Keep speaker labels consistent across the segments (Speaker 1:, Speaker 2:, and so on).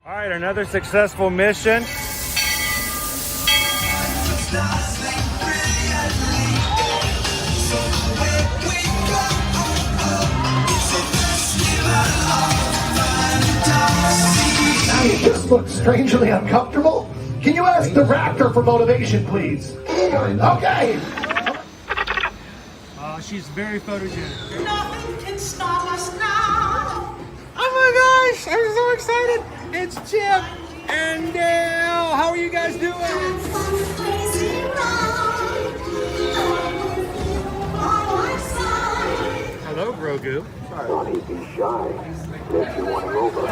Speaker 1: All right, another successful mission.
Speaker 2: Now you just look strangely uncomfortable. Can you ask the raptor for motivation, please? Okay.
Speaker 1: She's very photogenic.
Speaker 3: Nothing can stop us now.
Speaker 1: Oh my gosh, I'm so excited. It's Chip and Dale. How are you guys doing? Hello, Grogu.
Speaker 2: Sorry, be shy. If you want to over.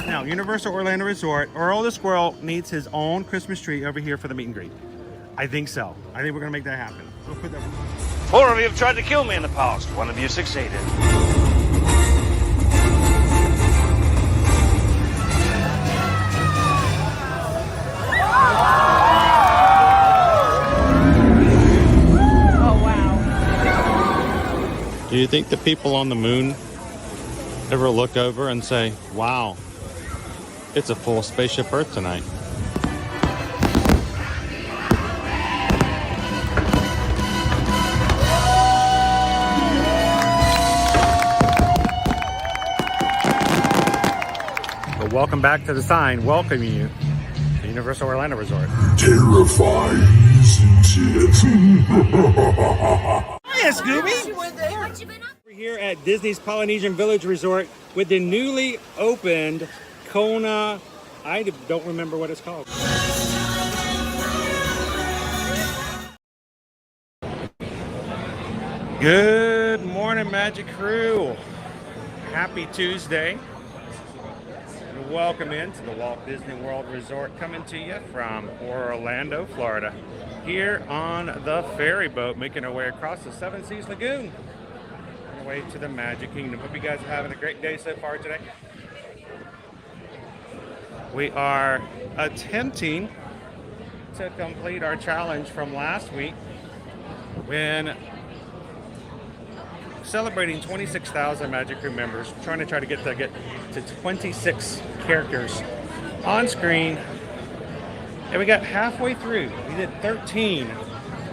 Speaker 1: Now, Universal Orlando Resort, Earl the Squirrel needs his own Christmas tree over here for the meet and greet. I think so. I think we're gonna make that happen. We'll put that.
Speaker 4: 4 of you have tried to kill me in the past. 1 of you succeeded.
Speaker 1: Do you think the people on the moon ever look over and say, wow, it's a full spaceship Earth tonight? Well, welcome back to the sign welcoming you to Universal Orlando Resort.
Speaker 5: Terrifying, isn't it?
Speaker 1: Hiya, Scooby! We're here at Disney's Polynesian Village Resort with the newly opened Kona. I don't remember what it's called. Good morning, Magic Crew. Happy Tuesday. And welcome into the Walt Disney World Resort, coming to you from Orlando, Florida. Here on the ferry boat, making our way across the Seven Seas Lagoon. On our way to the Magic Kingdom. Hope you guys are having a great day so far today. We are attempting to complete our challenge from last week when celebrating 26,000 Magic Crew members, trying to get to 26 characters on screen. And we got halfway through. We did 13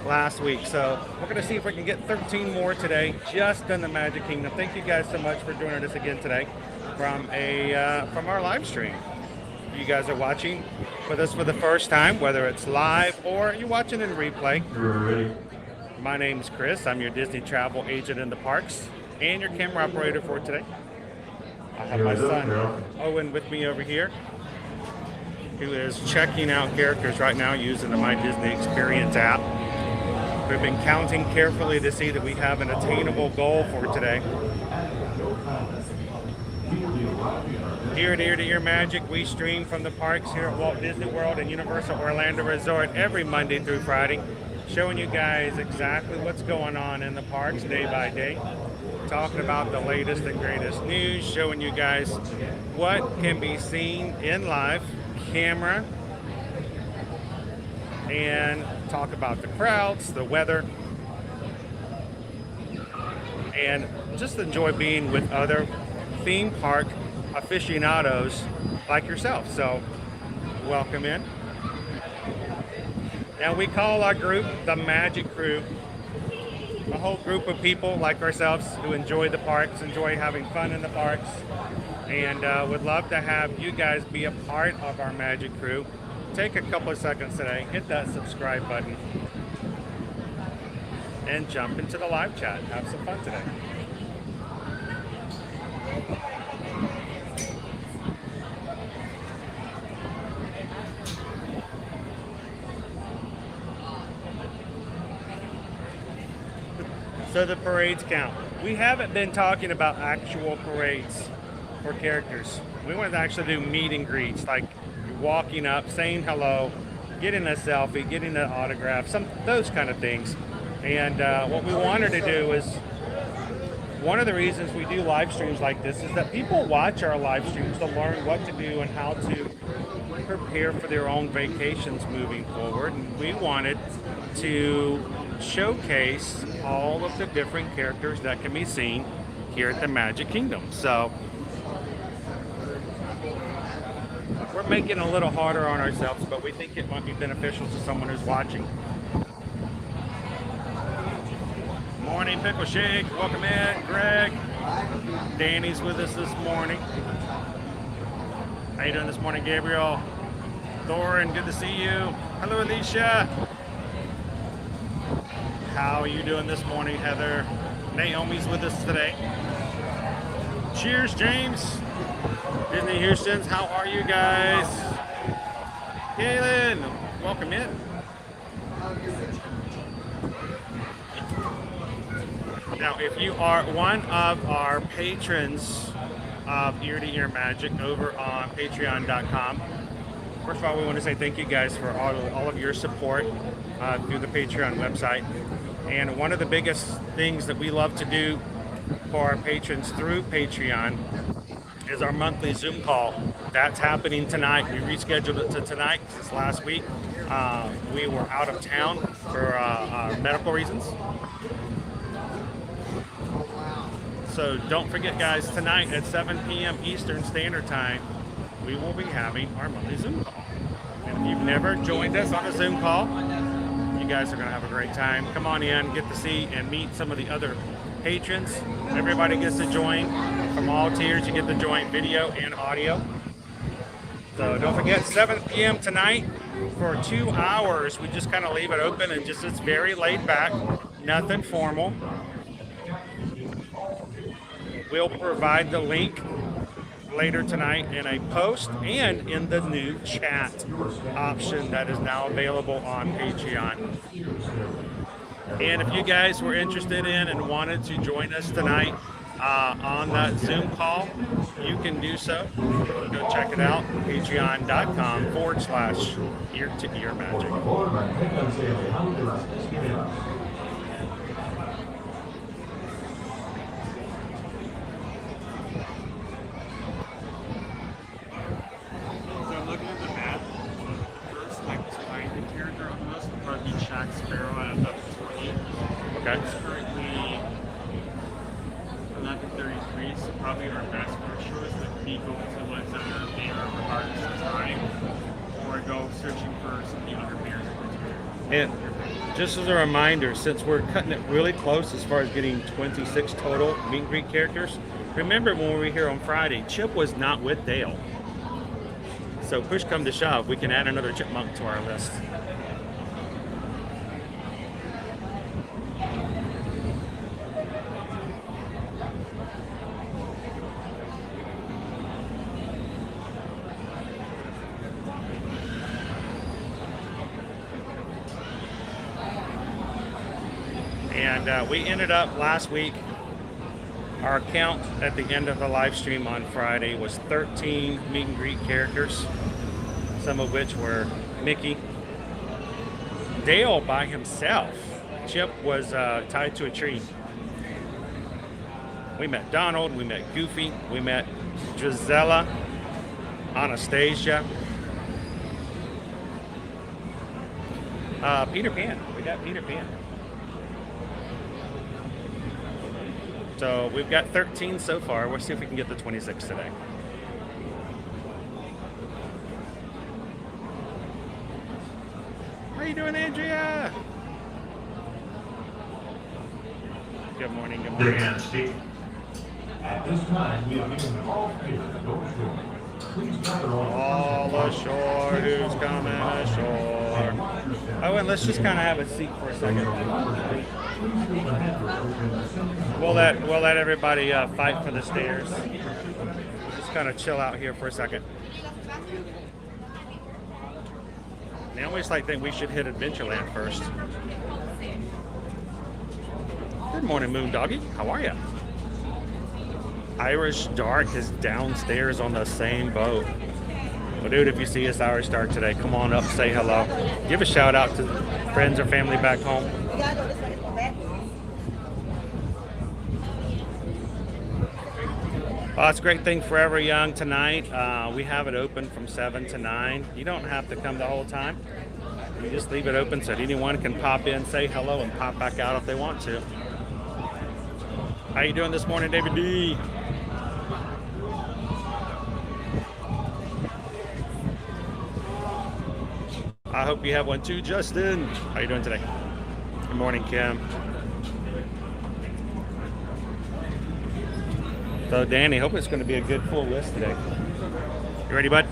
Speaker 1: last week, so we're going to see if we can get 13 more today, just in the Magic Kingdom. Thank you guys so much for joining us again today from our live stream. If you guys are watching with us for the first time, whether it's live or you're watching in replay, my name's Chris. I'm your Disney travel agent in the parks and your camera operator for today. I have my son Owen with me over here, who is checking out characters right now using the My Disney Experience app. We've been counting carefully to see that we have an attainable goal for today. Here at Ear to Ear Magic, we stream from the parks here at Walt Disney World and Universal Orlando Resort every Monday through Friday, showing you guys exactly what's going on in the parks day by day, talking about the latest and greatest news, showing you guys what can be seen in live camera, and talk about the crowds, the weather, and just enjoy being with other theme park aficionados like yourself. So welcome in. Now we call our group the Magic Crew, a whole group of people like ourselves who enjoy the parks, enjoy having fun in the parks, and would love to have you guys be a part of our Magic Crew. Take a couple of seconds today, hit that subscribe button, and jump into the live chat. Have some fun today. So the parades count. We haven't been talking about actual parades for characters. We want to actually do meet and greets, like walking up, saying hello, getting a selfie, getting an autograph, those kind of things. And what we wanted to do is, one of the reasons we do live streams like this is that people watch our live streams to learn what to do and how to prepare for their own vacations moving forward. And we wanted to showcase all of the different characters that can be seen here at the Magic Kingdom. So we're making it a little harder on ourselves, but we think it might be beneficial to someone who's watching. Morning, Pickle Shake. Welcome in, Greg. Danny's with us this morning. How you doing this morning, Gabriel? Thorin, good to see you. Hello, Alicia. How are you doing this morning, Heather? Naomi's with us today. Cheers, James. Disney Houston's, how are you guys? Kaylin, welcome in. Now, if you are one of our patrons of Ear to Ear Magic over on patreon.com, first of all, we want to say thank you guys for all of your support through the Patreon website. And one of the biggest things that we love to do for our patrons through Patreon is our monthly Zoom call. That's happening tonight. We rescheduled it to tonight since last week. We were out of town for medical reasons. So don't forget, guys, tonight at 7 p.m. Eastern Standard Time, we will be having our monthly Zoom call. And if you've never joined us on a Zoom call, you guys are going to have a great time. Come on in, get to see and meet some of the other patrons. Everybody gets to join. From all tiers, you get to join video and audio. So don't forget, 7 p.m. tonight for 2 hours. We just kind of leave it open and just, it's very laid back, nothing formal. We'll provide the link later tonight in a post and in the new chat option that is now available on Patreon. And if you guys were interested in and wanted to join us tonight on that Zoom call, you can do so. Go check it out, patreon.com/ear to ear magic.
Speaker 6: Sparrow at about 20.
Speaker 1: Okay.
Speaker 6: It's currently 11:33, so probably our best for sure is to be going to ones that are bigger regardless of time, or go searching for some of the other bears.
Speaker 1: And just as a reminder, since we're cutting it really close as far as getting 26 total meet and greet characters, remember when we were here on Friday, Chip was not with Dale. So push come to shove, we can add another chipmunk to our list. And we ended up last week, our count at the end of the live stream on Friday was 13 meet and greet characters, some of which were Mickey. Dale by himself. Chip was tied to a tree. We met Donald, we met Goofy, we met Drizella, Anastasia, Peter Pan. We got Peter Pan. So we've got 13 so far. We'll see if we can get the 26 today. How you doing, Andrea? Good morning, good morning.
Speaker 5: At this time, we have given all favors to go ashore. Please gather
Speaker 1: All ashore, who's coming ashore? Oh, and let's just kind of have a seat for a second. We'll let everybody fight for the stairs. Just kind of chill out here for a second. They always like think we should hit Adventureland first. Good morning, Moon Doggy. How are you? Irish Dark is downstairs on the same boat. Well, dude, if you see us Irish Dark today, come on up, say hello. Give a shout out to friends or family back home. Well, it's a great thing Forever Young tonight. We have it open from 7 to 9. You don't have to come the whole time. We just leave it open so that anyone can pop in, say hello, and pop back out if they want to. How you doing this morning, David D? I hope you have one too, Justin. How you doing today? Good morning, Kim. So, Danny, hope it's going to be a good full list today. You ready, bud?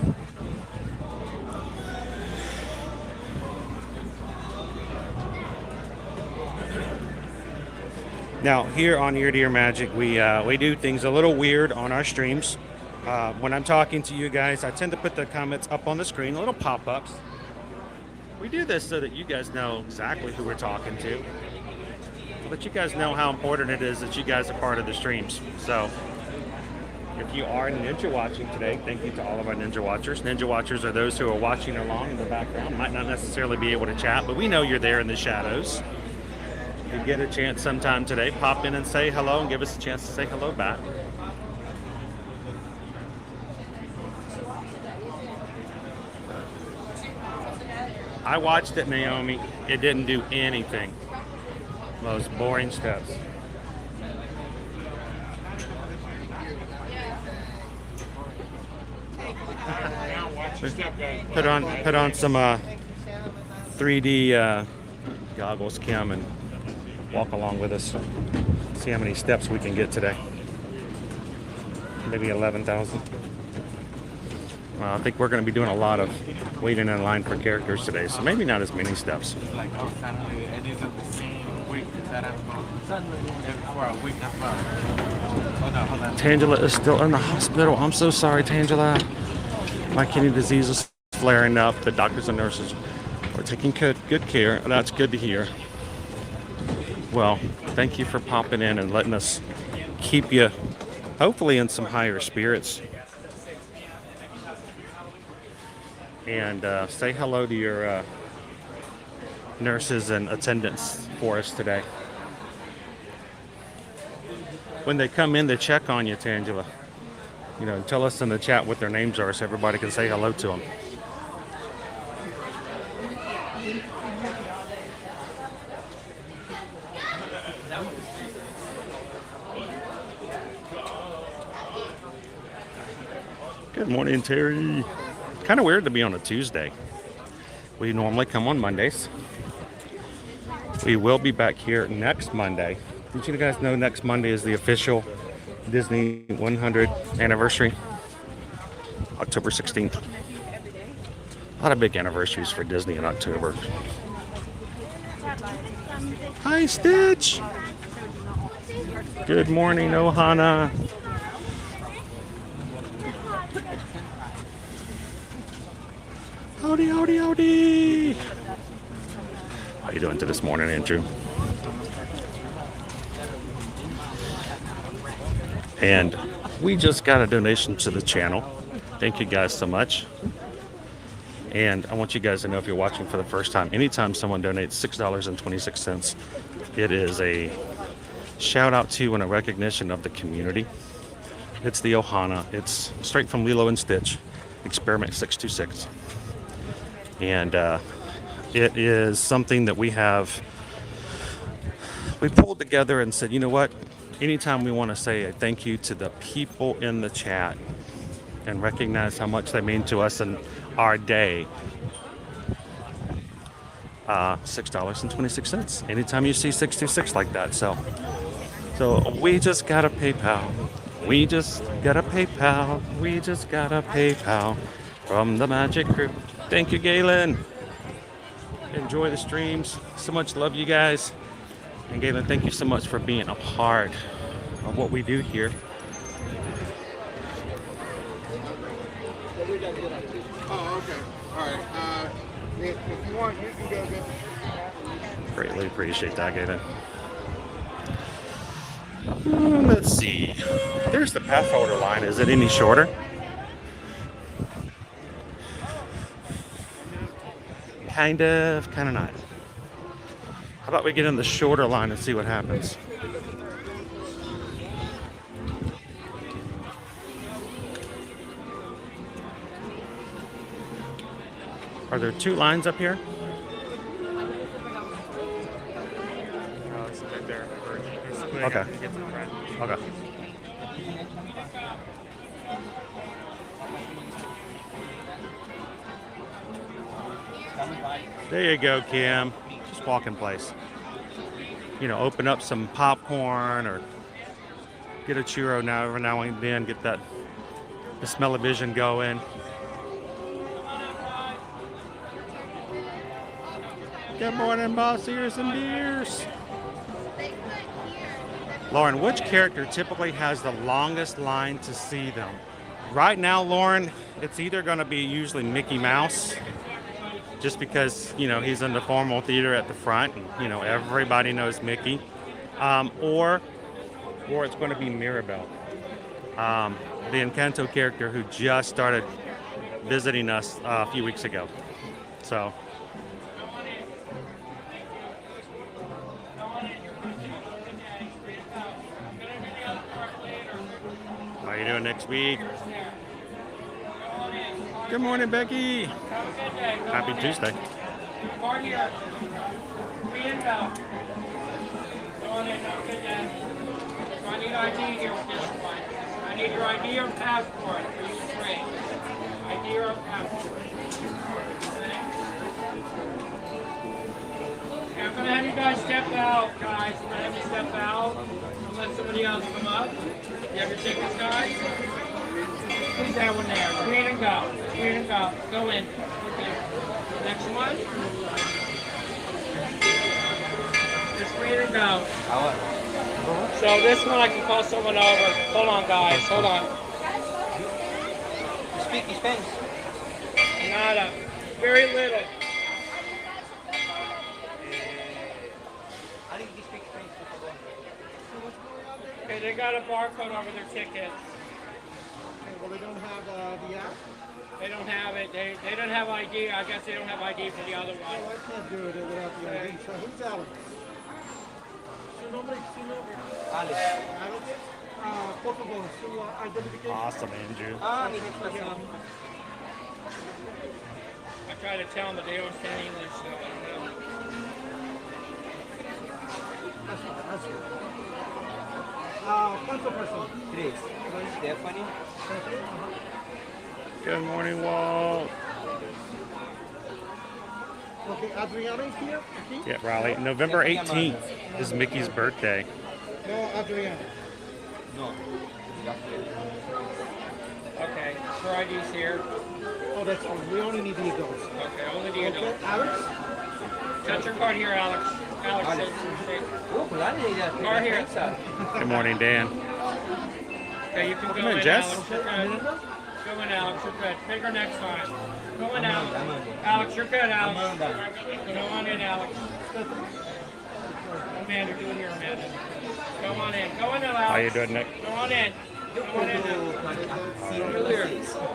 Speaker 1: Now, here on Ear to Ear Magic, we do things a little weird on our streams. When I'm talking to you guys, I tend to put the comments up on the screen, little pop-ups. We do this so that you guys know exactly who we're talking to. So that you guys know how important it is that you guys are part of the streams. So, if you are Ninja watching today, thank you to all of our Ninja watchers. Ninja watchers are those who are watching along in the background. Might not necessarily be able to chat, but we know you're there in the shadows. If you get a chance sometime today, pop in and say hello and give us a chance to say hello back. I watched it, Naomi. It didn't do anything. Those boring steps. Put on some 3D goggles, Kim, and walk along with us. See how many steps we can get today. Maybe 11,000. I think we're going to be doing a lot of waiting in line for characters today, so maybe not as many steps.
Speaker 7: Like, oh, suddenly it isn't the same week that I'm suddenly for a week after. Oh no, hold on.
Speaker 1: Tangela is still in the hospital. I'm so sorry, Tangela. My kidney disease is flaring up. The doctors and nurses are taking good care. That's good to hear. Well, thank you for popping in and letting us keep you, hopefully, in some higher spirits. And say hello to your nurses and attendants for us today. When they come in to check on you, Tangela, tell us in the chat what their names are so everybody can say hello to them. Good morning, Terry. Kind of weird to be on a Tuesday. We normally come on Mondays. We will be back here next Monday. Did you guys know next Monday is the official Disney 100th anniversary? October 16th. A lot of big anniversaries for Disney in October. Hi, Stitch. Good morning, Ohana. Howdy, howdy, howdy. How you doing this morning, Andrew? And we just got a donation to the channel. Thank you guys so much. And I want you guys to know, if you're watching for the first time, anytime someone donates $6.26, it is a shout out to and a recognition of the community. It's the Ohana. It's straight from Lilo and Stitch, Experiment 626. And it is something that we pulled together and said, you know what? Anytime we want to say a thank you to the people in the chat and recognize how much they mean to us in our day, $6.26. Anytime you see 626 like that. So we just got a PayPal. We just got a PayPal. We just got a PayPal from the Magic Crew. Thank you, Galen. Enjoy the streams. So much love, you guys. And Galen, thank you so much for being a part of what we do here.
Speaker 8: Oh, okay. All right. If you want, you can go get.
Speaker 1: Greatly appreciate that, Galen. Let's see. There's the path holder line. Is it any shorter? Kind of not. How about we get in the shorter line and see what happens? Are there 2 lines up here?
Speaker 6: It's good there. We're splitting
Speaker 1: Okay.
Speaker 6: up to get to the front.
Speaker 1: Okay. There you go, Kim. Just walk in place. You know, open up some popcorn or get a churro every now and then. Get the smell-o-vision going. Good morning, boss. Ears and beers. Lauren, which character typically has the longest line to see them? Right now, Lauren, it's either going to be usually Mickey Mouse, just because, you know, he's in the formal theater at the front, and, you know, everybody knows Mickey, or it's going to be Mirabel, the Encanto character who just started visiting us a few weeks ago. So. How are you doing next week? Good morning, Becky. Happy Tuesday.
Speaker 9: Car here. Be inbound. Go on in, have a good day. So I need ID here with this one. I need your ID or passport for you to trade. ID or passport. Okay, I'm gonna have you guys step out, guys. I'm gonna have you step out and let somebody else come up. You have your tickets, guys? Who's that one there? Green and go. Green and go. Go in. Okay. Next one. Just green and go. So this one I can call someone over. Hold on, guys. Hold on. You speak Spanish? Nada. Very little. Okay, they got a barcode over their tickets.
Speaker 8: Well, they don't have the app?
Speaker 9: They don't have it. They don't have ID. I guess they don't have ID for the other one.
Speaker 8: Oh, I can't do it without the ID. So who's Alex? Su nombre? Alex. Alex? Por favor, su identification.
Speaker 1: Awesome, Andrew.
Speaker 9: I try to tell them, but they don't understand English, so I don't know.
Speaker 8: That's fine. That's good. ¿Cuánto person?
Speaker 10: 3. Stephanie.
Speaker 1: Good morning, Walt.
Speaker 8: Okay, Adriana is here? Aquí?
Speaker 1: Yeah, Raleigh. November 18th is Mickey's birthday.
Speaker 8: No, Adriana.
Speaker 10: No.
Speaker 9: Okay, her ID's here.
Speaker 8: Oh, that's fine. We only need the adults.
Speaker 9: Okay, only the
Speaker 8: Okay,
Speaker 9: adults.
Speaker 8: Alex?
Speaker 9: Touch your card here, Alex. Alex.
Speaker 10: Oh, claro, ella
Speaker 9: Car here.
Speaker 1: Good morning, Dan.
Speaker 9: Okay, you can
Speaker 1: Welcome
Speaker 9: go
Speaker 1: in,
Speaker 9: in,
Speaker 1: Jess.
Speaker 9: Alex. You're good. Go in, Alex. You're good. Bigger next time. Go in, Alex. Alex, you're good, Alex. Go on in, Alex. Amanda, do it here, Amanda. Go on in. Go in, Alex.
Speaker 1: How you doing, Nick?
Speaker 9: Go on in. Go on in.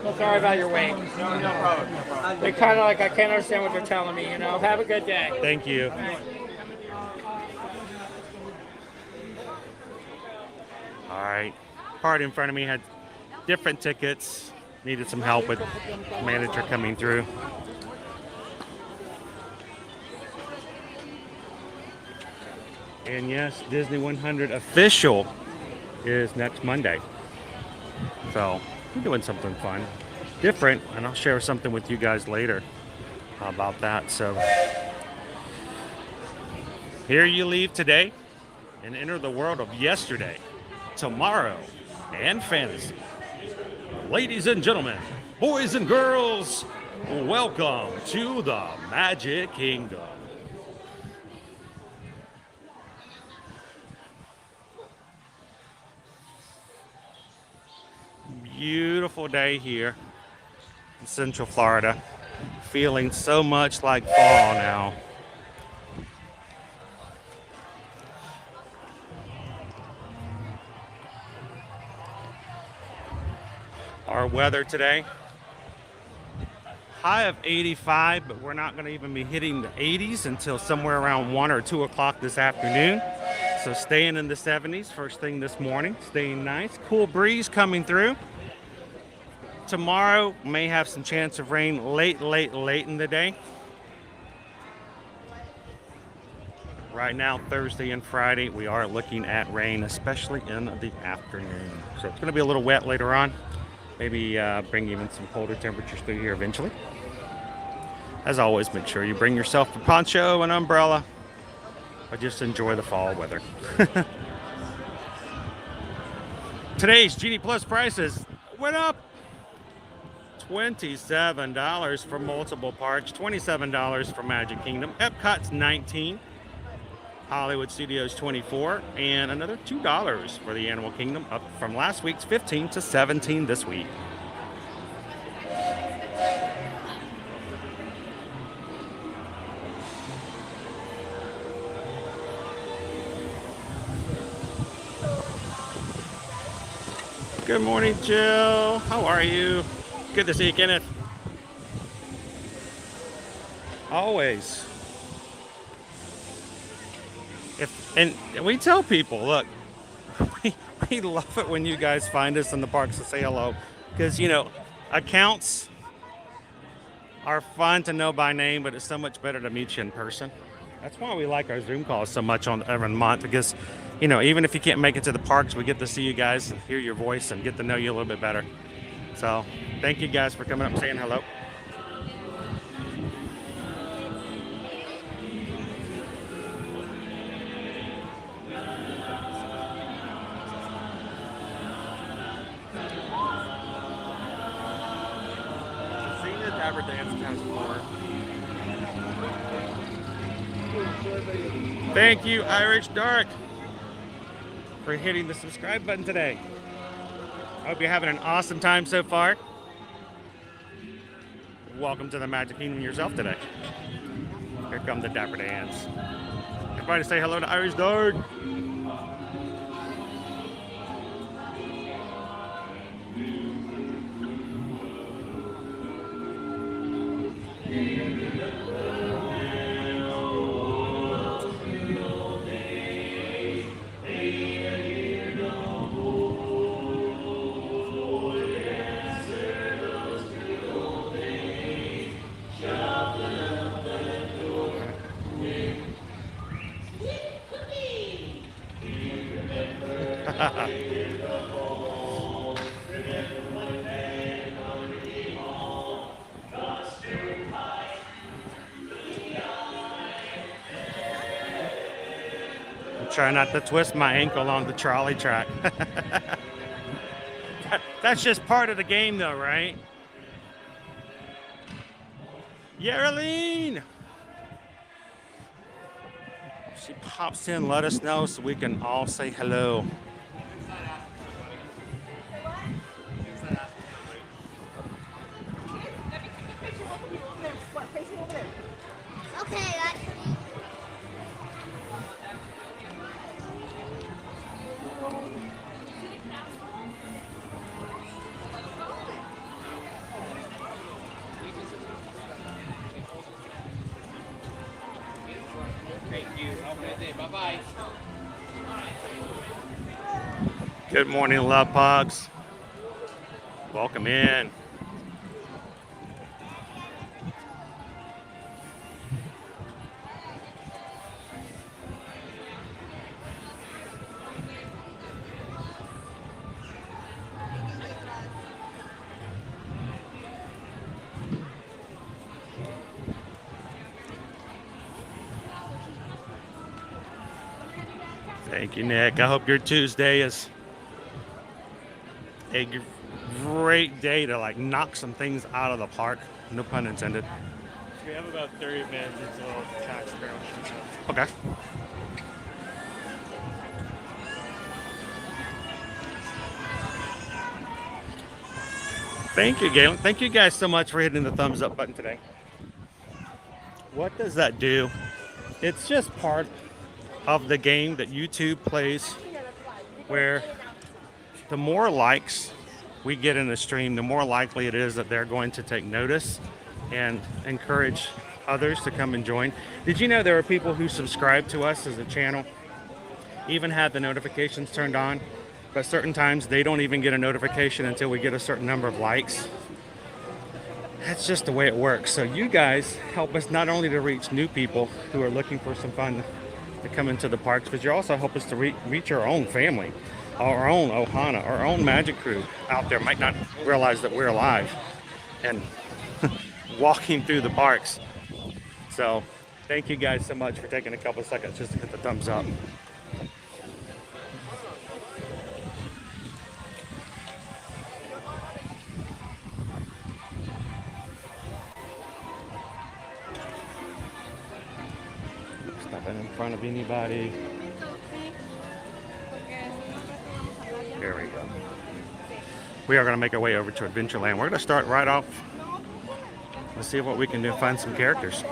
Speaker 9: Well, sorry about your wait. No problem. They kind of like, I can't understand what they're telling me, you know. Have a good day.
Speaker 1: Thank you. All right. Party in front of me had different tickets. Needed some help with manager coming through. And yes, Disney 100 official is next Monday. So we're doing something fun, different, and I'll share something with you guys later about that. So here you leave today and enter the world of yesterday, tomorrow, and fantasy. Ladies and gentlemen, boys and girls, welcome to the Magic Kingdom. Beautiful day here in Central Florida. Feeling so much like fall now. Our weather today, high of 85, but we're not going to even be hitting the 80s until somewhere around 1 or 2 o'clock this afternoon. So staying in the 70s first thing this morning, staying nice. Cool breeze coming through. tomorrow may have some chance of rain late in the day. Right now, Thursday and Friday, we are looking at rain, especially in the afternoon. So it's going to be a little wet later on. Maybe bring even some colder temperatures through here eventually. As always, make sure you bring yourself a poncho, an umbrella, or just enjoy the fall weather. Today's GD Plus prices went up. $27 for multiple parks, $27 for Magic Kingdom. Epcot's $19. Hollywood Studios $24, and another $2 for the Animal Kingdom, up from last week's $15 to $17 this week. Good morning, Jill. How are you? Good to see you, Kenneth. Always. And we tell people, look, we love it when you guys find us in the parks to say hello, because, you know, accounts are fun to know by name, but it's so much better to meet you in person. That's why we like our Zoom calls so much on every month, because, you know, even if you can't make it to the parks, we get to see you guys and hear your voice and get to know you a little bit better. So thank you guys for coming up and saying hello. Thank you, Irish Dark, for hitting the subscribe button today. I hope you're having an awesome time so far. Welcome to the Magic Kingdom yourself today. Here come the Dapper Dans. Everybody say hello to Irish Dark. Try not to twist my ankle on the trolley track. That's just part of the game though, right? Yerilene! She pops in, let us know so we can all say hello.
Speaker 11: Okay,
Speaker 9: Bye-bye.
Speaker 1: Good morning, Love Pogs. Welcome in. Thank you, Nick. I hope your Tuesday is a great day to like knock some things out of the park. No pun intended.
Speaker 6: We have about 30 minutes until Sparrow shows up.
Speaker 1: Okay. Thank you, Galen. Thank you guys so much for hitting the thumbs up button today. What does that do? It's just part of the game that YouTube plays, where the more likes we get in the stream, the more likely it is that they're going to take notice and encourage others to come and join. Did you know there are people who subscribe to us as a channel, even have the notifications turned on, but certain times they don't even get a notification until we get a certain number of likes? That's just the way it works. So you guys help us not only to reach new people who are looking for some fun to come into the parks, but you also help us to reach our own family, our own Ohana, our own magic crew out there might not realize that we're alive and walking through the parks. So thank you guys so much for taking a couple seconds just to hit the thumbs up. Stopping in front of anybody. There we go. We are going to make our way over to Adventureland. We're going to start right off. Let's see what we can do, find some characters.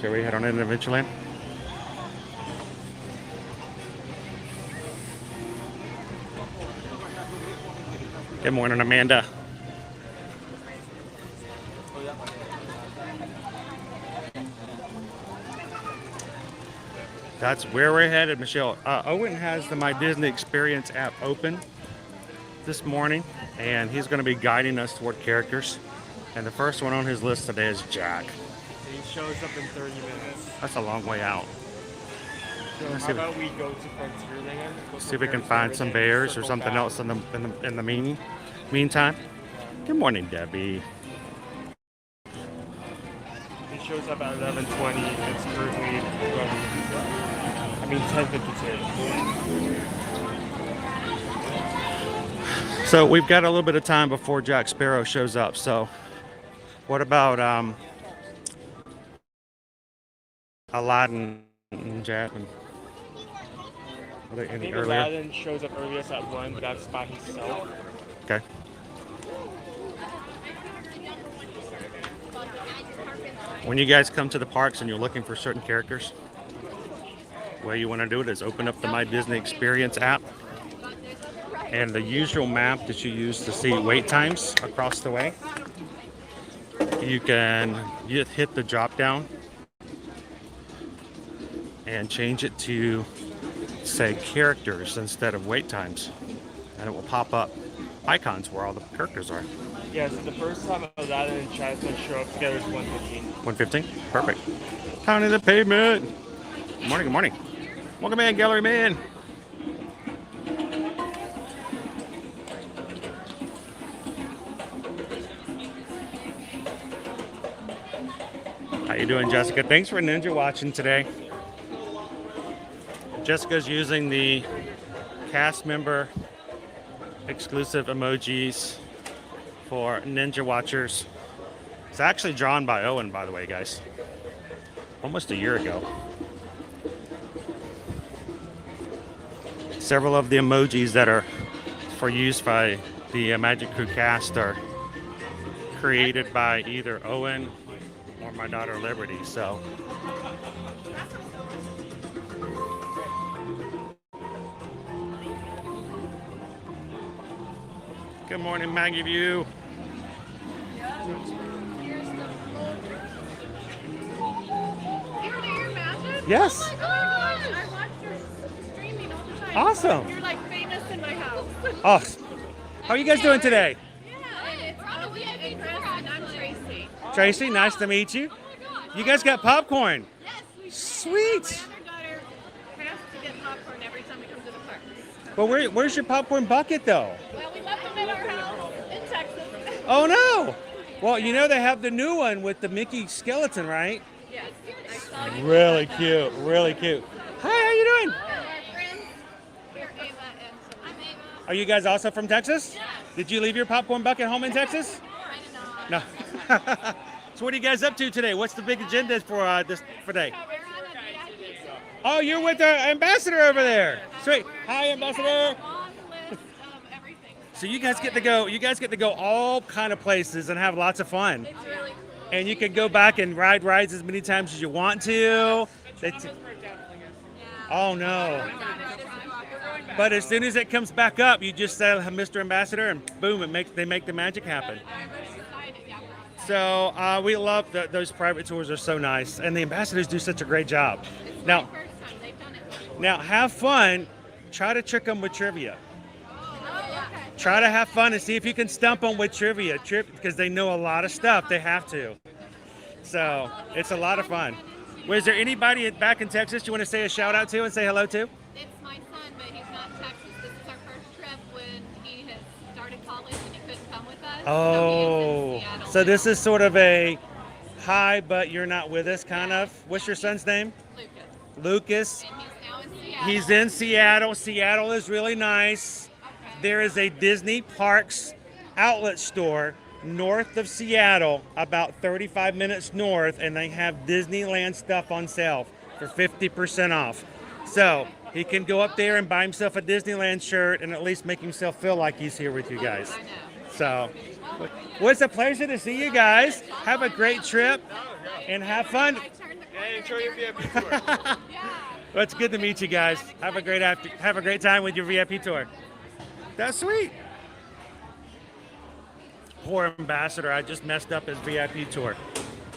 Speaker 1: Shall we head on into Adventureland? Good morning, Amanda. That's where we're headed, Michelle. Owen has the My Disney Experience app open this morning, and he's going to be guiding us toward characters. And the first one on his list today is Jack.
Speaker 6: He shows up in 30 minutes.
Speaker 1: That's a long way out.
Speaker 6: So how about we go to Frontierland?
Speaker 1: See if we can find some bears or something else in the meantime. Good morning, Debbie.
Speaker 6: He shows up at 11:20. It's currently 10:52.
Speaker 1: So we've got a little bit of time before Jack Sparrow shows up. So what about Aladdin and Jasmine? Are they any earlier?
Speaker 6: Aladdin shows up earliest at 1, but that's by himself.
Speaker 1: Okay. When you guys come to the parks and you're looking for certain characters, the way you want to do it is open up the My Disney Experience app, and the usual map that you use to see wait times across the way, you can hit the drop down and change it to say characters instead of wait times, and it will pop up icons where all the characters are.
Speaker 6: Yeah, so the first time Aladdin and Jasmine show up together is 1:15.
Speaker 1: 1:15? Perfect. Pounding the pavement. Good morning, good morning. Welcome in, gallery man. How you doing, Jessica? Thanks for ninja watching today. Jessica's using the cast member exclusive emojis for ninja watchers. It's actually drawn by Owen, by the way, guys. Almost a year ago. Several of the emojis that are for use by the Magic Crew cast are created by either Owen or my daughter Liberty. So good morning, Maggie View. Yes.
Speaker 12: Oh my gosh, I watch your streaming all the time.
Speaker 1: Awesome.
Speaker 12: You're like famous in my house.
Speaker 1: Oh, how are you guys doing today?
Speaker 12: Yeah, it's Owen and Chris, and I'm Tracy.
Speaker 1: Tracy, nice to meet you. You guys got popcorn.
Speaker 12: Yes, we do.
Speaker 1: Sweet.
Speaker 12: My other daughter has to get popcorn every time we come to the park.
Speaker 1: Well, where's your popcorn bucket, though?
Speaker 12: Well, we left them at our house in Texas.
Speaker 1: Oh, no. Well, you know they have the new one with the Mickey skeleton, right?
Speaker 12: Yes, I saw you.
Speaker 1: Really cute, really cute. Hi, how you doing?
Speaker 12: Our friends, we're Ava and I'm Ava.
Speaker 1: Are you guys also from Texas?
Speaker 12: Yes.
Speaker 1: Did you leave your popcorn bucket home in Texas?
Speaker 12: I did not.
Speaker 1: No. So what are you guys up to today? What's the big agenda for this today?
Speaker 12: We're on a VIP.
Speaker 1: Oh, you're with our ambassador over there. Sweet. Hi, ambassador.
Speaker 12: On the list of everything.
Speaker 1: So you guys get to go. You guys get to go all kind of places and have lots of fun.
Speaker 12: It's really cool.
Speaker 1: And you can go back and ride rides as many times as you want to. Oh no. But as soon as it comes back up, you just say Mr. Ambassador, and boom, they make the magic happen. So we love those private tours are so nice, and the ambassadors do such a great job. Now, have fun. Try to trick them with trivia. Try to have fun and see if you can stump them with trivia, because they know a lot of stuff. They have to. So it's a lot of fun. Was there anybody back in Texas you want to say a shout out to and say hello to?
Speaker 12: It's my son, but he's not in Texas. This is our first trip when he has started college and he couldn't come with us.
Speaker 1: Oh, so this is sort of a hi, but you're not with us kind of. What's your son's name? Lucas.
Speaker 12: And he's now in Seattle.
Speaker 1: He's in Seattle. Seattle is really nice. There is a Disney Parks outlet store north of Seattle, about 35 minutes north, and they have Disneyland stuff on sale for 50% off. So he can go up there and buy himself a Disneyland shirt and at least make himself feel like he's here with you guys. So, well, it's a pleasure to see you guys. Have a great trip and have fun.
Speaker 6: And enjoy your VIP tour.
Speaker 1: Well, it's good to meet you guys. Have a great time with your VIP tour. That's sweet. Poor ambassador, I just messed up his VIP tour.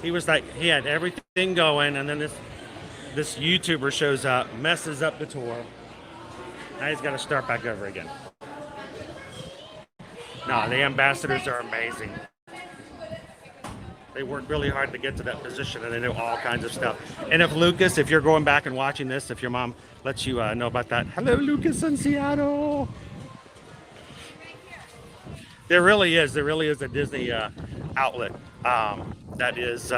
Speaker 1: He was like, he had everything going, and then this YouTuber shows up, messes up the tour. Now he's got to start back over again. No, the ambassadors are amazing. They work really hard to get to that position, and they know all kinds of stuff. And if Lucas, if you're going back and watching this, if your mom lets you know about that, hello, Lucas in Seattle. There really is a Disney outlet that is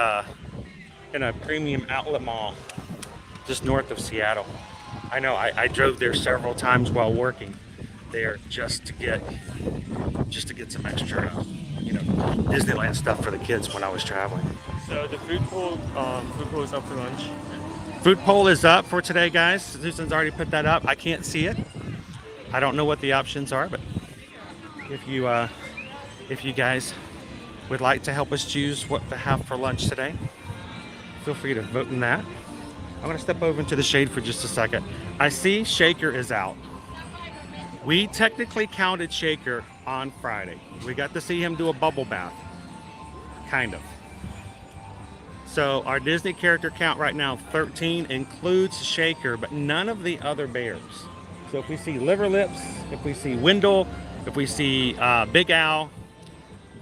Speaker 1: in a premium outlet mall just north of Seattle. I know I drove there several times while working there just to get some extra, Disneyland stuff for the kids when I was traveling.
Speaker 6: So the food pool is up for lunch.
Speaker 1: Food poll is up for today, guys. Susan's already put that up. I can't see it. I don't know what the options are, but if you guys would like to help us choose what to have for lunch today, feel free to vote in that. I'm going to step over into the shade for just a second. I see Shaker is out. We technically counted Shaker on Friday. We got to see him do a bubble bath. Kind of. So our Disney character count right now, 13, includes Shaker, but none of the other bears. So if we see Liver Lips, if we see Wendell, if we see Big Al,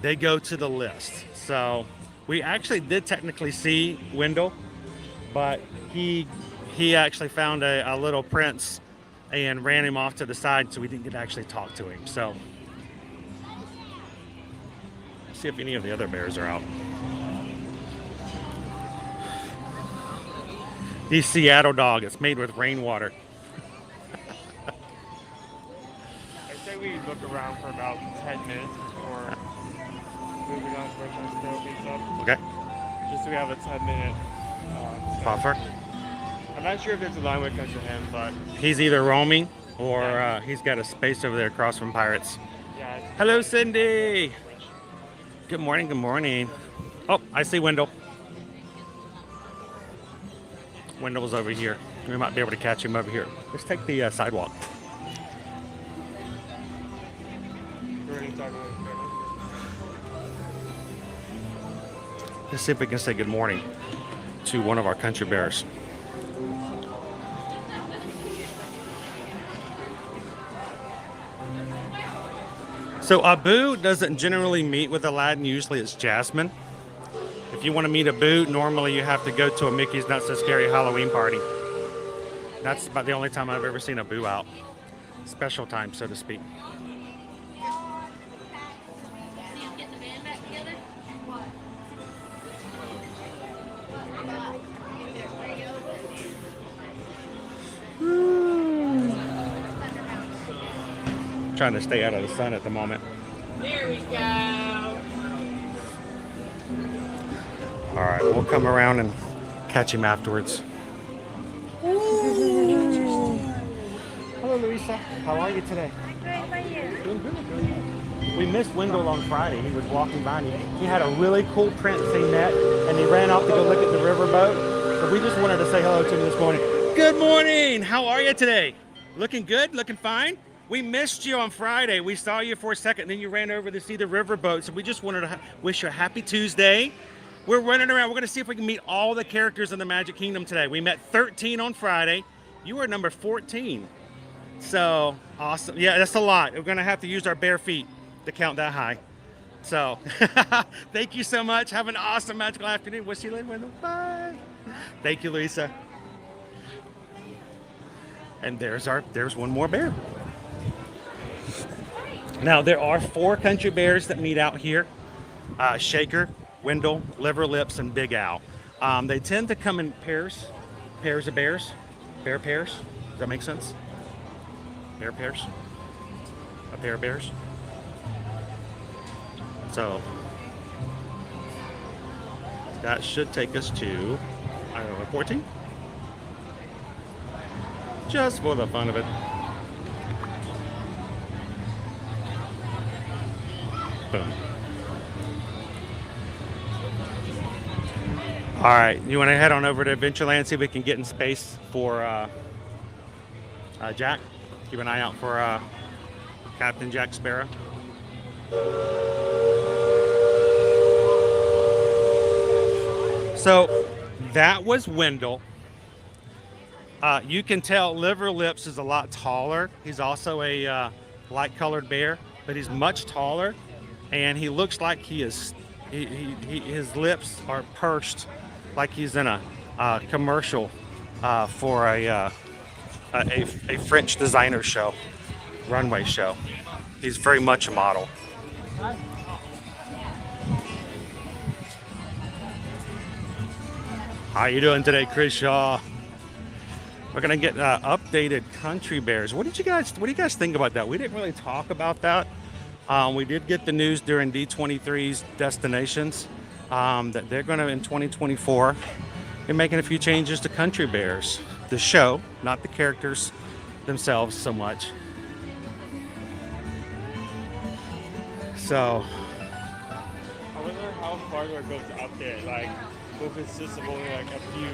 Speaker 1: they go to the list. So we actually did technically see Wendell, but he actually found a little prince and ran him off to the side, so we didn't get to actually talk to him. So let's see if any of the other bears are out. The Seattle dog, it's made with rainwater.
Speaker 6: I say we look around for about 10 minutes before moving on to our Sparrow picks up.
Speaker 1: Okay.
Speaker 6: Just so we have a 10-minute
Speaker 1: Buffer.
Speaker 6: I'm not sure if there's a line when it comes to him, but
Speaker 1: He's either roaming or he's got a space over there across from Pirates.
Speaker 6: yeah.
Speaker 1: Hello, Cindy. Good morning, good morning. Oh, I see Wendell. Wendell's over here. We might be able to catch him over here. Let's take the sidewalk.
Speaker 6: We're already talking about
Speaker 1: Let's see if we can say good morning to one of our country bears. So Abu doesn't generally meet with Aladdin. Usually it's Jasmine. If you want to meet Abu, normally you have to go to a Mickey's Not So Scary Halloween party. That's about the only time I've ever seen Abu out. Special time, so to speak. Trying to stay out of the sun at the moment.
Speaker 9: There we go.
Speaker 1: All right, we'll come around and catch him afterwards. Hello, Louisa. How are you today?
Speaker 12: Great, by you.
Speaker 1: Doing good. We missed Wendell on Friday. He was walking by and he had a really cool prince he met, and he ran off to go look at the riverboat. So we just wanted to say hello to him this morning. Good morning. How are you today? Looking good, looking fine. We missed you on Friday. We saw you for a second, then you ran over to see the riverboat. So we just wanted to wish you a happy Tuesday. We're running around. We're going to see if we can meet all the characters in the Magic Kingdom today. We met 13 on Friday. You were number 14. So awesome. Yeah, that's a lot. We're going to have to use our bare feet to count that high. So thank you so much. Have an awesome magical afternoon. We'll see you later. Bye. Thank you, Lisa. And there's one more bear. Now there are 4 country bears that meet out here. Shaker, Wendell, Liver Lips, and Big Al. They tend to come in pairs of bears, bear pairs. Does that make sense? Bear pairs? A pair of bears? So that should take us to, I don't know, 14? Just for the fun of it. Boom. All right, you want to head on over to Adventureland, see if we can get in space for Jack. Keep an eye out for Captain Jack Sparrow. So that was Wendell. You can tell Liver Lips is a lot taller. He's also a light-colored bear, but he's much taller, and he looks like he is. His lips are pursed, like he's in a commercial for a French designer show, runway show. He's very much a model. How you doing today, Chris Shaw? We're gonna get updated country bears. What do you guys think about that? We didn't really talk about that. We did get the news during D23's destinations that they're gonna, in 2024, be making a few changes to country bears. The show, not the characters themselves so much. So
Speaker 6: I wonder how far do it goes to update? Like, will it consist of only like a few?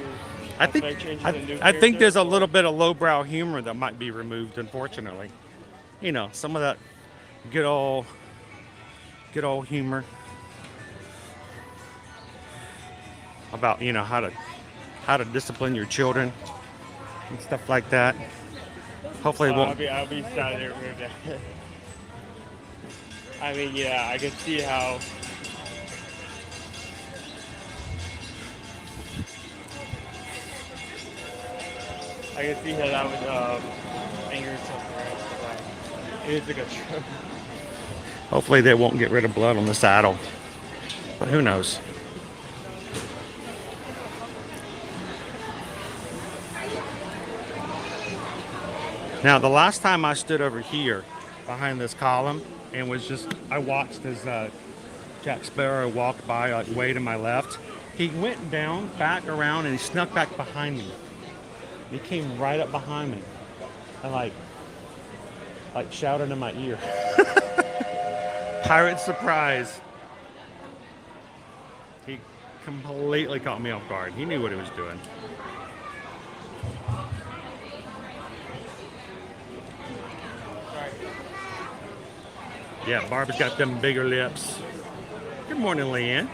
Speaker 1: I think there's a little bit of lowbrow humor that might be removed, unfortunately. You know, some of that good old humor about, you know, how to discipline your children and stuff like that. Hopefully it won't.
Speaker 6: I'll be sad to remove that. I mean, yeah, I can see how. I can see how that would anger something, right? But it is a good show.
Speaker 1: Hopefully they won't get rid of blood on the saddle, but who knows? Now, the last time I stood over here behind this column and I watched as Jack Sparrow walked by, like way to my left. He went down, back around, and he snuck back behind me. He came right up behind me and like shouted in my ear. Pirate surprise. He completely caught me off guard. He knew what he was doing. Yeah, Barb's got them bigger lips. Good morning, Leanne.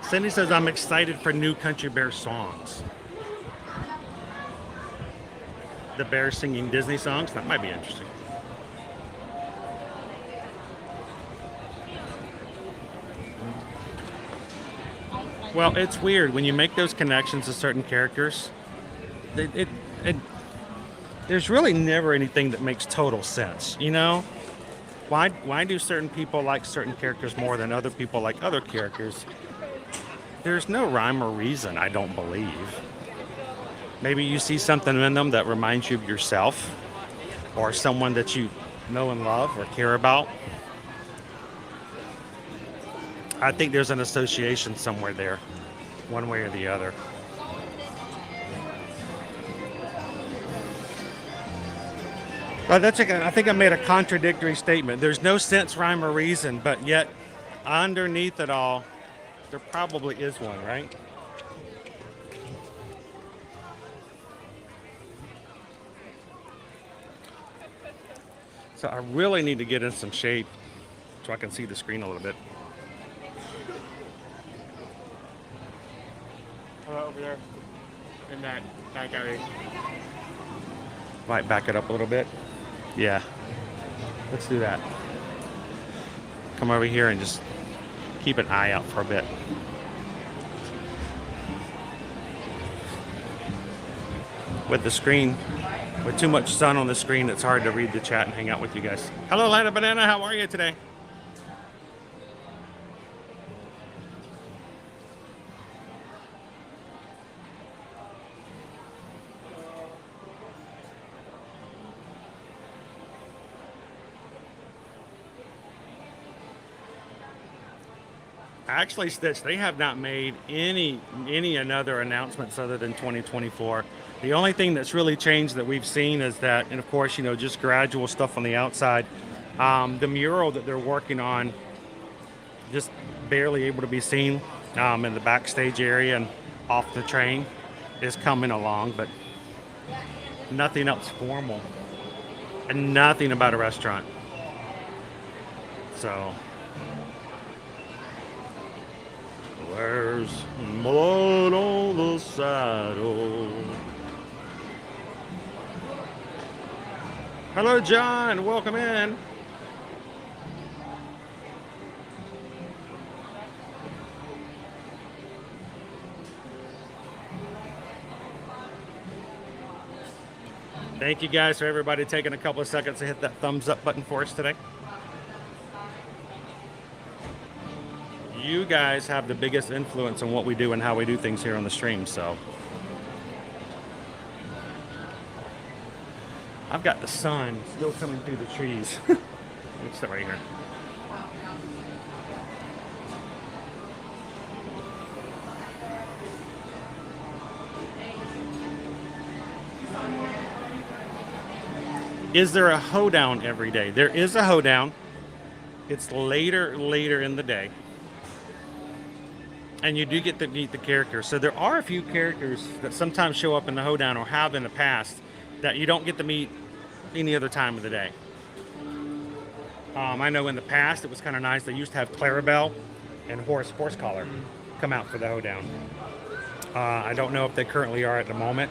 Speaker 1: Cindy says, I'm excited for new Country Bear songs. The bears singing Disney songs? That might be interesting. Well, it's weird when you make those connections to certain characters. There's really never anything that makes total sense, you know? Why do certain people like certain characters more than other people like other characters? There's no rhyme or reason, I don't believe. Maybe you see something in them that reminds you of yourself or someone that you know and love or care about. I think there's an association somewhere there, one way or the other. I think I made a contradictory statement. There's no sense, rhyme, or reason, but yet underneath it all, there probably is one, right? So I really need to get in some shape so I can see the screen a little bit.
Speaker 6: Over there. In that gallery.
Speaker 1: Might back it up a little bit. Yeah. Let's do that. Come over here and just keep an eye out for a bit. With the screen, with too much sun on the screen, it's hard to read the chat and hang out with you guys. Hello, Lana Banana. How are you today? Actually, Stitch, they have not made any other announcements other than 2024. The only thing that's really changed that we've seen is that, and of course, you know, just gradual stuff on the outside. The mural that they're working on, just barely able to be seen in the backstage area and off the train, is coming along, but nothing else formal and nothing about a restaurant. So. Where's blood on the saddle? Hello, John. Welcome in. Thank you guys for everybody taking a couple of seconds to hit that thumbs up button for us today. You guys have the biggest influence on what we do and how we do things here on the stream, so. I've got the sun still coming through the trees. Let's sit right here. Is there a hoedown every day? There is a hoedown. It's later in the day. And you do get to meet the characters. So there are a few characters that sometimes show up in the hoedown or have in the past that you don't get to meet any other time of the day. I know in the past it was kind of nice. They used to have Mirabel and Horsecollar come out for the hoedown. I don't know if they currently are at the moment.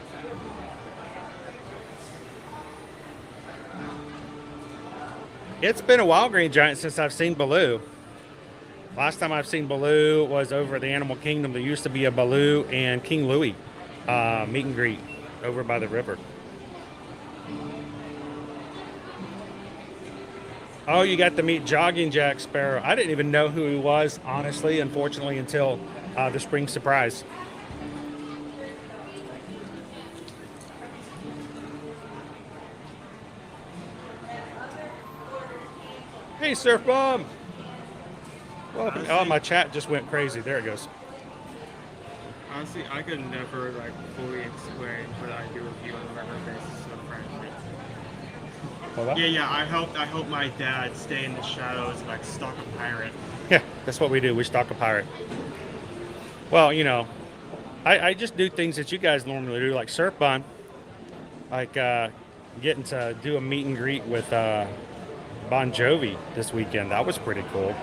Speaker 1: It's been a while, Green Giant, since I've seen Baloo. Last time I've seen Baloo was over at the Animal Kingdom. There used to be a Baloo and King Louie meet and greet over by the river. Oh, you got to meet Jogging Jack Sparrow. I didn't even know who he was, honestly, unfortunately, until the spring surprise. Hey, Surf Bomb. Welcome. Oh, my chat just went crazy. There it goes.
Speaker 6: Honestly, I could never like fully explain what I do with you on a regular basis of friendship. Yeah. I help my dad stay in the shadows and like stalk a pirate.
Speaker 1: Yeah, that's what we do. We stalk a pirate. Well, you know, I just do things that you guys normally do, like Surf Bomb, like getting to do a meet and greet with Bon Jovi this weekend. That was pretty cool.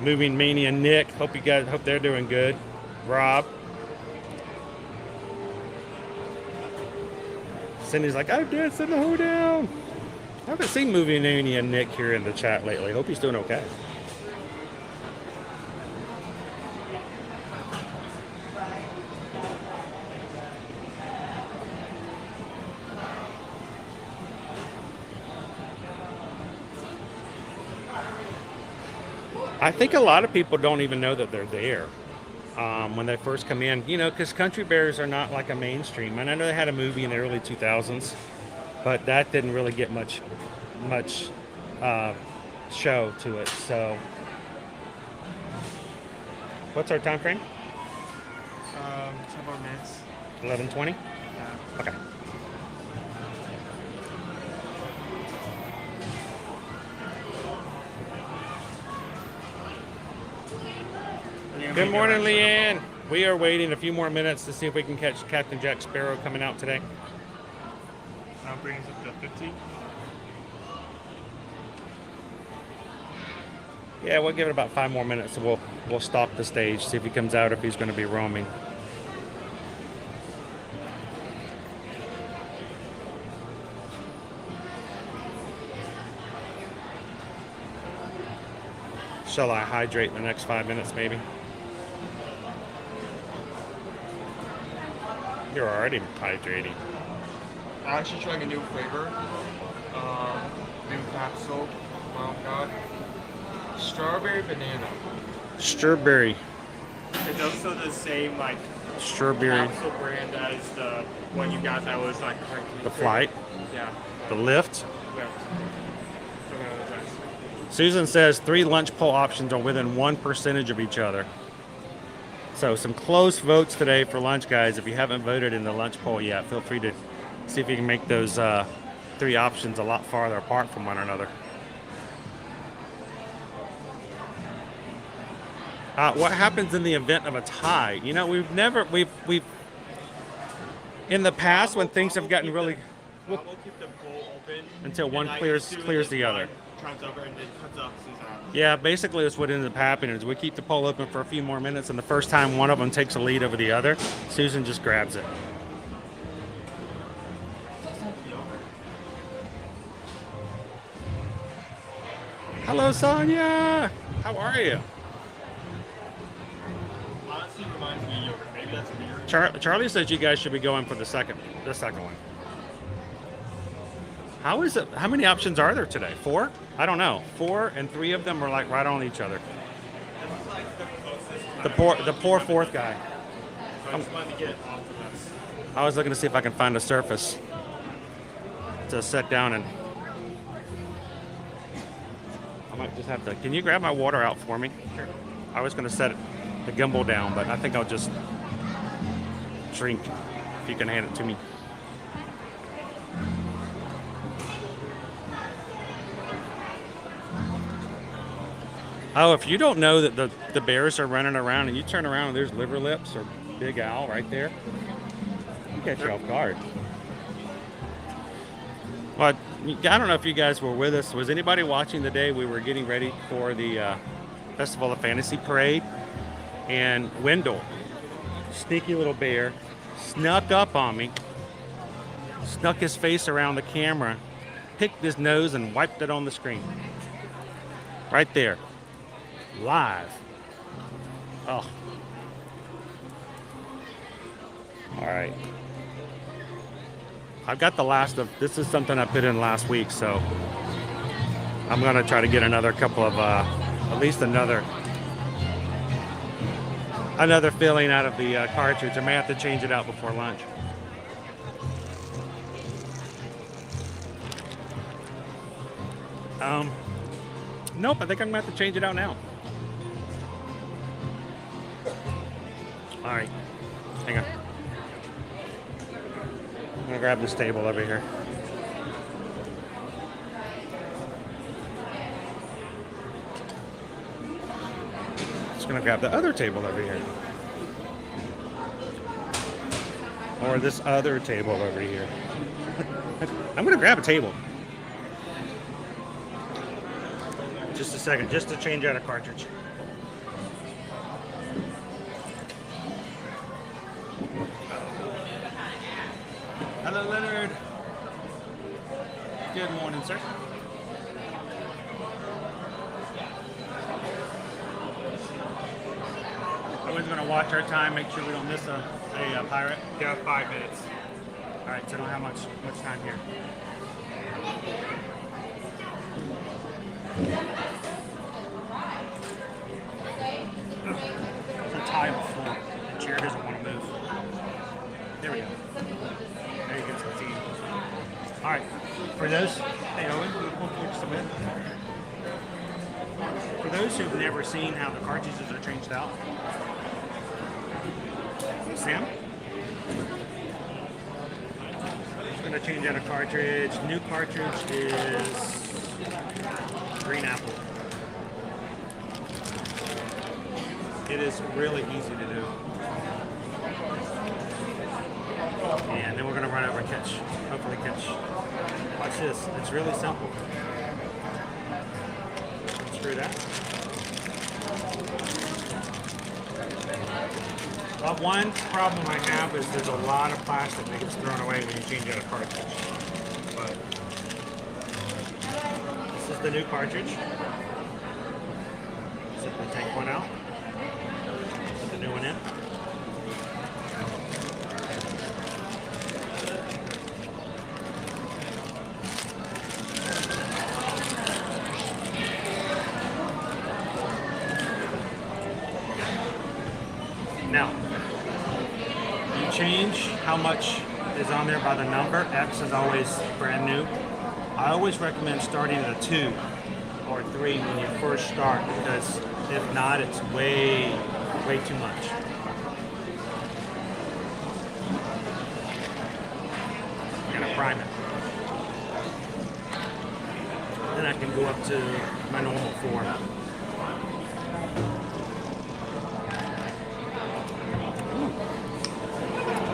Speaker 1: Moving Mania Nick, hope they're doing good. Rob. Cindy's like, I'm dancing the hoedown. I haven't seen Moving Mania Nick here in the chat lately. Hope he's doing okay. I think a lot of people don't even know that they're there when they first come in, you know, because Country Bears are not like a mainstream. And I know they had a movie in the early 2000s, but that didn't really get much show to it. So, what's our time frame?
Speaker 6: 10 more minutes.
Speaker 1: 11:20.
Speaker 6: Yeah.
Speaker 1: Okay. Good morning, Leanne. We are waiting a few more minutes to see if we can catch Captain Jack Sparrow coming out today.
Speaker 6: That brings up to 50.
Speaker 1: Yeah, we'll give it about 5 more minutes, and we'll stalk the stage, see if he comes out, if he's going to be roaming. Shall I hydrate in the next 5 minutes, maybe? You're already hydrating.
Speaker 6: I'm actually trying a new flavor. New capsule. Oh god. Strawberry banana.
Speaker 1: Strawberry.
Speaker 6: It's also the same like
Speaker 1: Strawberry.
Speaker 6: capsule brand as the one you got that was like
Speaker 1: The flight.
Speaker 6: Yeah.
Speaker 1: The lift.
Speaker 6: Yeah. So that was nice.
Speaker 1: Susan says 3 lunch poll options are within 1% of each other. So some close votes today for lunch, guys. If you haven't voted in the lunch poll yet, feel free to see if you can make those 3 options a lot farther apart from one another. What happens in the event of a tie? You know, we've in the past when things have gotten really
Speaker 6: We'll keep the poll open
Speaker 1: until one
Speaker 6: and,
Speaker 1: clears the other.
Speaker 6: Comes over and then cuts off Susan.
Speaker 1: Yeah, basically that's what ended up happening is we keep the poll open for a few more minutes, and the first time one of them takes a lead over the other, Susan just grabs it. Hello, Sonia. How are you?
Speaker 6: Honestly, reminds me of yogurt. Maybe that's weird.
Speaker 1: Charlie says you guys should be going for the second one. How is it? How many options are there today? 4? I don't know. 4, and 3 of them are like right on each other. The poor fourth guy.
Speaker 6: I just wanted to get off of this.
Speaker 1: I was looking to see if I can find a surface to set down and. I might just have to. Can you grab my water out for me?
Speaker 6: Sure.
Speaker 1: I was going to set the gimbal down, but I think I'll just drink if you can hand it to me. Oh, if you don't know that the bears are running around and you turn around and there's Liver Lips or Big Al right there, you catch you off guard. Well, I don't know if you guys were with us. Was anybody watching the day we were getting ready for the Festival of Fantasy Parade? And Wendell, sneaky little bear, snuck up on me, snuck his face around the camera, picked his nose and wiped it on the screen. Right there. Live. Oh. All right. I've got the last of, this is something I put in last week, so I'm going to try to get another couple of, at least another filling out of the cartridge. I may have to change it out before lunch. Nope, I think I'm going to have to change it out now. All right, hang on. I'm gonna grab this table over here. Just gonna grab the other table over here. Or this other table over here. I'm gonna grab a table. Just a second, just to change out a cartridge. Hello, Leonard. Good morning, sir. Always going to watch our time, make sure we don't miss a pirate.
Speaker 6: Yeah, 5 minutes.
Speaker 1: All right, so I don't have much time here. The tile floor. The chair doesn't want to move. There we go. There you go. All right. For those, hey Owen, can you pull forward just a bit? For those who've never seen how the cartridges are changed out, Sam? I'm going to change out a cartridge. New cartridge is green apple. It is really easy to do. And then we're going to run over and catch. Hopefully catch. Watch this. It's really simple. Screw that. Well, one problem I have is there's a lot of plastic that gets thrown away when you change out a cartridge. But this is the new cartridge. Simply take one out. Put the new one in. Now, you change how much is on there by the number. X is always brand new. I always recommend starting at a 2 or 3 when you first start, because if not, it's way too much. I'm gonna prime it. Then I can go up to my normal 4.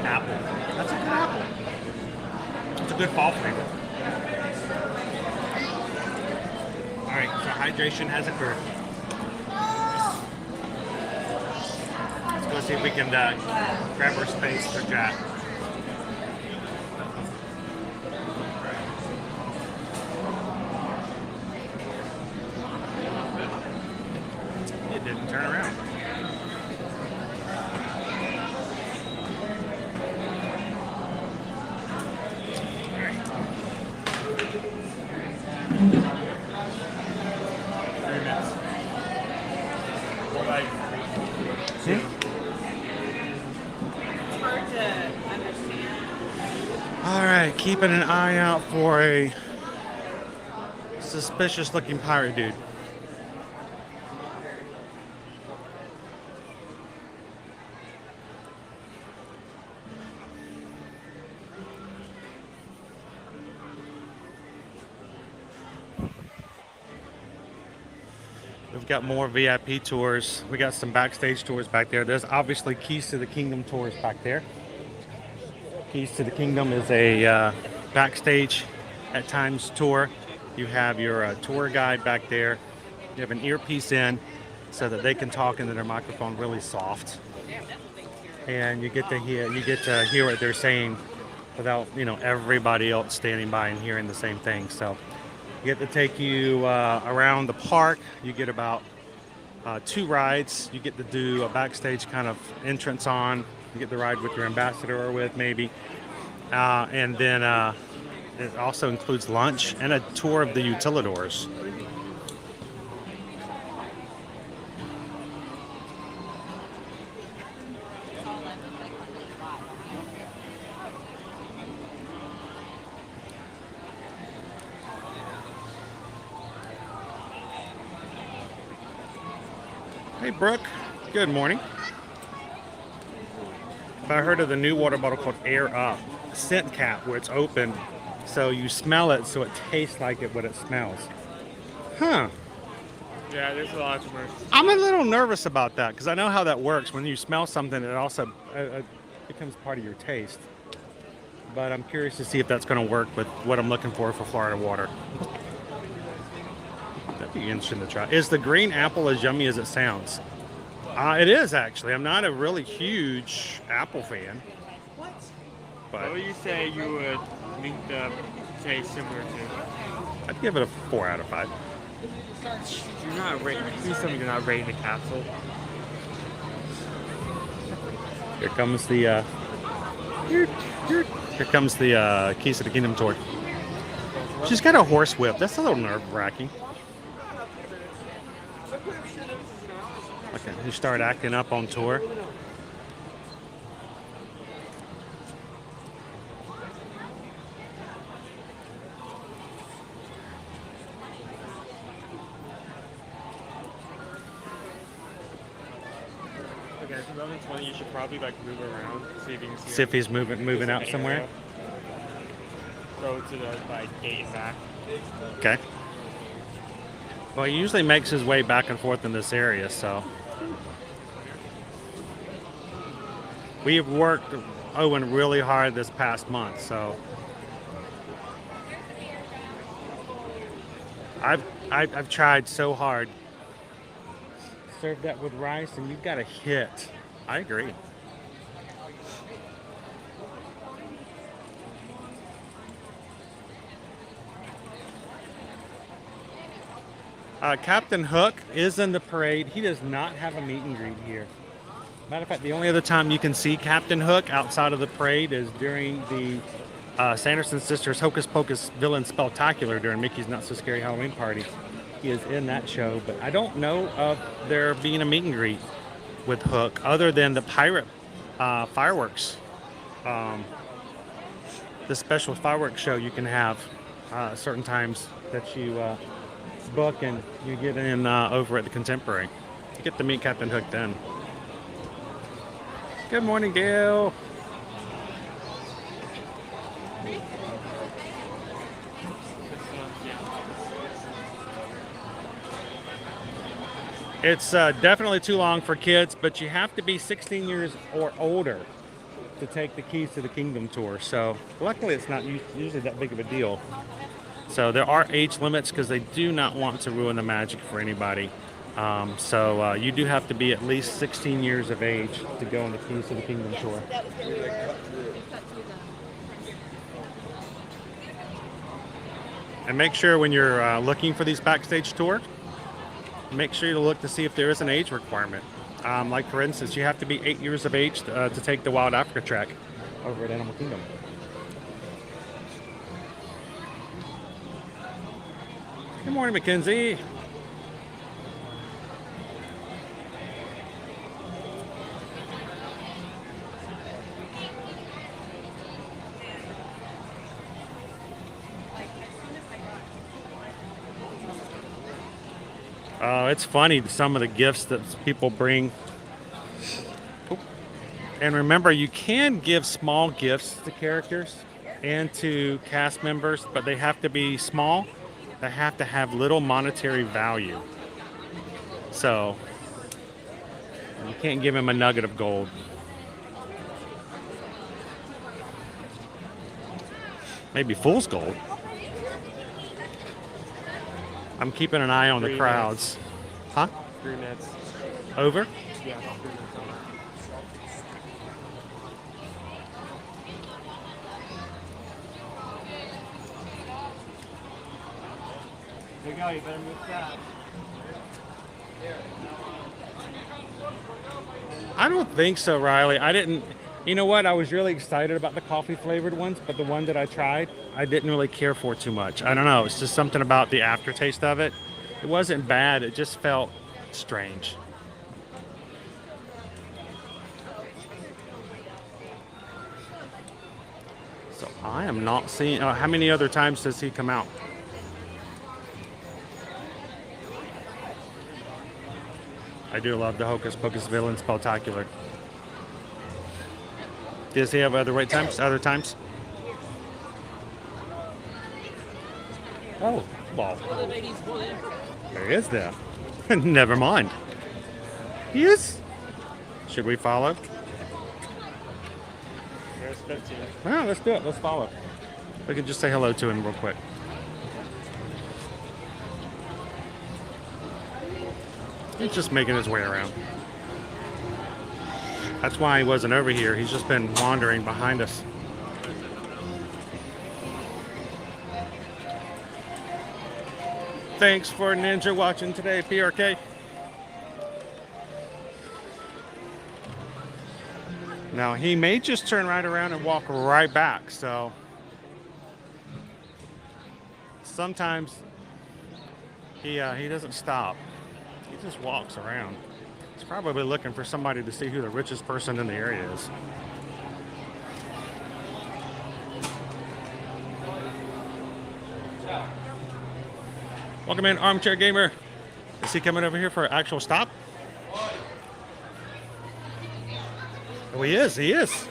Speaker 1: Apple. That's a good apple. It's a good fall flavor. Alright, so hydration has occurred. Let's go see if we can grab our space for Jack. It didn't turn around. Alright, keeping an eye out for a suspicious looking pirate dude. We've got more VIP tours. We got some backstage tours back there. There's obviously Keys to the Kingdom tours back there. Keys to the Kingdom is a backstage at times tour. You have your tour guide back there. You have an earpiece in so that they can talk into their microphone really soft, and you get to hear what they're saying without everybody else standing by and hearing the same thing. So you get to take you around the park. You get about 2 rides. You get to do a backstage kind of entrance on. You get the ride with your ambassador or with maybe. And then it also includes lunch and a tour of the utilidors. Hey, Brooke. Good morning. I heard of the new water bottle called Air Up scent cap, where it's open so you smell it so it tastes like what it smells. Huh.
Speaker 6: Yeah, there's a lot of commercials.
Speaker 1: I'm a little nervous about that because I know how that works. When you smell something, it also becomes part of your taste. But I'm curious to see if that's going to work with what I'm looking for Florida water. That'd be interesting to try. Is the green apple as yummy as it sounds? It is, actually. I'm not a really huge apple fan.
Speaker 6: What?
Speaker 1: But
Speaker 6: what would you say you would make the taste similar to?
Speaker 1: I'd give it a 4 out of 5.
Speaker 6: You're not rating. Please tell me you're not rating the capsule.
Speaker 1: Here comes the here comes the Keys to the Kingdom tour. She's got a horse whip. That's a little nerve-wracking. Okay, you start acting up on tour.
Speaker 6: Okay, so level 20, you should probably like move around, see if you can see.
Speaker 1: See if he's moving out somewhere.
Speaker 6: Go to the gate and back.
Speaker 1: Okay. Well, he usually makes his way back and forth in this area, so. We've worked Owen really hard this past month, so I've tried so hard. Serve that with rice and you've got a hit. I agree. Captain Hook is in the parade. He does not have a meet and greet here. Matter of fact, the only other time you can see Captain Hook outside of the parade is during the Sanderson Sisters Hocus Pocus Villain Spectacular during Mickey's Not So Scary Halloween Party. He is in that show, but I don't know of there being a meet and greet with Hook other than the pirate fireworks. The special fireworks show you can have certain times that you book and you get in over at the Contemporary. You get to meet Captain Hook then. Good morning, Gail. It's definitely too long for kids, but you have to be 16 years or older to take the Keys to the Kingdom tour. So luckily it's not usually that big of a deal. So there are age limits because they do not want to ruin the magic for anybody. So you do have to be at least 16 years of age to go on the Keys to the Kingdom tour. And make sure when you're looking for these backstage tours, make sure you look to see if there is an age requirement. Like for instance, you have to be 8 years of age to take the Wild Africa track over at Animal Kingdom. Good morning, Mackenzie. It's funny, some of the gifts that people bring. And remember, you can give small gifts to characters and to cast members, but they have to be small. They have to have little monetary value. So you can't give him a nugget of gold. Maybe fool's gold. I'm keeping an eye on the crowds. Huh?
Speaker 6: 3 minutes.
Speaker 1: Over?
Speaker 6: Yeah, 3 minutes over.
Speaker 9: There you go, you better move fast.
Speaker 1: I don't think so, Riley. I didn't. You know what? I was really excited about the coffee flavored ones, but the one that I tried, I didn't really care for too much. I don't know. It's just something about the aftertaste of it. It wasn't bad. It just felt strange. So I am not seeing. How many other times does he come out? I do love the Hocus Pocus Villain Spectacular. Does he have other wait times? Other times? Oh, well. There he is there. Never mind. He is. Should we follow?
Speaker 6: There's 15.
Speaker 1: Oh, let's do it. Let's follow. We can just say hello to him real quick. He's just making his way around. That's why he wasn't over here. He's just been wandering behind us. Thanks for Ninja watching today, PRK. Now, he may just turn right around and walk right back, so sometimes he doesn't stop. He just walks around. He's probably looking for somebody to see who the richest person in the area is. Welcome in, Armchair Gamer. Is he coming over here for an actual stop? Oh, he is. He is.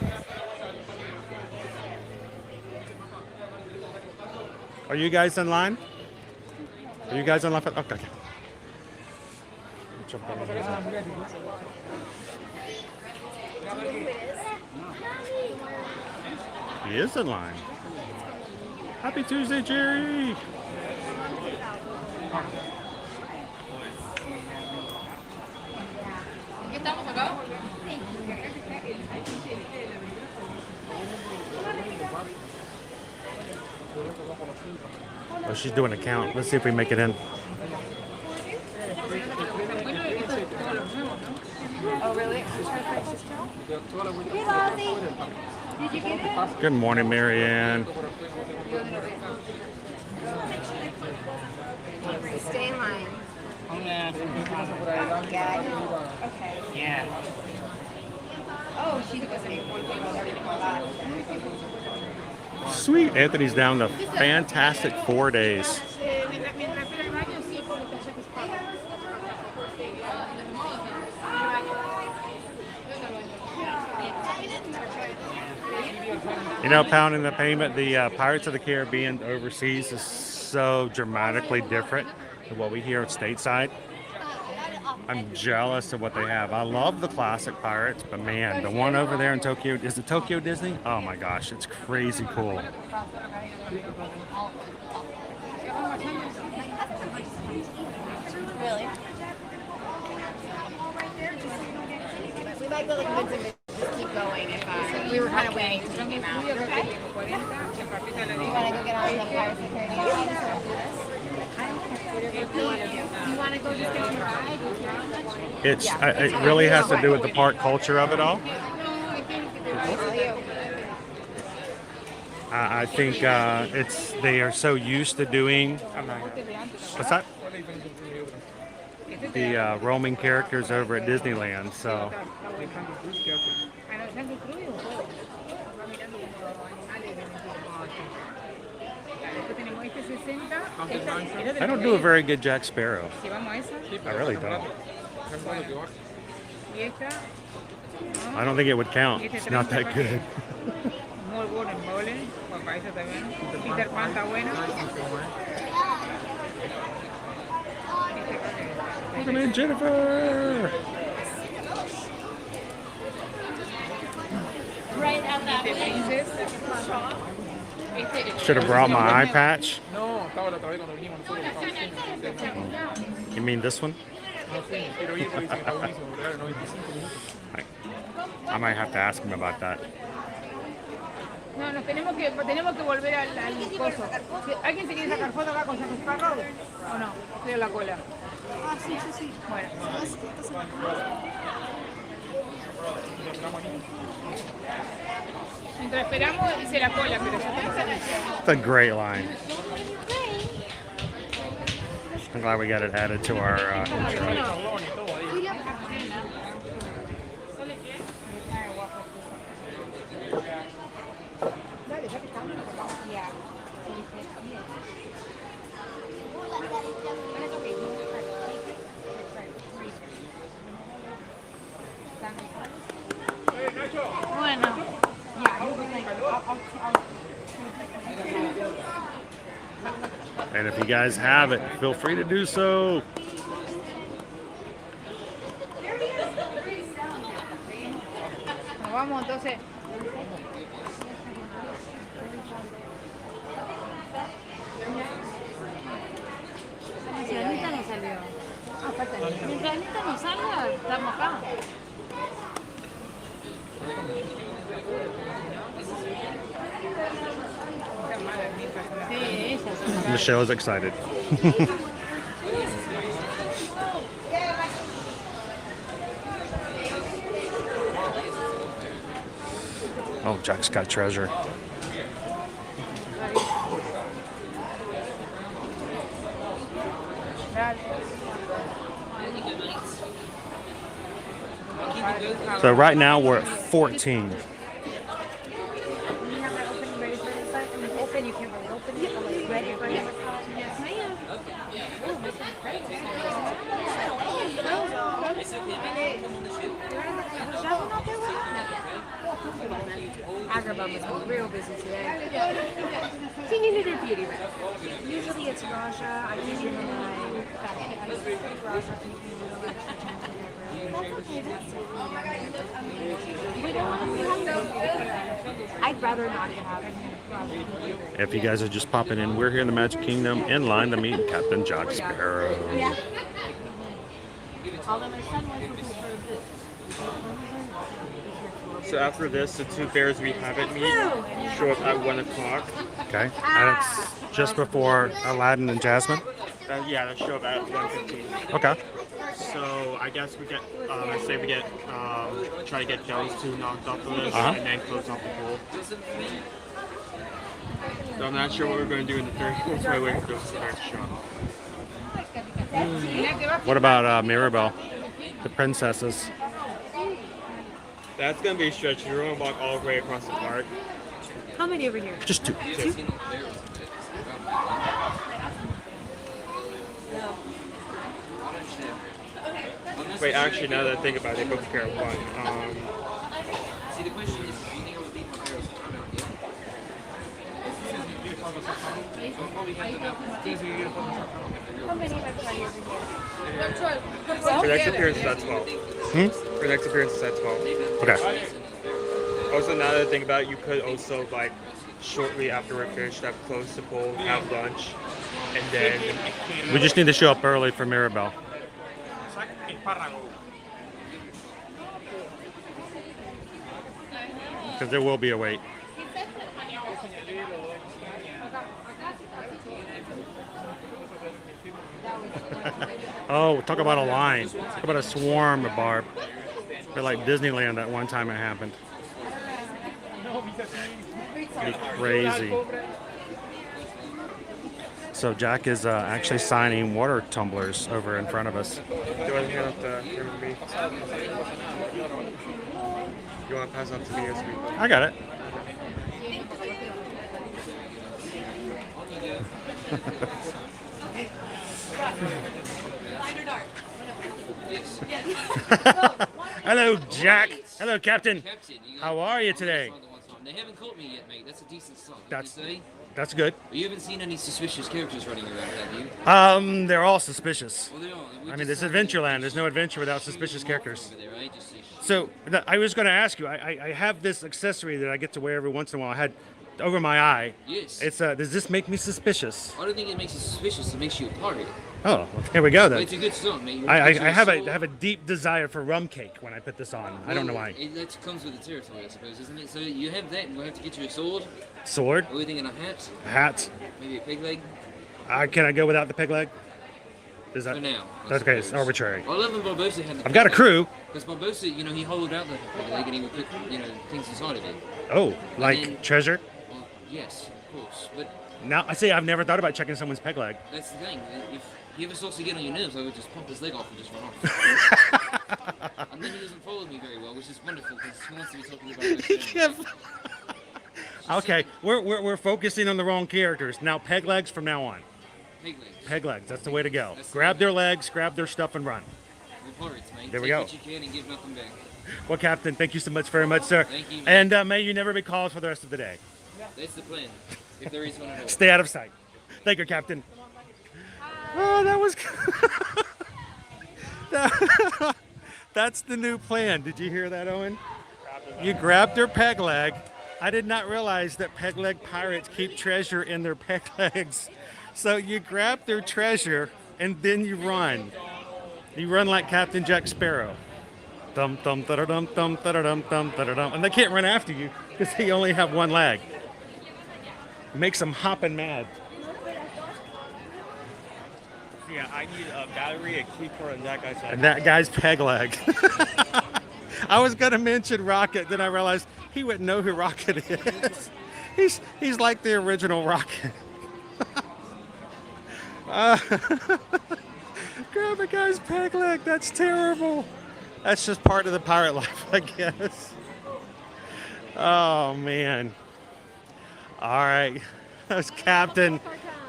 Speaker 1: Are you guys in line? Are you guys in line? Okay. He is in line. Happy Tuesday, Jerry. Oh, she's doing a count. Let's see if we make it in.
Speaker 13: Oh, really? Did you get it?
Speaker 1: Good morning, Marianne.
Speaker 13: Stay in line. Yeah, I know. Okay.
Speaker 9: Yeah.
Speaker 13: Oh, she wasn't.
Speaker 1: Sweet. Anthony's down to fantastic 4 days. You know, pounding the payment, the Pirates of the Caribbean overseas is so dramatically different than what we hear stateside. I'm jealous of what they have. I love the classic Pirates, but man, the one over there in Tokyo, is it Tokyo Disney? Oh my gosh, it's crazy cool.
Speaker 13: Really? We might go like just keep going if we were kind of waiting to came out. You want to go get on the Pirates of the Caribbean? You want to go just get your ride?
Speaker 1: It really has to do with the park culture of it all. I think they are so used to doing, what's that? The roaming characters over at Disneyland, so. I don't do a very good Jack Sparrow. I really don't. I don't think it would count. It's not that good. Welcome in, Jennifer.
Speaker 12: Right at that shop.
Speaker 1: Should have brought my eye patch. You mean this one? I might have to ask him about that.
Speaker 13: No, tenemos que volver al coso. ¿Alguien se quiere sacar foto acá con Sparrow? ¿O no? Estoy en la cola. Ah, sí. Bueno. Mientras esperamos, hice la cola, pero ya está.
Speaker 1: It's a great line. I'm glad we got it added to our intro.
Speaker 13: Bueno,
Speaker 1: And if you guys have it, feel free to do so.
Speaker 13: nos vamos entonces. Si Anita no salió. Ah, falta. Mientras Anita no salga, estamos acá.
Speaker 1: Michelle's excited. Oh, Jack's got treasure. So right now we're at 14.
Speaker 13: Agrabah must be real busy today. He needed a beauty rest. Usually it's Raja. I give him my Raja. I'd rather not have it.
Speaker 1: If you guys are just popping in, we're here in the Magic Kingdom in line to meet Captain Jack Sparrow.
Speaker 13: Yeah. Although my son went for this.
Speaker 6: So after this, the two bears we haven't meet show up at 1 o'clock.
Speaker 1: Okay, and it's just before Aladdin and Jasmine.
Speaker 6: Yeah, they show up at 1:15.
Speaker 1: Okay.
Speaker 6: So I guess we get, I say we get, try to get those two knocked off the list
Speaker 1: Uh-huh.
Speaker 6: and then close off the pool. So I'm not sure what we're going to do in the third. That's why we're waiting for those bears to show up.
Speaker 1: What about Mirabel, the princesses?
Speaker 6: That's going to be a stretch. We're going to walk all the way across the park.
Speaker 13: How many over here?
Speaker 1: Just two.
Speaker 6: Wait, actually, now that I think about it, they both pair of one.
Speaker 10: See, the question is, do you think I would leave my barrels?
Speaker 13: How many have I tried over here?
Speaker 6: For next appearance, that's 12. For next appearance, that's 12.
Speaker 1: Okay.
Speaker 6: Also, now that I think about it, you could also, like, shortly after we're finished, have close the pool, have lunch, and then...
Speaker 1: We just need to show up early for Mirabel. Because there will be a wait. Oh, talk about a line. Talk about a swarm of Barb. Feel like Disneyland that one time it happened. Pretty crazy. So Jack is actually signing water tumblers over in front of us.
Speaker 6: Do you want to hand off the camera to me? You want to pass off to me as we go?
Speaker 1: I got it. Hello, Jack. Hello, Captain. How are you today?
Speaker 10: They haven't caught me yet, mate. That's a decent song.
Speaker 1: That's good.
Speaker 10: You haven't seen any suspicious characters running around, have you?
Speaker 1: They're all suspicious.
Speaker 10: Well, they are.
Speaker 1: I mean, this is Adventureland. There's no adventure without suspicious characters. So, I was going to ask you. I have this accessory that I get to wear every once in a while. I had over my eye.
Speaker 10: Yes.
Speaker 1: It's does this make me suspicious?
Speaker 10: I don't think it makes you suspicious. It makes you a pirate.
Speaker 1: Oh, here we go then.
Speaker 10: But it's a good song, mate.
Speaker 1: I have a deep desire for rum cake when I put this on. I don't know why.
Speaker 10: That comes with the territory, I suppose, isn't it? So you have that, and we'll have to get you a sword.
Speaker 1: Sword?
Speaker 10: Are we thinking a hat?
Speaker 1: A hat?
Speaker 10: Maybe a pig leg?
Speaker 1: Can I go without the pig leg? Is that?
Speaker 10: For now.
Speaker 1: That's okay. It's arbitrary.
Speaker 10: Well, I love when Barbosa had the
Speaker 1: I've got a crew.
Speaker 10: Because Barbosa, he hollowed out the pig leg and he would put, things inside of it.
Speaker 1: Oh, like
Speaker 10: then,
Speaker 1: treasure?
Speaker 10: Well, yes, of course. But
Speaker 1: now I see. I've never thought about checking someone's peg leg.
Speaker 10: that's the thing. If he ever starts to get on your nerves, I would just pop his leg off and just run off. And then he doesn't follow me very well, which is wonderful because he wants to be talking about those
Speaker 1: Okay, we're focusing on the wrong characters. Now peg legs from now on.
Speaker 10: Pig legs.
Speaker 1: Peg legs. That's the way to go. Grab their legs, grab their stuff, and run.
Speaker 10: We're pirates, mate.
Speaker 1: There we
Speaker 10: Take
Speaker 1: go.
Speaker 10: what you can and give nothing back.
Speaker 1: Well, Captain, thank you so much very much, sir.
Speaker 10: Thank you, man.
Speaker 1: And may you never be called for the rest of the day.
Speaker 10: That's the plan. If there is one at all.
Speaker 1: Stay out of sight. Thank you, Captain. Oh, that was. That's the new plan. Did you hear that, Owen? You grabbed their peg leg. I did not realize that peg leg pirates keep treasure in their peg legs. So you grab their treasure and then you run. You run like Captain Jack Sparrow. Dum dum da dum dum da dum dum da dum. And they can't run after you because they only have one leg. It makes them hopping mad.
Speaker 6: Yeah, I need a battery, a keeper, and that guy's leg.
Speaker 1: And that guy's peg leg. I was going to mention Rocket, then I realized he wouldn't know who Rocket is. He's like the original Rocket. Grab a guy's peg leg. That's terrible. That's just part of the pirate life, I guess. Oh, man. All right. That's Captain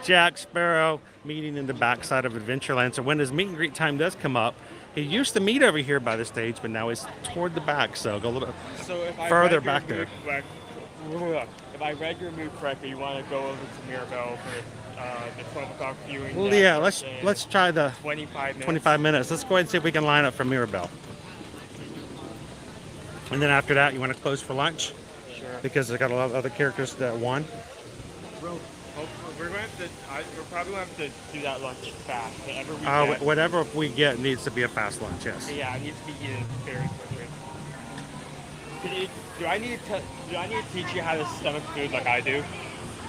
Speaker 1: Jack Sparrow meeting in the backside of Adventureland. So when his meet and greet time does come up, He used to meet over here by the stage, but now he's toward the back, so go a little bit
Speaker 6: So if I
Speaker 1: further
Speaker 6: read
Speaker 1: back
Speaker 6: your
Speaker 1: there.
Speaker 6: mood, if I read your mood correctly, you want to go over to Mirabel for the 12 o'clock viewing.
Speaker 1: Well, yeah, let's try the
Speaker 6: 25 minutes.
Speaker 1: 25 minutes. Let's go ahead and see if we can line up for Mirabel. And then after that, you want to close for lunch?
Speaker 6: Sure.
Speaker 1: Because I got a lot of other characters that won.
Speaker 6: We're probably going to have to do that lunch fast.
Speaker 1: Whatever we get needs to be a fast lunch, yes.
Speaker 6: Yeah, it needs to be eaten very quickly. Do I need to teach you how to stomach food like I do?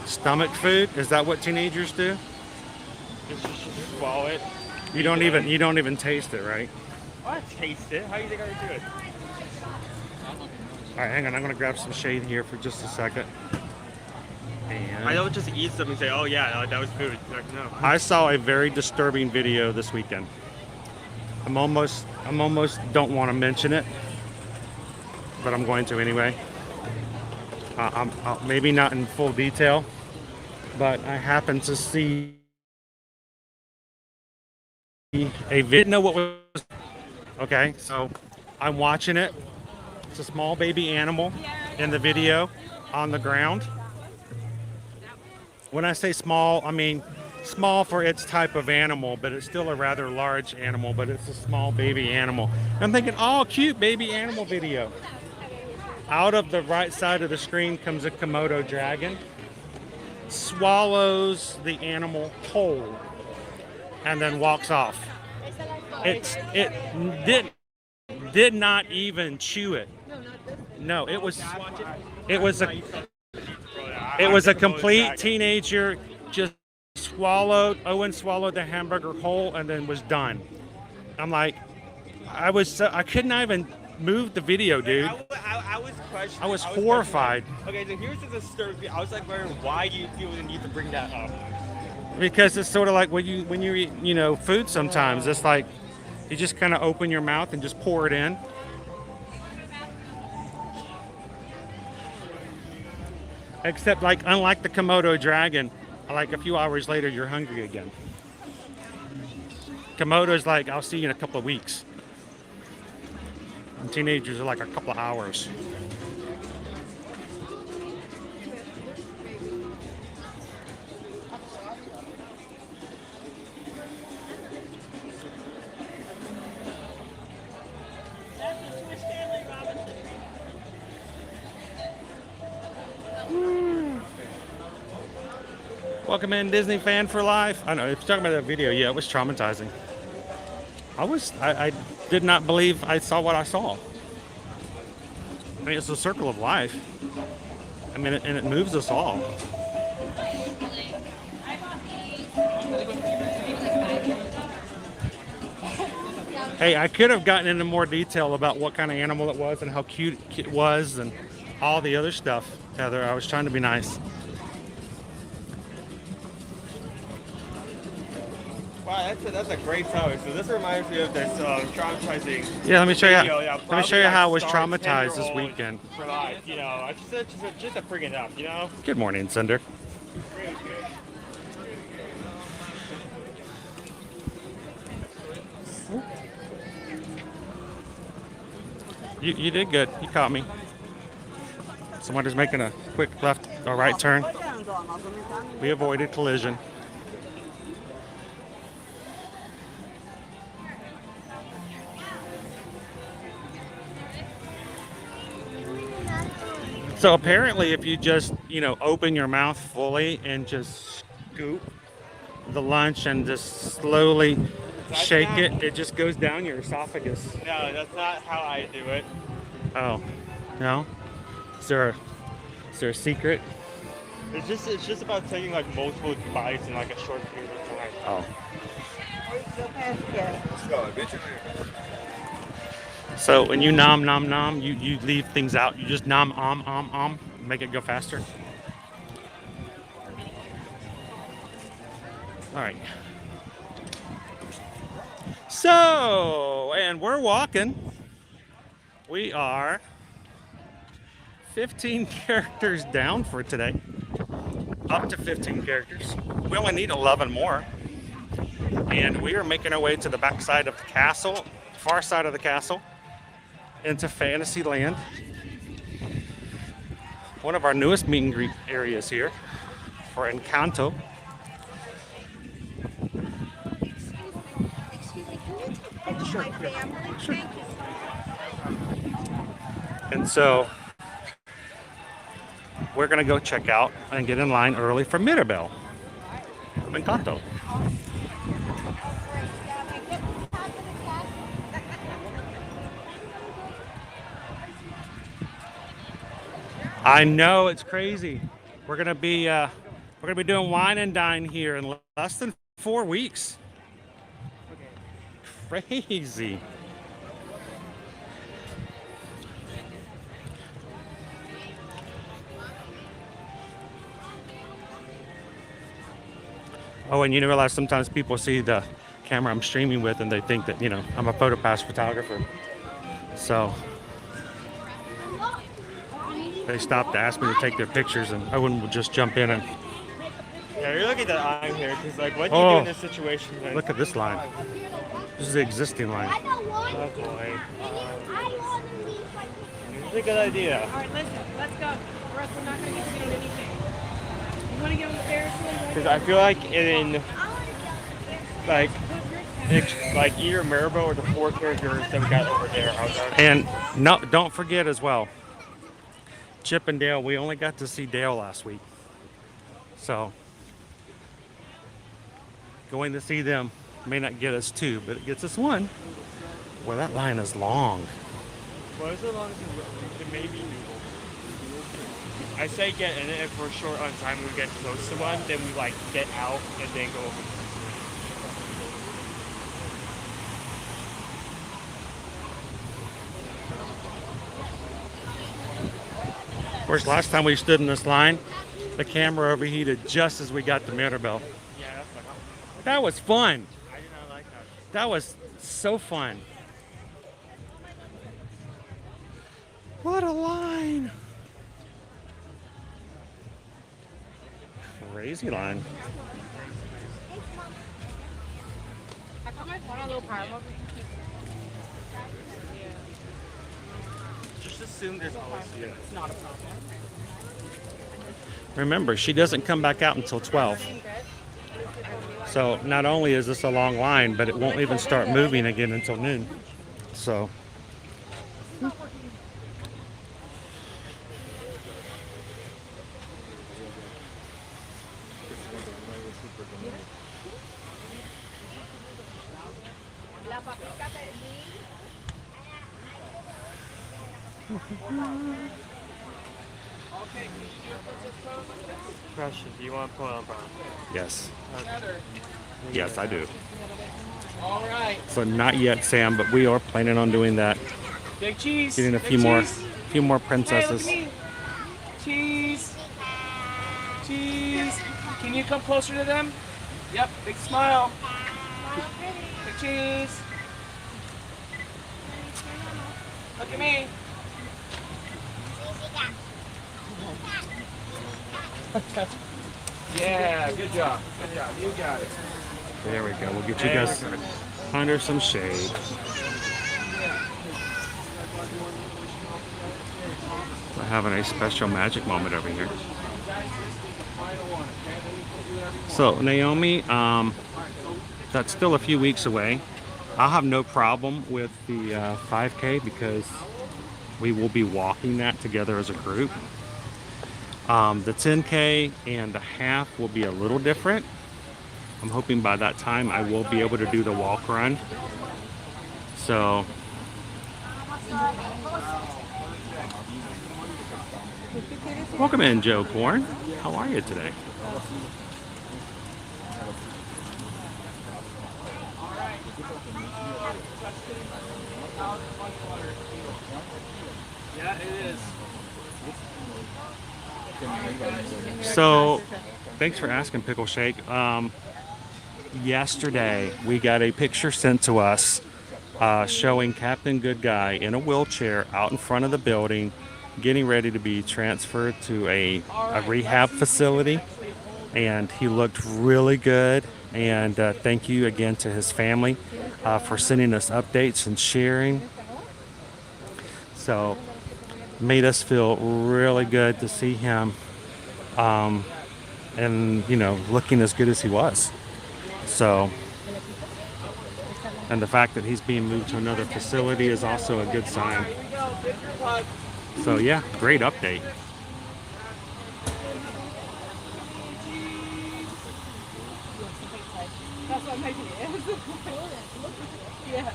Speaker 1: Stomach food? Is that what teenagers do?
Speaker 6: Just swallow it.
Speaker 1: You don't even taste it, right?
Speaker 6: I taste it. How do you think I would do it?
Speaker 1: All right, hang on. I'm gonna grab some shade here for just a second. And
Speaker 6: I don't just eat something and say, "Oh yeah, that was food." Like, no.
Speaker 1: I saw a very disturbing video this weekend. I'm almost don't want to mention it, but I'm going to anyway. Maybe not in full detail, but I happened to see a video. Know what was? Okay, so I'm watching it. It's a small baby animal in the video on the ground. When I say small, I mean small for its type of animal, but it's still a rather large animal, but it's a small baby animal. I'm thinking, oh, cute baby animal video. Out of the right side of the screen comes a Komodo dragon, swallows the animal whole, and then walks off. It did not even chew it. No, it was a complete teenager, just Owen swallowed the hamburger whole and then was done. I'm like, I couldn't even move the video, dude. I was horrified.
Speaker 6: Okay, so here's the disturbing. I was like wondering, why do you feel the need to bring that up?
Speaker 1: Because it's sort of like when you eat, food sometimes. It's like you just kind of open your mouth and just pour it in. Except, unlike the Komodo dragon, like a few hours later, you're hungry again. Komodo's like, I'll see you in a couple of weeks. And teenagers are like a couple of hours. Welcome in, Disney fan for life. I know, if you're talking about that video, yeah, it was traumatizing. I did not believe I saw what I saw. I mean, it's a circle of life. I mean, and it moves us all. Hey, I could have gotten into more detail about what kind of animal it was and how cute it was and all the other stuff, Heather. I was trying to be nice.
Speaker 6: Wow, that's a great topic. So this reminds me of this traumatizing.
Speaker 1: Yeah, let me show you.
Speaker 6: Video.
Speaker 1: Let me show you how I was traumatized this weekend.
Speaker 6: For life, just to bring it up,
Speaker 1: Good morning, Cinder. You did good. You caught me. Someone is making a quick left or right turn. We avoided collision. So apparently if you just, open your mouth fully and just scoop the lunch and just slowly shake it, it just goes down your esophagus.
Speaker 6: No, that's not how I do it.
Speaker 1: Oh, no? Is there a secret?
Speaker 6: It's just about taking multiple bites in a short period of time.
Speaker 1: Oh. So when you nom nom nom, you leave things out. You just nom make it go faster. All right. So, and we're walking. We are 15 characters down for today. Up to 15 characters. We only need 11 more. And we are making our way to the back side of the castle far side of the castle into Fantasyland. One of our newest meet and greet areas here for Encanto. Sure. And so we're gonna go check out and get in line early for Mirabel from Encanto. I know, it's crazy. We're gonna be doing wine and dine here in less than 4 weeks. Crazy. Oh, and you realize sometimes people see the camera I'm streaming with and they think that, you know, I'm a PhotoPass photographer. So they stopped to ask me to take their pictures, and I wouldn't just jump in and...
Speaker 6: Yeah, you're looking at I'm here, because like, what do you do in this situation? When...
Speaker 1: Look at this line. This is the existing line.
Speaker 6: Oh boy. It's a good idea.
Speaker 13: All right, listen, let's go. Or else we're not going to get to do anything. You want to get on the Ferris wheel?
Speaker 6: Because I feel like in, like either Mirabel or the 4 characters that we got over there.
Speaker 1: And no, don't forget as well, Chip and Dale, we only got to see Dale last week. So going to see them may not get us 2, but it gets us 1. Well, that line is long.
Speaker 6: Well, as long as it may be doable. I say get in it if we're short on time. We get close to one, then we like get out and then go over.
Speaker 1: Of course, last time we stood in this line, the camera overheated just as we got to Mirabel.
Speaker 6: Yeah, that's like...
Speaker 1: That was fun.
Speaker 6: I did not like that.
Speaker 1: That was so fun. What a line. Crazy line.
Speaker 6: Just assume there's always here.
Speaker 13: It's not a problem.
Speaker 1: Remember, she doesn't come back out until 12. So not only is this a long line, but it won't even start moving again until noon. So.
Speaker 6: Question, do you want to pull up?
Speaker 1: Yes.
Speaker 6: Okay.
Speaker 1: Yes, I do.
Speaker 9: All right.
Speaker 1: So not yet, Sam, but we are planning on doing that.
Speaker 9: Big cheese.
Speaker 1: Getting a
Speaker 9: Big
Speaker 1: few more
Speaker 9: cheese.
Speaker 1: princesses.
Speaker 9: Hey, look at me. Cheese. Cheese. Can you come closer to them? Yep. Big smile. Big cheese. Look at me. Yeah, good job. Good job. You got it.
Speaker 1: There we go. We'll get you guys under some shade. We're having a special magic moment over here. So Naomi, that's still a few weeks away. I'll have no problem with the 5K because we will be walking that together as a group. The 10K and the half will be a little different. I'm hoping by that time I will be able to do the walk run. So welcome in, Joe Corn. How are you today?
Speaker 9: Yeah, it is.
Speaker 1: So thanks for asking, Pickle Shake. Yesterday we got a picture sent to us showing Captain Good Guy in a wheelchair out in front of the building getting ready to be transferred to a rehab facility, and he looked really good. And thank you again to his family for sending us updates and sharing. So made us feel really good to see him, and you know, looking as good as he was. So, and the fact that he's being moved to another facility is also a good sign. So yeah, great update.
Speaker 13: That's what maybe it is. Yeah.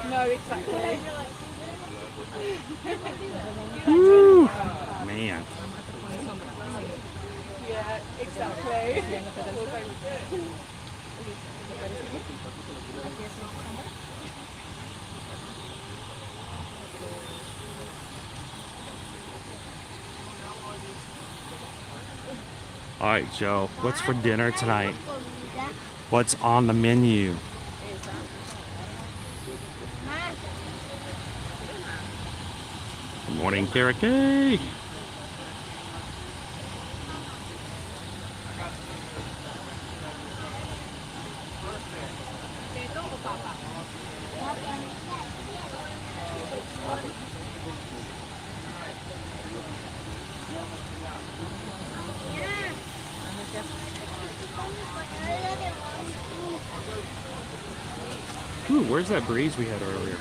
Speaker 13: No, exactly.
Speaker 1: Woo! Man.
Speaker 13: Yeah, exactly.
Speaker 1: All right, Joe, what's for dinner tonight? What's on the menu? Good morning, Karakai. Ooh, where's that breeze we had earlier?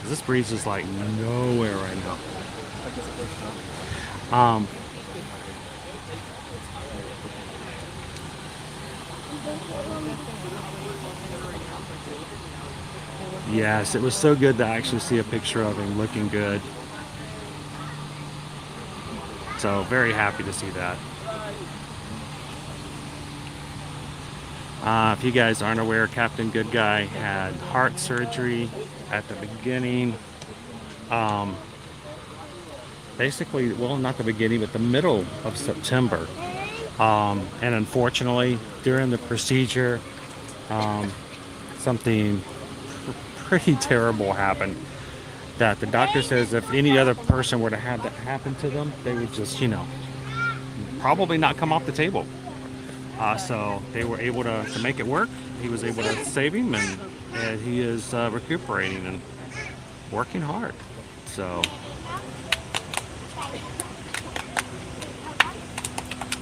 Speaker 1: This breeze is like nowhere right now. Yes, it was so good to actually see a picture of him looking good. So very happy to see that. If you guys aren't aware, Captain Good Guy had heart surgery at the beginning. Basically, well, not the beginning, but the middle of September. And unfortunately, during the procedure, something pretty terrible happened. That the doctor says if any other person were to have that happen to them, they would just, you know, probably not come off the table. So they were able to make it work. He was able to save him, and he is recuperating and working hard. So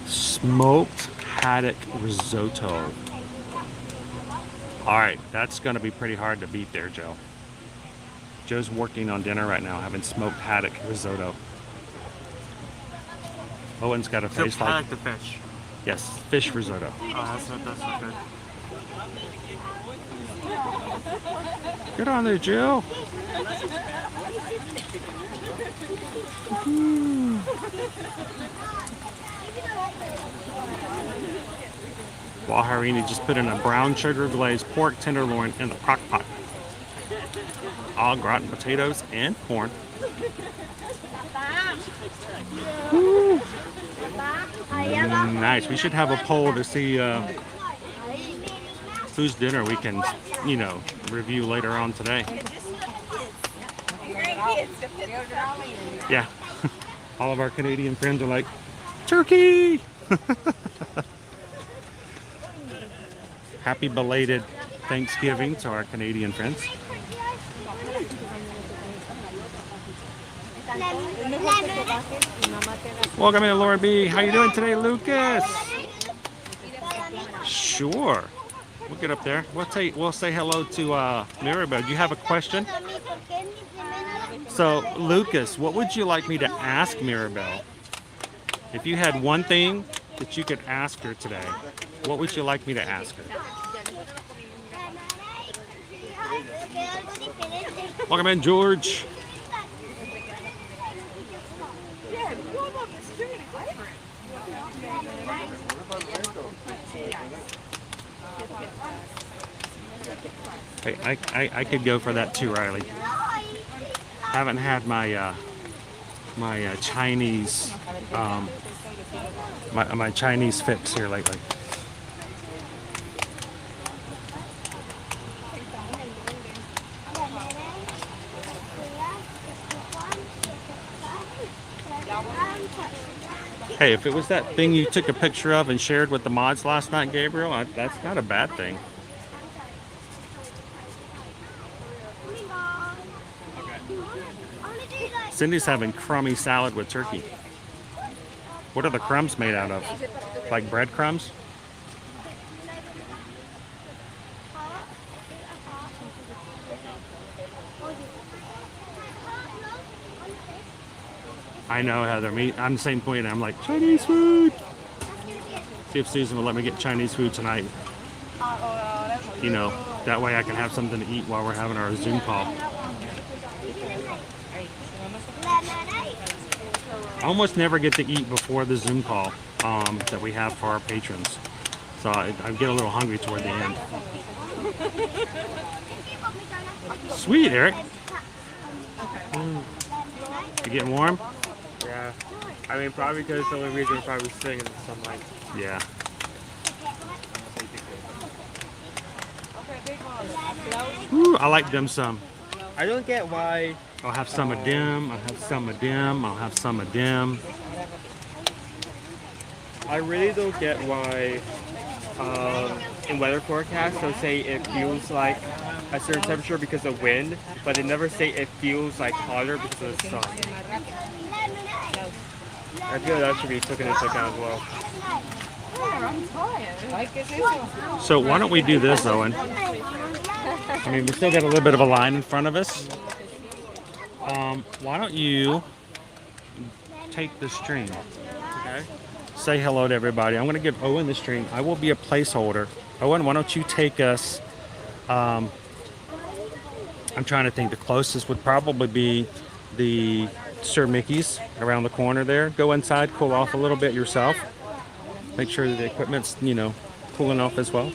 Speaker 1: smoked haddock risotto. All right, that's going to be pretty hard to beat there, Joe. Joe's working on dinner right now, having smoked haddock risotto. Owen's got a face like
Speaker 6: the fish.
Speaker 1: Yes, fish risotto.
Speaker 6: Oh, that's so good.
Speaker 1: Get on there, Jill. While Harini just put in a brown sugar glazed pork tenderloin in the crock pot. All gratin potatoes and corn. Woo. Nice. We should have a poll to see whose dinner we can, you know, review later on today. Yeah. All of our Canadian friends are like, turkey! Happy belated Thanksgiving to our Canadian friends. Welcome in, Laura B. How you doing today, Lucas? Sure. We'll get up there. We'll say hello to Mirabel. Do you have a question? So, Lucas, what would you like me to ask Mirabel? If you had one thing that you could ask her today, what would you like me to ask her? Welcome in, George. Hey, I could go for that too, Riley. Haven't had my my Chinese my Chinese fix here lately. Hey, if it was that thing you took a picture of and shared with the mods last night, Gabriel, that's not a bad thing. Cindy's having crummy salad with turkey. What are the crumbs made out of? Like breadcrumbs? I know, Heather. I'm the same point. I'm like, Chinese food. See if Susan will let me get Chinese food tonight. You know, that way I can have something to eat while we're having our Zoom call. I almost never get to eat before the Zoom call that we have for our patrons. So I get a little hungry toward the end. Sweet, Eric. You getting warm?
Speaker 6: Yeah. I mean, probably because the only reason we're probably sitting in the sunlight.
Speaker 1: Yeah. Ooh, I like dim sum.
Speaker 6: I don't get why.
Speaker 1: I'll have some of dim. I'll have some of dim. I'll have some of dim.
Speaker 6: I really don't get why in weather forecasts they'll say it feels like a certain temperature because of wind, but they never say it feels like hotter because of the sun. I feel that should be taken into account as well.
Speaker 1: So why don't we do this, Owen? I mean, we still got a little bit of a line in front of us. Why don't you take the string? Okay. Say hello to everybody. I'm going to give Owen the string. I will be a placeholder. Owen, why don't you take us? I'm trying to think. The closest would probably be the Sir Mickey's around the corner there. Go inside, cool off a little bit yourself. Make sure that the equipment's, you know, cooling off as well.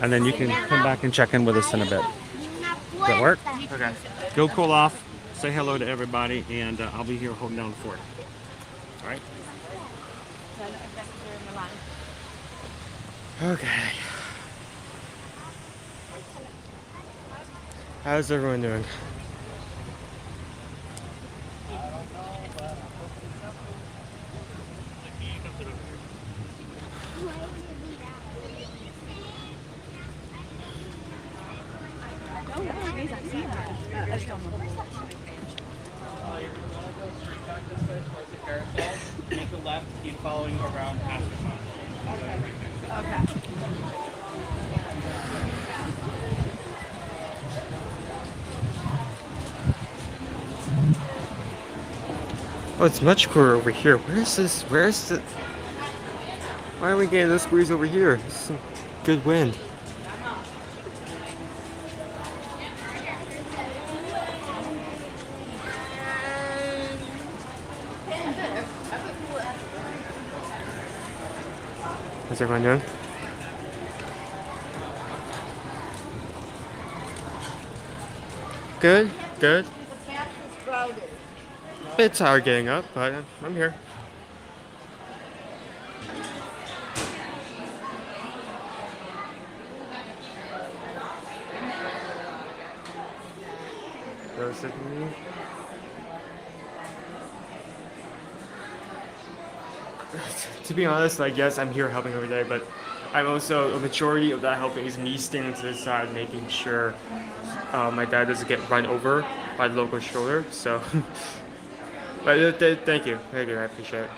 Speaker 1: And then you can come back and check in with us in a bit. Does that work? Okay. Go cool off. Say hello to everybody, and I'll be here holding down the fort. All right?
Speaker 6: Okay. How's everyone doing? Make a left, keep following around past the top. Okay. Oh, it's much cooler over here. Where is this? Where is the... Why are we getting this breeze over here? This is some good wind. How's everyone doing? Good, good. Bit tired getting up, but I'm here. To be honest, I guess I'm here helping every day, but I'm also, a majority of that helping is me standing to the side making sure my dad doesn't get run over by the local stroller, so. But thank you, I appreciate it.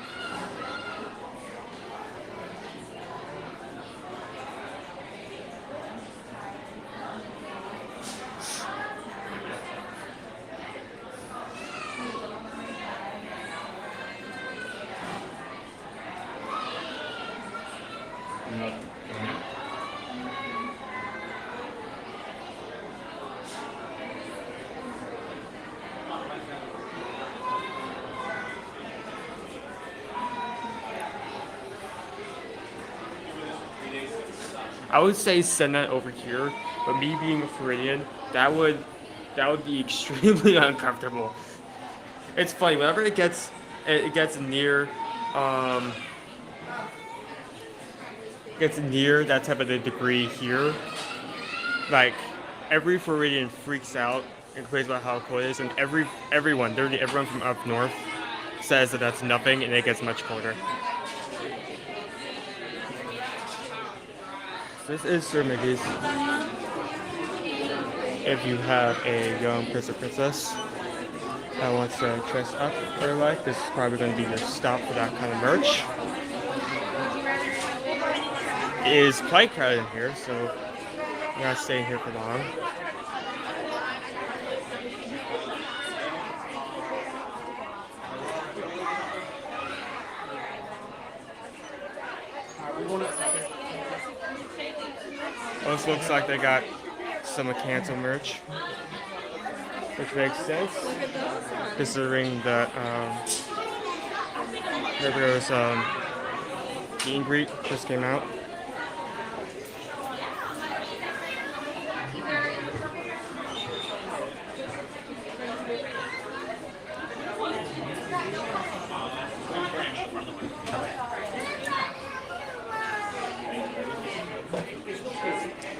Speaker 6: I would say send that over here, but me being a Floridian, that would be extremely uncomfortable. It's funny, whenever it gets near that type of a degree here, like every Floridian freaks out and complains about how cold it is, and everyone from up north says that that's nothing, and it gets much colder. This is Sir Mickey's. If you have a young prince or princess that wants to dress up for their life, this is probably going to be your stop for that kind of merch. It is quite crowded in here, so you're not staying here for long. This looks like they got some Canto merch, which makes sense considering that Mirabel's meet and greet just came out.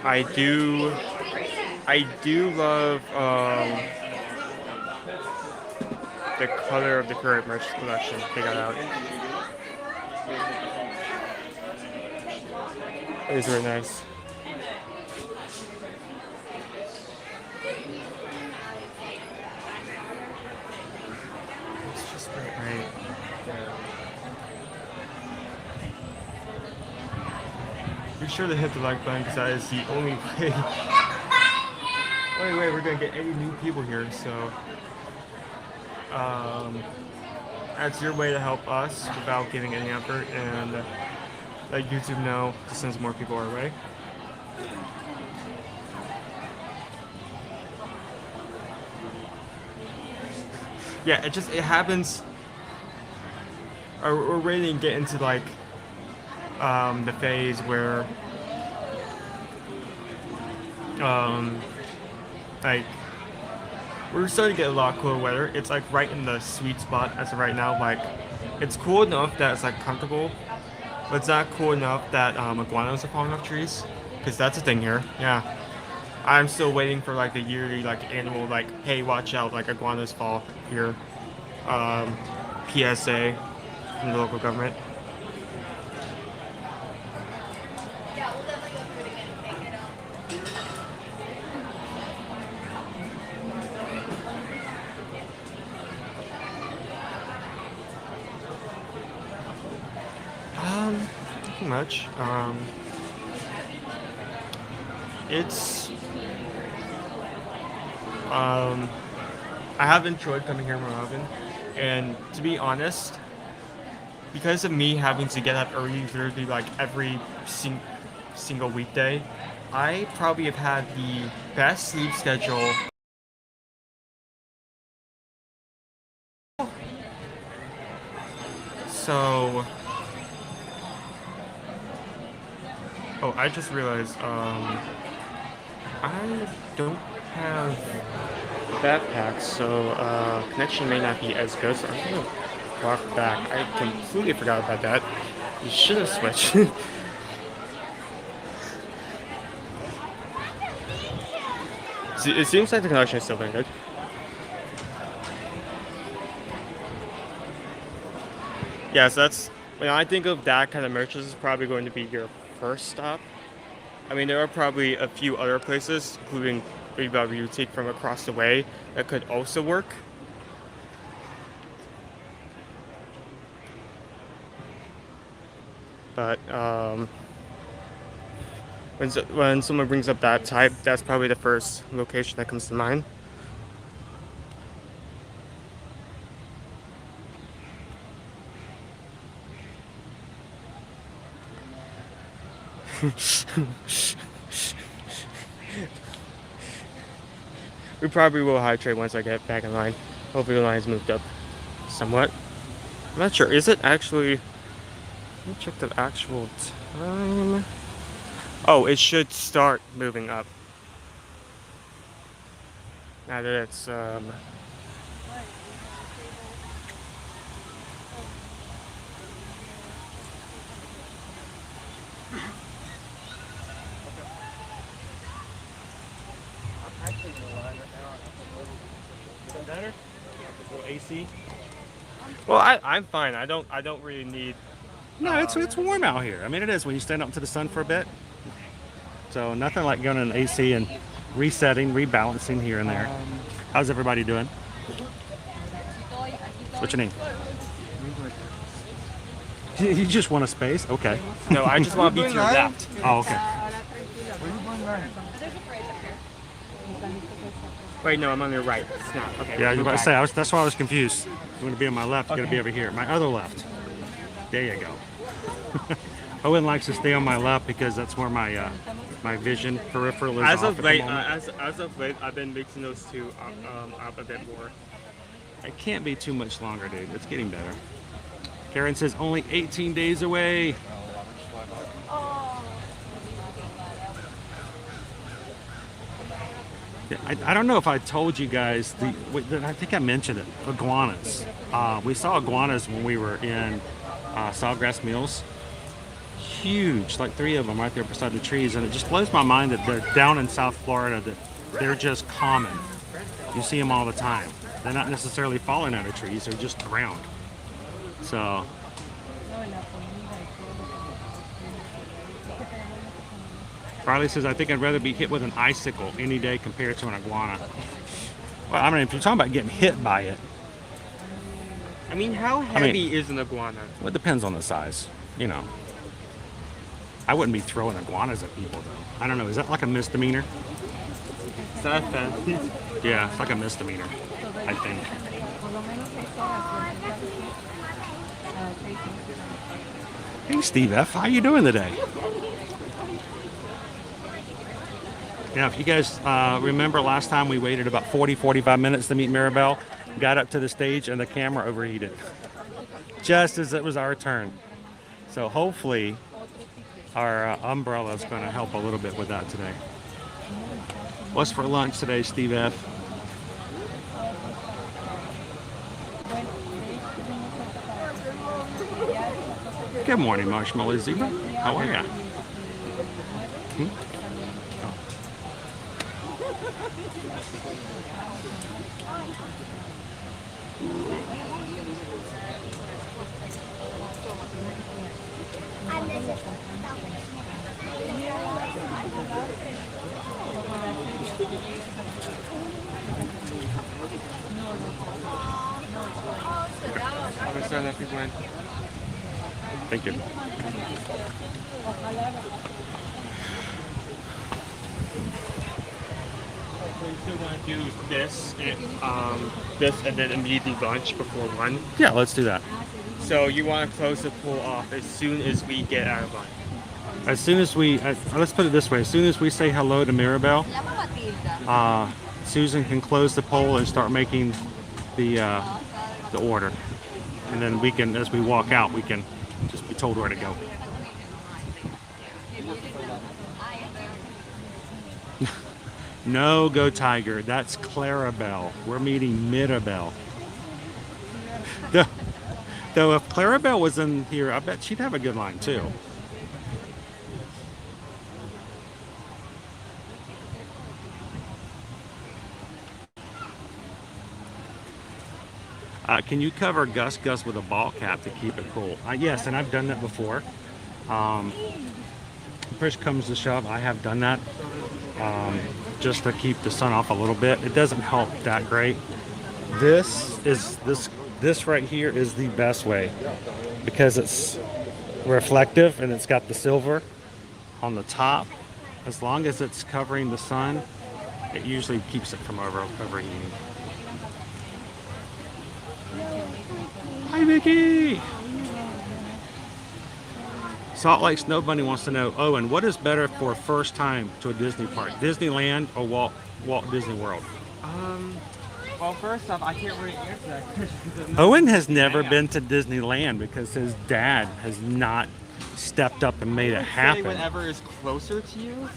Speaker 6: I do love the color of the current merch collection they got out. It is really nice. It's just right. Be sure to hit the like button because that is the only way we're gonna get any new people here. So that's your way to help us without giving any effort and let YouTube know to send some more people our way. Yeah, it happens. We're ready to get into like the phase where like we're starting to get a lot of cooler weather. It's like right in the sweet spot as of right now. Like it's cool enough that it's like comfortable, but it's not cool enough that iguanas are falling off trees, because that's a thing here. Yeah, I'm still waiting for like the yearly like annual like, hey, watch out, like iguanas fall here PSA from the local government. Nothing much. It's I have enjoyed coming here more often, and to be honest, because of me having to get up early literally like every single weekday, I probably have had the best sleep schedule. So oh, I just realized, I don't have backpacks, so connection may not be as good, so I'm gonna walk back. I completely forgot about that. You should have switched. It seems like the connection is still very good. Yeah, so that's, when I think of that kind of merch, this is probably going to be your first stop. I mean, there are probably a few other places, including Mirabel Boutique from across the way, that could also work. But when someone brings up that type, that's probably the first location that comes to mind. We probably will hydrate once I get back in line. Hopefully the line's moved up somewhat. I'm not sure. Is it actually... Let me check the actual time. Oh, it should start moving up. Now that it's better? A little AC. Well, I'm fine. I don't really need.
Speaker 1: No, it's warm out here. I mean, it is when you stand up into the sun for a bit. So nothing like going in an AC and resetting, rebalancing here and there. How's everybody doing? What's your name? You just want a space? Okay.
Speaker 6: No, I just want to be to your left.
Speaker 1: Oh, okay.
Speaker 6: Wait, no, I'm on your right. It's not. Okay.
Speaker 1: Yeah, I was about to say, that's why I was confused. You want to be on my left, you got to be over here. My other left. There you go. Owen likes to stay on my left because that's where my my vision peripheral is.
Speaker 6: As
Speaker 1: off
Speaker 6: of
Speaker 1: at
Speaker 6: late,
Speaker 1: the moment.
Speaker 6: as of late, I've been mixing those two up a bit more.
Speaker 1: It can't be too much longer, dude. It's getting better. Karen says only 18 days away. Yeah, I don't know if I told you guys, I think I mentioned it, iguanas. We saw iguanas when we were in Sawgrass Mills. Huge, like 3 of them right there beside the trees. And it just blows my mind that they're down in South Florida, that they're just common. You see them all the time. They're not necessarily falling out of trees, they're just around. So Riley says, I think I'd rather be hit with an icicle any day compared to an iguana. Well, I mean, if you're talking about getting hit by it.
Speaker 6: I mean, how heavy is an iguana?
Speaker 1: Well, it depends on the size, you know. I wouldn't be throwing iguanas at people, though. I don't know, is that like a misdemeanor?
Speaker 6: Is that offensive?
Speaker 1: Yeah, it's like a misdemeanor, I think. Hey, Steve F., how you doing today? Yeah, if you guys remember last time we waited about 45 minutes to meet Mirabel, got up to the stage and the camera overheated. Just as it was our turn. So hopefully our umbrella is going to help a little bit with that today. What's for lunch today, Steve F.? Good morning, Marshmallow Zebra. How are ya? Thank you.
Speaker 6: We still want to do this and then immediately lunch before 1.
Speaker 1: Yeah, let's do that.
Speaker 6: So you want to close the pool off as soon as we get out of lunch.
Speaker 1: As soon as we, let's put it this way, as soon as we say hello to Mirabel, Susan can close the poll and start making the order. And then we can, as we walk out, we can just be told where to go. No, go Tiger. That's Clarabelle. We're meeting Mirabel. Though if Clarabelle was in here, I bet she'd have a good line too. Can you cover Gus with a ball cap to keep it cool? Yes, and I've done that before. Push comes to shove, I have done that just to keep the sun off a little bit. It doesn't help that great. This right here is the best way because it's reflective and it's got the silver on the top. As long as it's covering the sun, it usually keeps it from overheating. Hi, Vicky! Salt Lake Snow Bunny wants to know, Owen, what is better for a first time to a Disney park? Disneyland or Walt Disney World?
Speaker 6: Well, first off, I can't really answer that question.
Speaker 1: Owen has never been to Disneyland because his dad has not stepped up and made it happen.
Speaker 6: Whatever is closer to you.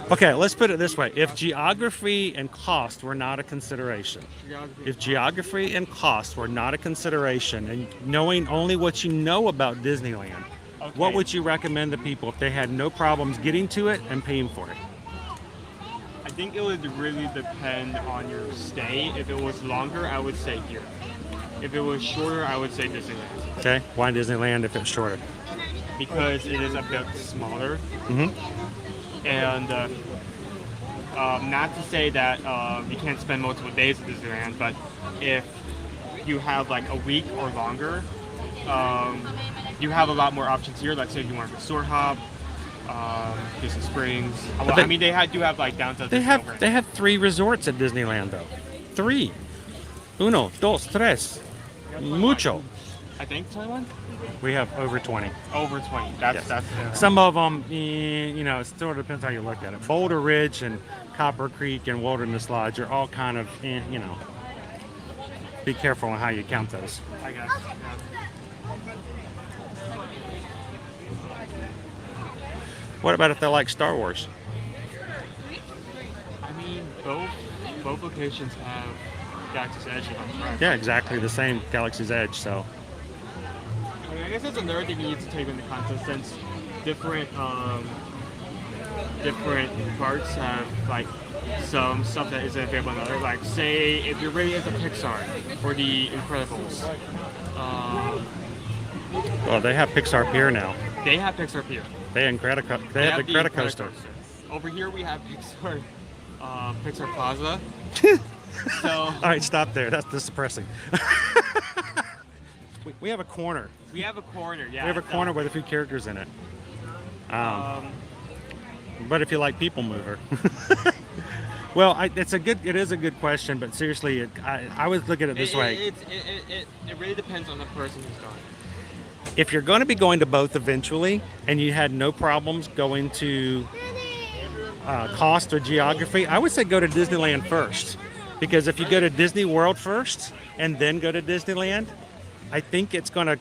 Speaker 1: Okay, let's put it this way. If geography and cost were not a consideration, and knowing only what you know about Disneyland, what would you recommend to people if they had no problems getting to it and paying for it?
Speaker 6: I think it would really depend on your stay. If it was longer, I would say here. If it was shorter, I would say Disneyland.
Speaker 1: Okay, why Disneyland if it's shorter?
Speaker 6: Because it is a bit smaller.
Speaker 1: Mm-hmm.
Speaker 6: And not to say that you can't spend multiple days at Disneyland, but if you have like a week or longer, you have a lot more options here. Like say if you want to resort hop, Disney Springs. Well, I mean, they do have like downtown.
Speaker 1: They have 3 resorts at Disneyland though. 3. Uno, dos, tres. Mucho.
Speaker 6: I think 21.
Speaker 1: We have over 20.
Speaker 6: Over 20. That's
Speaker 1: some of them. You know, it sort of depends how you look at it. Boulder Ridge and Copper Creek and Wilderness Lodge are all kind of, you know. Be careful on how you count those.
Speaker 6: I guess.
Speaker 1: What about if they like Star Wars?
Speaker 6: I mean, both locations have Galaxy's Edge.
Speaker 1: Yeah, exactly the same, Galaxy's Edge. So.
Speaker 6: I mean, I guess that's another thing you need to take into context since different parks have like some stuff that isn't available in other. Like say if you're really into Pixar or the Incredibles.
Speaker 1: Well, they have Pixar Pier now.
Speaker 6: They have Pixar Pier.
Speaker 1: They have the Incredicoaster.
Speaker 6: Over here we have Pixar Plaza. So.
Speaker 1: All right, stop there. That's depressing. We have a corner.
Speaker 6: We have a corner, yeah.
Speaker 1: We have a corner with a few characters in it. But if you like People Mover. Well, it is a good question, but seriously, I would look at it this way.
Speaker 6: It really depends on the person who's going.
Speaker 1: If you're going to be going to both eventually, and you had no problems going to cost or geography, I would say go to Disneyland first. Because if you go to Disney World first and then go to Disneyland, I think it's going to...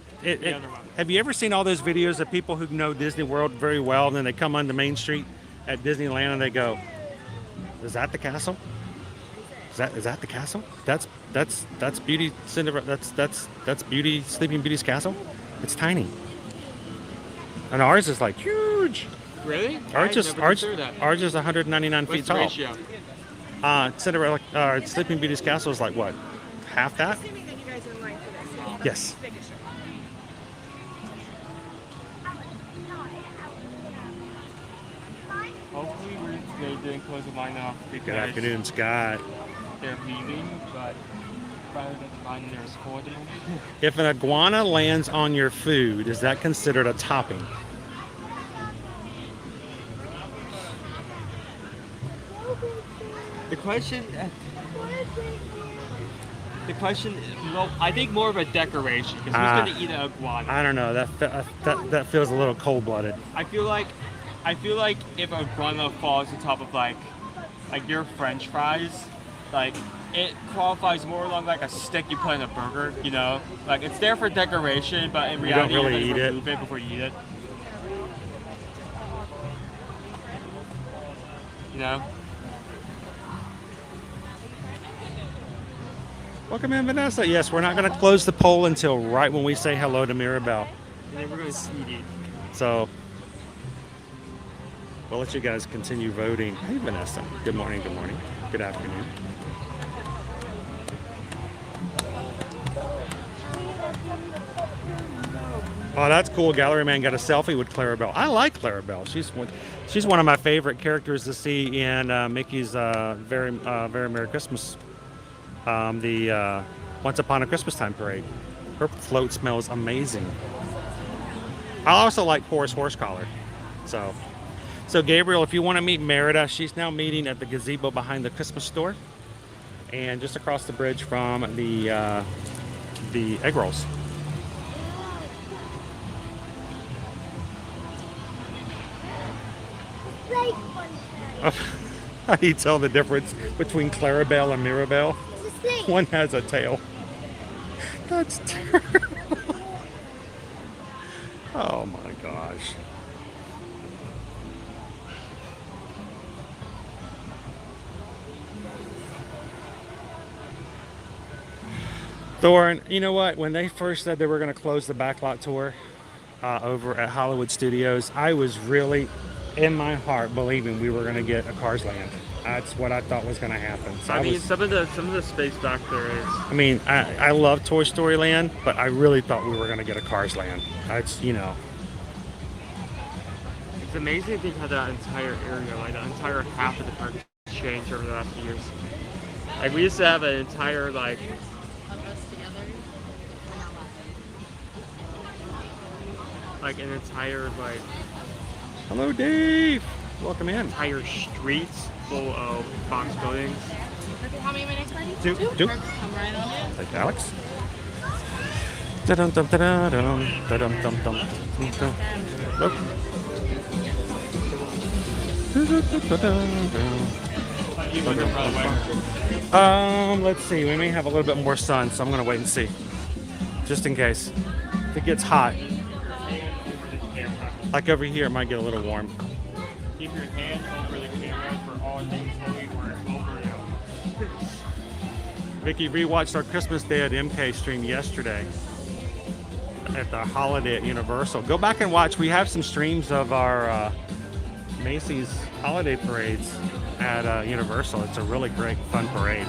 Speaker 1: Have you ever seen all those videos of people who know Disney World very well, and then they come onto Main Street at Disneyland and they go, is that the castle? Is that the castle? That's Beauty Cinderella. That's Beauty Sleeping Beauty's castle. It's tiny. And ours is like huge.
Speaker 6: Really?
Speaker 1: Ours is 199 feet tall.
Speaker 6: What's the ratio?
Speaker 1: Cinderella, Sleeping Beauty's castle is like what? Half that? Yes.
Speaker 6: Hopefully they didn't close the line off because
Speaker 1: Good afternoon, Scott.
Speaker 6: They're leaving, but rather than finding their school at the moment.
Speaker 1: If an iguana lands on your food, is that considered a topping?
Speaker 6: The question, well, I think more of a decoration because who's going to eat an iguana?
Speaker 1: I don't know. That feels a little cold-blooded.
Speaker 6: I feel like if an iguana falls on top of like your French fries, like it qualifies more along like a stick you put in a burger. You know, like it's there for decoration, but in reality,
Speaker 1: you don't really
Speaker 6: eat
Speaker 1: remove
Speaker 6: it before you eat it. You know.
Speaker 1: Welcome in, Vanessa. Yes, we're not going to close the poll until right when we say hello to Mirabel.
Speaker 6: And then we're going to sneak it.
Speaker 1: So we'll let you guys continue voting. Hey, Vanessa. Good morning. Good morning. Good afternoon. Oh, that's cool. Gallery Man got a selfie with Clarabelle. I like Clarabelle. She's one of my favorite characters to see in Mickey's Very Merry Christmas. The Once Upon a Christmas Time parade. Her float smells amazing. I also like Porous Horse Collar. So Gabriel, if you want to meet Merida, she's now meeting at the gazebo behind the Christmas store, and just across the bridge from the egg rolls. How do you tell the difference between Clarabelle and Mirabel? One has a tail. That's terrible. Oh my gosh. Thorin, you know what? When they first said they were going to close the backlot tour over at Hollywood Studios, I was really, in my heart, believing we were going to get a Cars Land. That's what I thought was going to happen. So
Speaker 6: I mean, some of the space back there is.
Speaker 1: I mean, I love Toy Story Land, but I really thought we were going to get a Cars Land. That's, you know.
Speaker 6: It's amazing they've had that entire area, like the entire half of the park changed over the last few years. Like we used to have an entire like. Like an entire like.
Speaker 1: Hello, Dave. Welcome in.
Speaker 6: Entire streets full of box buildings.
Speaker 13: How many minutes, buddy?
Speaker 1: Two.
Speaker 13: I'm right on it.
Speaker 1: Thank you, Alex. Da-dum, dum, da-dum, da-dum, dum, dum. Nope. Let's see. We may have a little bit more sun, so I'm gonna wait and see, just in case. If it gets hot, like over here, it might get a little warm.
Speaker 6: Keep your hand over the camera for all things moving where it's over now.
Speaker 1: Vicky rewatched our Christmas Day at MK stream yesterday at the holiday at Universal. Go back and watch. We have some streams of our Macy's holiday parades at Universal. It's a really great, fun parade.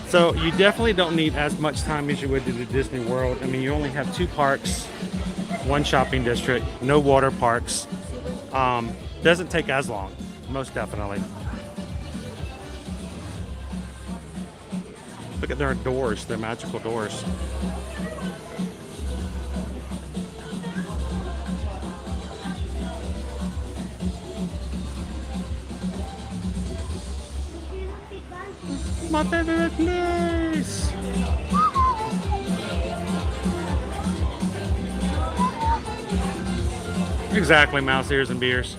Speaker 1: So you definitely don't need as much time as you would to the Disney World. I mean, you only have 2 parks, 1 shopping district, no water parks. Doesn't take as long, most definitely. Look at their doors, their magical doors. My favorite place. Exactly, mouse ears and beers.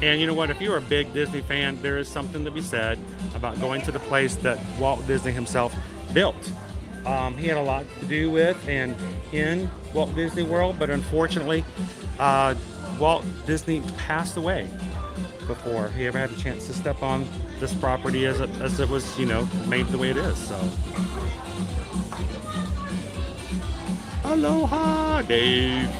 Speaker 1: And you know what? If you're a big Disney fan, there is something to be said about going to the place that Walt Disney himself built. He had a lot to do with and in Walt Disney World, but unfortunately, Walt Disney passed away before he ever had a chance to step on this property as it was, you know, made the way it is. So, aloha, Dave.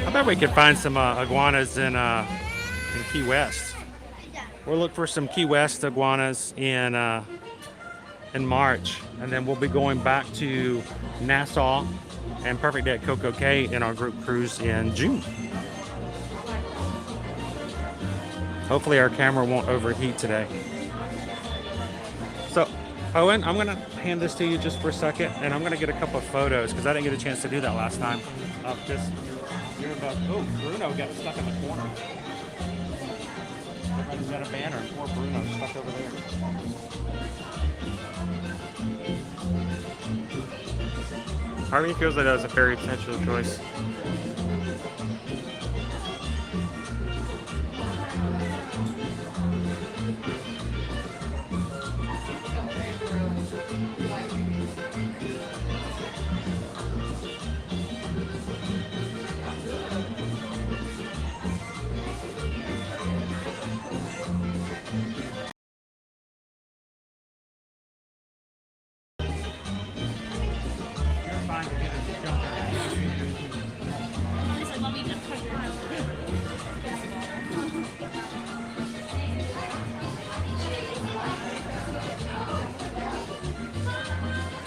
Speaker 1: I bet we could find some iguanas in Key West. We'll look for some Key West iguanas in March, and then we'll be going back to Nassau and Perfect Day at Coco Cay in our group cruise in June. Hopefully our camera won't overheat today. So, Owen, I'm gonna hand this to you just for a second, and I'm gonna get a couple of photos because I didn't get a chance to do that last time. Just oh, Bruno got stuck in the corner. Everybody's got a banner. Poor Bruno stuck over there.
Speaker 6: Part of me feels like that was a very potential choice.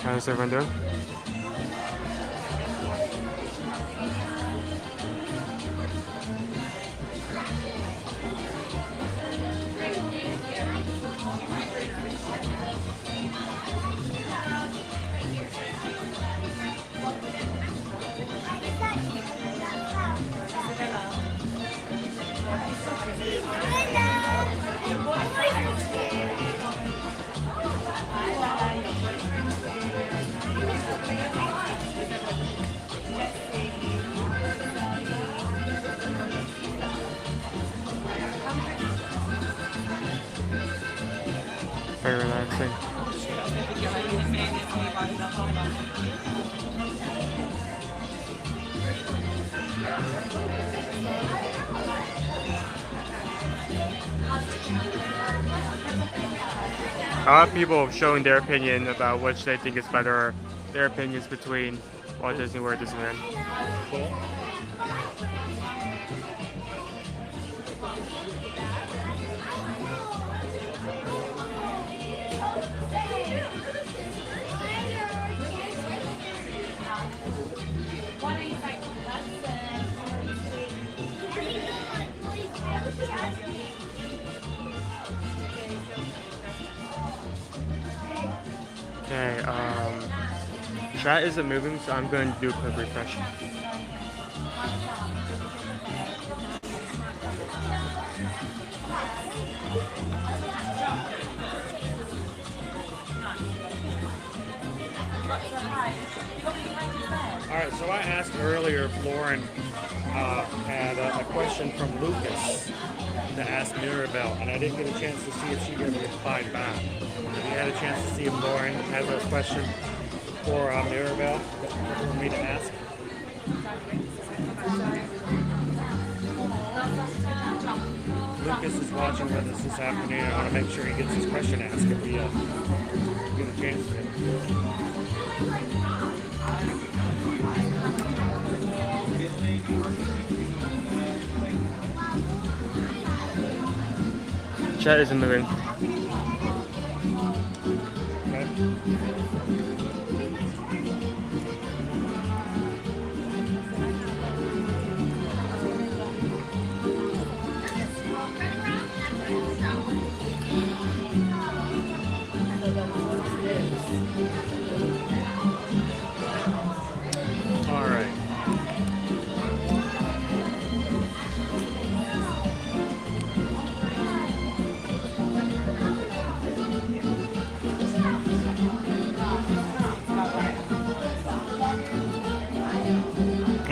Speaker 6: How's everyone doing? Very relaxing. lot of people showing their opinion about which they think is better, or their opinions between Walt Disney World and Disneyland.
Speaker 1: Cool.
Speaker 6: Okay, chat isn't moving, so I'm going to do a quick refresh.
Speaker 1: Alright, so I asked earlier if Lauren had a question from Lucas to ask Mirabel, and I didn't get a chance to see if she ever replied back. Have you had a chance to see if Lauren has a question for Mirabel for me to ask? Lucas is watching with us this afternoon. I want to make sure he gets his question asked if we get a chance to.
Speaker 6: Chat isn't moving.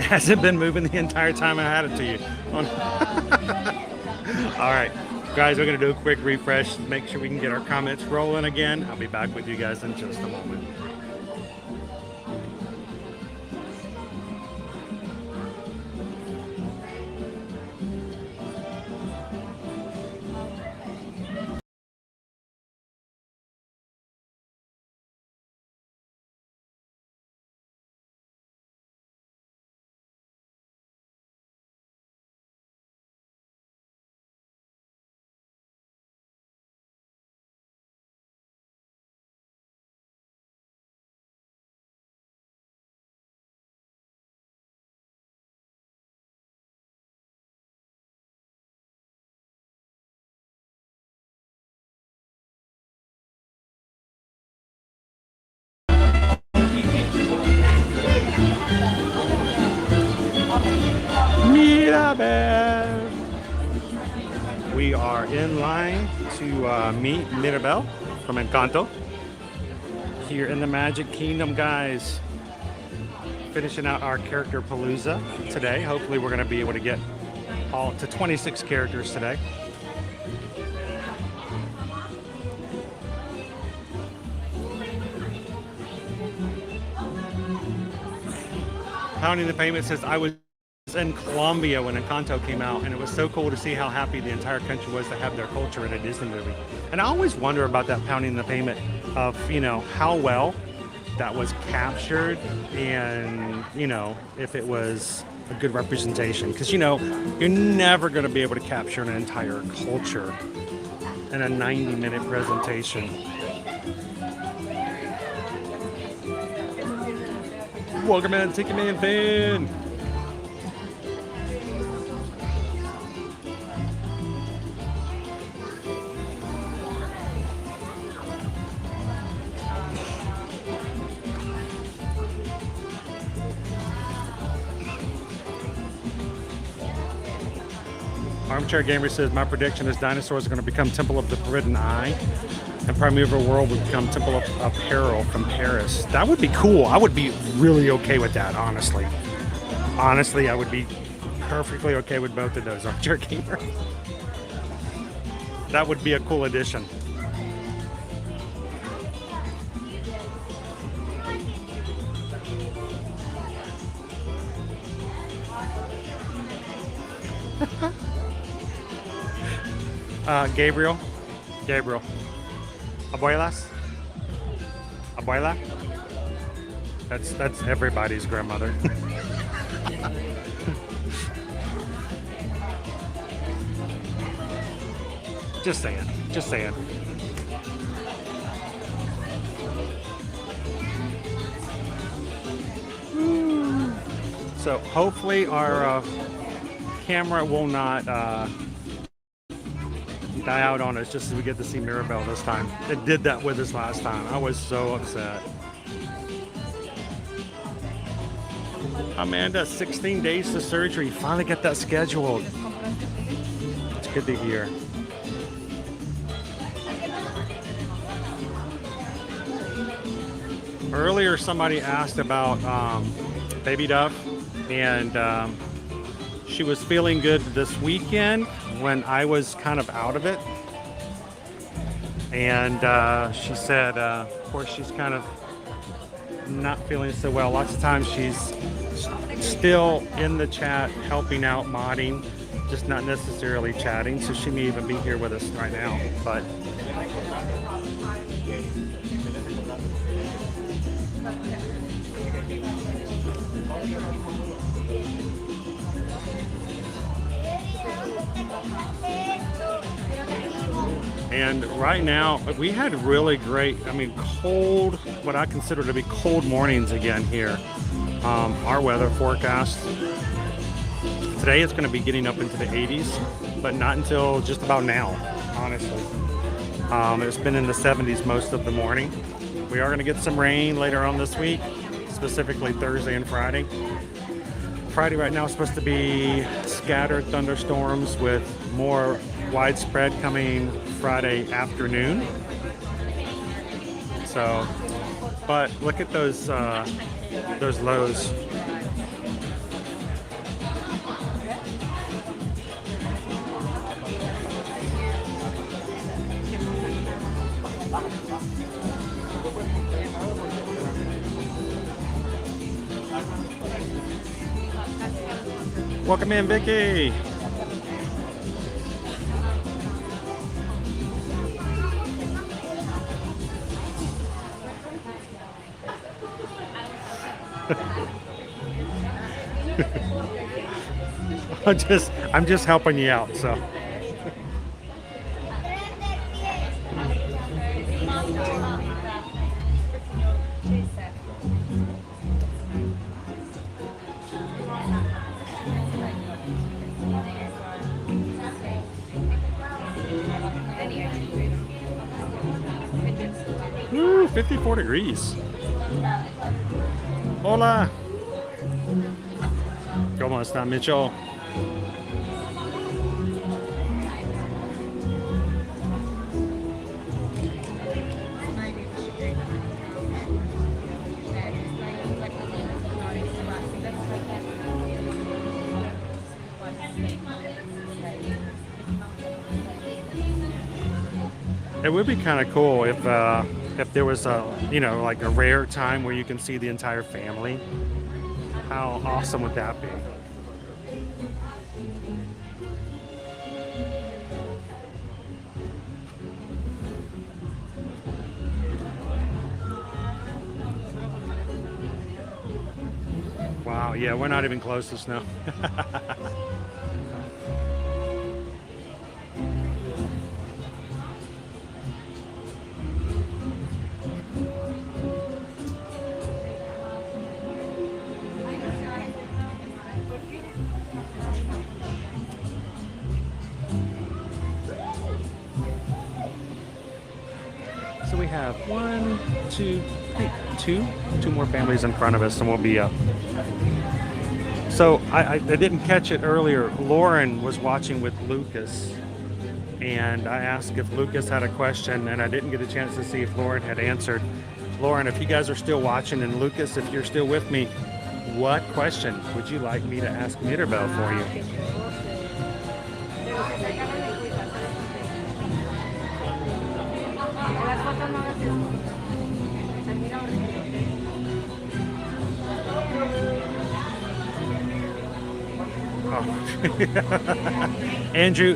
Speaker 1: Hasn't been moving the entire time I had it to you. All right, guys, we're gonna do a quick refresh, make sure we can get our comments rolling again. I'll be back with you guys in just a moment. Mirabel. We are in line to meet Mirabel from Encanto here in the Magic Kingdom, guys. Finishing out our Characterpalooza today. Hopefully we're going to be able to get all to 26 characters today. Pounding the Pavement says, I was in Colombia when Encanto came out, and it was so cool to see how happy the entire country was to have their culture in a Disney movie. And I always wonder about that Pounding the Pavement of, you know, how well that was captured and, you know, if it was a good representation. Because, you know, you're never going to be able to capture an entire culture in a 90-minute presentation. Welcome in, Ticket Man fan. Armchair Gamer says, my prediction is dinosaurs are going to become Temple of the Forbidden Eye, and Primeval World would become Temple of Apparel from Paris. That would be cool. I would be really okay with that, honestly. Honestly, I would be perfectly okay with both of those, Armchair Gamer. That would be a cool addition. Gabriel. Abuelas? Abuela? That's everybody's grandmother. Just saying. Just saying. So hopefully our camera will not die out on us just as we get to see Mirabel this time. It did that with us last time. I was so upset. Amanda, 16 days to surgery. Finally got that scheduled. It's good to hear. Earlier, somebody asked about Baby Duff, and she was feeling good this weekend when I was kind of out of it. And she said, of course, she's kind of not feeling so well. Lots of times she's still in the chat helping out, modding, just not necessarily chatting. So she may even be here with us right now. But and right now we had really great, I mean, cold, what I consider to be cold mornings again here. Our weather forecast today it's going to be getting up into the 80s, but not until just about now, honestly. It's been in the 70s most of the morning. We are going to get some rain later on this week, specifically Thursday and Friday. Friday right now is supposed to be scattered thunderstorms with more widespread coming Friday afternoon. So, but look at those lows. Welcome in, Vicky. I'm just helping you out, so. Woo, 54 degrees. Hola. ¿Cómo está, Mitchell? It would be kind of cool if there was a, you know, like a rare time where you can see the entire family. How awesome would that be? Wow, yeah, we're not even close to snow. So we have two more families in front of us and we'll be up. So I didn't catch it earlier. Lauren was watching with Lucas and I asked if Lucas had a question and I didn't get a chance to see if Lauren had answered. Lauren, if you guys are still watching, and Lucas, if you're still with me, what question would you like me to ask Mirabel for you? Oh. Andrew,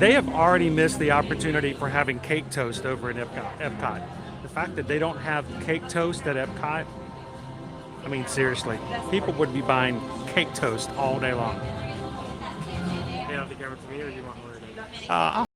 Speaker 1: They have already missed the opportunity for having cake toast over in Epcot. The fact that they don't have cake toast at Epcot, I mean, seriously, people would be buying cake toast all day long.
Speaker 6: You have the camera for me, or you want more?
Speaker 1: I'll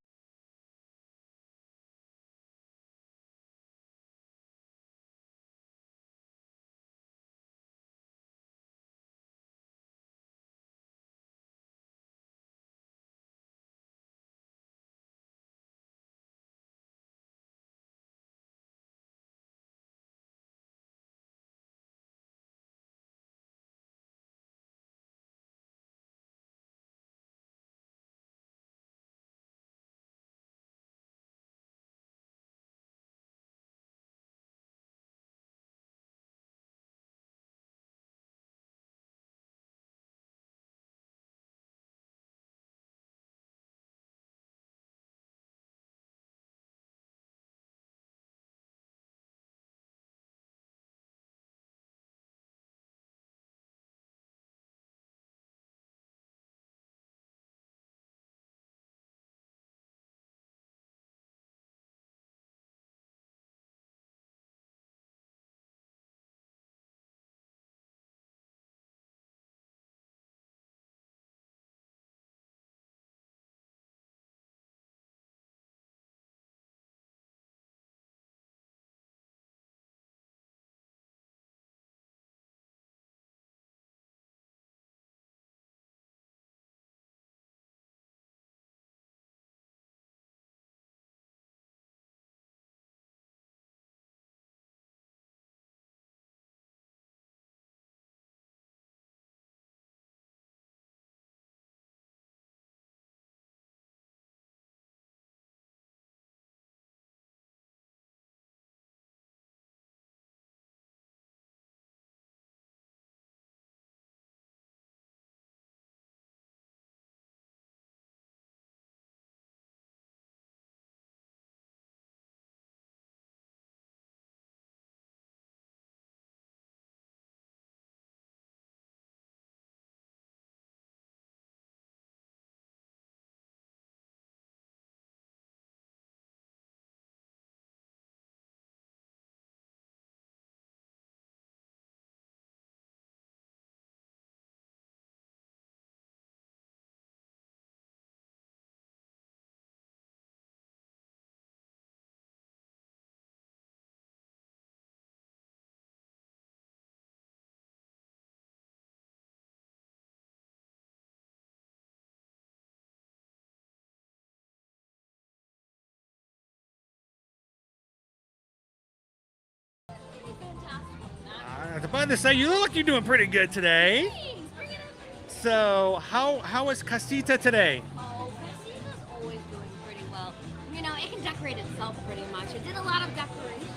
Speaker 1: I was about to say, you look like you're doing pretty good today. So, how is Casita today?
Speaker 12: Oh, Casita's always doing pretty well. You know, it can decorate itself pretty much. It did a lot of decoration.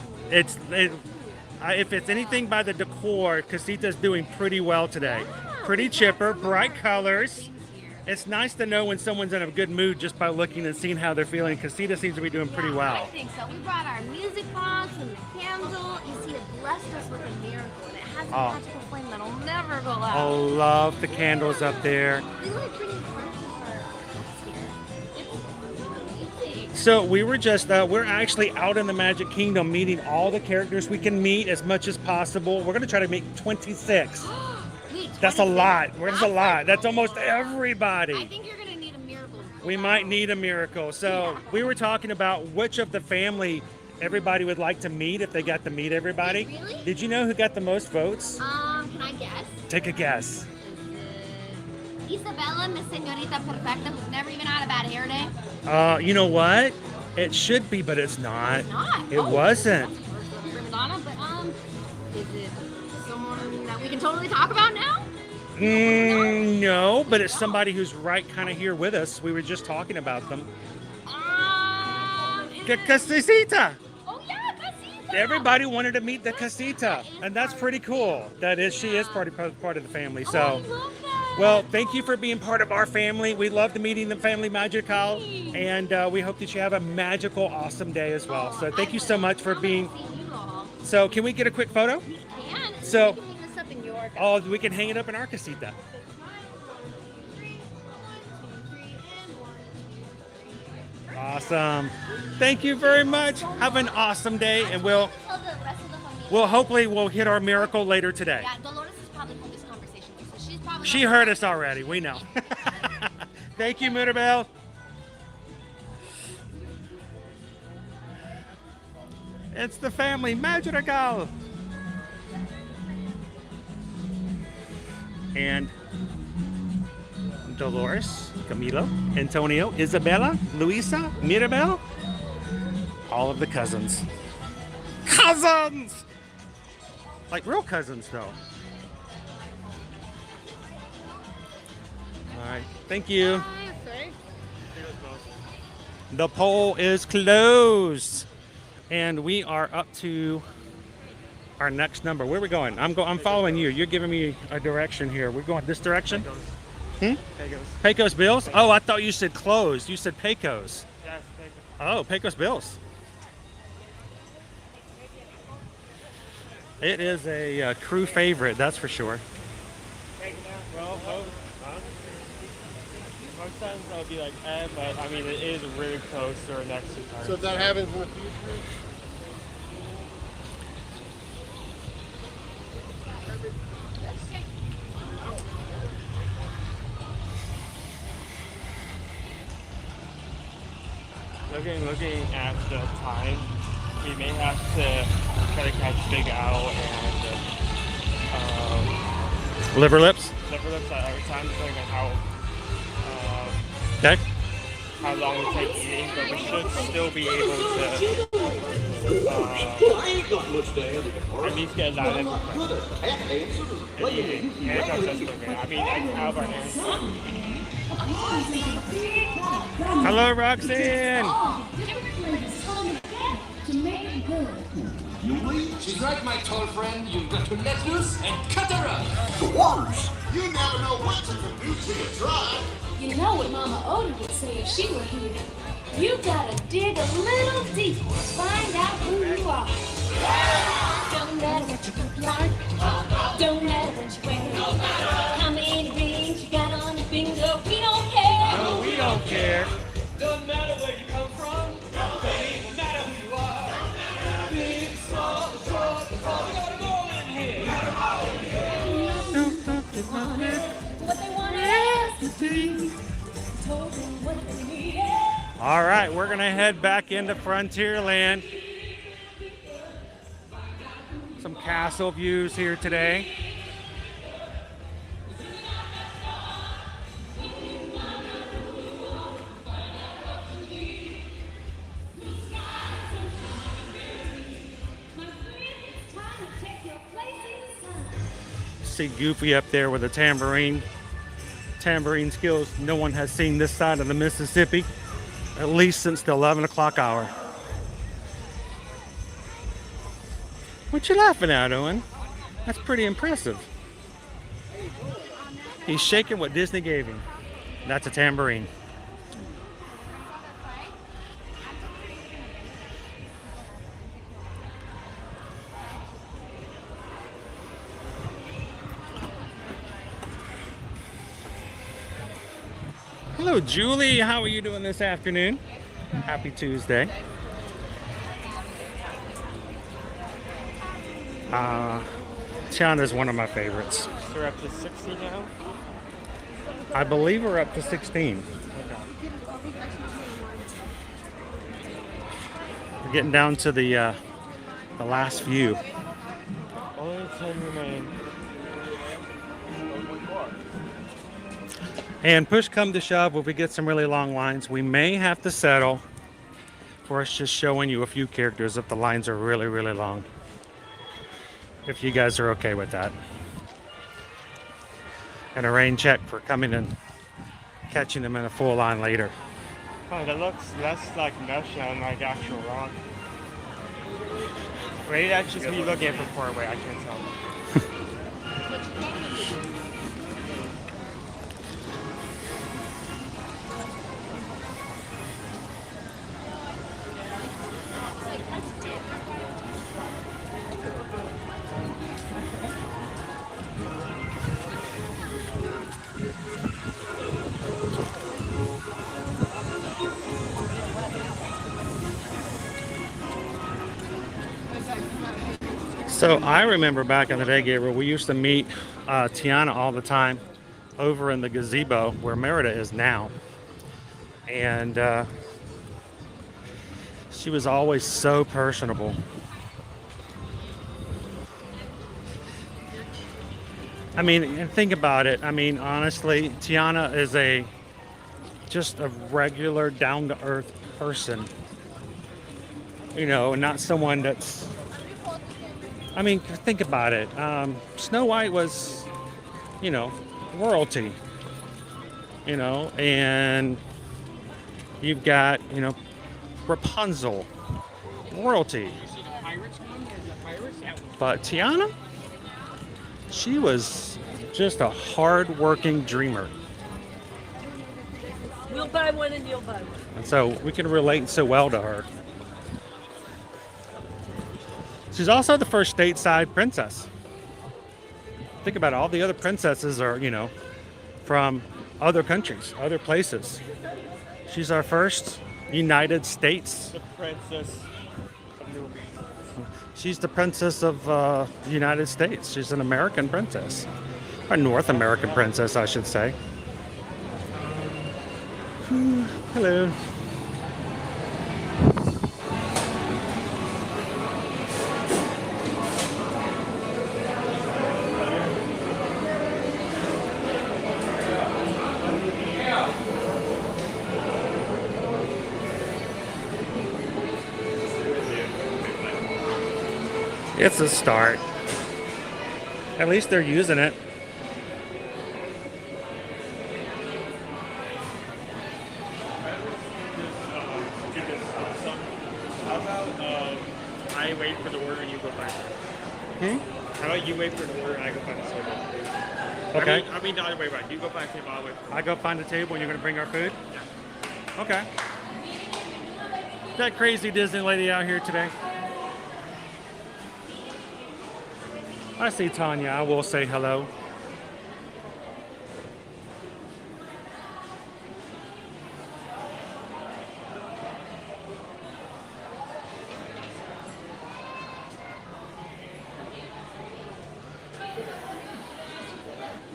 Speaker 1: If it's anything by the decor, Casita's doing pretty well today. Pretty chipper, bright colors. It's nice to know when someone's in a good mood just by looking and seeing how they're feeling. Casita seems to be doing pretty well.
Speaker 12: I think so. We brought our music box and the candle. You see, it blessed us with a miracle. And it has a magical flame that'll never go out.
Speaker 1: I love the candles up there.
Speaker 12: We like bringing furniture here. It's amazing.
Speaker 1: So we were just, we're actually out in the Magic Kingdom meeting all the characters we can meet as much as possible. We're going to try to meet 26. That's a lot. That's a lot. That's almost everybody.
Speaker 12: I think you're going to need a miracle.
Speaker 1: We might need a miracle. So we were talking about which of the family everybody would like to meet if they got to meet everybody.
Speaker 12: Really?
Speaker 1: Did you know who got the most votes?
Speaker 12: Can I guess?
Speaker 1: Take a guess.
Speaker 12: Isabella, Miss Señorita Perfecta, who's never even had a bad hair day.
Speaker 1: You know what? It should be, but it's not.
Speaker 12: It's not.
Speaker 1: It wasn't.
Speaker 12: Madonna, but is it someone that we can totally talk about now?
Speaker 1: No, but it's somebody who's right kind of here with us. We were just talking about them. Casita.
Speaker 12: Oh yeah, Casita.
Speaker 1: Everybody wanted to meet the Casita, and that's pretty cool. That is, she is part of the family. So,
Speaker 12: I love that.
Speaker 1: well, thank you for being part of our family. We love the meeting the family magical, and we hope that you have a magical, awesome day as well. So, thank you so much for being. So, can we get a quick photo?
Speaker 12: We can.
Speaker 1: So,
Speaker 12: we can hang this up in your
Speaker 1: we can hang it up in our Casita. Awesome. Thank you very much. Have an awesome day, and we'll hopefully we'll hit our miracle later today.
Speaker 12: Yeah, Dolores is probably from this conversation, so she's probably.
Speaker 1: She heard us already. We know. Thank you, Mirabel. It's the family Madrigal. And Dolores, Camilo, Antonio, Isabella, Luisa, Mirabel. All of the cousins. Cousins! Like real cousins, though. All right, thank you. The poll is closed. And we are up to our next number. Where are we going? I'm following you. You're giving me a direction here. We're going this direction?
Speaker 6: Pecos.
Speaker 1: Pecos Bills? Oh, I thought you said closed. You said Pecos.
Speaker 6: Yes, Pecos.
Speaker 1: Oh, Pecos Bills. It is a crew favorite, that's for sure.
Speaker 6: Well, most times I'll be like, but I mean, it is really close or next to Target.
Speaker 8: So if that happens in the future?
Speaker 6: Looking at the time, we may have to try to catch Big Owl and
Speaker 1: Liver lips?
Speaker 6: Liver lips at every time, depending on how long we take eating, but we should still be able to at least get Aladdin and eating. And it's not just okay. I mean, out of our hands.
Speaker 1: Hello, Roxanne.
Speaker 14: She's right, my tall friend. You've got to let loose and cut her up.
Speaker 2: Orders! You never know what you can do till you try.
Speaker 15: You know what Mama Oda would say if she were here. You gotta dig a little deeper to find out who you are. Don't matter what you look like. Don't matter what you wear. How many rings you got on your finger. We don't care.
Speaker 1: No, we don't care.
Speaker 14: Don't matter where you come from. Don't matter who you are. Big, small, short, tall, we got them all in here.
Speaker 15: What they want to ask to be. Told them what they needed.
Speaker 1: All right, we're gonna head back into Frontierland. Some castle views here today. See Goofy up there with a tambourine. Tambourine skills no one has seen this side of the Mississippi, at least since the 11 o'clock hour. What you laughing at, Owen? That's pretty impressive. He's shaking what Disney gave him. That's a tambourine. Hello, Julie. How are you doing this afternoon? Happy Tuesday. Tiana's one of my favorites.
Speaker 6: So we're up to 60 now?
Speaker 1: I believe we're up to 16. We're getting down to the last few.
Speaker 6: Only 10 remain.
Speaker 1: And push come to shove, if we get some really long lines, we may have to settle for us just showing you a few characters if the lines are really, really long. If you guys are okay with that. And a rain check for coming and catching them in a full line later.
Speaker 6: Oh, that looks less like mesh and like actual rock. Wait, that's just me looking at from far away, I can't tell.
Speaker 1: So I remember back in the day, Gabriel, we used to meet Tiana all the time over in the gazebo where Merida is now. And she was always so personable. I mean, and think about it. I mean, honestly, Tiana is just a regular, down-to-earth person. You know, not someone that's... I mean, think about it. Snow White was, you know, royalty. You know, and you've got, you know, Rapunzel, royalty. But Tiana, she was just a hard-working dreamer.
Speaker 16: We'll buy one and you'll buy one.
Speaker 1: And so we can relate so well to her. She's also the first stateside princess. Think about it. All the other princesses are, you know, from other countries, other places. She's our first United States.
Speaker 6: The princess of New Orleans.
Speaker 1: She's the princess of the United States. She's an American princess. A North American princess, I should say. Hello. It's a start. At least they're using it.
Speaker 6: How about I wait for the order and you go find it? How about you wait for the order and I go find the table?
Speaker 1: Okay.
Speaker 6: I mean the other way around. You go find a table, I'll wait for
Speaker 1: I go find a table and you're gonna bring our food?
Speaker 6: Yeah.
Speaker 1: Okay. That crazy Disney lady out here today. I see Tanya. I will say hello.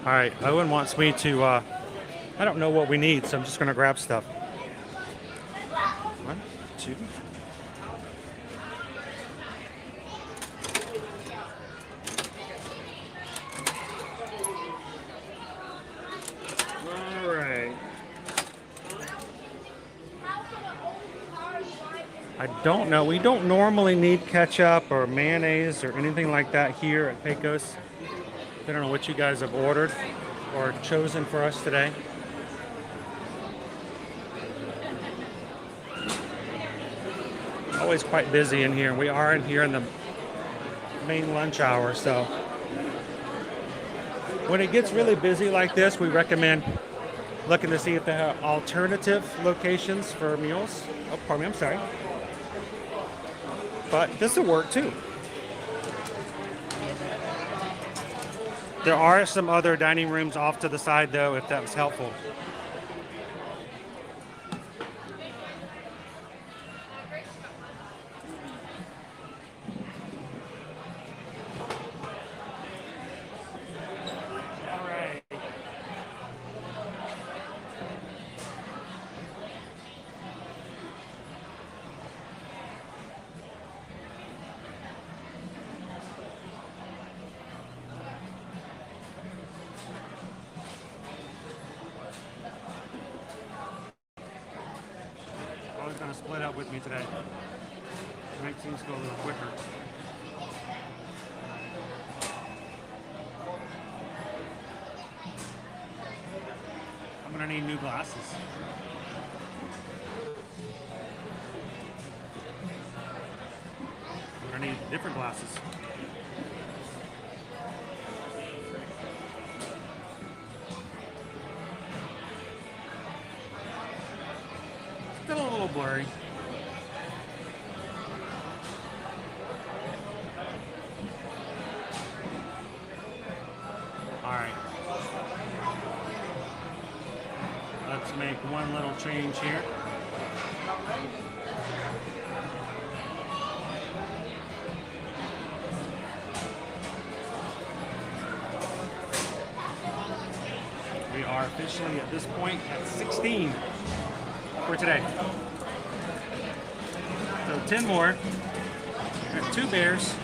Speaker 1: All right, Owen wants me to, I don't know what we need, so I'm just going to grab stuff. 1, 2. All right. I don't know. We don't normally need ketchup or mayonnaise or anything like that here at Pecos. I don't know what you guys have ordered or chosen for us today. Always quite busy in here. We are in here in the main lunch hour, so when it gets really busy like this, we recommend looking to see if they have alternative locations for meals. Oh, pardon me, I'm sorry. But this will work too. There are some other dining rooms off to the side, though, if that was helpful. All right. Going to split up with me today. Make things go a little quicker. I'm going to need new glasses. I'm going to need different glasses. Still a little blurry. All right. Let's make one little change here. are officially at this point at 16 for today. So 10 more. We have 2 bears,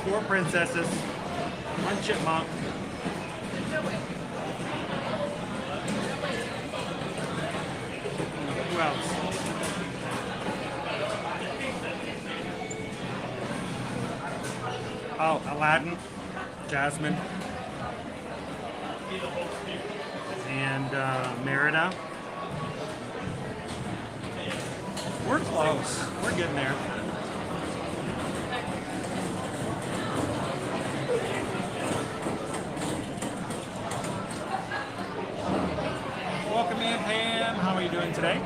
Speaker 1: 4 princesses, 1 chipmunk. Who else? Oh, Aladdin, Jasmine, and Mirabel. We're close. We're getting there. Welcome in, Pam. How are you doing today?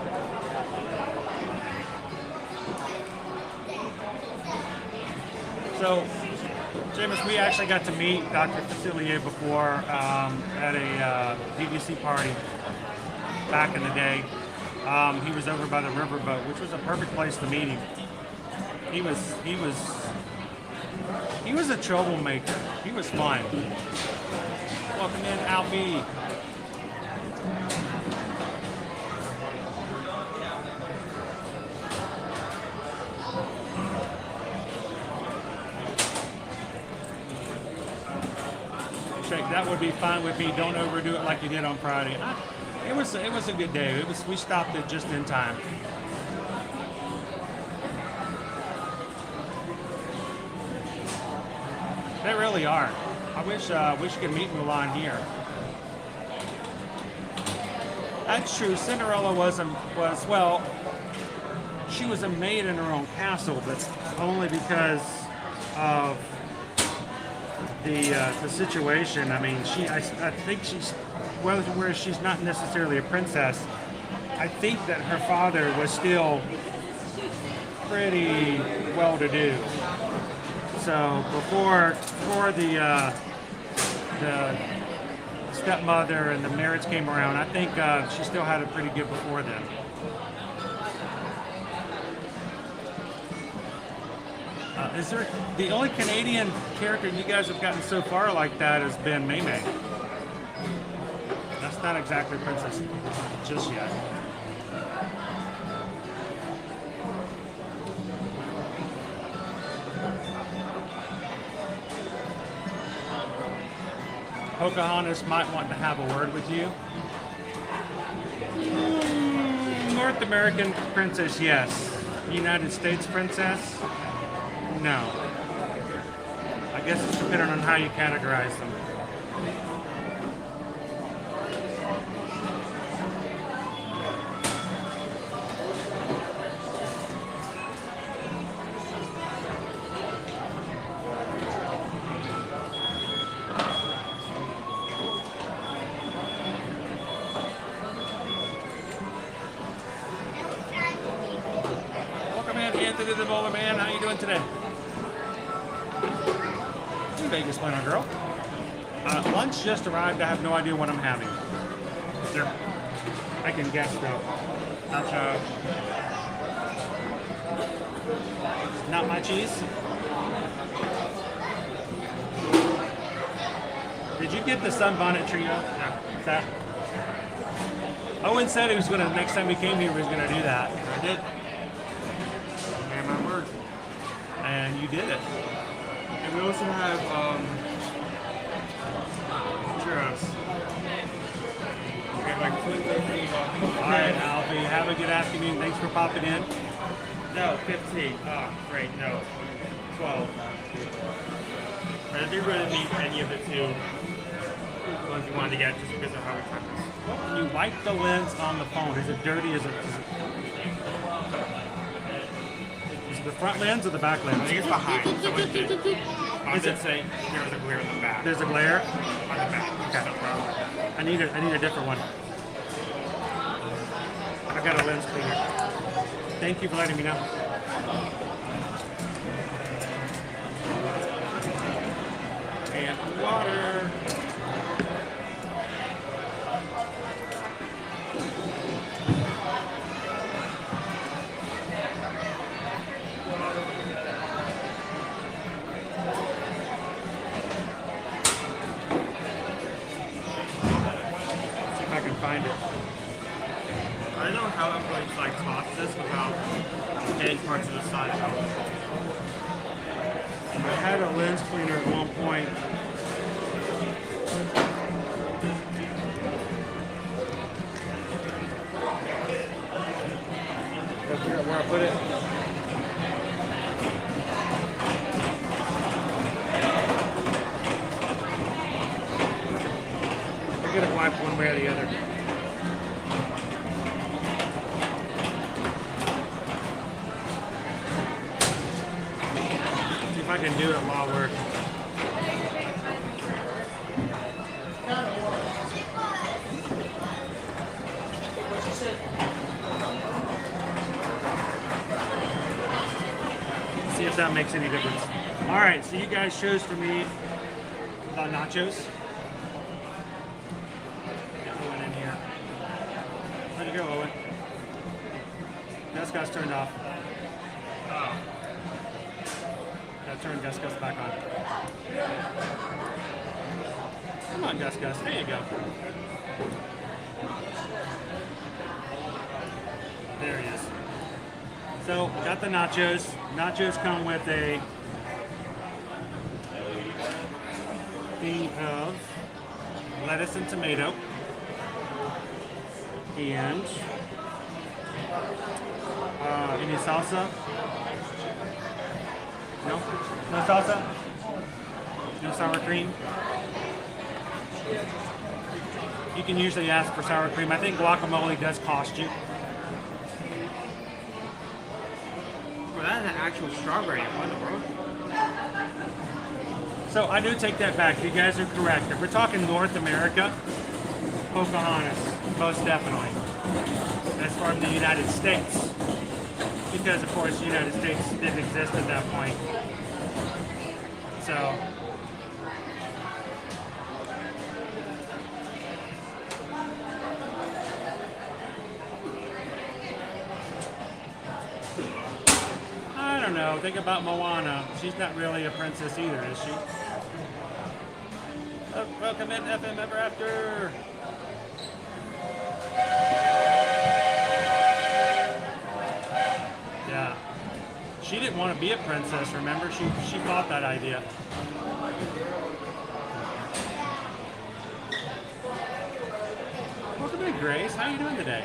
Speaker 1: So, James, we actually got to meet Dr. Facilier before at a BBC party back in the day. He was over by the riverboat, which was a perfect place to meet him. He was a troublemaker. He was fun. Welcome in, Albie. That would be fine with me. Don't overdo it like you did on Friday. It was a good day. We stopped it just in time. They really are. I wish you could meet Mulan here. That's true. Cinderella was well. She was a maid in her own castle, but only because of the situation. I mean, I think she's, well, where she's not necessarily a princess, I think that her father was still pretty well-to-do. So before the stepmother and the marriage came around, I think she still had it pretty good before then. Is there the only Canadian character you guys have gotten so far like that has been May May? That's not exactly princess just yet. Pocahontas might want to have a word with you. North American princess, yes. United States princess? No. I guess it's dependent on how you categorize them. Welcome in, Anthony the Bowler Man. How you doing today? Vegas Planner Girl. Lunch just arrived. I have no idea what I'm having. There, I can guess though. Nacho. Not my cheese. Did you get the Sunbonnet Trio? No. That. Owen said he was going to, next time he came here, he was going to do that. I did. And my word. And you did it.
Speaker 6: And we also have churros. We have like 2
Speaker 1: All right, Alfie. Have a good afternoon. Thanks for popping in.
Speaker 6: No, 15. Oh, great. No, 12. I didn't really need any of the 2 ones you wanted to get just because of how we cut this.
Speaker 1: You wipe the lens on the phone. Is it dirty? Is it the front lens or the back lens?
Speaker 6: I think it's behind. I did say there's a glare in the back.
Speaker 1: There's a glare?
Speaker 6: On the back.
Speaker 1: Okay. I need a different one. I got a lens cleaner. Thank you for letting me know. And water. find it.
Speaker 6: I don't know how I'm going to like toss this without getting parts of the side out.
Speaker 1: I had a lens cleaner at one point. Gotta figure out where I put it. I'm gonna wipe one way or the other. See if I can do it while we're. See if that makes any difference. All right, so you guys chose for me the nachos. Owen in here. Where'd you go, Owen? Gus turned off. Oh. Gotta turn Gus back on. Come on, Gus. There you go. There he is. So, got the nachos. Nachos come with a thing of lettuce and tomato. And any salsa? No? No salsa? No sour cream? You can usually ask for sour cream. I think guacamole does cost you.
Speaker 6: Well, that's an actual strawberry. What in the world?
Speaker 1: So I do take that back. You guys are correct. If we're talking North America, Pocahontas, most definitely. That's from the United States. Because, of course, the United States didn't exist at that point. So, I don't know. Think about Moana. She's not really a princess either, is she? Oh, welcome in FM Ever After. Yeah. She didn't want to be a princess, remember? She fought that idea. Welcome in, Grace. How are you doing today?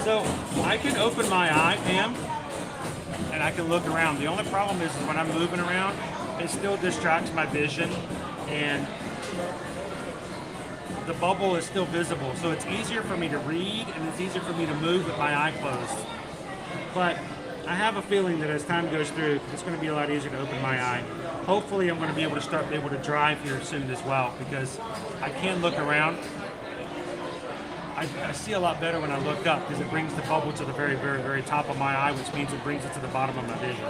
Speaker 1: So I can open my eye, Pam, and I can look around. The only problem is when I'm moving around, it still distracts my vision, and the bubble is still visible. So it's easier for me to read, and it's easier for me to move with my eye closed. But I have a feeling that as time goes through, it's going to be a lot easier to open my eye. Hopefully I'm going to be able to drive here soon as well, because I can look around. I see a lot better when I look up because it brings the bubble to the very, very, very top of my eye, which means it brings it to the bottom of my vision.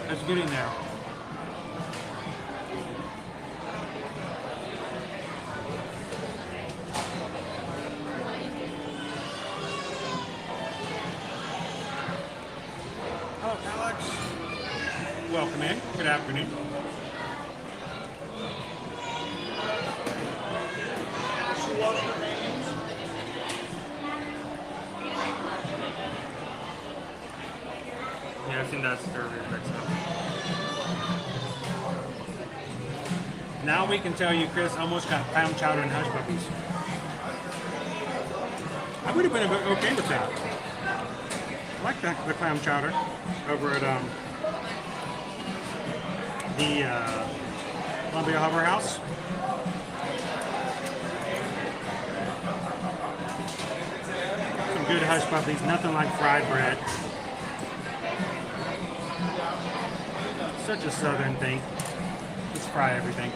Speaker 1: Let's get in there. Oh, Alex. Welcome in. Good afternoon. Yeah, I think that's the next time. Now we can tell you Chris almost got clam chowder and hush puppies. I would have been okay with that. I like the clam chowder over at the Columbia Harbor House. Some good hush puppies, nothing like fried bread. Such a southern thing. Let's fry everything.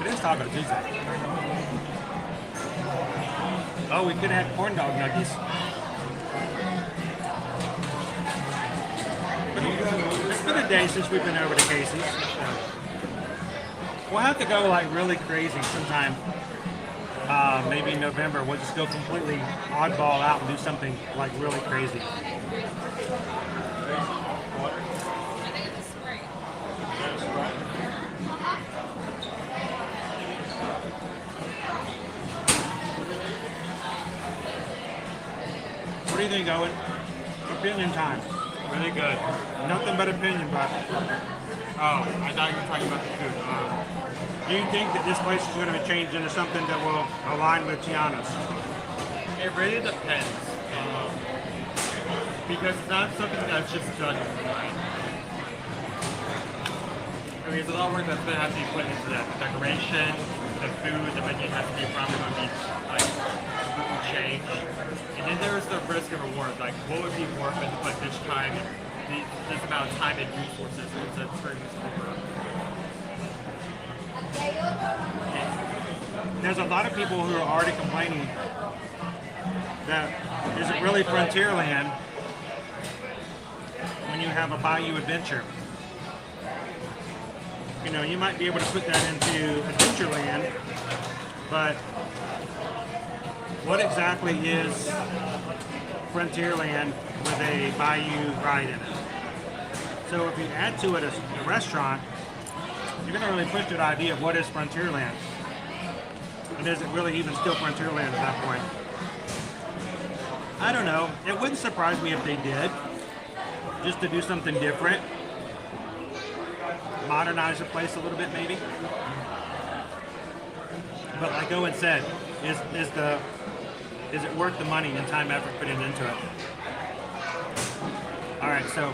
Speaker 1: It is Taco Tuesday. Oh, we could have had corn dog nuggies. It's been a day since we've been over to Casey's. We'll have to go like really crazy sometime. Maybe in November. We'll just go completely oddball out and do something like really crazy. What do you think, Owen? Opinion time.
Speaker 6: Really good.
Speaker 1: Nothing but opinion, but.
Speaker 6: Oh, I thought you were talking about the food.
Speaker 1: Do you think that this place is going to be changed into something that will align with Tiana's?
Speaker 6: It really depends. Because it's not something that's just done right. I mean, there's a lot of work that's going to have to be put into that. The decoration, the food, the menu has to be properly going to be like completely changed. And then there's the risk and reward. Like, what would be worth it to put this time, this amount of time and resources into turning this over?
Speaker 1: There's a lot of people who are already complaining that is it really Frontierland when you have a Bayou Adventure. You know, you might be able to put that into Adventureland, but what exactly is Frontierland with a Bayou ride in it? So if you add to it a restaurant, you're going to really push that idea of what is Frontierland. And is it really even still Frontierland at that point? I don't know. It wouldn't surprise me if they did. Just to do something different. Modernize the place a little bit maybe. But like Owen said, is it worth the money and time effort put into it? Alright, so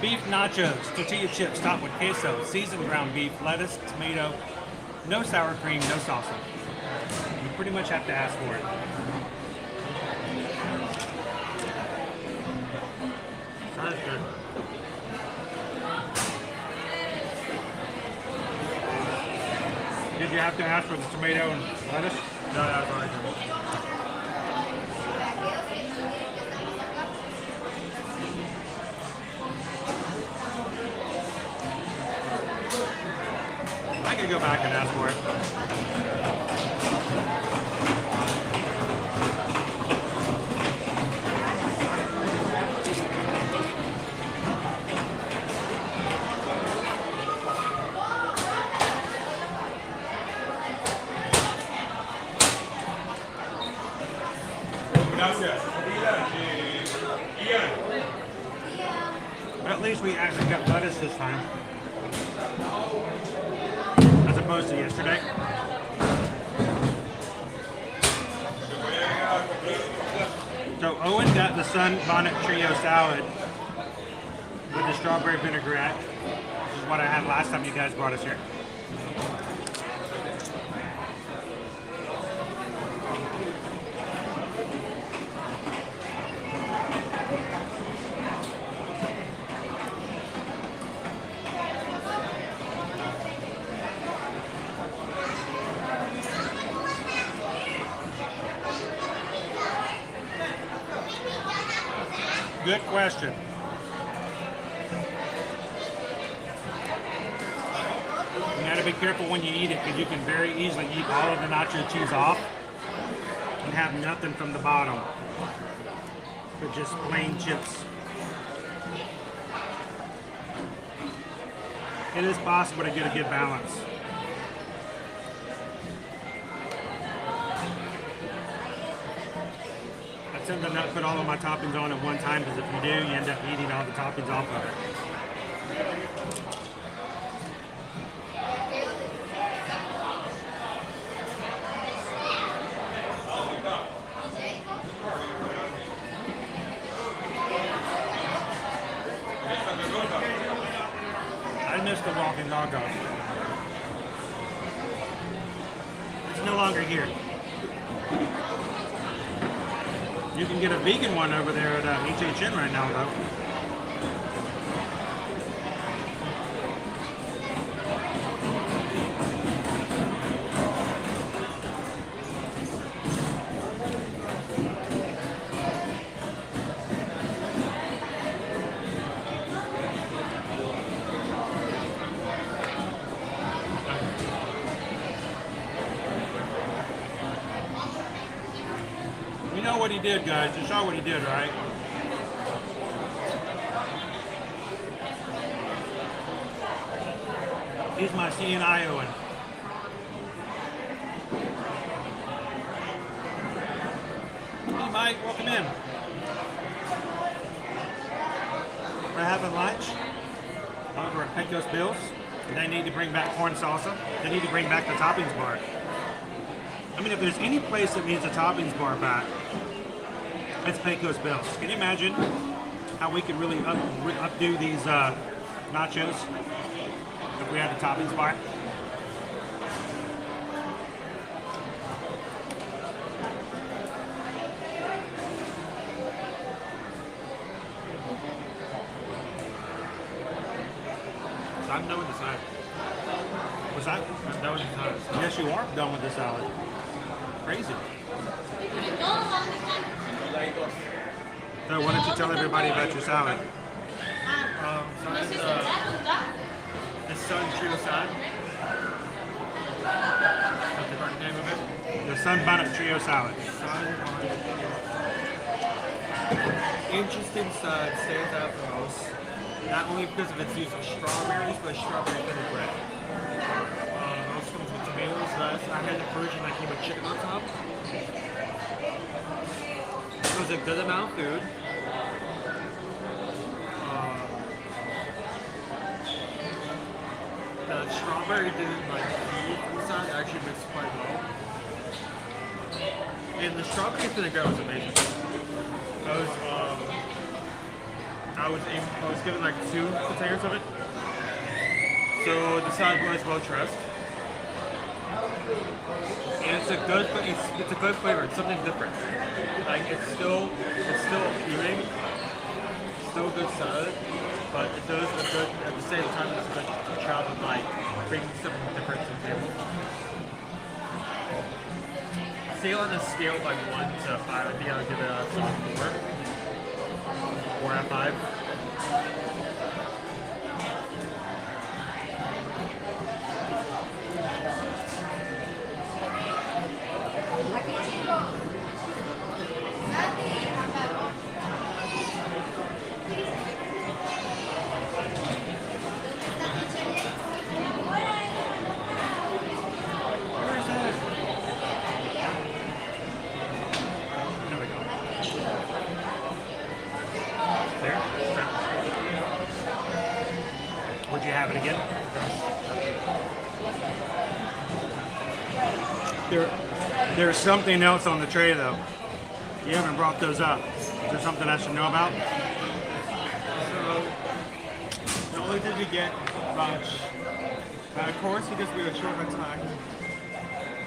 Speaker 1: beef nachos, tortilla chips topped with queso, seasoned ground beef, lettuce, tomato, no sour cream, no salsa. You pretty much have to ask for it. That's good. Did you have to ask for the tomato and lettuce? No, that was already good. I could go back and ask for it. But at least we actually got lettuce this time, as opposed to yesterday. So Owen got the Sunbonnet Trio salad with the strawberry vinaigrette. This is what I had last time you guys brought us here. Good question. You gotta be careful when you eat it because you can very easily eat all of the nacho cheese off and have nothing from the bottom, but just plain chips. It is possible to get a good balance. I tend to not put all of my toppings on at one time because if you do, you end up eating all the toppings off of it. I missed the walking dog dog. It's no longer here. You can get a vegan one over there at HHN right now, though. saw what he did, guys. You saw what he did, right? He's my CNIOan. Hey, Mike, welcome in. We're having lunch over at Pecos Bills. They need to bring back corn salsa. They need to bring back the toppings bar. I mean, if there's any place that needs a toppings bar back, it's Pecos Bills. Can you imagine how we could really updo these nachos if we had the toppings bar?
Speaker 6: So I'm done with the salad.
Speaker 1: What's that?
Speaker 6: I'm done with the salad.
Speaker 1: Yes, you are done with the salad. Crazy. So why don't you tell everybody about your salad?
Speaker 6: So it's the Sun Trio salad. What's the correct name of it?
Speaker 1: The Sunbonnet Trio salad.
Speaker 6: Interesting salad, stands out the most. Not only because of its use of strawberries, but strawberry vinaigrette. Also comes with tomatoes. I had the version that came with chicken on top. It was a good amount of food. The strawberry didn't like feed inside, actually mixed quite well. And the strawberry vinaigrette was amazing. I was given like 2 containers of it. So the salad was well dressed. And it's a good flavor. It's something different. Like it's still appealing. Still a good salad, but it does a good at the same time it's a good job of like bringing something different to the table. Say on a scale of like 1 to 5, I think I would give it a solid 4. 4 out of 5.
Speaker 1: Would you have it again? There's something else on the tray though. You haven't brought those up. Is there something I should know about?
Speaker 6: So, not only did we get lunch, but of course because we were short on time,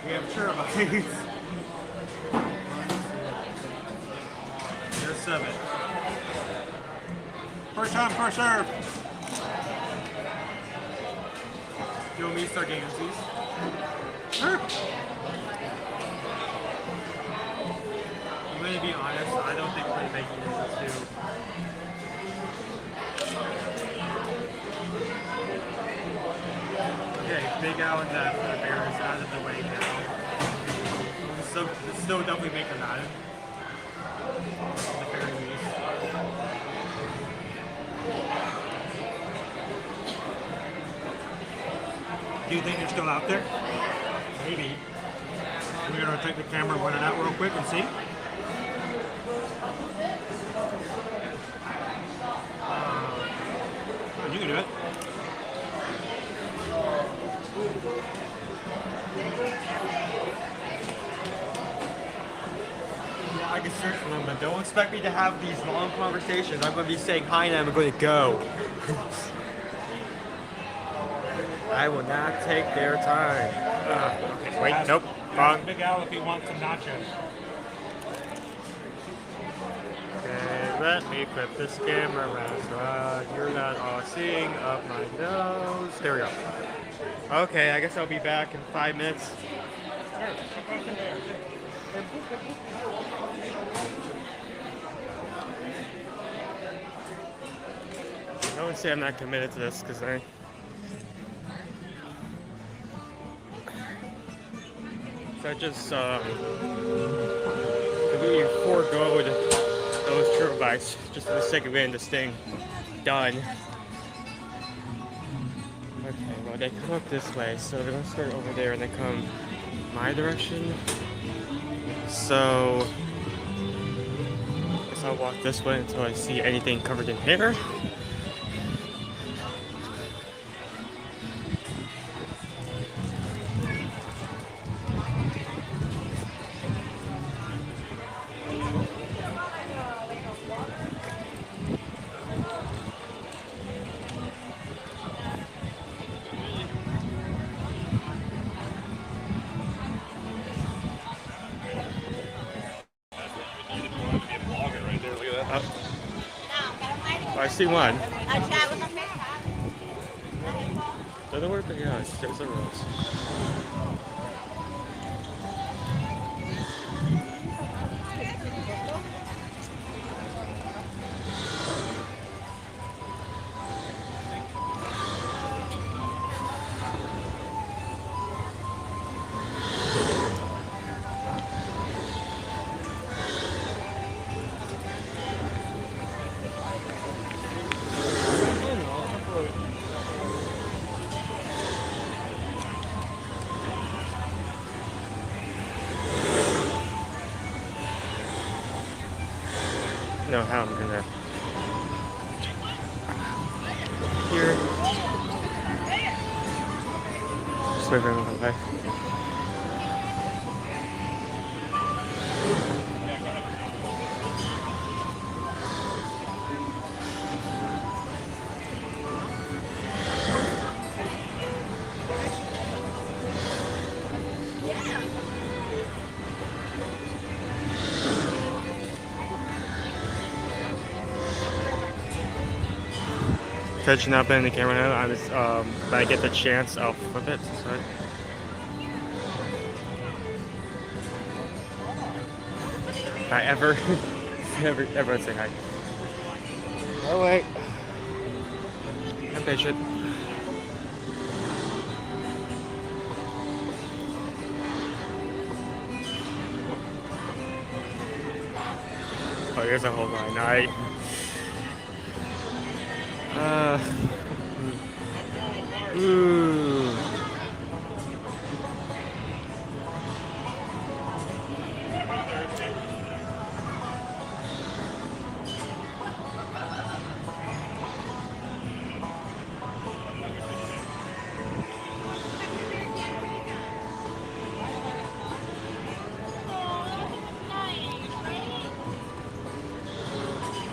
Speaker 6: we have turbines. There's 7.
Speaker 1: First time, first serve.
Speaker 6: You want me to start getting these?
Speaker 1: Sure.
Speaker 6: I'm going to be honest, I don't think we're going to make it too. Okay, Big Al and that bear is out of the way now. So, still definitely make Aladdin. The very least.
Speaker 1: Do you think they're still out there? Maybe. We're going to take the camera and run it out real quick and see. You can do it.
Speaker 6: Yeah, I can search for them, but don't expect me to have these long conversations. I'm going to be saying hi and I'm going to go. I will not take their time. Wait, nope, wrong.
Speaker 1: Big Al if he wants some nachos.
Speaker 6: Okay, let me flip this camera around so you're not all seeing up my nose. There we go. Okay, I guess I'll be back in 5 minutes. I would say I'm not committed to this because I just completely forego those turtle bites just for the sake of getting this thing done. Okay, well they come up this way, so they're gonna start over there and they come my direction. So I guess I'll walk this way until I see anything covered in hair. I see one. Doesn't work, but yeah, there's the rules. No, how I'm gonna here. Just wait for him to come back. Touching up in the camera now. I was, when I get the chance, I'll flip it. Sorry. Hi, everyone say hi. Oh wait, I'm patient. Oh, here's a whole line. Ooh.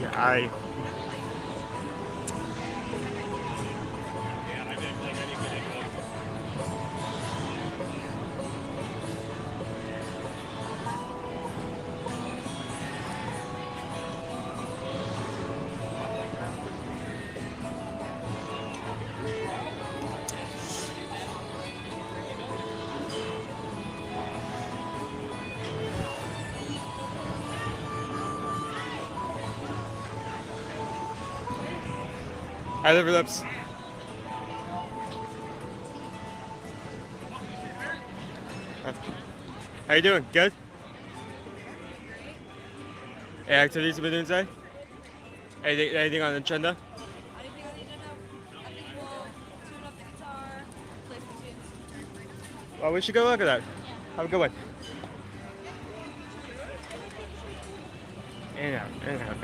Speaker 6: Yeah, Hi, liver lips. How you doing? Good? Any activities you've been doing today? Anything on the agenda? Well, we should go look at that. Have a good one. In and out, in and out.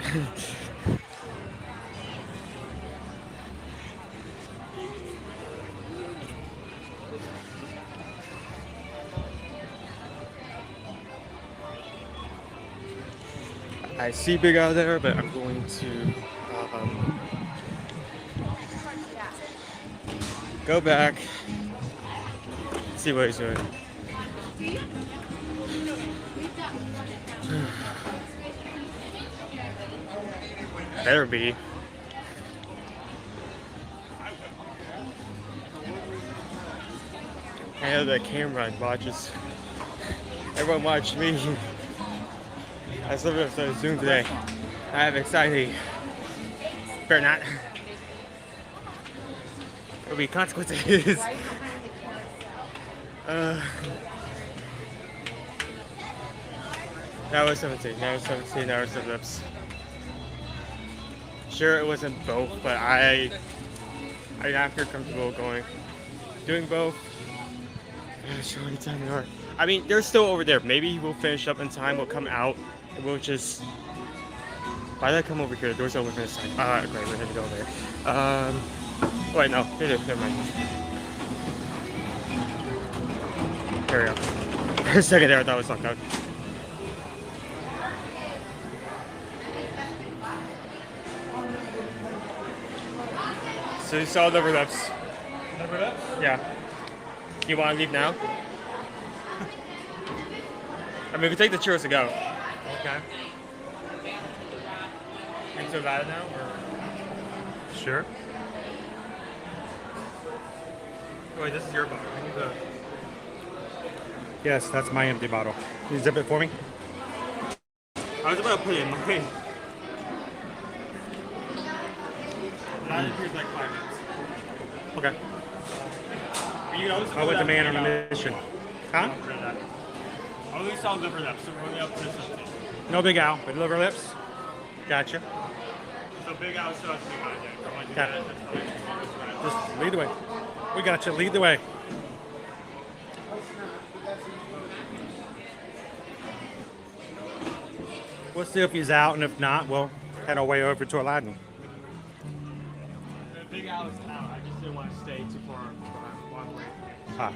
Speaker 6: I see Big out there, but I'm going to go back, see what he's doing. Better be. I have the camera and watches. Everyone watched me. I still have to Zoom today. I have anxiety. Better not. There'll be consequences. That was 17. That was 17. That was the lips. Sure, it wasn't both, but I not feel comfortable doing both. Sure, what time they are. I mean, they're still over there. Maybe we'll finish up in time. We'll come out. And we'll just. Why did I come over here? The door's open for this time. Great, we're gonna go there. Wait, no. Never mind. There we go. For a second there, I thought it was locked out. So you saw liver lips.
Speaker 8: Liver lips?
Speaker 6: Yeah. You want to leave now? I mean, we can take the churros to go.
Speaker 1: Okay.
Speaker 6: Into Aladdin now, or?
Speaker 1: Sure.
Speaker 6: Wait, this is your bottle. I need the...
Speaker 1: Yes, that's my empty bottle. Can you zip it for me?
Speaker 6: I was about to put it in mine. Aladdin appears like 5 minutes.
Speaker 1: Okay.
Speaker 6: You know,
Speaker 1: I was a man on a mission. Huh?
Speaker 6: I only saw liver lips, so we're only up to 17.
Speaker 1: No Big Al, but liver lips. Gotcha.
Speaker 6: So Big Al still has to be mine then.
Speaker 1: Yeah. Just lead the way. We got you. Lead the way. We'll see if he's out, and if not, we'll head our way over to Aladdin.
Speaker 6: Big Al is out. I just didn't want to stay too far away.
Speaker 1: Ah.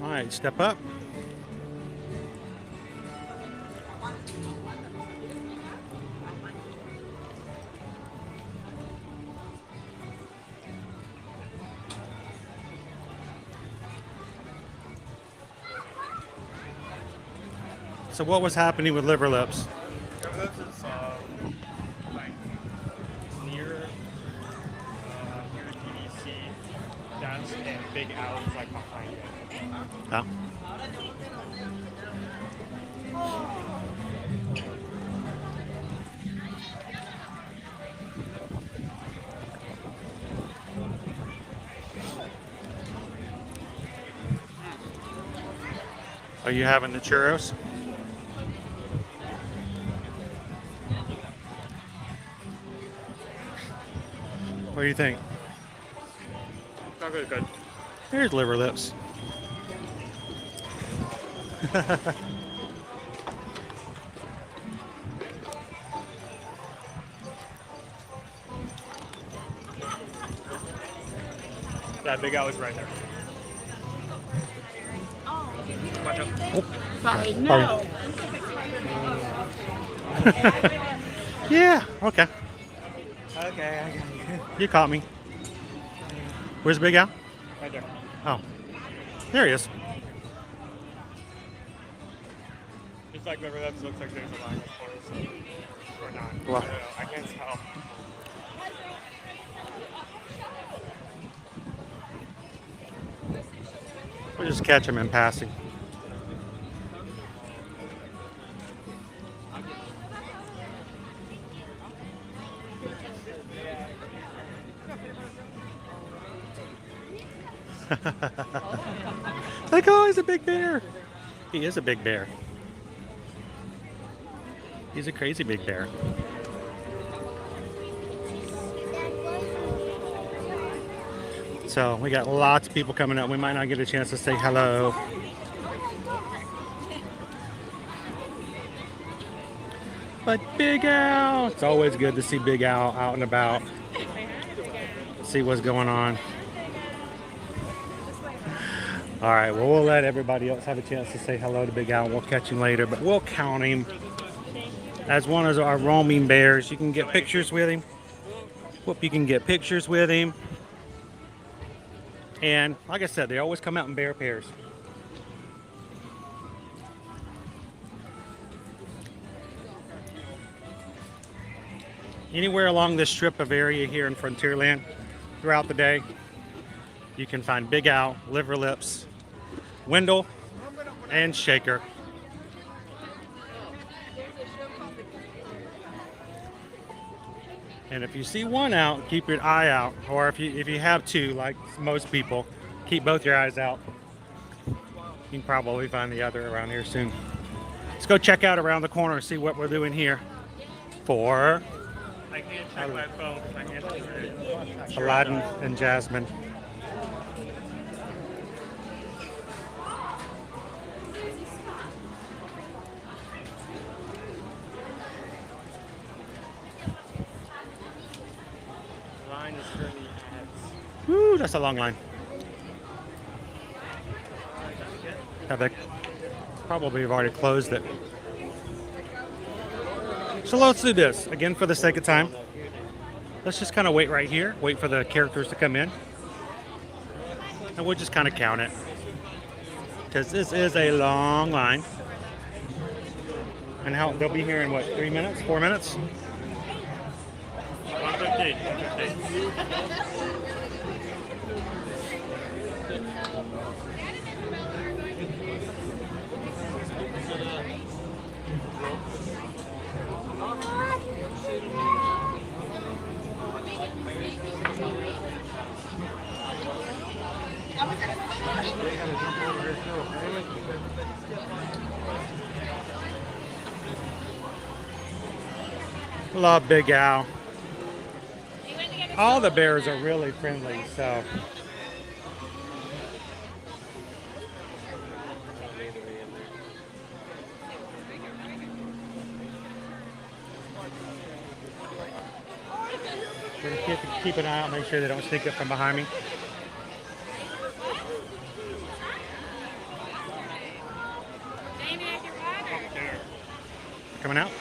Speaker 1: All right, step up. So what was happening with liver lips?
Speaker 6: Liver lips is like near DDC. That's and Big Al is like behind it.
Speaker 1: Oh. Are you having the churros? What do you think?
Speaker 6: Not really good.
Speaker 1: Here's liver lips.
Speaker 6: That Big Al is right there. Watch out.
Speaker 13: Sorry, no.
Speaker 1: Yeah, okay.
Speaker 6: Okay, I got you.
Speaker 1: You caught me. Where's Big Al?
Speaker 6: Right there.
Speaker 1: Oh, there he is.
Speaker 6: It's like liver lips looks like there's a line of corners or not.
Speaker 1: Well.
Speaker 6: I don't know. I can't tell.
Speaker 1: We'll just catch him in passing. Like, oh, he's a big bear. He is a big bear. He's a crazy big bear. So we got lots of people coming up. We might not get a chance to say hello. But Big Al, it's always good to see Big Al out and about. See what's going on. All right, well, we'll let everybody else have a chance to say hello to Big Al. We'll catch him later, but we'll count him as one of our roaming bears. You can get pictures with him. Whoop, you can get pictures with him. And like I said, they always come out in bear pairs. Anywhere along this strip of area here in Frontierland throughout the day, you can find Big Al, Liver Lips, Wendell, and Shaker. And if you see one out, keep your eye out. Or if you have two, like most people, keep both your eyes out. You can probably find the other around here soon. Let's go check out around the corner and see what we're doing here for
Speaker 6: I can't check my phone. I can't check it.
Speaker 1: Aladdin and Jasmine.
Speaker 6: Line is currently at.
Speaker 1: Woo, that's a long line. Have they probably have already closed it. So let's do this again for the sake of time. Let's just kind of wait right here, wait for the characters to come in, and we'll just kind of count it because this is a long line. And how they'll be here in what, 3 minutes, 4 minutes?
Speaker 6: 1:15.
Speaker 1: Love Big Al. All the bears are really friendly, so. Keep an eye out, make sure they don't sneak up from behind me. Coming out?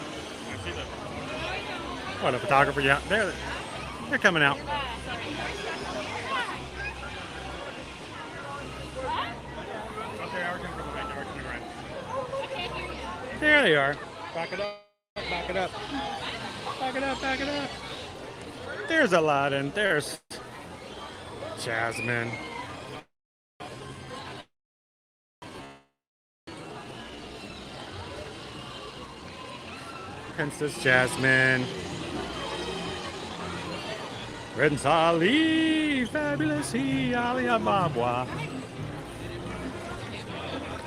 Speaker 1: Oh, the photographer, yeah, they're coming out. There they are. Back it up, back it up. Back it up, back it up. There's Aladdin, there's Jasmine. Princess Jasmine. Prince Ali, fabulous he, Ali Ababwa.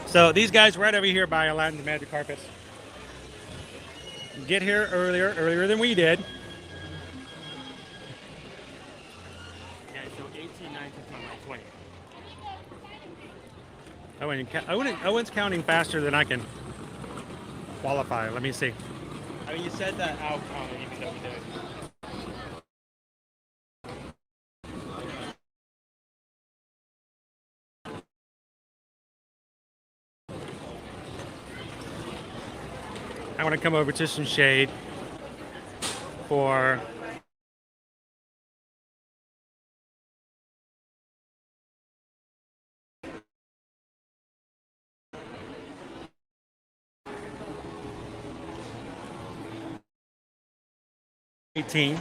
Speaker 1: So these guys right over here by Aladdin's Magic Carpets. Get here earlier than we did.
Speaker 6: Yeah, so 18, 19, 20.
Speaker 1: Owen's counting faster than I can qualify. Let me see.
Speaker 6: I mean, you said that I'll count it even though we did it.
Speaker 1: I want to come over to some shade for $18,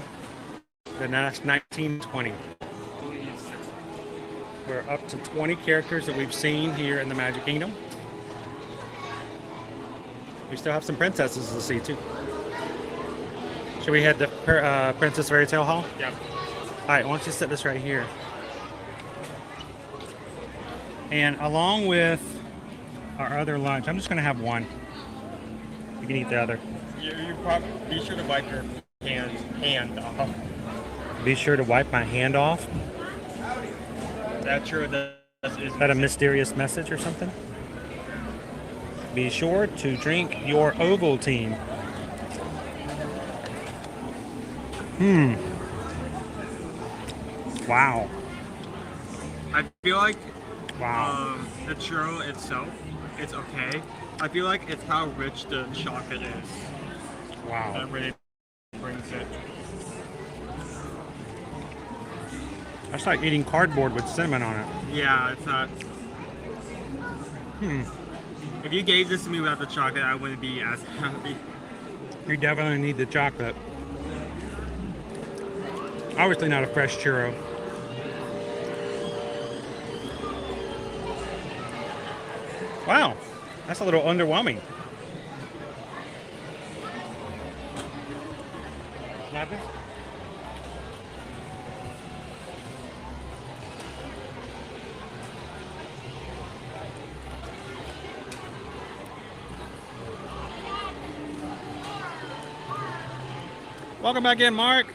Speaker 1: then that's 19, 20. We're up to 20 characters that we've seen here in the Magic Kingdom. We still have some princesses to see too. Should we head to Princess Fairy Tale Hall?
Speaker 6: Yep.
Speaker 1: All right, why don't you set this right here? And along with our other lunch, I'm just gonna have one. You can eat the other.
Speaker 6: You probably be sure to wipe your hand off.
Speaker 1: Be sure to wipe my hand off.
Speaker 6: Is that true?
Speaker 1: Is that a mysterious message or something? Be sure to drink your Ovaltine. Wow.
Speaker 6: I feel like
Speaker 1: wow.
Speaker 6: The churro itself, it's okay. I feel like it's how rich the chocolate is.
Speaker 1: Wow.
Speaker 6: That really brings it.
Speaker 1: That's like eating cardboard with cinnamon on it.
Speaker 6: Yeah, it's not. If you gave this to me without the chocolate, I wouldn't be as happy.
Speaker 1: You definitely need the chocolate. Obviously not a fresh churro. Wow, that's a little underwhelming. Not this? Welcome back in, Mark.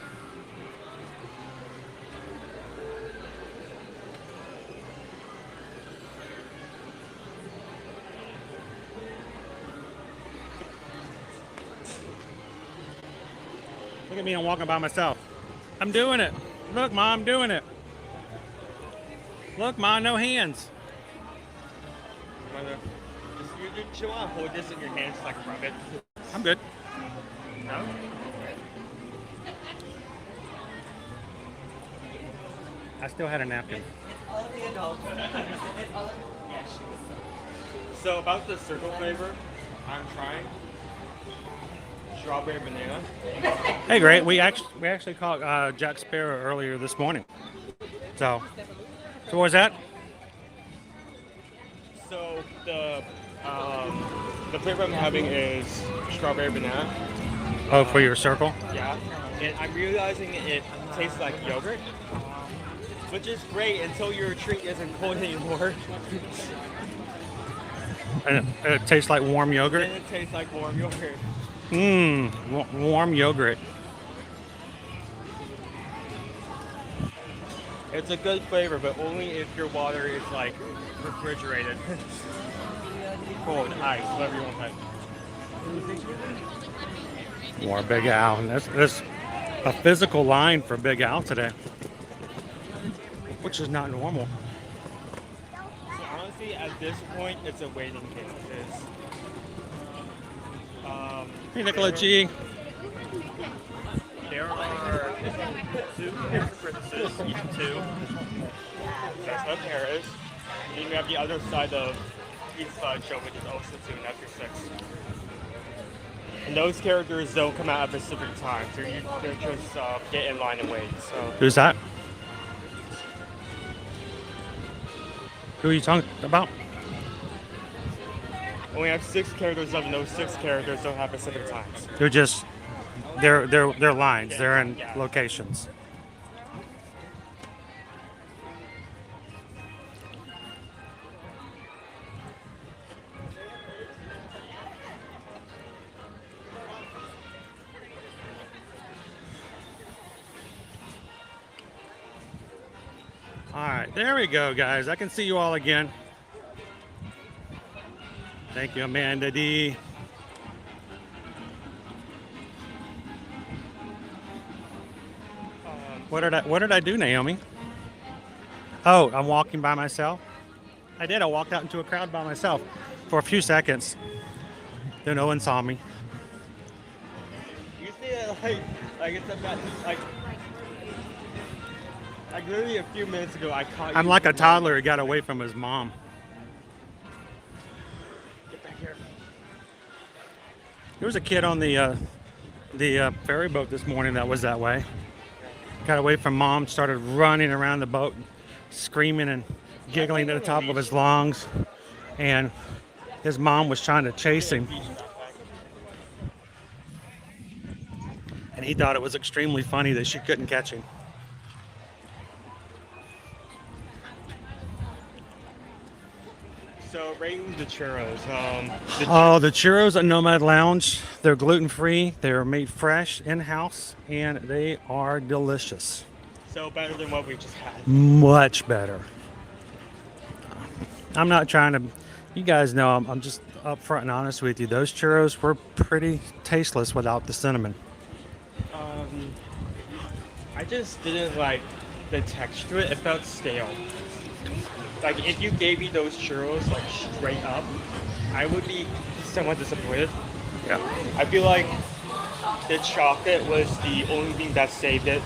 Speaker 1: Look at me, I'm walking by myself. I'm doing it. Look, Mom, I'm doing it. Look, Mom, no hands.
Speaker 6: You just want to hold this in your hands like rub it.
Speaker 1: I'm good.
Speaker 6: No?
Speaker 1: I still had a napkin.
Speaker 6: So about the circle flavor, I'm trying strawberry banana.
Speaker 1: Hey, great. We actually caught Jack Sparrow earlier this morning. So what was that?
Speaker 6: So the flavor I'm having is strawberry banana.
Speaker 1: Oh, for your circle?
Speaker 6: Yeah, and I'm realizing it tastes like yogurt, which is great until your drink isn't cold anymore.
Speaker 1: And it tastes like warm yogurt?
Speaker 6: And it tastes like warm yogurt.
Speaker 1: Mmm, warm yogurt.
Speaker 6: It's a good flavor, but only if your water is like refrigerated. Cold, ice, whatever you want to.
Speaker 1: More Big Al. And there's a physical line for Big Al today, which is not normal.
Speaker 6: So honestly, at this point, it's a waiting game.
Speaker 1: Hey, Nicola G.
Speaker 6: There are 2 princesses, each 2. That's what there is. And then you have the other side of each slideshow, which is also 2, and that's your 6. And those characters don't come out at specific times. They're just get in line and wait. So.
Speaker 1: Who's that? Who are you talking about?
Speaker 6: We have 6 characters of those 6 characters don't have specific times.
Speaker 1: They're just they're lines. Yeah, they're in locations. All right, there we go, guys. I can see you all again. Thank you, Amanda D. What did I do, Naomi? Oh, I'm walking by myself. I did. I walked out into a crowd by myself for a few seconds. Then no one saw me.
Speaker 6: You see it like it's about like literally a few minutes ago I caught you.
Speaker 1: I'm like a toddler who got away from his mom. There was a kid on the ferry boat this morning that was that way. Got away from mom, started running around the boat, screaming and giggling at the top of his lungs, and his mom was trying to chase him. And he thought it was extremely funny that she couldn't catch him.
Speaker 6: So rating the churros.
Speaker 1: The churros at Nomad Lounge, they're gluten-free, they're made fresh in-house, and they are delicious.
Speaker 6: So better than what we just had.
Speaker 1: Much better. I'm not trying to, you guys know I'm just upfront and honest with you. Those churros were pretty tasteless without the cinnamon.
Speaker 6: I just didn't like the texture. It felt stale. Like if you gave me those churros like straight up, I would be somewhat disappointed.
Speaker 1: Yeah.
Speaker 6: I feel like the chocolate was the only thing that saved it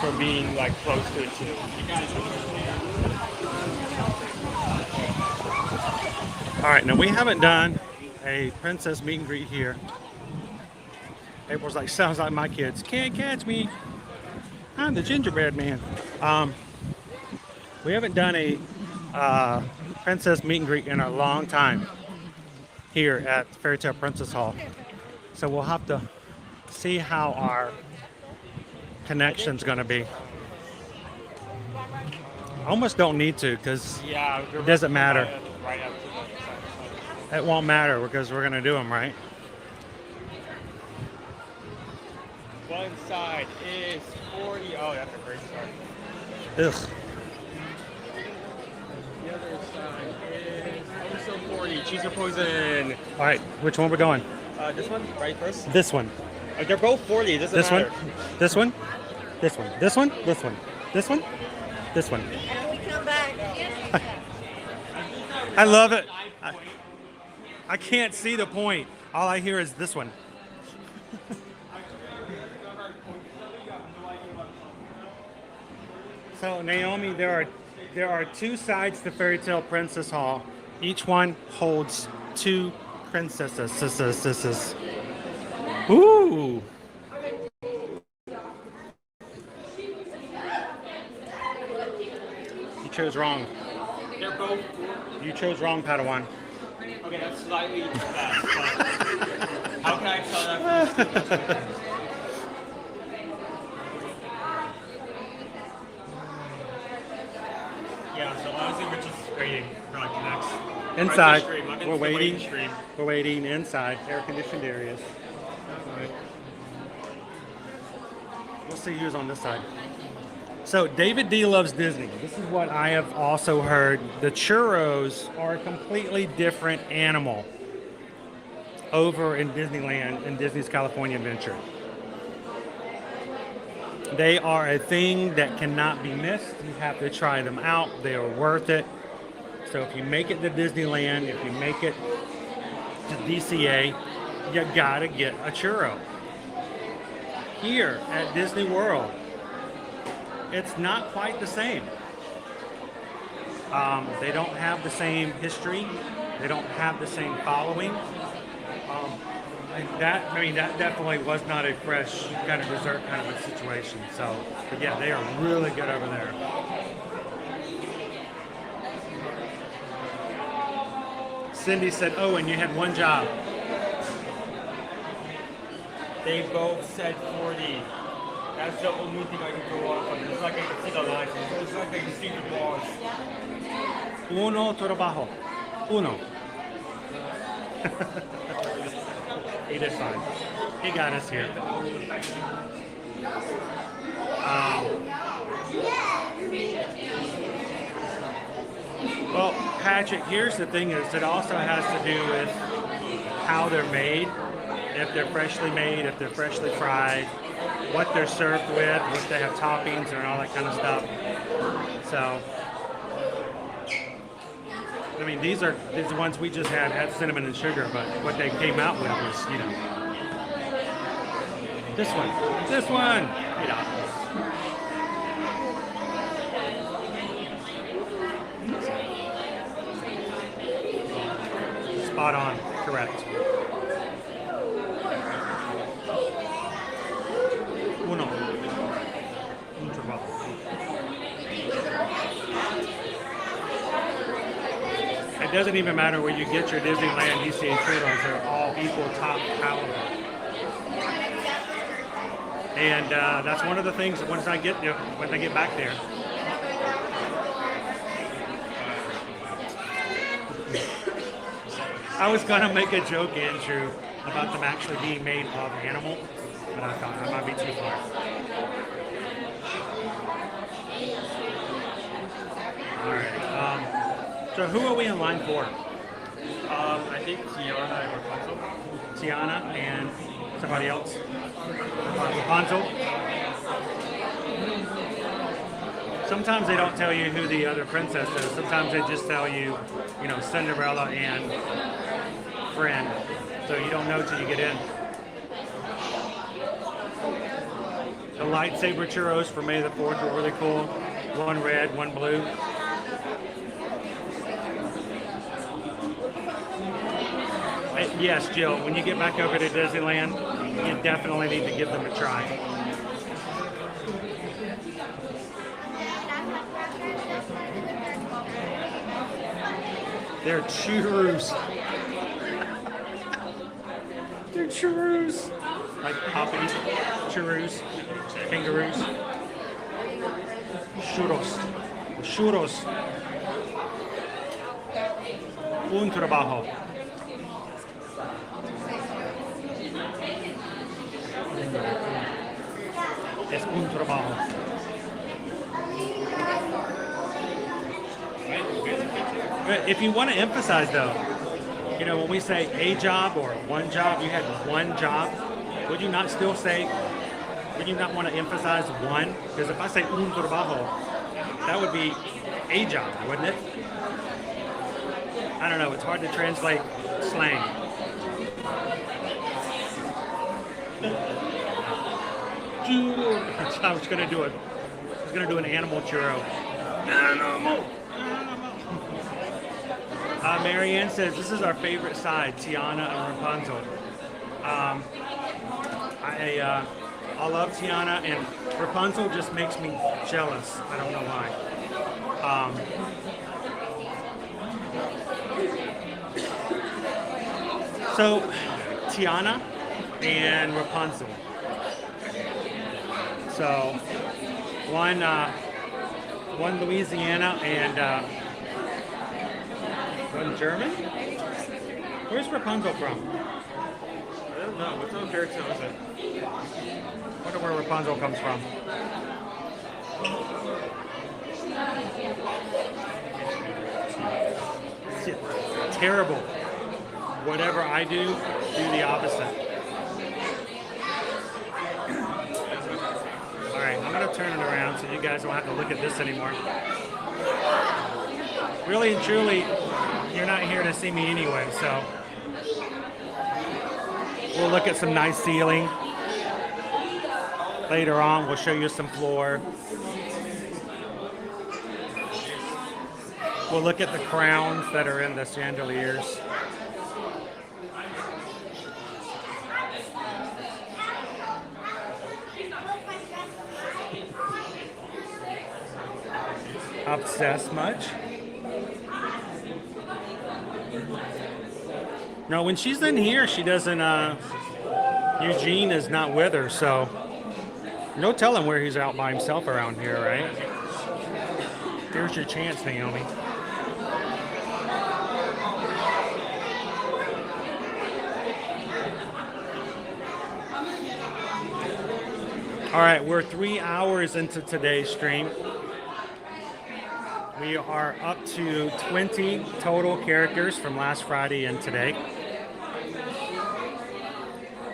Speaker 6: from being like close to a 2.
Speaker 1: All right, now we haven't done a princess meet and greet here. April's like, sounds like my kids. Can't catch me. I'm the gingerbread man. We haven't done a princess meet and greet in a long time here at Fairy Tale Princess Hall. So we'll have to see how our connection's going to be. Almost don't need to because it doesn't matter. It won't matter because we're going to do them, right?
Speaker 6: one side is 40. Oh, that's a great start.
Speaker 1: Ugh.
Speaker 6: The other side is also 40. Cheese or poison.
Speaker 1: All right, which one we're going?
Speaker 6: This one, right first?
Speaker 1: This one.
Speaker 6: They're both 40. It doesn't
Speaker 1: This
Speaker 6: matter.
Speaker 1: one? This one? This one? This one? This one? This one? This one?
Speaker 16: And we come back.
Speaker 1: I love it. I can't see the point. All I hear is this one. So Naomi, there are two sides to Fairy Tale Princess Hall. Each one holds two princesses. Ooh. You chose wrong.
Speaker 6: They're both.
Speaker 1: You chose wrong, Padawan.
Speaker 6: Okay, that's slightly fast. But how can I tell that from Yeah, so honestly, we're just waiting for like the next.
Speaker 1: Inside.
Speaker 6: Right,
Speaker 1: We're waiting.
Speaker 6: waiting stream.
Speaker 1: We're waiting inside, air-conditioned areas. We'll see who's on this side. So David D loves Disney. This is what I have also heard. The churros are a completely different animal over in Disneyland and Disney's California Adventure. They are a thing that cannot be missed. You have to try them out. They are worth it. So if you make it to Disneyland, if you make it to DCA, you gotta get a churro. Here at Disney World, it's not quite the same. They don't have the same history. They don't have the same following. That definitely was not a fresh kind of dessert kind of a situation. So, but yeah, they are really good over there. Cindy said, "Oh, and you had one job."
Speaker 6: They both said 40. That's the only thing I can go off of. It's like I can see the lines. It's like I can see the bars.
Speaker 1: Uno trabajo. Uno. He did fine. He got us here. Well, Patrick, here's the thing is it also has to do with how they're made. If they're freshly made, if they're freshly fried, what they're served with, what they have toppings and all that kind of stuff. So, I mean, these ones we just had cinnamon and sugar, but what they came out with was, you know, this one, you know. Spot on, correct. Uno. Un trabajo. It doesn't even matter where you get your Disneyland DCA churros, they're all equal top caliber. And that's one of the things that once I get back there. I was gonna make a joke, Andrew, about them actually being made of animal, but I thought I might be too far. All right. So who are we in line for?
Speaker 6: I think Tiana and Rapunzel.
Speaker 1: Tiana and somebody else. Rapunzel. Sometimes they don't tell you who the other princess is. Sometimes they just tell you, you know, Cinderella and friend. So you don't know till you get in. The lightsaber churros for May the 4th were really cool. One red, one blue. Yes, Jill, when you get back over to Disneyland, you definitely need to give them a try. They're churros. They're churros. Like poppies, churros, kangaroos. Churros. Churros. Un trabajo. Es un trabajo. But if you want to emphasize though, you know, when we say a job or one job, you had one job, would you not still say, would you not want to emphasize one? Because if I say un trabajo, that would be a job, wouldn't it? I don't know, it's hard to translate slang. I was gonna do an animal churro. Animal. Marianne says this is our favorite side, Tiana and Rapunzel. I love Tiana, and Rapunzel just makes me jealous. I don't know why. So Tiana and Rapunzel. So one Louisiana and one German. Where's Rapunzel from?
Speaker 6: I don't know. What kind of character was it?
Speaker 1: Wonder where Rapunzel comes from. Terrible. Whatever I do the opposite. All right, I'm gonna turn it around so you guys don't have to look at this anymore. Really and truly, you're not here to see me anyway, so we'll look at some nice ceiling. Later on, we'll show you some floor. We'll look at the crowns that are in the chandeliers. Obsessed much? No, when she's in here, she doesn't, Eugene is not with her, so no telling where he's out by himself around here, right? Here's your chance, Naomi. All right, we're 3 hours into today's stream. We are up to 20 total characters from last Friday and today.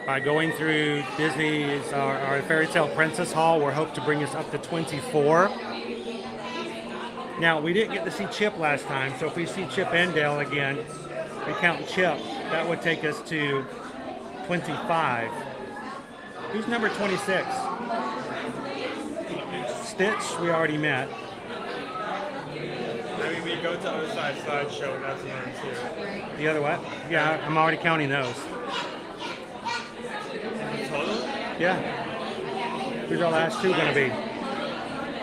Speaker 1: By going through Disney's our Fairy Tale Princess Hall, we're hoping to bring us up to 24. Now, we didn't get to see Chip last time, so if we see Chip and Dale again, we count Chip, that would take us to 25. Who's number 26? Stitch, we already met.
Speaker 6: I mean, we go to other side slideshow, and that's number 2.
Speaker 1: The other what? Yeah, I'm already counting those.
Speaker 6: Total?
Speaker 1: Yeah. Who's our last two going to be?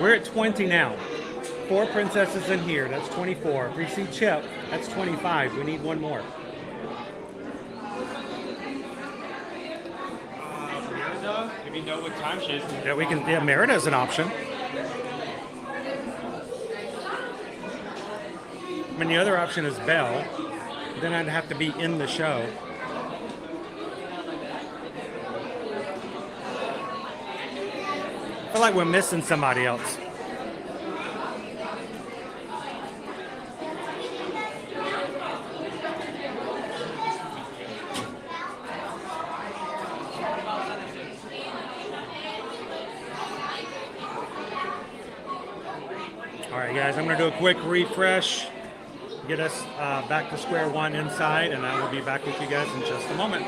Speaker 1: We're at 20 now. 4 princesses in here. That's 24. If we see Chip, that's 25. We need one more.
Speaker 6: Merida? If you know what time she is.
Speaker 1: Yeah, we can. Yeah, Merida's an option. I mean, the other option is Belle. Then I'd have to be in the show. I feel like we're missing somebody else. All right, guys, I'm going to do a quick refresh. Get us back to square one inside, and I will be back with you guys in just a moment.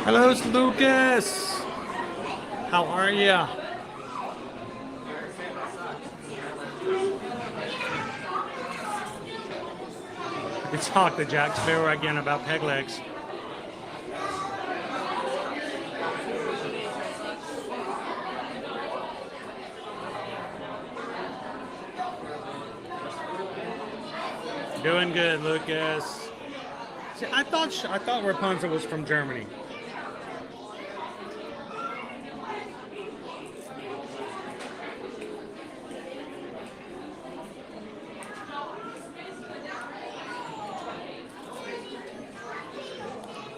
Speaker 1: Hello, Lucas. How are ya? We talked to Jack Sparrow again about peg legs. Doing good, Lucas. See, I thought Rapunzel was from Germany.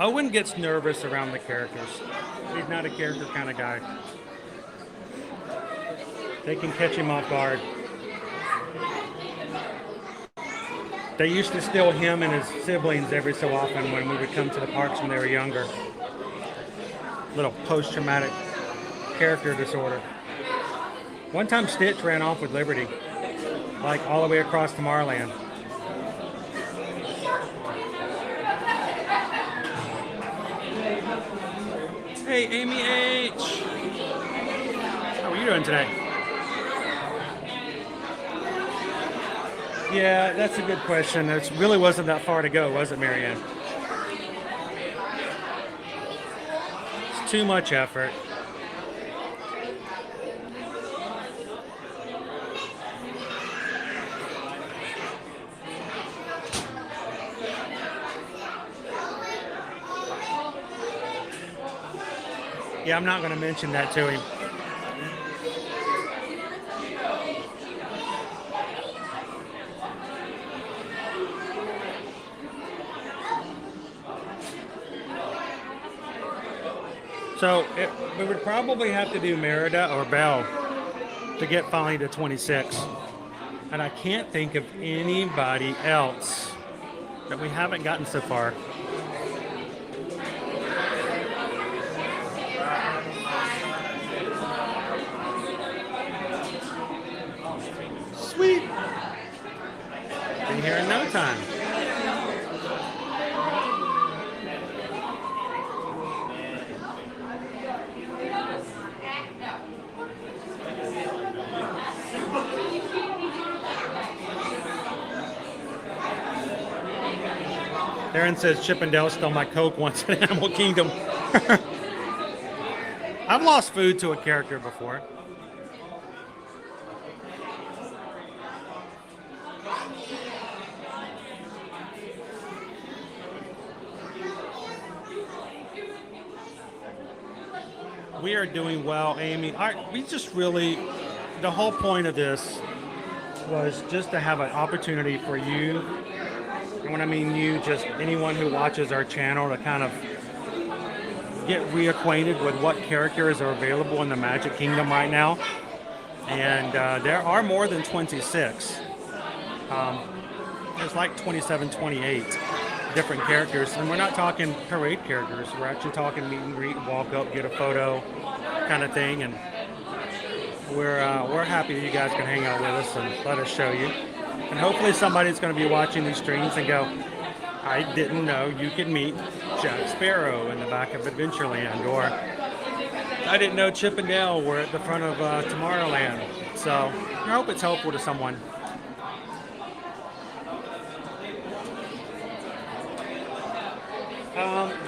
Speaker 1: Owen gets nervous around the characters. He's not a character kind of guy. They can catch him off guard. They used to steal him and his siblings every so often when we would come to the parks when they were younger. Little post-traumatic character disorder. One time Stitch ran off with Liberty, like all the way across Tomorrowland. Hey, Amy H. How are you doing today? Yeah, that's a good question. It really wasn't that far to go, was it, Marianne? It's too much effort. Yeah, I'm not going to mention that to him. So we would probably have to do Merida or Belle to get finally to 26. And I can't think of anybody else that we haven't gotten so far. Sweet. Been here in no time. Darren says Chippendale stole my Coke once in Animal Kingdom. I've lost food to a character before. We are doing well, Amy. We just really, the whole point of this was just to have an opportunity for you, and when I mean you, just anyone who watches our channel, to kind of get reacquainted with what characters are available in the Magic Kingdom right now. And there are more than 26. There's like 27, 28 different characters. And we're not talking parade characters. We're actually talking meet and greet, walk up, get a photo kind of thing. And we're happy that you guys can hang out with us and let us show you. And hopefully somebody's going to be watching these streams and go, I didn't know you could meet Jack Sparrow in the back of Adventureland, or I didn't know Chip and Dale were at the front of Tomorrowland. So I hope it's helpful to someone.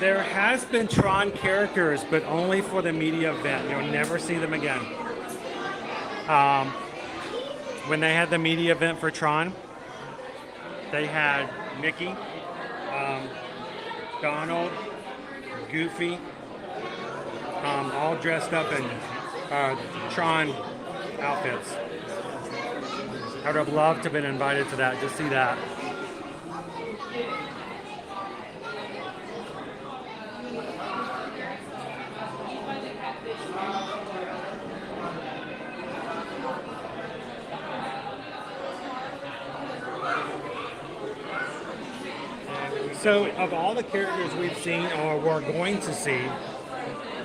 Speaker 1: There has been Tron characters, but only for the media event. You'll never see them again. When they had the media event for Tron, they had Mickey, Donald, Goofy, all dressed up in Tron outfits. I would have loved to have been invited to that, just see that. So, of all the characters we've seen or we're going to see,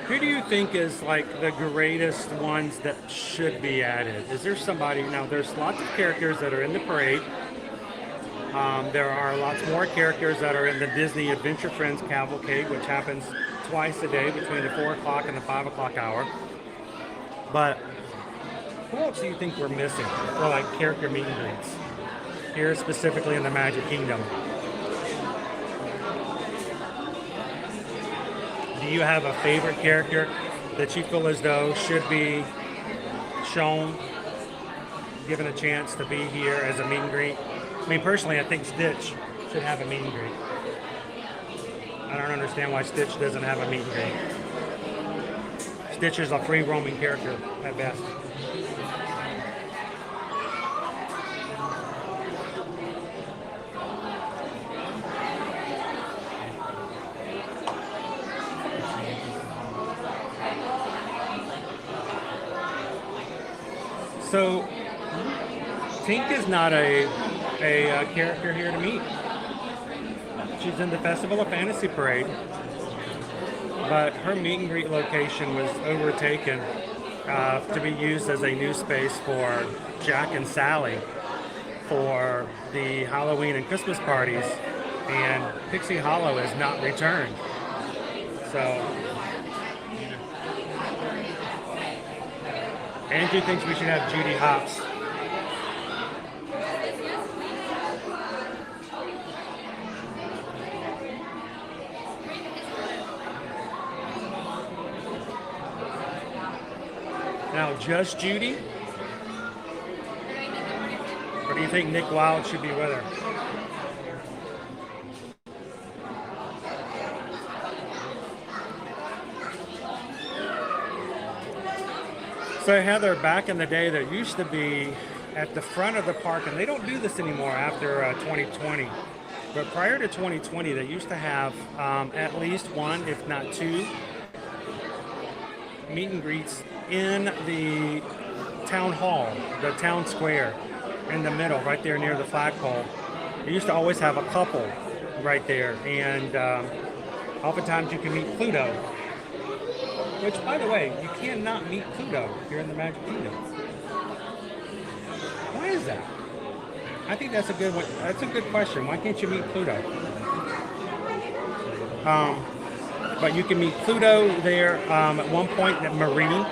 Speaker 1: who do you think is like the greatest ones that should be added? Is there somebody? Now, there's lots of characters that are in the parade. There are lots more characters that are in the Disney Adventure Friends Cavalcade, which happens twice a day between the 4 o'clock and the 5 o'clock hour. But who else do you think we're missing for like character meet and greets here specifically in the Magic Kingdom? you have a favorite character that you feel as though should be shown, given a chance to be here as a meet and greet? I mean, personally, I think Stitch should have a meet and greet. I don't understand why Stitch doesn't have a meet and greet. Stitch is a free roaming character at best. So, Tink is not a character here to meet. She's in the Festival of Fantasy Parade, but her meet and greet location was overtaken to be used as a new space for Jack and Sally for the Halloween and Christmas parties, and Pixie Hollow has not returned. So, Andrew thinks we should have Judy Hopps. Now, just Judy? Or do you think Nick Wilde should be with her? So Heather, back in the day, there used to be at the front of the park, and they don't do this anymore after 2020, but prior to 2020, they used to have at least one, if not two, meet and greets in the town hall, the town square, in the middle, right there near the flagpole. They used to always have a couple right there, and oftentimes you can meet Pluto. Which, by the way, you cannot meet Pluto here in the Magic Kingdom. Why is that? I think that's a good one. That's a good question. Why can't you meet Pluto? But you can meet Pluto there. At one point, Marie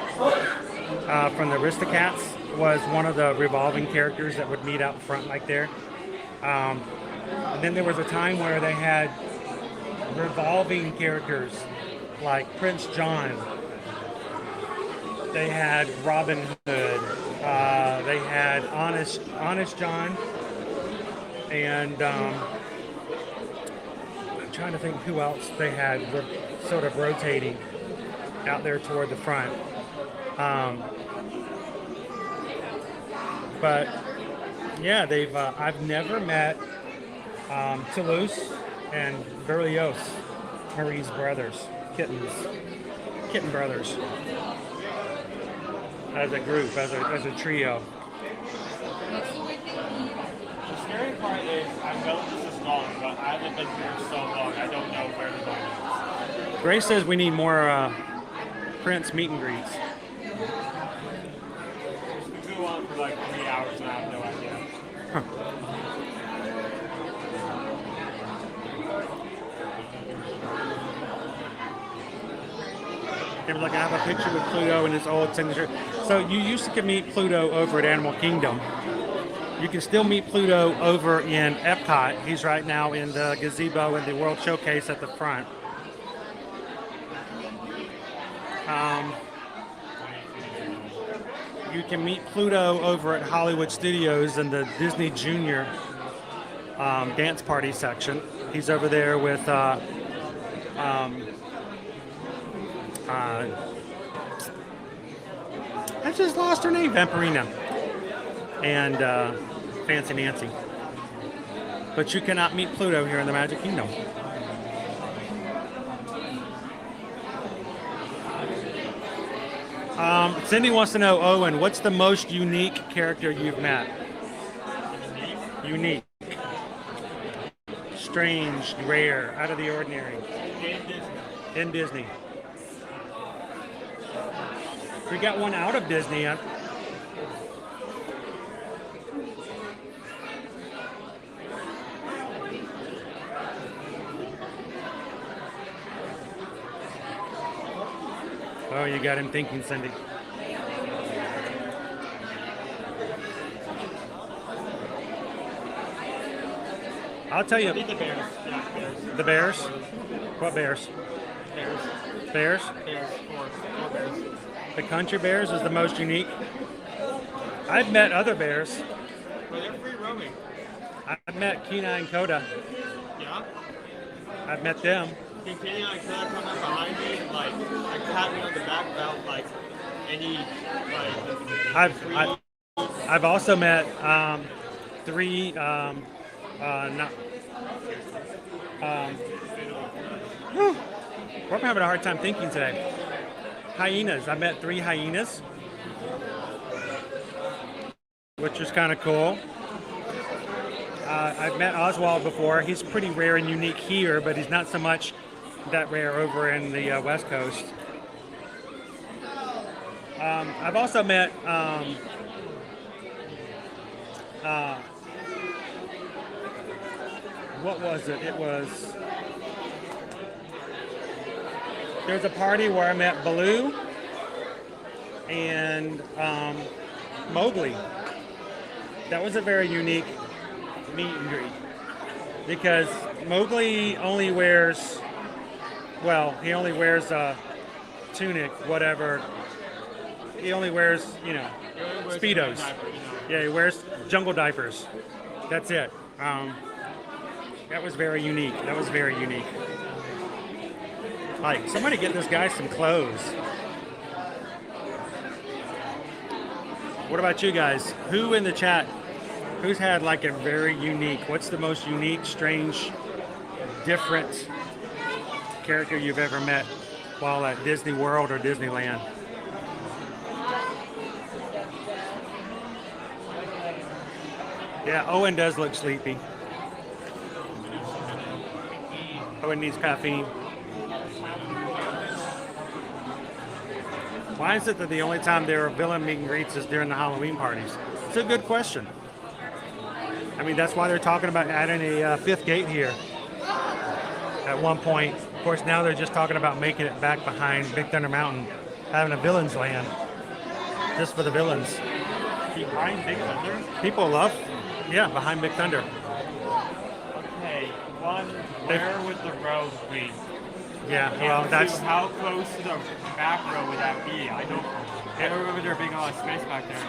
Speaker 1: from the Aristocats was one of the revolving characters that would meet out front like there. And then there was a time where they had revolving characters like Prince John. They had Robin Hood. They had Honest John. And I'm trying to think who else they had sort of rotating out there toward the front. But yeah, I've never met Toulouse and Berlioz, Marie's brothers, kitten brothers, as a group, as a trio.
Speaker 6: The scary part is I know this is long, but I haven't been here so long. I don't know where the line is.
Speaker 1: Grace says we need more Prince meet and greets.
Speaker 6: We go on for like 3 hours and I have no idea.
Speaker 1: Huh. They were like, I have a picture with Pluto and his old signature. So you used to meet Pluto over at Animal Kingdom. You can still meet Pluto over in Epcot. He's right now in the gazebo in the World Showcase at the front. You can meet Pluto over at Hollywood Studios in the Disney Junior dance party section. He's over there with I just lost her name, Vampirina, and Fancy Nancy. But you cannot meet Pluto here in the Magic Kingdom. Cindy wants to know, Owen, what's the most unique character you've met? Unique. Strange, rare, out of the ordinary. In Disney. We got one out of Disney. Oh, you got him thinking, Cindy. I'll tell you.
Speaker 6: The Bears. Yeah, Bears.
Speaker 1: The Bears? What Bears?
Speaker 6: Bears.
Speaker 1: Bears?
Speaker 6: Bears, four bears.
Speaker 1: The country bears is the most unique. I've met other bears.
Speaker 6: But they're free roaming.
Speaker 1: I've met Kenai and Coda.
Speaker 6: Yeah?
Speaker 1: I've met them.
Speaker 6: Can Kenny and Coda come up behind me and like pat me on the back without like any
Speaker 1: I've also met three we're having a hard time thinking today. Hyenas. I met 3 hyenas, which was kind of cool. I've met Oswald before. He's pretty rare and unique here, but he's not so much that rare over in the West Coast. I've also met what was it? It was, there's a party where I met Baloo and Mowgli. That was a very unique meet and greet because Mowgli only wears, well, he only wears a tunic, whatever. He only wears, you know, Speedos. Yeah, he wears jungle diapers. That's it. That was very unique. That was very unique. Like, somebody get this guy some clothes. What about you guys? Who in the chat, who's had like a very unique, what's the most unique, strange, different character you've ever met while at Disney World or Disneyland? Yeah, Owen does look sleepy. Owen needs caffeine. Why is it that the only time there are villain meet and greets is during the Halloween parties? It's a good question. I mean, that's why they're talking about adding a 5th gate here at one point. Of course, now they're just talking about making it back behind Big Thunder Mountain, having a villain's land just for the villains.
Speaker 6: Behind Big Thunder?
Speaker 1: People love, yeah, behind Big Thunder.
Speaker 6: Okay, where would the road be?
Speaker 1: Yeah, well, that's...
Speaker 6: How close to the back row would that be? I don't remember there being a lot of space back there.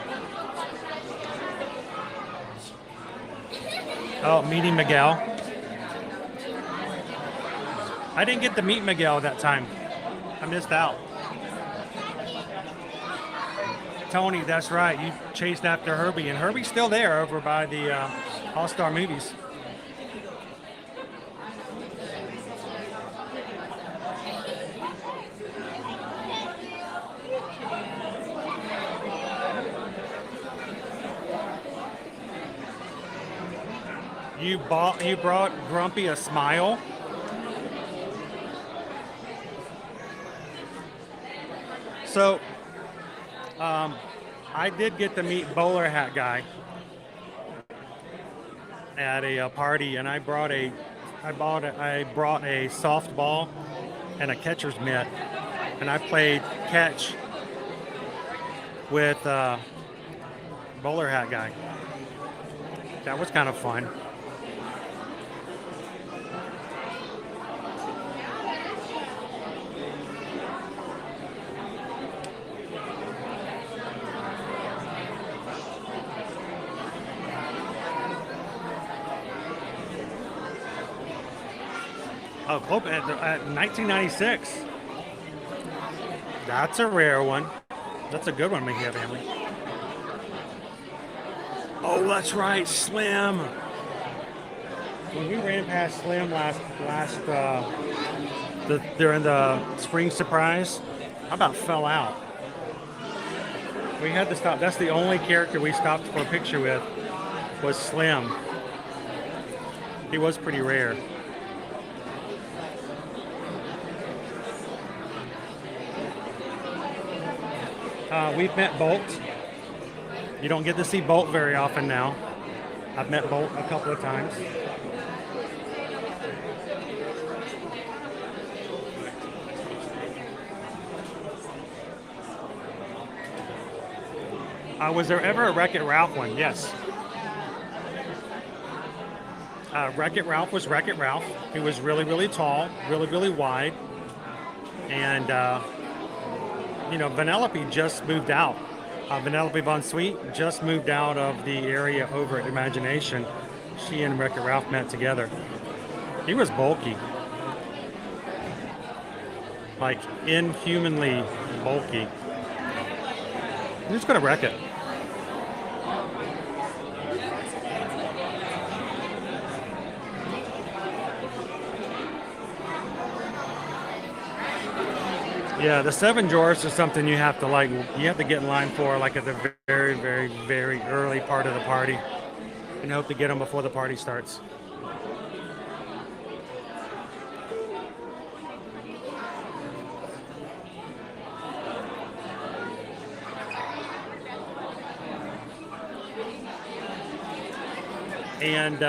Speaker 1: Oh, meeting Miguel. I didn't get to meet Miguel that time. I missed out. Tony, that's right. You chased after Herbie, and Herbie's still there over by the All-Star Movies. You brought Grumpy a smile. So, I did get to meet Bowler Hat Guy at a party, and I brought a softball and a catcher's mitt, and I played catch with Bowler Hat Guy. That was kind of fun. Oh, at 1996. That's a rare one. That's a good one, Mickey family. Oh, that's right, Slim. When we ran past Slim during the spring surprise, I about fell out. We had to stop. That's the only character we stopped for a picture with was Slim. He was pretty rare. We've met Bolt. You don't get to see Bolt very often now. I've met Bolt a couple of times. Was there ever a Wreck-It Ralph one? Yes. Wreck-It Ralph was Wreck-It Ralph. He was really, really tall, really, really wide. And you know, Vanellope just moved out. Vanellope Von Sweet just moved out of the area over at Imagination. She and Wreck-It Ralph met together. He was bulky. Like, inhumanly bulky. Who's gonna wreck it? Yeah, the 7 drawers is something you have to get in line for, like at the very, very, very early part of the party, and hope to get them before the party starts. And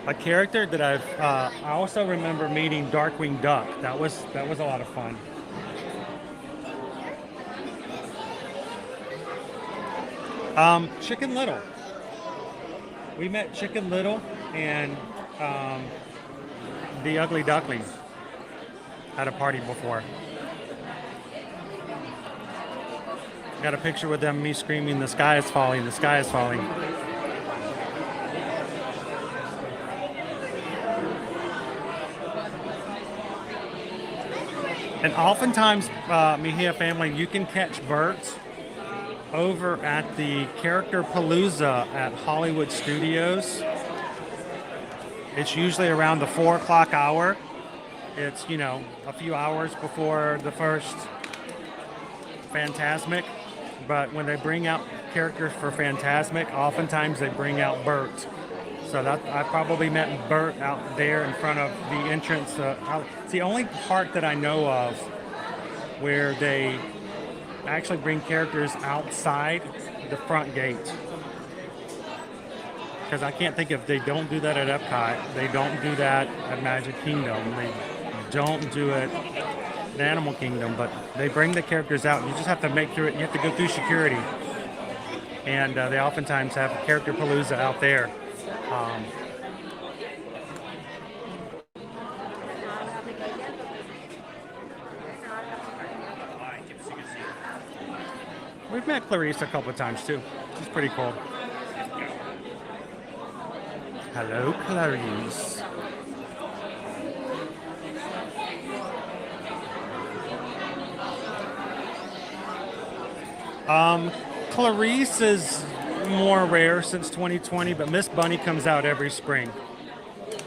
Speaker 1: a character that I also remember meeting, Darkwing Duck. That was a lot of fun. Chicken Little. We met Chicken Little and the Ugly Duckling at a party before. Got a picture with them, me screaming, "The sky is falling, the sky is falling." And oftentimes, Mejia family, you can catch Bert over at the Characterpalooza at Hollywood Studios. It's usually around the 4 o'clock hour. It's, you know, a few hours before the first Fantasmic. But when they bring out characters for Fantasmic, oftentimes they bring out Bert. So that I probably met Bert out there in front of the entrance. It's the only part that I know of where they actually bring characters outside the front gate. Because I can't think if they don't do that at Epcot, they don't do that at Magic Kingdom, they don't do it at Animal Kingdom, but they bring the characters out. You just have to make through it. You have to go through security. And they oftentimes have Characterpalooza out there. We've met Clarice a couple of times too. She's pretty cool. Hello, Clarice. Clarice is more rare since 2020, but Miss Bunny comes out every spring.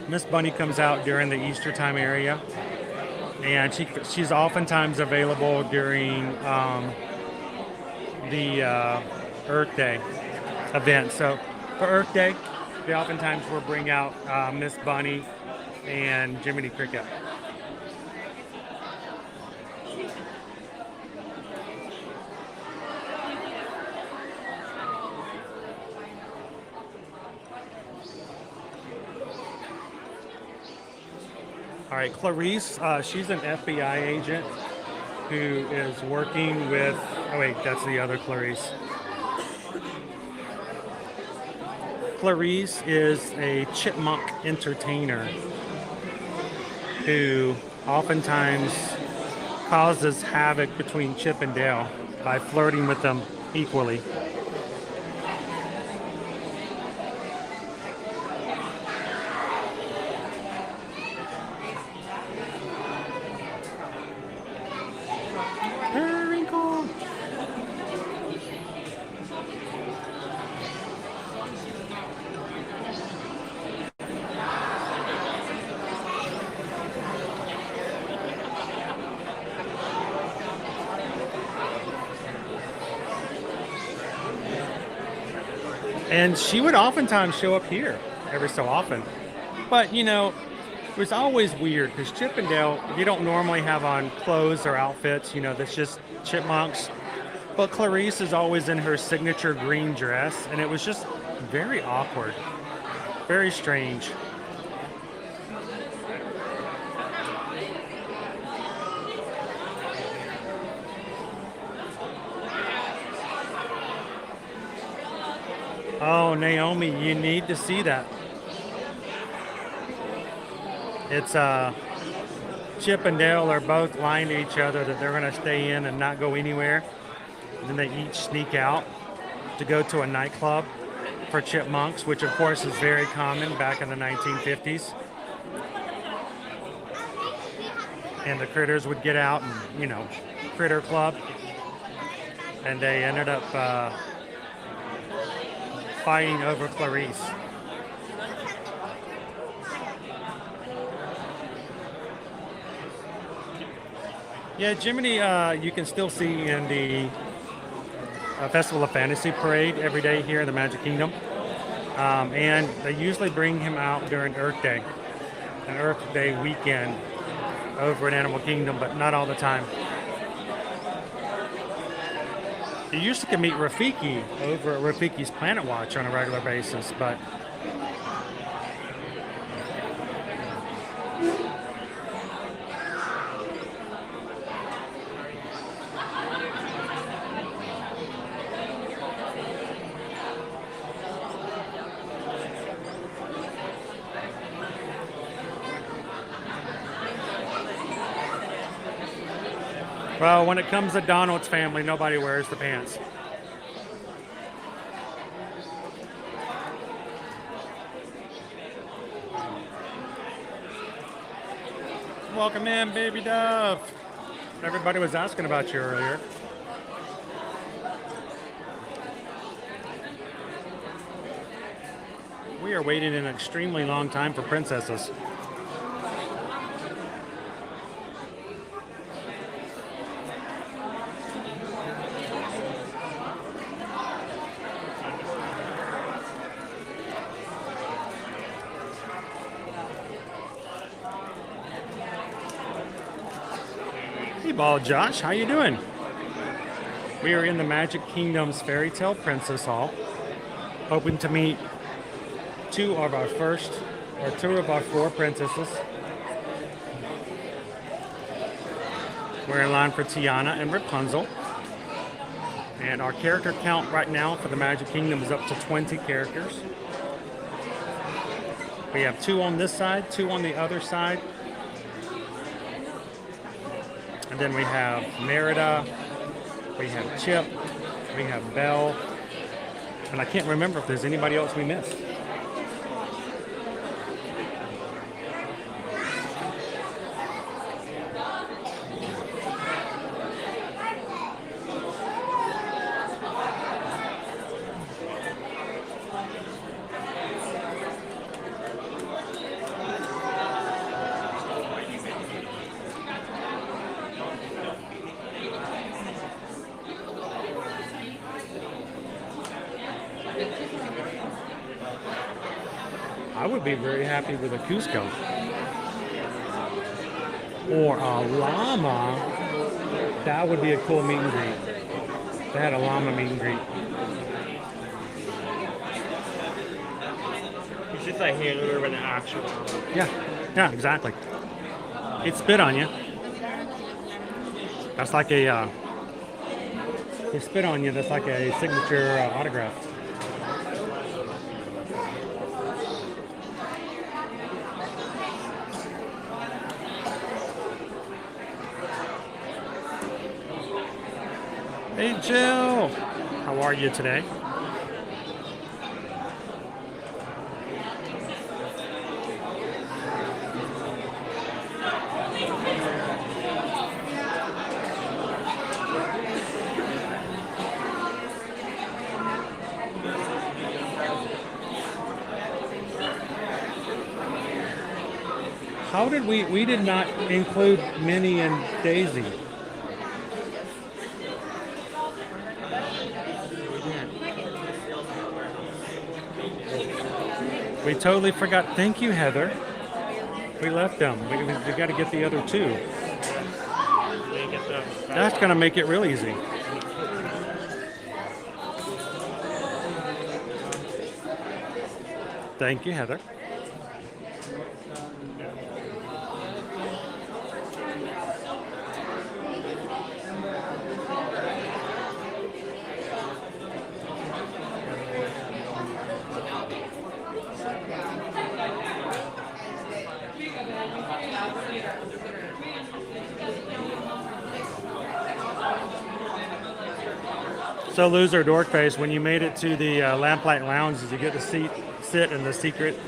Speaker 1: Miss Bunny comes out during the Easter time area, and she's oftentimes available during the Earth Day event. So for Earth Day, they oftentimes will bring out Miss Bunny and Jiminy Cricket. All right, Clarice, she's an FBI agent who is working with, oh wait, that's the other Clarice. Clarice is a chipmunk entertainer who oftentimes causes havoc between Chip and Dale by flirting with them equally. And she would oftentimes show up here every so often. But, you know, it was always weird because Chip and Dale, you don't normally have on clothes or outfits, you know, that's just chipmunks. But Clarice is always in her signature green dress, and it was just very awkward, very strange. Oh, Naomi, you need to see that. It's Chip and Dale are both lying to each other that they're going to stay in and not go anywhere. And then they each sneak out to go to a nightclub for chipmunks, which of course is very common back in the 1950s. And the critters would get out and, you know, critter club. And they ended up fighting over Clarice. Yeah, Jiminy, you can still see in the Festival of Fantasy Parade every day here in the Magic Kingdom. And they usually bring him out during Earth Day, an Earth Day weekend over at Animal Kingdom, but not all the time. You used to meet Rafiki over at Rafiki's Planet Watch on a regular basis, but well, when it comes to Donald's family, nobody wears the pants. Welcome in, baby dove. Everybody was asking about you earlier. We are waiting an extremely long time for princesses. Hey, Ball Josh, how you doing? We are in the Magic Kingdom's Fairy Tale Princess Hall, hoping to meet two of our four princesses. We're in line for Tiana and Rapunzel. And our character count right now for the Magic Kingdom is up to 20 characters. We have 2 on this side, 2 on the other side. And then we have Merida, we have Chip, we have Belle, and I can't remember if there's anybody else we missed. I would be very happy with a Cusco. Or a llama. That would be a cool meet and greet. They had a llama meet and greet.
Speaker 6: It's just like handler with an actual.
Speaker 1: Yeah, exactly. It spit on you. That's like a, it spit on you, that's like a signature autograph. Hey Jill, how are you today? How did we did not include Minnie and Daisy. We totally forgot. Thank you, Heather. We left them. We got to get the other 2. That's going to make it real easy. Thank you, Heather. So loser dorkface, when you made it to the Lamplight Lounge, did you get to sit in the secret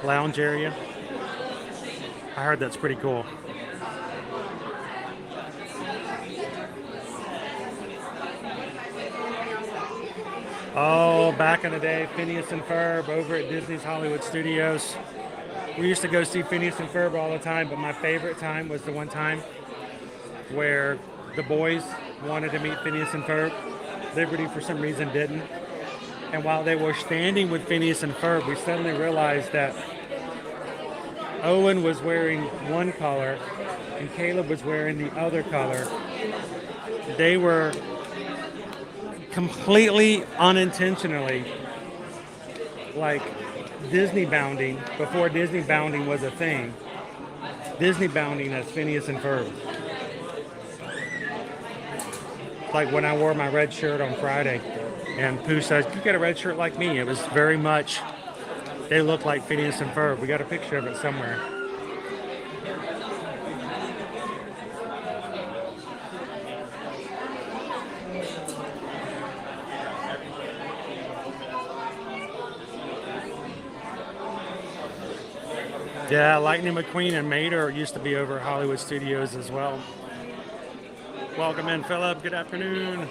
Speaker 1: lounge area? I heard that's pretty cool. Oh, back in the day, Phineas and Ferb over at Disney's Hollywood Studios. We used to go see Phineas and Ferb all the time, but my favorite time was the one time where the boys wanted to meet Phineas and Ferb. Liberty, for some reason, didn't. And while they were standing with Phineas and Ferb, we suddenly realized that Owen was wearing one color and Caleb was wearing the other color. They were completely unintentionally like Disney bounding before Disney bounding was a thing. Disney bounding as Phineas and Ferb. Like when I wore my red shirt on Friday and Pooh says, "You get a red shirt like me." It was very much, they look like Phineas and Ferb. We got a picture of it somewhere. Yeah, Lightning McQueen and Mater used to be over at Hollywood Studios as well. Welcome in, Philip. Good afternoon.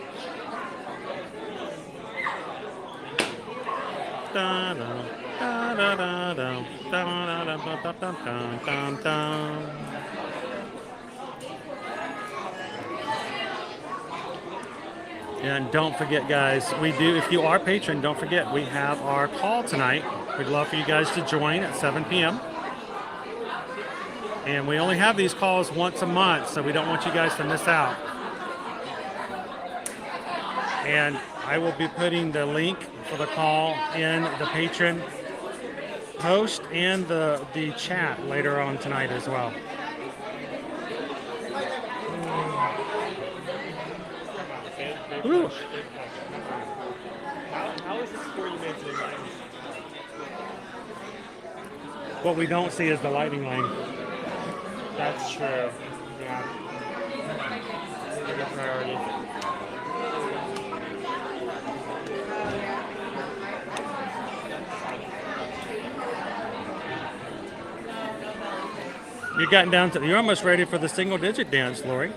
Speaker 1: And don't forget, guys, if you are a patron, don't forget, we have our call tonight. We'd love for you guys to join at 7 p.m. And we only have these calls once a month, so we don't want you guys to miss out. And I will be putting the link for the call in the patron post and the chat later on tonight as well. Woo.
Speaker 6: How is this 40 minutes in line?
Speaker 1: What we don't see is the lightning lane.
Speaker 6: That's true. Yeah. It's a priority.
Speaker 1: You're almost ready for the single digit dance, Lori.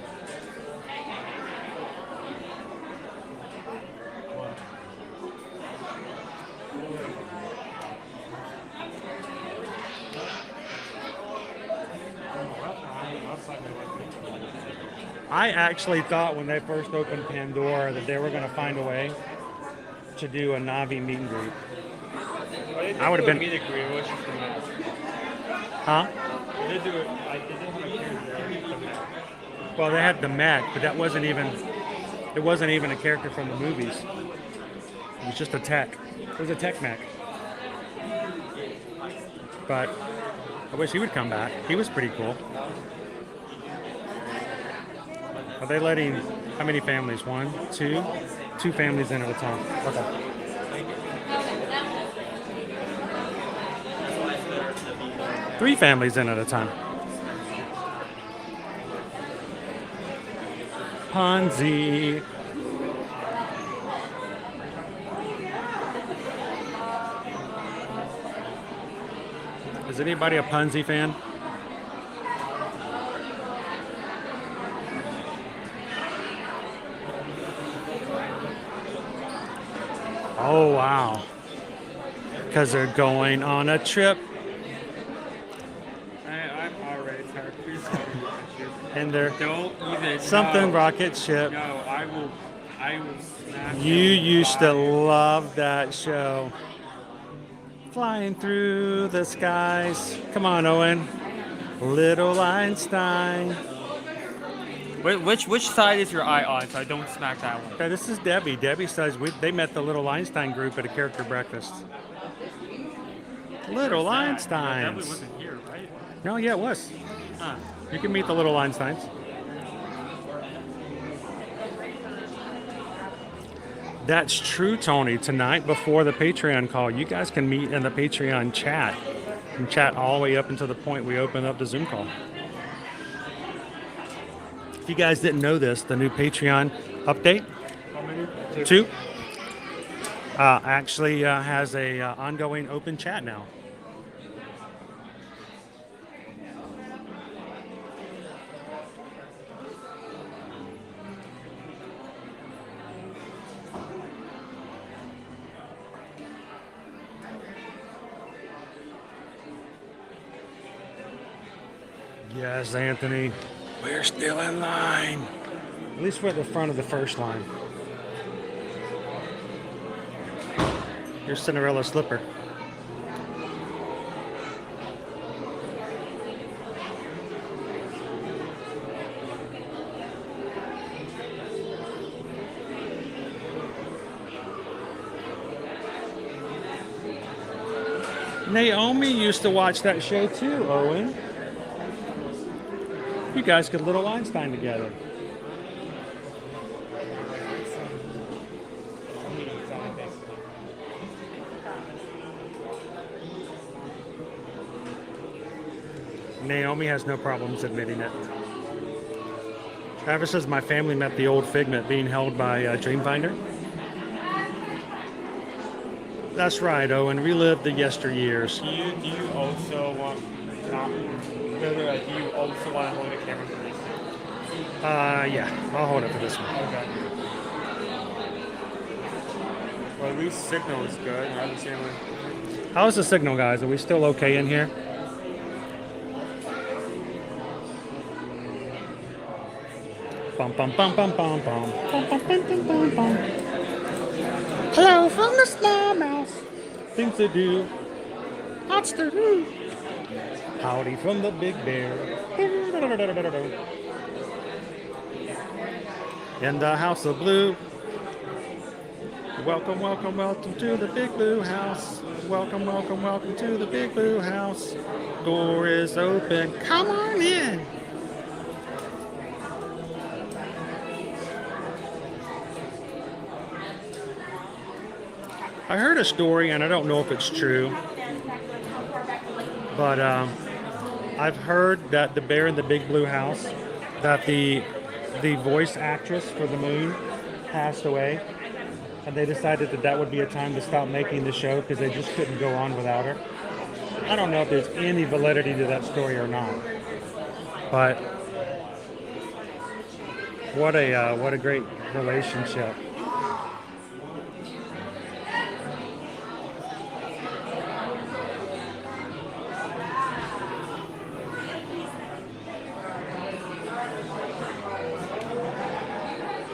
Speaker 1: I actually thought when they first opened Pandora that they were going to find a way to do a Na'vi meet and greet. I would have been.
Speaker 6: Meet and greet. What's just the mask?
Speaker 1: Huh?
Speaker 6: They did do it. They did have a character.
Speaker 1: Well, they had the mech, but that wasn't even. It wasn't even a character from the movies. It was just a tech. It was a tech mech. But I wish he would come back. He was pretty cool. Are they letting how many families? 1, 2, 2 families in at a time. Okay. 3 families in at a time. Ponzi. Is anybody a Ponzi fan? Oh, wow. Because they're going on a trip.
Speaker 6: I'm already tired. Please don't shoot.
Speaker 1: And they're
Speaker 6: Don't even.
Speaker 1: something
Speaker 6: no.
Speaker 1: rocket ship.
Speaker 6: No, I will smack
Speaker 1: You used to love that show. Flying through the skies. Come on, Owen. Little Einstein.
Speaker 6: Which side is your eye on so I don't smack that one?
Speaker 1: Okay, this is Debbie. Debbie says they met the Little Einstein group at a character breakfast. Little Einsteins.
Speaker 6: Debbie wasn't here, right?
Speaker 1: No, yeah, it was.
Speaker 6: Huh.
Speaker 1: You can meet the Little Einsteins. That's true, Tony. Tonight before the Patreon call, you guys can meet in the Patreon chat and chat all the way up until the point we open up the Zoom call. If you guys didn't know this, the new Patreon update, 2 actually has a ongoing open chat now. Yes, Anthony, we're still in line. At least we're at the front of the first line. Here's Cinderella's slipper. Naomi used to watch that show too, Owen. You guys could Little Einstein together. Naomi has no problems admitting it. Travis says my family met the old Figment being held by Dreamfinder. That's right, Owen. Relive the yesteryears.
Speaker 6: Do you also want do you also want to hold a camera for this?
Speaker 1: Yeah, I'll hold it for this one.
Speaker 6: Okay. Well, at least signal is good. I understand.
Speaker 1: How's the signal, guys? Are we still okay in here? Bum bum bum bum bum bum. Bum bum bum bum bum bum. Hello from the small mouse. Things to do. Lots to do. Howdy from the big bear. In the house of blue. Welcome, welcome, welcome to the big blue house. Welcome, welcome, welcome to the big blue house. Door is open. Come on in. I heard a story, and I don't know if it's true, but I've heard that the Bear in the Big Blue House, that the voice actress for the Moon passed away, and they decided that that would be a time to stop making the show because they just couldn't go on without her. I don't know if there's any validity to that story or not, but what a great relationship.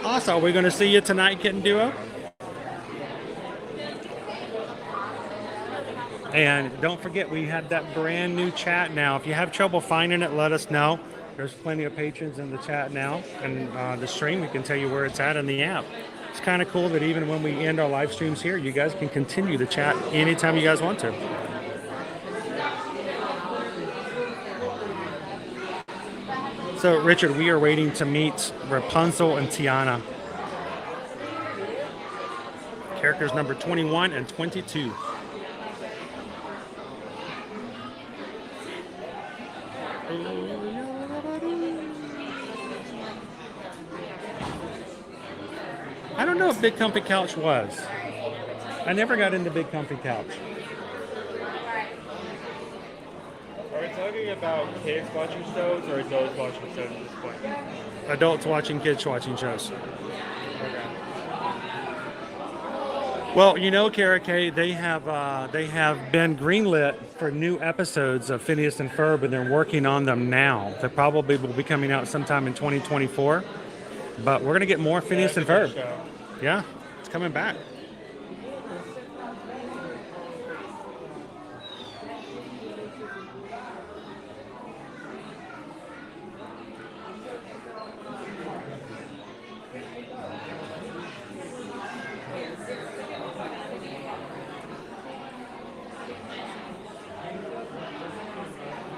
Speaker 1: Also, are we going to see you tonight, Kitten Duo? And don't forget, we have that brand new chat now. If you have trouble finding it, let us know. There's plenty of patrons in the chat now. And the stream, we can tell you where it's at in the app. It's kind of cool that even when we end our live streams here, you guys can continue the chat anytime you guys want to. So, Richard, we are waiting to meet Rapunzel and Tiana. Characters number 21 and 22. I don't know if Big Comfy Couch was. I never got into Big Comfy Couch.
Speaker 6: Are we talking about kids watching shows or adults watching shows at this point?
Speaker 1: Adults watching kids watching shows.
Speaker 6: Okay.
Speaker 1: Well, you know, Kara Kay, they have been greenlit for new episodes of Phineas and Ferb, and they're working on them now. They probably will be coming out sometime in 2024. But we're going to get more Phineas and Ferb. Yeah, it's coming back.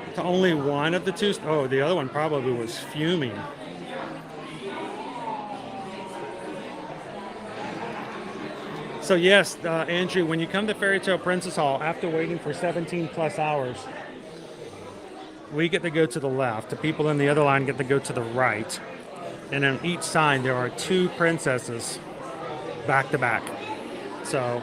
Speaker 1: It's only one of the two. Oh, the other one probably was fuming. So yes, Andrew, when you come to Fairy Tale Princess Hall, after waiting for 17 plus hours, we get to go to the left. The people in the other line get to go to the right. And on each side, there are two princesses back to back. So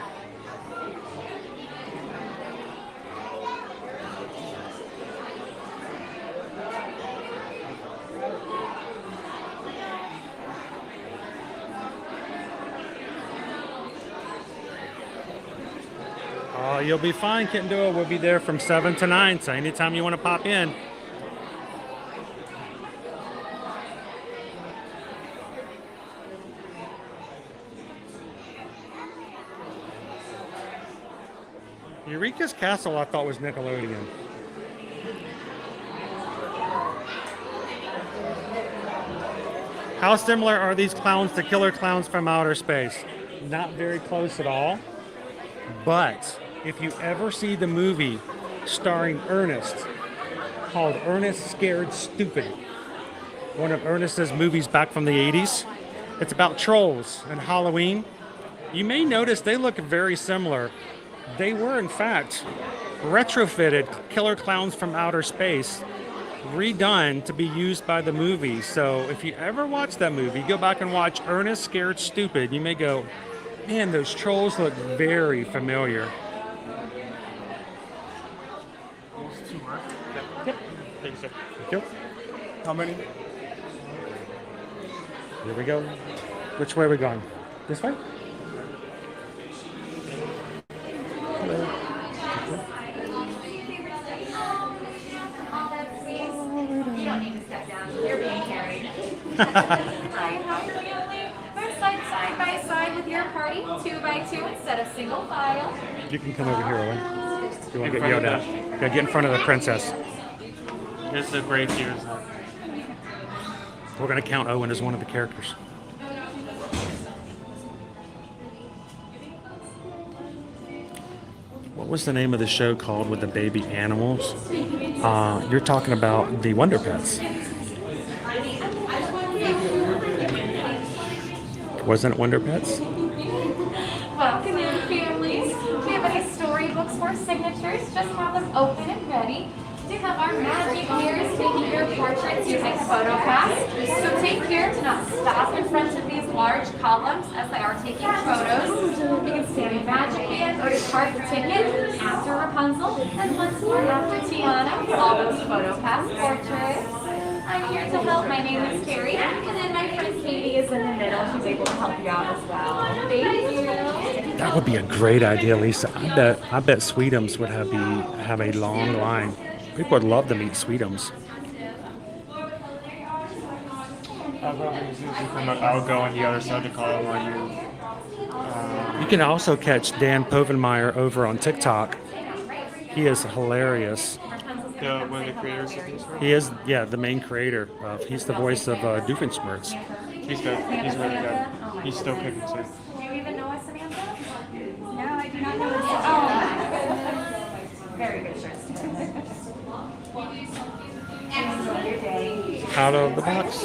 Speaker 1: you'll be fine, Kitten Duo. We'll be there from 7 to 9, so anytime you want to pop in. Eureka's Castle I thought was Nickelodeon. How similar are these clowns to Killer Clowns from Outer Space? Not very close at all, but if you ever see the movie starring Ernest called Ernest Scared Stupid, one of Ernest's movies back from the 80s, it's about trolls and Halloween. You may notice they look very similar. They were, in fact, retrofitted Killer Clowns from Outer Space, redone to be used by the movie. So if you ever watch that movie, go back and watch Ernest Scared Stupid, you may go, man, those trolls look very familiar. Yep. Thank you. How many? Here we go. Which way are we going? This way? Hello.
Speaker 17: You don't need to step down. You're being carried. Hi, how are you? We're side by side with your party, 2 by 2 instead of single file.
Speaker 1: You can come over here, Owen. You want to get yelled at. Gotta get in front of the princess.
Speaker 6: Here's the great ears.
Speaker 1: We're gonna count Owen as one of the characters. What was the name of the show called with the baby animals? You're talking about the Wonder Pets. Wasn't it Wonder Pets?
Speaker 17: Welcome in, families. We have any storybooks for signatures. Just have them open and ready. We have our magic mirrors taking your portraits using PhotoPass. So take care to not stop in front of these large columns as they are taking photos. You can stand magically in or card the ticket after Rapunzel and once more after Tiana. All those PhotoPass portraits. I'm here to help. My name is Carrie, and then my friend Katie is in the middle. She's able to help you out as well. Thank you.
Speaker 1: That would be a great idea, Lisa. I bet Sweetums would have a long line. People would love to meet Sweetums.
Speaker 6: I'll go on the other side of the column while you...
Speaker 1: You can also catch Dan Povenmire over on TikTok. He is hilarious.
Speaker 6: One of the creators of these?
Speaker 1: He is, yeah, the main creator. He's the voice of Doofenshmirtz.
Speaker 6: He's good. He's really good. He's still kicking too.
Speaker 17: Do you even know us, Samantha? No, I do not know us. Oh, very good choice.
Speaker 1: Out of the box.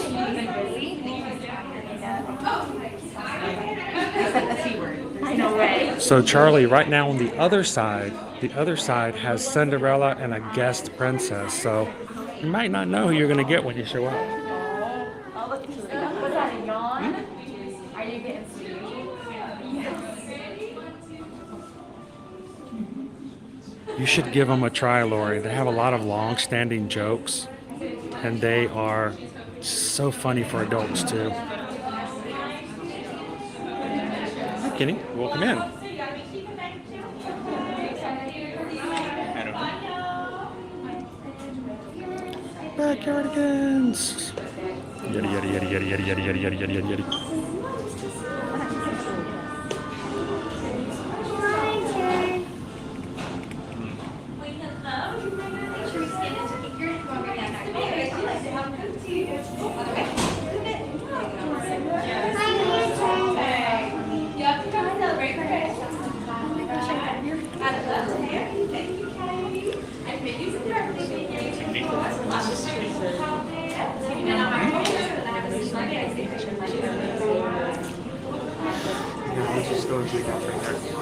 Speaker 1: So Charlie, right now on the other side has Cinderella and a guest princess. So you might not know who you're going to get when you show up.
Speaker 17: Was that a yawn? Are you getting sleepy? Yes.
Speaker 1: You should give them a try, Lori. They have a lot of long-standing jokes, and they are so funny for adults too. Hi, Kenny. Welcome in. Backyardigans. Yeti, yeti, yeti, yeti, yeti, yeti, yeti, yeti, yeti, yeti, yeti.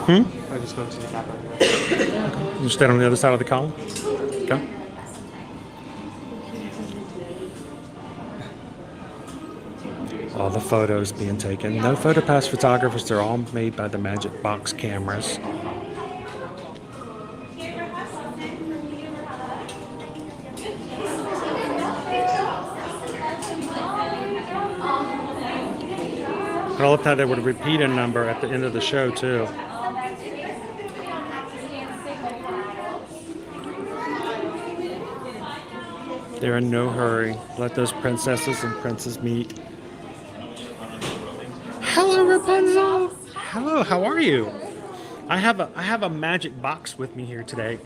Speaker 6: I just go to the cap right there.
Speaker 1: You stand on the other side of the column. Okay. All the photos being taken. No PhotoPass photographers. They're all made by the Magic Box cameras. I love how they would repeat a number at the end of the show too. They're in no hurry. Let those princesses and princes meet. Hello, Rapunzel. Hello, how are you? I have a magic box with me here today.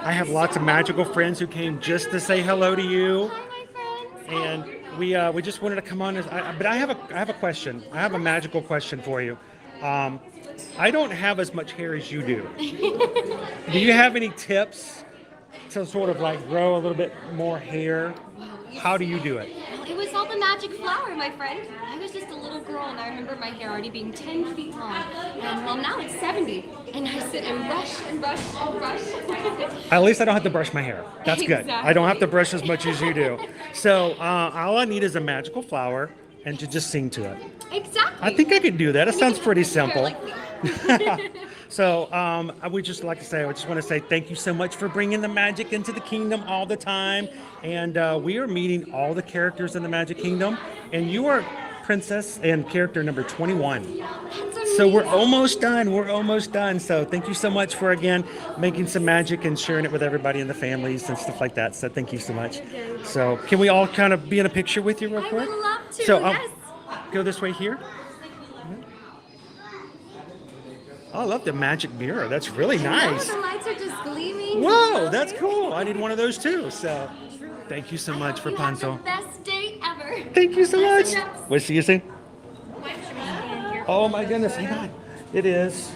Speaker 1: I have lots of magical friends who came just to say hello to you.
Speaker 12: Hi, my friends.
Speaker 1: And we just wanted to come on. But I have a question. I have a magical question for you. I don't have as much hair as you do. Do you have any tips to sort of like grow a little bit more hair? How do you do it?
Speaker 12: Well, it was all the magic flower, my friend. I was just a little girl, and I remember my hair already being 10 feet long. And well, now it's 70. And I sit and brush and brush and brush.
Speaker 1: At least I don't have to brush my hair. That's good.
Speaker 12: Exactly.
Speaker 1: I don't have to brush as much as you do. So all I need is a magical flower and to just sing to it.
Speaker 12: Exactly.
Speaker 1: I think I could do that. It sounds pretty simple.
Speaker 12: Like
Speaker 1: So I would just like to say, I just want to say thank you so much for bringing the magic into the kingdom all the time. And we are meeting all the characters in the Magic Kingdom. And you are princess and character number 21. So we're almost done. We're almost done. So thank you so much for, again, making some magic and sharing it with everybody in the families and stuff like that. So thank you so much. So can we all kind of be in a picture with you real quick?
Speaker 12: I would love to,
Speaker 1: So
Speaker 12: yes.
Speaker 1: go this way here. Oh, I love the magic mirror. That's really nice.
Speaker 12: The lights are just gleaming.
Speaker 1: Whoa, that's cool. I need one of those too. So thank you so much, Rapunzel.
Speaker 12: Best day ever.
Speaker 1: Thank you so much.
Speaker 12: Bless and
Speaker 1: We'll see you soon. Oh my goodness, hang on. It is.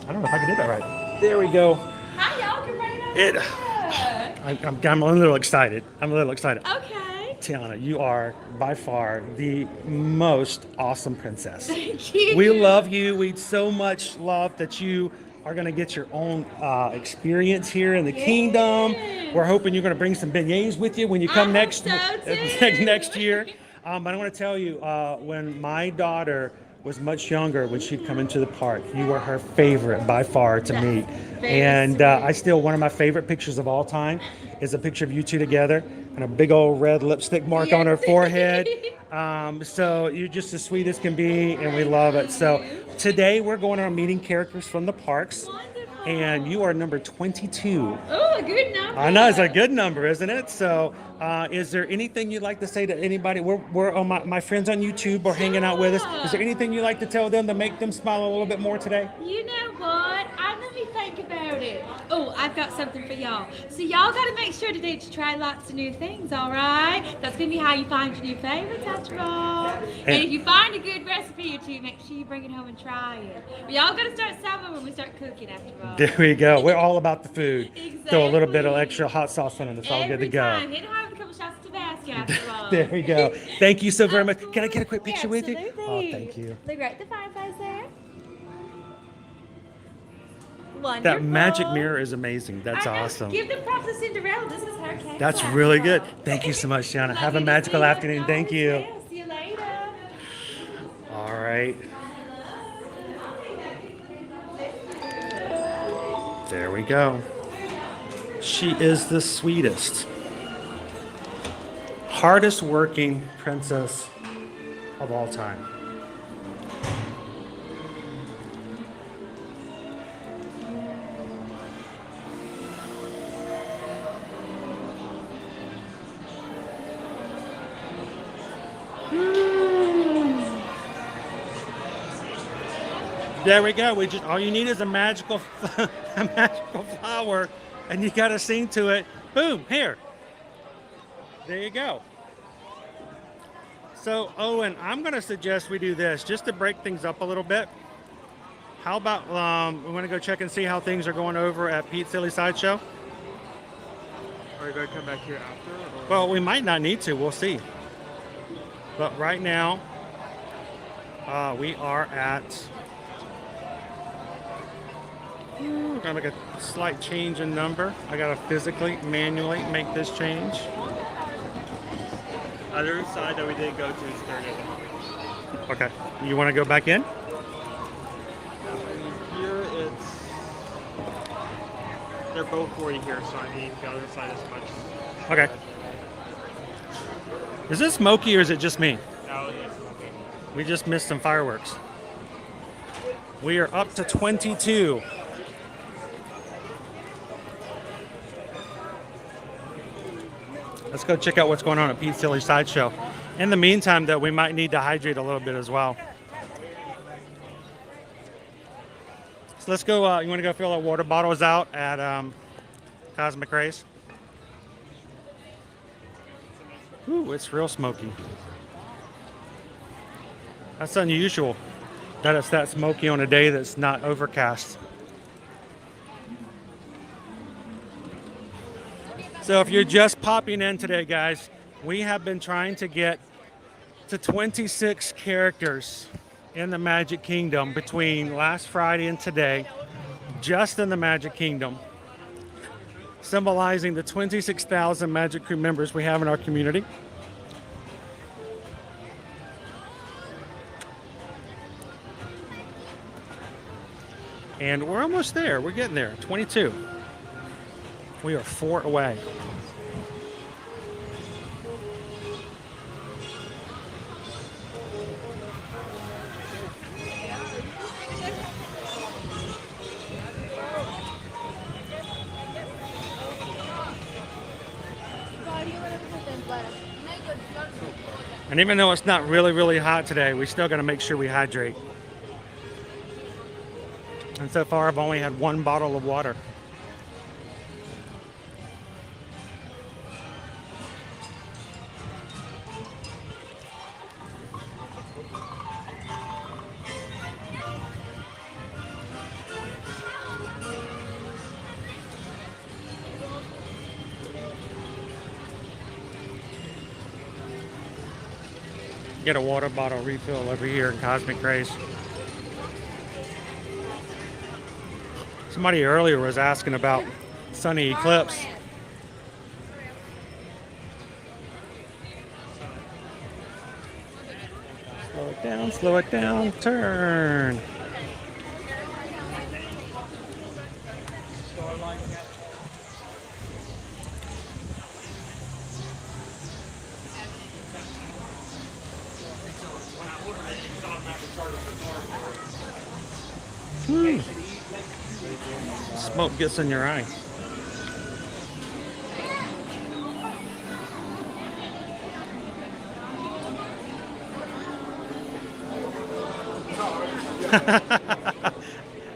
Speaker 1: I don't know if I can do that right. There we go.
Speaker 15: Hi, y'all. Come right up.
Speaker 1: I'm a little excited. I'm a little excited.
Speaker 15: Okay.
Speaker 1: Tiana, you are by far the most awesome princess.
Speaker 15: Thank you.
Speaker 1: We love you. We so much love that you are going to get your own experience here in the kingdom. We're hoping you're going to bring some beignets with you when you come next year. But I want to tell you, when my daughter was much younger, when she'd come into the park, you were her favorite by far to meet. And I still, one of my favorite pictures of all time is a picture of you two together and a big old red lipstick mark on her forehead. So you're just as sweet as can be, and we love it. So today we're going on meeting characters from the parks. And you are number 22.
Speaker 15: Oh, a good number.
Speaker 1: I know, it's a good number, isn't it? So is there anything you'd like to say to anybody? We're on my friends on YouTube are hanging out with us. Is there anything you'd like to tell them to make them smile a little bit more today?
Speaker 15: You know what? Let me think about it. Oh, I've got something for y'all. So y'all got to make sure today to try lots of new things, all right? That's going to be how you find your new favorites after all. And if you find a good recipe or two, make sure you bring it home and try it. But y'all got to start somewhere when we start cooking after all.
Speaker 1: There we go. We're all about the food.
Speaker 15: Exactly.
Speaker 1: Throw a little bit of extra hot sauce in it. It's all good to go.
Speaker 15: Every time. Hit hard with a couple shots of Tabasco after all.
Speaker 1: There we go. Thank you so very much. Can I get a quick picture with you?
Speaker 15: Absolutely.
Speaker 1: Oh, thank you.
Speaker 15: Look right at the fireplace there.
Speaker 1: That
Speaker 15: Wonderful.
Speaker 1: magic mirror is amazing. That's
Speaker 15: I know.
Speaker 1: awesome.
Speaker 15: Give them props to Cinderella. This is her case.
Speaker 1: That's really good. Thank you so much, Gianna. Have a magical afternoon. Thank you.
Speaker 15: See you later.
Speaker 1: All right. There we go. She is the sweetest, hardest working princess of all time. There we go. All you need is a magical flower, and you got to sing to it. Boom! Here. There you go. So, Owen, I'm going to suggest we do this just to break things up a little bit. How about we want to go check and see how things are going over at Pete's Silly Sideshow?
Speaker 6: Are you going to come back here after? Or?
Speaker 1: Well, we might not need to. We'll see. But right now, we are at. We're gonna make a slight change in number. I gotta physically, manually make this change.
Speaker 6: Other side that we didn't go to is 30.
Speaker 1: Okay. You want to go back in?
Speaker 6: Here it's... They're both 40 here, so I need the other side as much.
Speaker 1: Okay. Is this smoky or is it just me?
Speaker 6: No, it's okay.
Speaker 1: We just missed some fireworks. We are up to 22. Let's go check out what's going on at Pete's Silly Sideshow. In the meantime, though, we might need to hydrate a little bit as well. So let's go. You want to go fill our water bottles out at Cosmic Rays? Ooh, it's real smoky. That's unusual that it's that smoky on a day that's not overcast. So if you're just popping in today, guys, we have been trying to get to 26 characters in the Magic Kingdom between last Friday and today, just in the Magic Kingdom, symbolizing the 26,000 Magic Crew members we have in our community. And we're almost there. We're getting there. 22. We are 4 away. And even though it's not really, really hot today, we still got to make sure we hydrate. And so far, I've only had 1 bottle of water. Get a water bottle refill over here in Cosmic Rays. Somebody earlier was asking about sunny eclipse. Slow it down, turn. Smoke gets in your eye.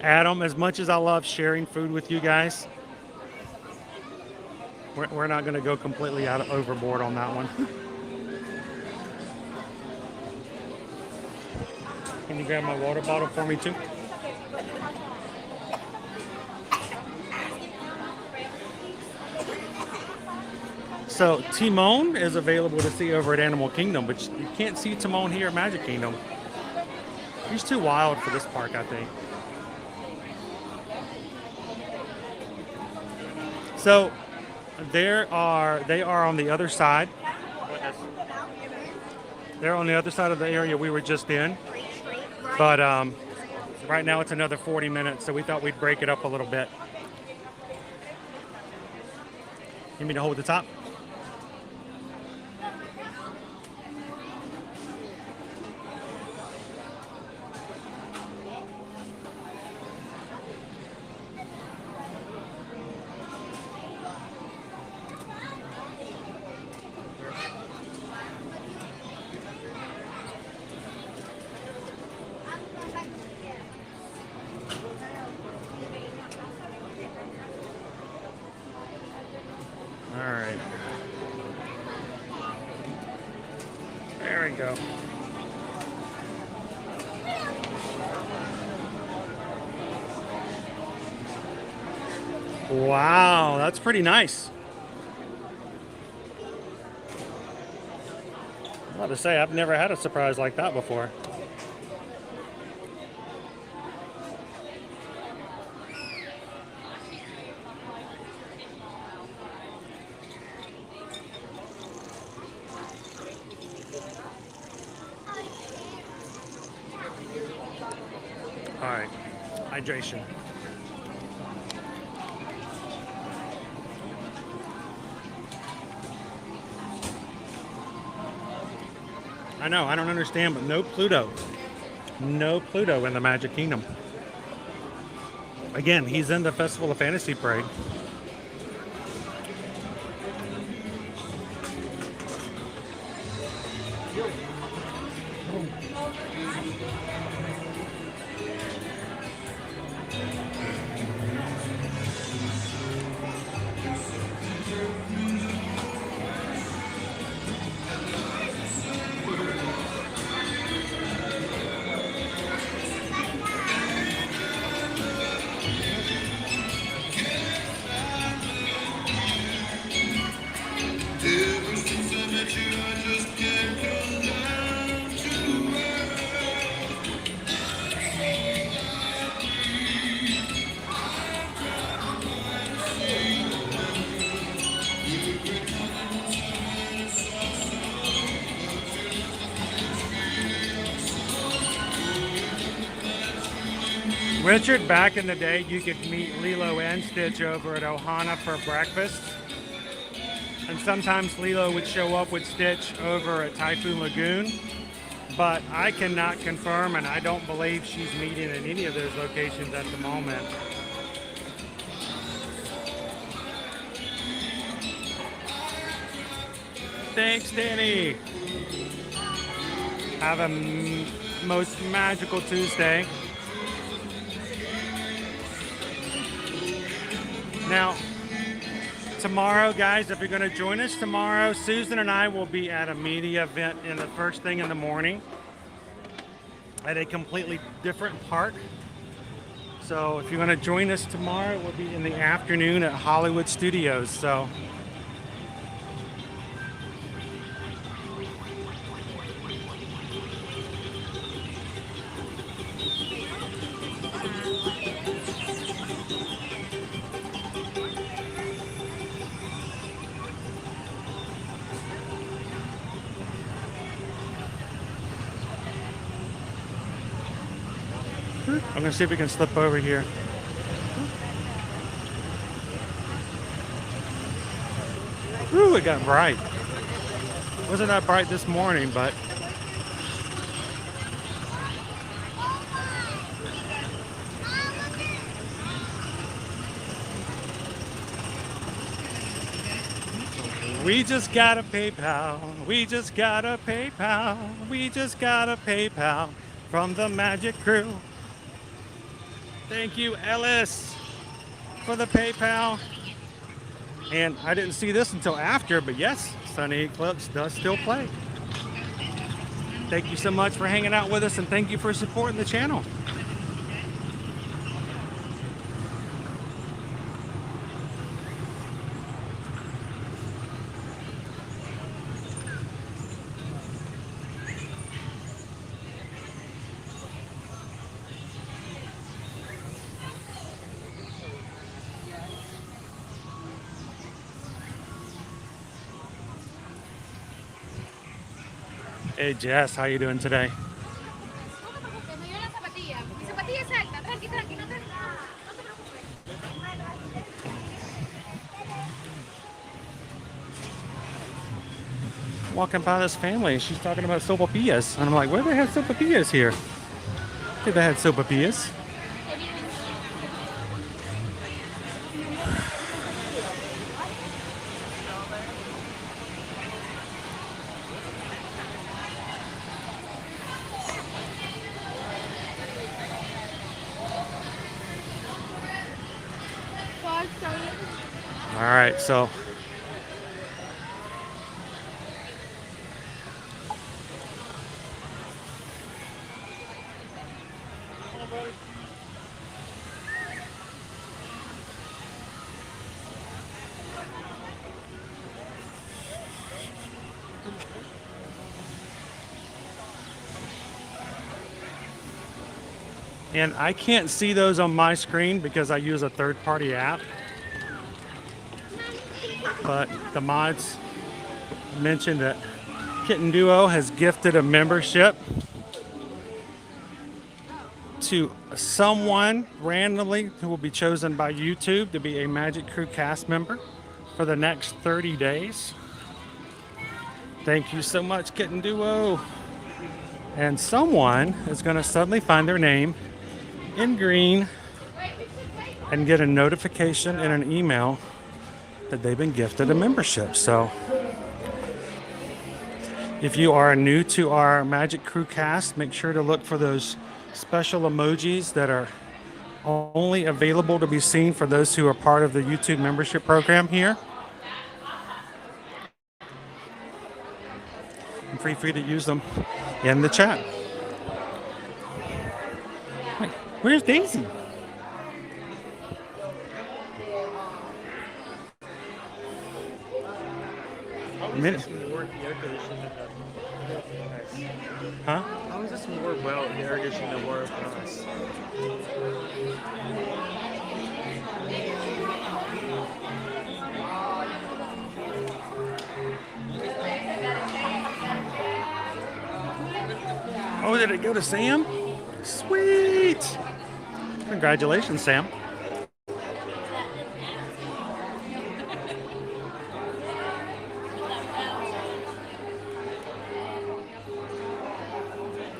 Speaker 1: Adam, as much as I love sharing food with you guys, we're not going to go completely overboard on that one. Can you grab my water bottle for me too? So Timon is available to see over at Animal Kingdom, but you can't see Timon here at Magic Kingdom. He's too wild for this park, I think. So they are on the other side. They're on the other side of the area we were just in. But right now it's another 40 minutes, so we thought we'd break it up a little bit. You mean to hold the top? Go. Wow, that's pretty nice. I'm about to say, I've never had a surprise like that before. All right, hydration. I know, I don't understand, but no Pluto. No Pluto in the Magic Kingdom. Again, he's in the Festival of Fantasy Parade. Richard, back in the day, you could meet Lilo and Stitch over at Ohana for breakfast. And sometimes Lilo would show up with Stitch over at Typhoon Lagoon. But I cannot confirm, and I don't believe she's meeting in any of those locations at the moment. Thanks, Danny. Have a most magical Tuesday. Now, tomorrow, guys, if you're going to join us tomorrow, Susan and I will be at a media event in the first thing in the morning at a completely different park. So if you're going to join us tomorrow, it will be in the afternoon at Hollywood Studios. So I'm gonna see if we can slip over here. Ooh, it got bright. Wasn't that bright this morning, but we just got a PayPal. We just got a PayPal. We just got a PayPal from the Magic Crew. Thank you, Ellis, for the PayPal. And I didn't see this until after, but yes, Sunny Eclipse does still play. Thank you so much for hanging out with us, and thank you for supporting the channel. Hey Jess, how you doing today? Walking by this family and she's talking about sopapillas. And I'm like, where they have sopapillas here? I think they had sopapillas. All right, so and I can't see those on my screen because I use a third-party app. But the mods mentioned that Kitten Duo has gifted a membership to someone randomly who will be chosen by YouTube to be a Magic Crew cast member for the next 30 days. Thank you so much, Kitten Duo. And someone is going to suddenly find their name in green and get a notification in an email that they've been gifted a membership. So if you are new to our Magic Crew cast, make sure to look for those special emojis that are only available to be seen for those who are part of the YouTube membership program here. And feel free to use them in the chat. Wait, where's Daisy? Huh?
Speaker 6: How is this more well the air conditioning than more us?
Speaker 1: Oh, did it go to Sam? Sweet! Congratulations, Sam.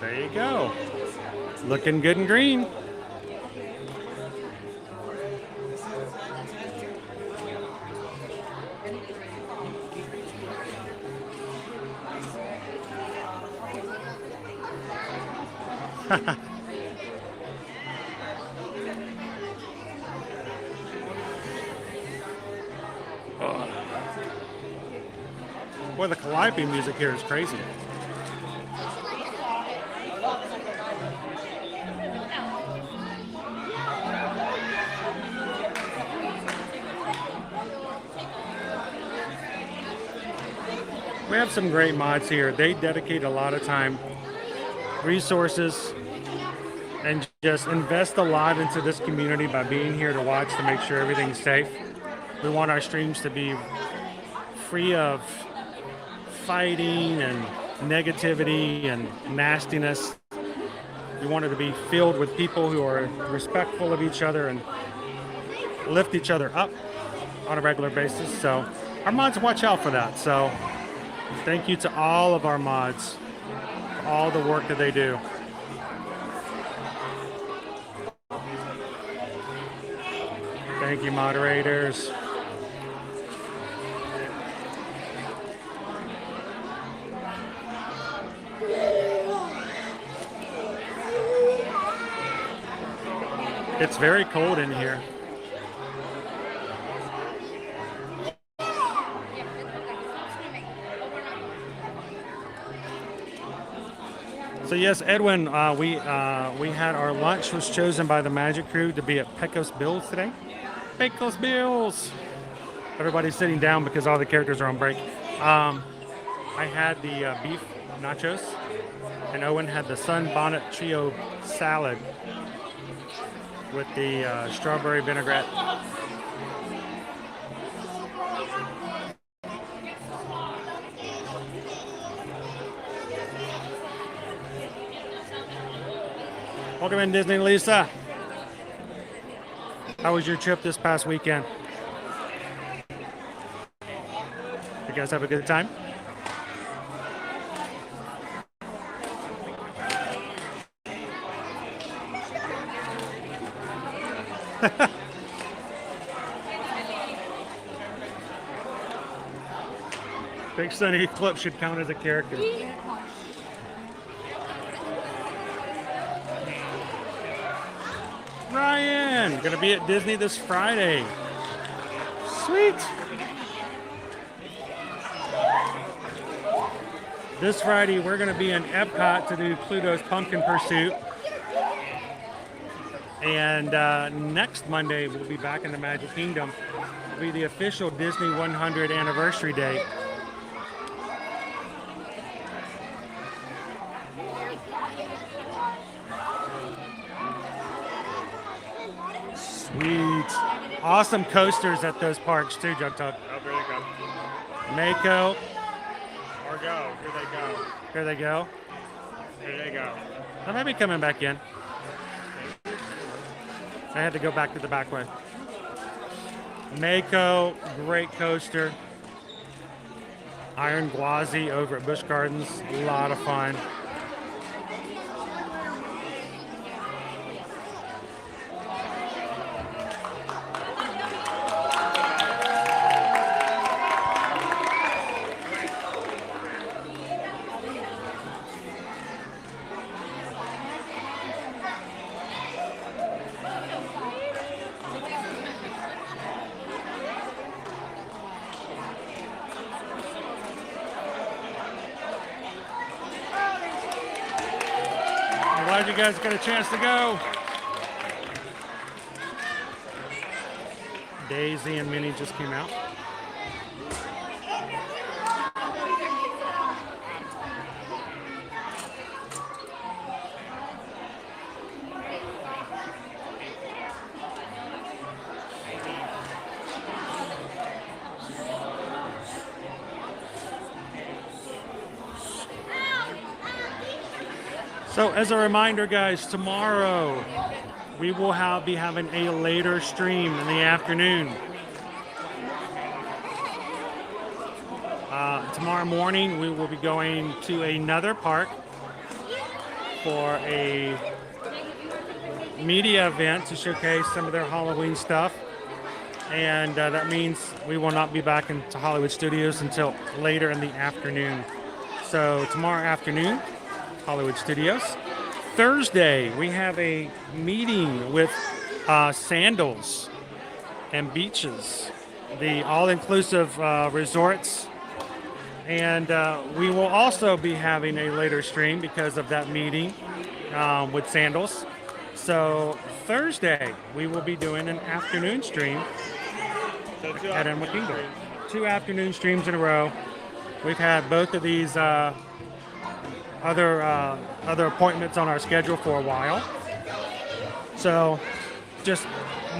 Speaker 1: There you go. Looking good and green. Oh. Boy, the calliope music here is crazy. We have some great mods here. They dedicate a lot of time, resources, and just invest a lot into this community by being here to watch to make sure everything's safe. We want our streams to be free of fighting and negativity and nastiness. We want it to be filled with people who are respectful of each other and lift each other up on a regular basis. So our mods watch out for that. So thank you to all of our mods for all the work that they do. Thank you, moderators. It's very cold in here. So yes, Edwin, we had our lunch was chosen by the Magic Crew to be at Pecos Bills today. Pecos Bills. Everybody's sitting down because all the characters are on break. I had the beef nachos, and Owen had the Sunbonnet Trio salad with the strawberry vinaigrette. Welcome in, Disney Lisa. How was your trip this past weekend? You guys have a good time? Big Sunny Eclipse should count as a character. Ryan, gonna be at Disney this Friday. Sweet. This Friday, we're gonna be in Epcot to do Pluto's Pumpkin Pursuit. And next Monday, we'll be back in the Magic Kingdom. It'll be the official Disney 100 anniversary day. Sweet. Awesome coasters at those parks too, Jug Tug.
Speaker 6: Oh, here they go.
Speaker 1: Mako.
Speaker 6: Or go. Here they go.
Speaker 1: Here they go.
Speaker 6: Here they go.
Speaker 1: I might be coming back in. I had to go back to the back way. Mako, great coaster. Iron Gwazi over at Busch Gardens, a lot of fun. Glad you guys got a chance to go. Daisy and Minnie just came out. So as a reminder, guys, tomorrow we will be having a later stream in the afternoon. Tomorrow morning we will be going to another park for a media event to showcase some of their Halloween stuff. And that means we will not be back into Hollywood Studios until later in the afternoon. So tomorrow afternoon, Hollywood Studios. Thursday, we have a meeting with Sandals and Beaches, the all-inclusive resorts. And we will also be having a later stream because of that meeting with Sandals. So Thursday, we will be doing an afternoon stream at Animal Kingdom. 2 afternoon streams in a row. We've had both of these other appointments on our schedule for a while. So just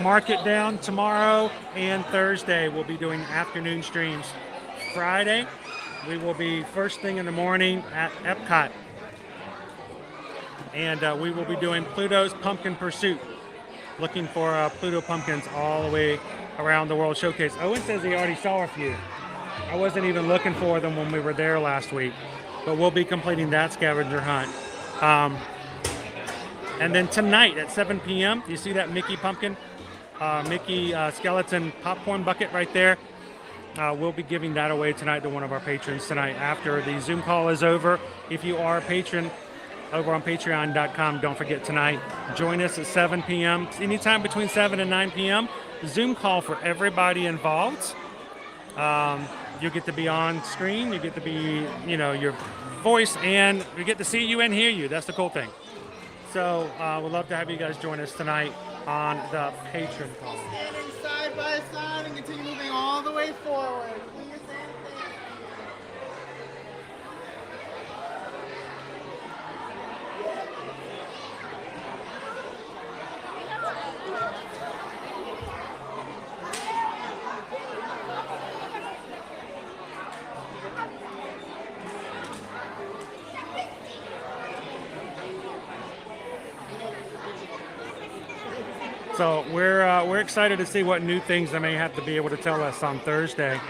Speaker 1: mark it down. Tomorrow and Thursday we'll be doing afternoon streams. Friday we will be first thing in the morning at Epcot. And we will be doing Pluto's Pumpkin Pursuit. Looking for Pluto pumpkins all the way around the World Showcase. Owen says he already saw a few. I wasn't even looking for them when we were there last week. But we'll be completing that scavenger hunt. And then tonight at 7 p.m., you see that Mickey pumpkin, Mickey skeleton popcorn bucket right there? We'll be giving that away tonight to one of our patrons tonight after the Zoom call is over. If you are a patron over on patreon.com, don't forget tonight, join us at 7 p.m. Anytime between 7 and 9 p.m. Zoom call for everybody involved. You get to be on screen, you get to be, your voice, and we get to see you and hear you. That's the cool thing. So we'd love to have you guys join us tonight on the Patreon call.
Speaker 8: Standing side by side and continue moving all the way forward. Do your same thing.
Speaker 1: So we're excited to see what new things they may have to be able to tell us on Thursday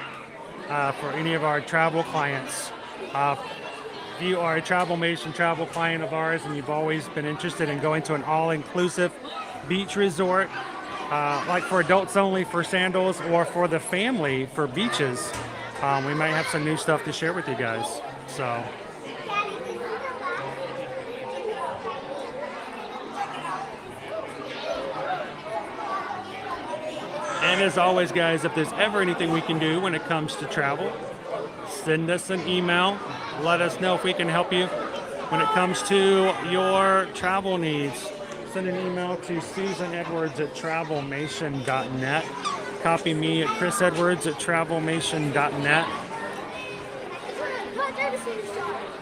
Speaker 1: for any of our travel clients. If you are a Travelmation travel client of ours and you've always been interested in going to an all-inclusive beach resort, like for adults only for Sandals or for the family for Beaches, we might have some new stuff to share with you guys. So. And as always, guys, if there's ever anything we can do when it comes to travel, send us an email. Let us know if we can help you when it comes to your travel needs. Send an email to susanedwards@travelmation.net. Copy me at chrisedwards@travelmation.net.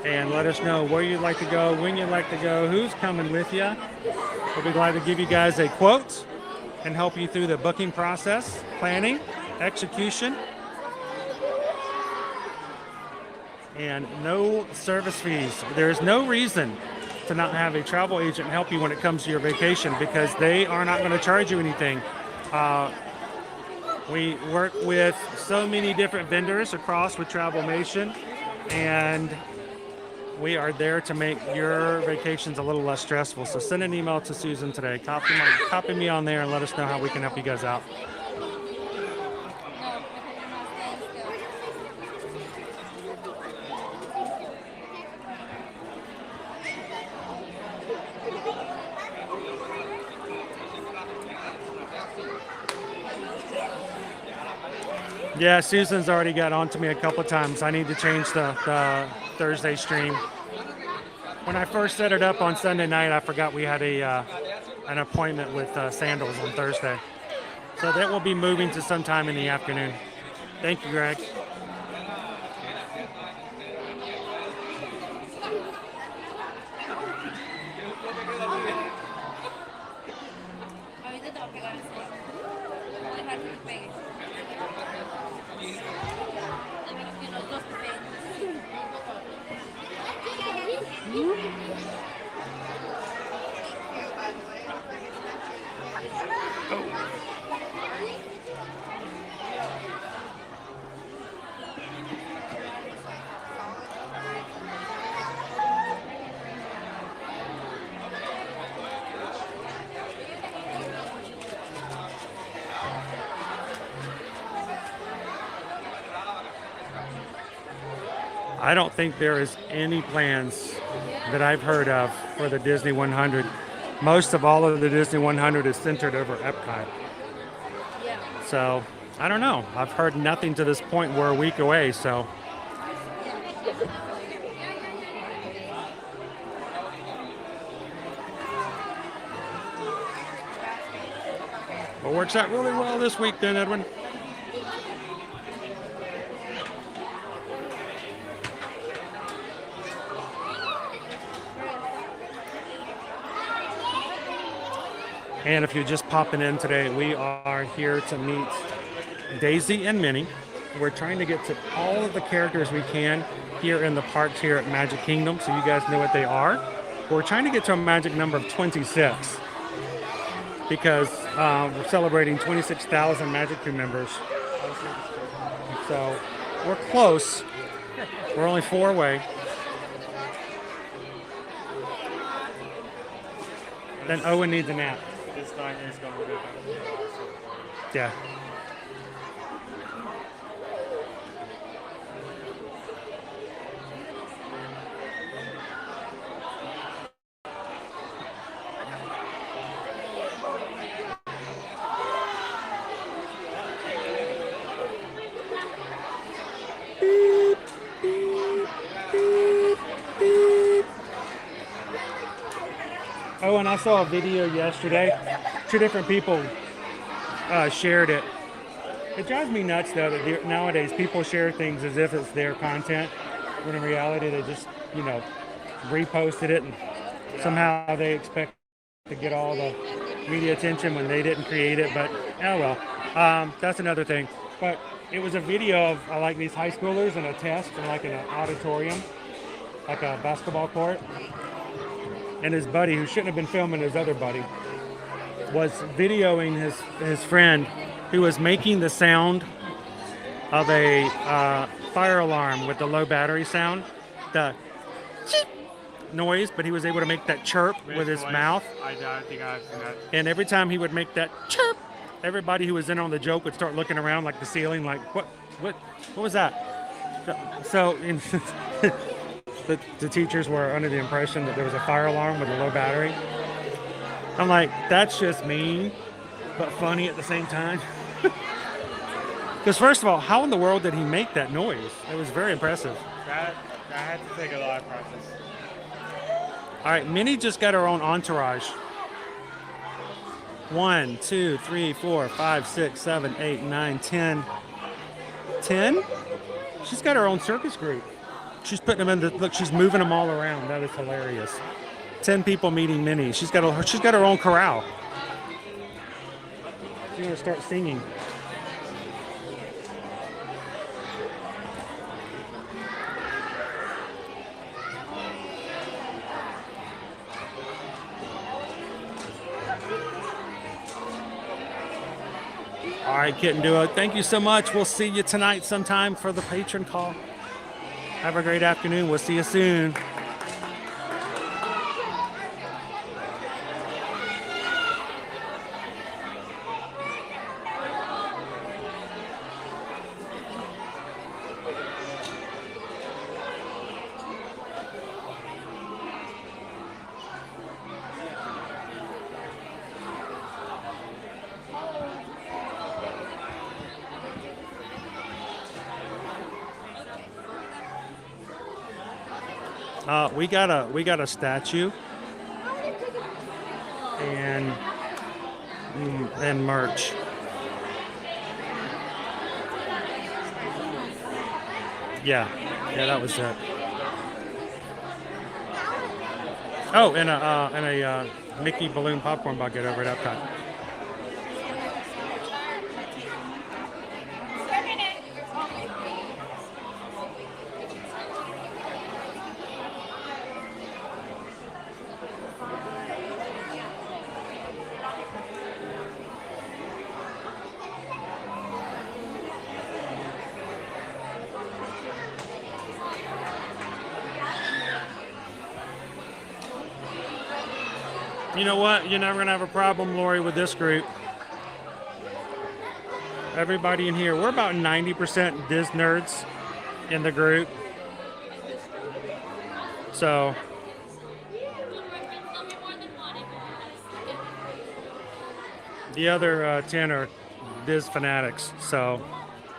Speaker 1: And let us know where you'd like to go, when you'd like to go, who's coming with you. We'll be glad to give you guys a quote and help you through the booking process, planning, execution, and no service fees. There's no reason to to not have a travel agent help you when it comes to your vacation because they are not going to charge you anything. We work with so many different vendors across with Travelmation, and we are there to make your vacations a little less stressful. So send an email to Susan today. Copy me on there and let us know how we can help you guys out. Yeah, Susan's already got on to me a couple times. I need to change the Thursday stream. When I first set it up on Sunday night, I forgot we had an appointment with Sandals on Thursday. So that will be moving to sometime in the afternoon. Thank you, Greg. I don't think there is any plans that I've heard of for the Disney 100. Most of all of the Disney 100 is centered over Epcot. So, I don't know. I've heard nothing to this point. We're a week away, so. It works out really well this week then, Edwin. And if you're just popping in today, we are here to meet Daisy and Minnie. We're trying to get to all of the characters we can here in the parks here at Magic Kingdom, so you guys know what they are. We're trying to get to a magic number of 26 because we're celebrating 26,000 Magic Crew members. So we're close. We're only 4 away. Then Owen needs a nap.
Speaker 6: This guy is going to be
Speaker 1: Yeah. Oh, and I saw a video yesterday. 2 different people shared it. It drives me nuts, though, that nowadays people share things as if it's their content, when in reality they just, you know, reposted it, and somehow they expect to get all the media attention when they didn't create it. But oh well, that's another thing. But it was a video of like these high schoolers in a test in like an auditorium, like a basketball court. And his buddy, who shouldn't have been filming his other buddy, was videoing his friend who was making the sound of a fire alarm with the low battery sound, the cheep noise, but he was able to make that chirp with his mouth.
Speaker 6: I think I've seen that.
Speaker 1: And every time he would make that chirp, everybody who was in on the joke would start looking around like the ceiling, like, what was that? So the teachers were under the impression that there was a fire alarm with a low battery. I'm like, that's just mean, but funny at the same time. Because first of all, how in the world did he make that noise? It was very impressive.
Speaker 6: That had to take a lot of practice.
Speaker 1: All right, Minnie just got her own entourage. 1, 2, 3, 4, 5, 6, 7, 8, 9, 10. 10? She's got her own circus group. She's putting them in the, look, she's moving them all around. That is hilarious. 10 people meeting Minnie. She's got her own chorale. She's gonna start singing. All right, Kitten Duo, thank you so much. We'll see you tonight sometime for the patron call. Have a great afternoon. We'll see you soon. We got a statue and merch. Yeah, that was it. Oh, and a Mickey balloon popcorn bucket over at Epcot. You know what? You're never going to have a problem, Lori, with this group. Everybody in here, we're about 90% Diz nerds in the group. So, the other 10 are Diz fanatics. So,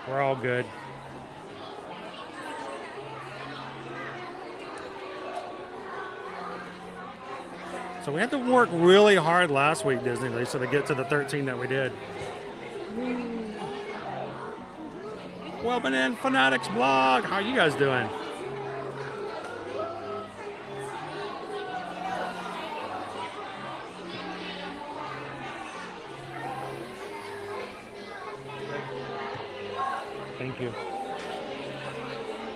Speaker 1: we're all good. So we had to work really hard last week, Disney Lisa, to get to the 13 that we did. Welcome in, Fanatics Blog. How you guys doing? Thank you.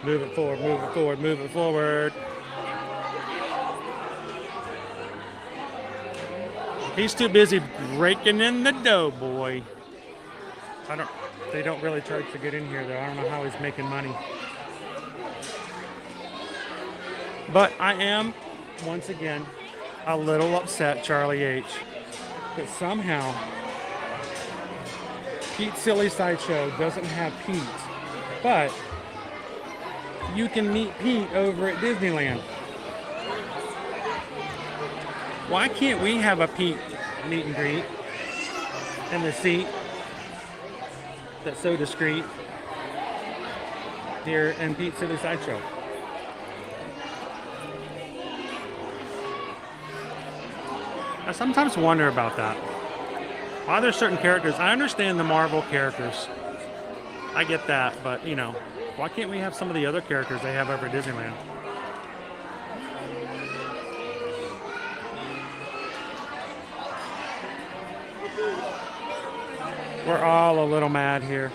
Speaker 1: Move it forward, move it forward, move it forward. He's too busy breaking in the dough, boy. They don't really charge to get in here, though. I don't know how he's making money. But I am, once again, a little upset, Charlie H., that somehow Pete's Silly Sideshow doesn't have Pete. But you can meet Pete over at Disneyland. Why can't we have a Pete meet and greet in the seat that's so discreet here in Pete's Silly Sideshow? I sometimes wonder about that. Why there's certain characters, I understand the Marvel characters. I get that, but you know, why can't we have some of the other characters they have over at Disneyland? We're all a little mad here.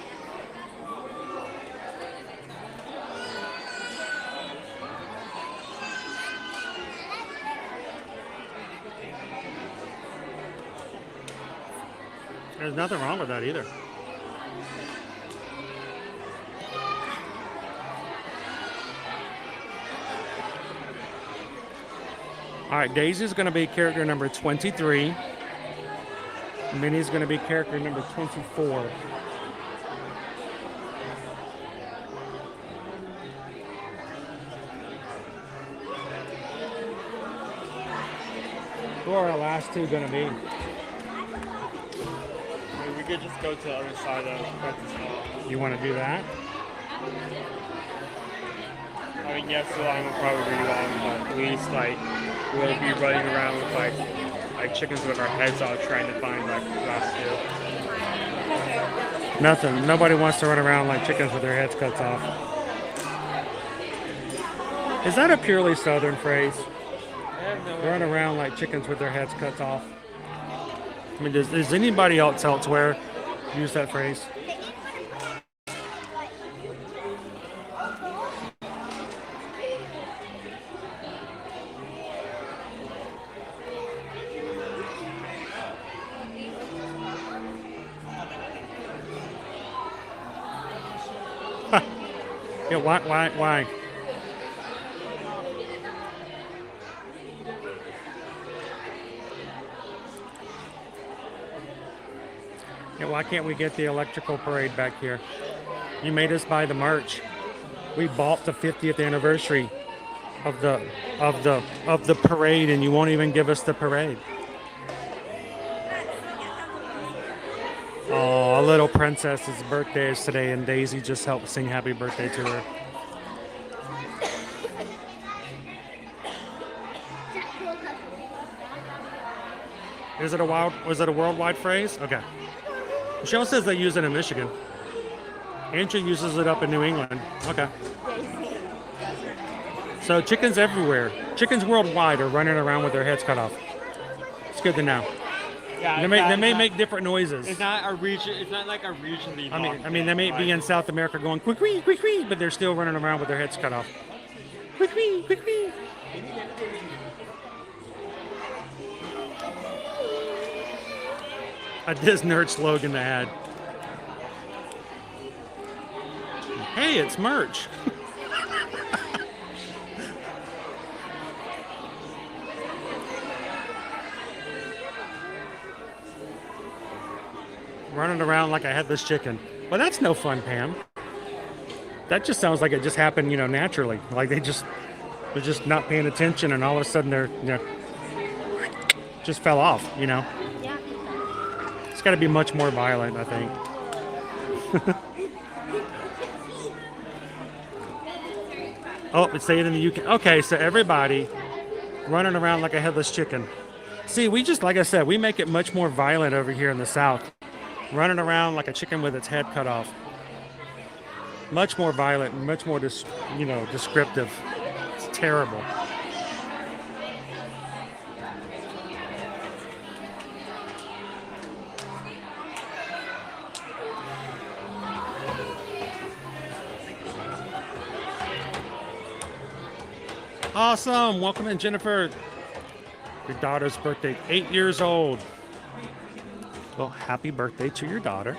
Speaker 1: There's nothing wrong with that either. All right, Daisy's going to be character number 23. Minnie's going to be character number 24. Who are our last two going to be?
Speaker 6: We could just go to the other side of Princess Hall.
Speaker 1: You want to do that?
Speaker 6: I mean, yes, the line will probably be long, but at least, like, we'll be running around with, like chickens with our heads out trying to find, like, the last two.
Speaker 1: Nothing. Nobody wants to run around like chickens with their heads cut off. Is that a purely Southern phrase? Run around like chickens with their heads cut off. I mean, does anybody else elsewhere use that phrase? Yeah, why? Yeah, why can't we get the electrical parade back here? You made us buy the merch. We bought the 50th anniversary of the parade, and you won't even give us the parade. Oh, a little princess's birthday is today, and Daisy just helped sing happy birthday to her. Was it a worldwide phrase? Okay. Michelle says they use it in Michigan. Andrew uses it up in New England. Okay. So chickens everywhere. Chickens worldwide are running around with their heads cut off. It's good to know.
Speaker 6: Yeah,
Speaker 1: they may make different noises.
Speaker 6: It's not a region. It's not like a regionally.
Speaker 1: I mean, they may be in South America going quick wee, but they're still running around with their heads cut off. Quick wee. A Disney slogan to add. Hey, it's merch. Running around like a headless chicken. Well, that's no fun, Pam. That just sounds like it just happened, naturally. Like they're just not paying attention, and all of a sudden they're, just fell off,
Speaker 11: Yeah.
Speaker 1: It's got to be much more violent, I think. Oh, it's saying in the UK. Okay, so everybody running around like a headless chicken. See, like I said, we make it much more violent over here in the South. Running around like a chicken with its head cut off. Much more violent, much more, descriptive. It's terrible. Awesome. Welcome in, Jennifer. Your daughter's birthday, 8 years old. Well, happy birthday to your daughter.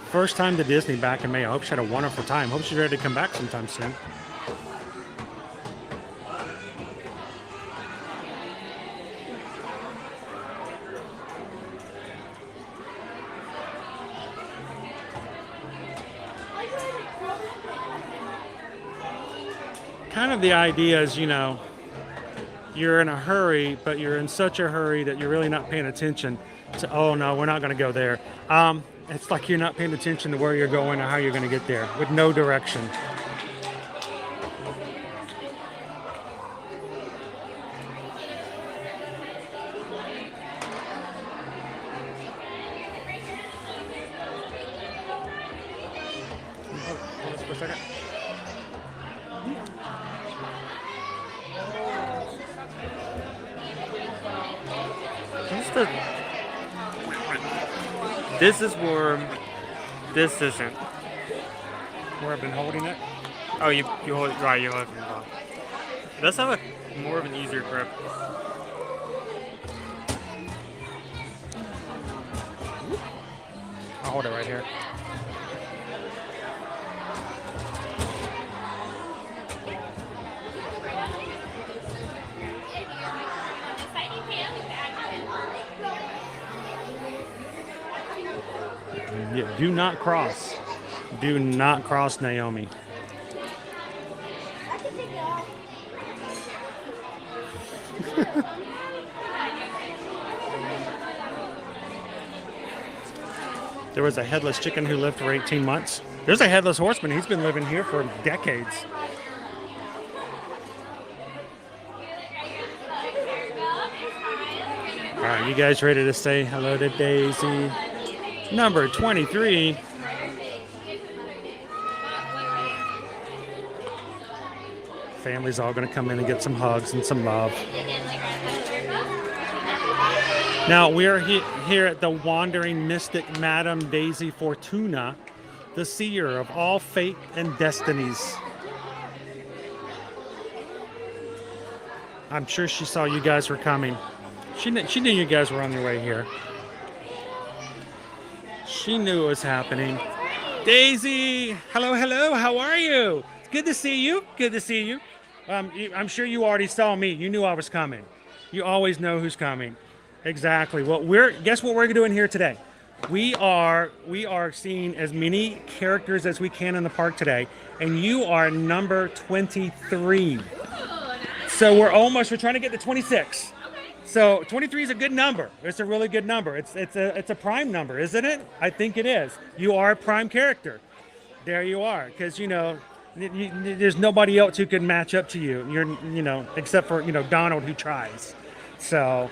Speaker 1: First time to Disney back in May. I hope she had a wonderful time. Hope she's ready to come back sometime soon. Kind of the idea is, you're in a hurry, but you're in such a hurry that you're really not paying attention to, oh no, we're not going to go there. It's like you're not paying attention to where you're going or how you're going to get there with no direction. Hold this for a second.
Speaker 6: This is warm. This isn't.
Speaker 1: Where I've been holding it?
Speaker 6: Oh, you hold it right. You hold it from the bottom. It does have more of an easier grip.
Speaker 1: I'll hold it right here. Yeah, do not cross. Do not cross, Naomi. There was a headless chicken who lived for 18 months. There's a headless horseman. He's been living here for decades. All right, you guys ready to say hello to Daisy? Number 23. Family's all going to come in and get some hugs and some love. Now, we are here at the wandering mystic Madame Daisy Fortuna, the seer of all fate and destinies. I'm sure she saw you guys were coming. She knew you guys were on your way here. She knew it was happening. Daisy, hello, hello. How are you? It's good to see you. Good to see you. I'm sure you already saw me. You knew I was coming. You always know who's coming. Exactly. Well, guess what we're doing here today? We are seeing as many characters as we can in the park today, and you are number 23. So we're trying to get to 26. So 23 is a good number. It's a really good number. It's a prime number, isn't it? I think it is. You are a prime character. There you are, because there's nobody else who can match up to you. Except for Donald, who tries. So,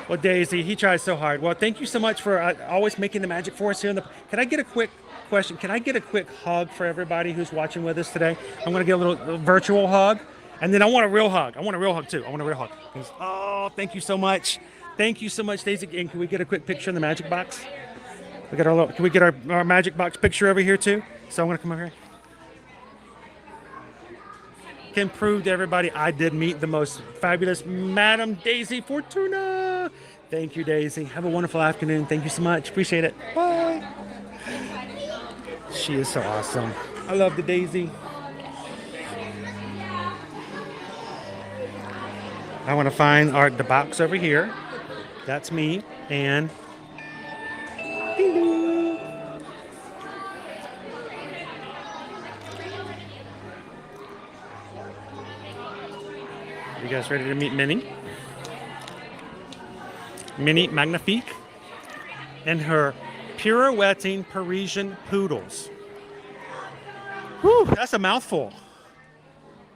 Speaker 1: well, Daisy, he tries so hard. Well, thank you so much for always making the magic for us here. Can I get a quick question? Can I get a quick hug for everybody who's watching with us today? I'm going to get a little virtual hug. And then I want a real hug. I want a real hug too. I want a real hug. Oh, thank you so much. Thank you so much, Daisy. And can we get a quick picture in the magic box? Can we get our magic box picture over here too? So I'm gonna come over here. Can prove to everybody I did meet the most fabulous Madam Daisy Fortuna. Thank you, Daisy. Have a wonderful afternoon. Thank you so much. Appreciate it. Bye. She is so awesome. I love the Daisy. I want to find the box over here. That's me. And ding ding. You guys ready to meet Minnie? Minnie Magnifique and her pirouetting Parisian poodles. Whew, that's a mouthful.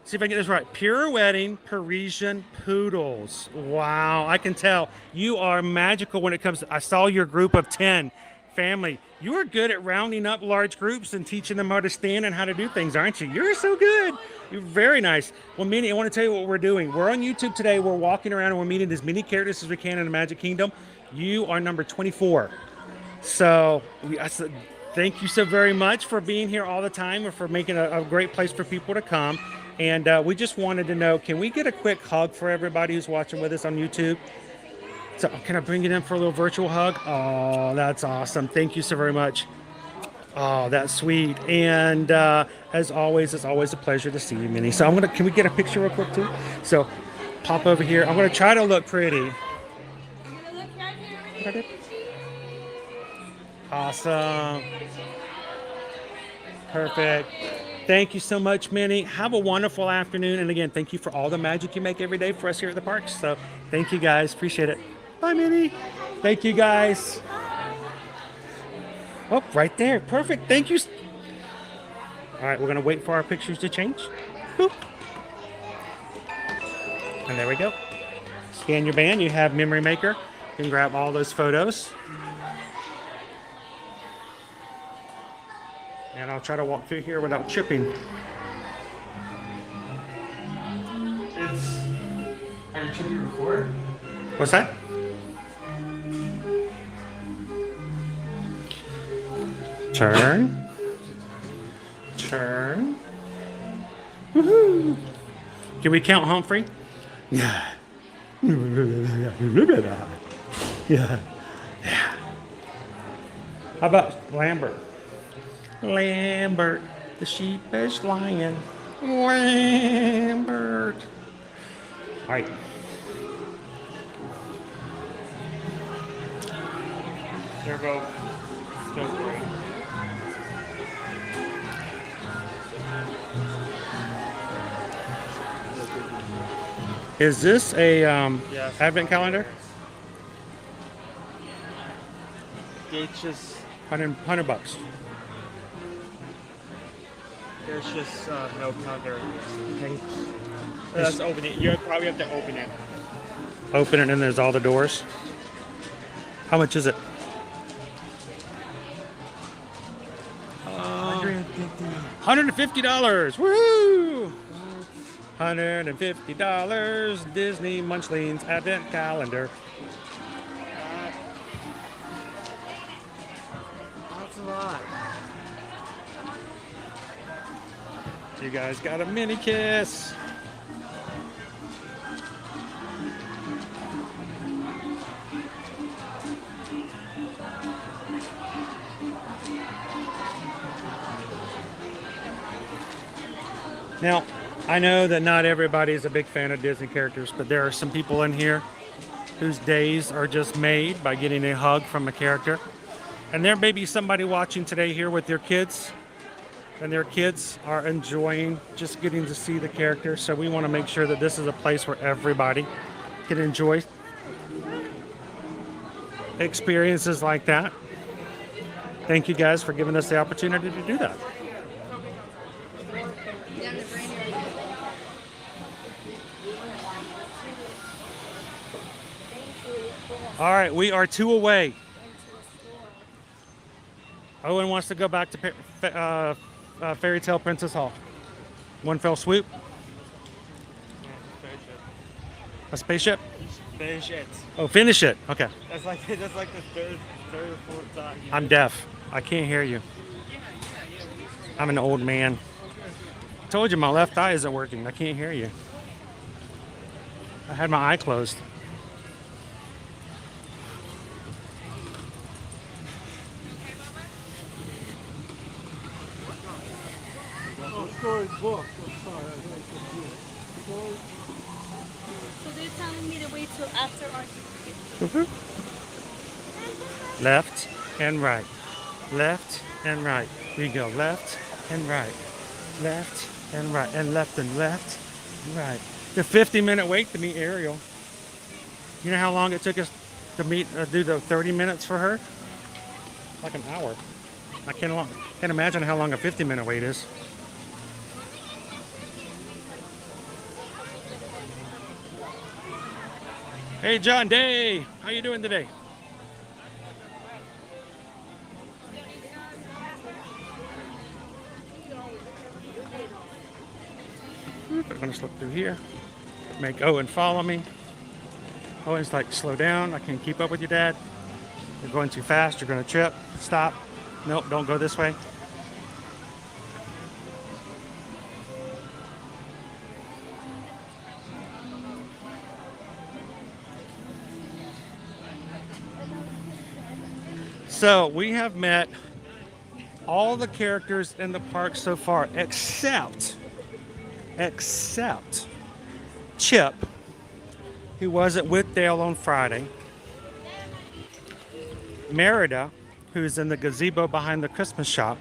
Speaker 1: See if I can get this right. Pirouetting Parisian poodles. Wow, I can tell you are magical when it comes to, I saw your group of 10 family. You are good at rounding up large groups and teaching them how to stand and how to do things, aren't you? You're so good. You're very nice. Well, Minnie, I want to tell you what we're doing. We're on YouTube today. We're walking around and we're meeting as many characters as we can in the Magic Kingdom. You are number 24. So thank you so very much for being here all the time and for making a great place for people to come. And we just wanted to know, can we get a quick hug for everybody who's watching with us on YouTube? So can I bring it in for a little virtual hug? Oh, that's awesome. Thank you so very much. Oh, that's sweet. And as always, it's always a pleasure to see you, Minnie. So can we get a picture real quick too? So pop over here. I'm gonna try to look pretty. Awesome. Perfect. Thank you so much, Minnie. Have a wonderful afternoon. And again, thank you for all the magic you make every day for us here at the parks. So thank you guys. Appreciate it. Bye, Minnie. Thank you guys. Oh, right there. Perfect. Thank you. All right, we're going to wait for our pictures to change. Boop. And there we go. Scan your band. You have Memory Maker. You can grab all those photos. And I'll try to walk through here without tripping.
Speaker 6: Are you trying to record?
Speaker 1: What's that? Turn. Turn. Woohoo! Can we count Humphrey? Yeah. Yeah. Yeah. How about Lambert? Lambert, the sheepish lion. Lambert. All right.
Speaker 6: They're both so great.
Speaker 1: Is this a
Speaker 6: Yes.
Speaker 1: advent calendar?
Speaker 6: It's just
Speaker 1: 100 bucks.
Speaker 6: there's just no counter. Let's open it. You probably have to open it.
Speaker 1: Open it and there's all the doors. How much is it? $150. Woohoo! $150 Disney Munchlings Advent Calendar.
Speaker 6: That's a lot.
Speaker 1: You guys got a mini kiss. Now, I know that not everybody is a big fan of Disney characters, but there are some people in here whose days are just made by getting a hug from a character. And there may be somebody watching today here with their kids, and their kids are enjoying just getting to see the character. So we want to make sure that this is a place where everybody can enjoy experiences like that. Thank you guys for giving us the opportunity to do that. All right, we are 2 away. Owen wants to go back to Fairy Tale Princess Hall. One fell swoop. A spaceship?
Speaker 6: Finish it.
Speaker 1: Oh, finish it. Okay.
Speaker 6: That's like the third or fourth time.
Speaker 1: I'm deaf. I can't hear you. I'm an old man. I told you my left eye isn't working. I can't hear you. I had my eye closed.
Speaker 8: Story's book. I'm sorry.
Speaker 16: So they're telling me to wait till after our
Speaker 1: Left and right. Left and right. We go left and right. Left and right. And left and left and right. The 50-minute wait to meet Ariel. You know how long it took us to do the 30 minutes for her? Like an hour. I can't imagine how long a 50-minute wait is. Hey, John Day, how you doing today? I'm gonna slip through here. Make Owen follow me. Owen's like, slow down. I can't keep up with you, Dad. You're going too fast. You're gonna trip. Stop. Nope, don't go this way. So we have met all the characters in the park so far, except Chip, who wasn't with Dale on Friday, Merida, who's in the gazebo behind the Christmas shop,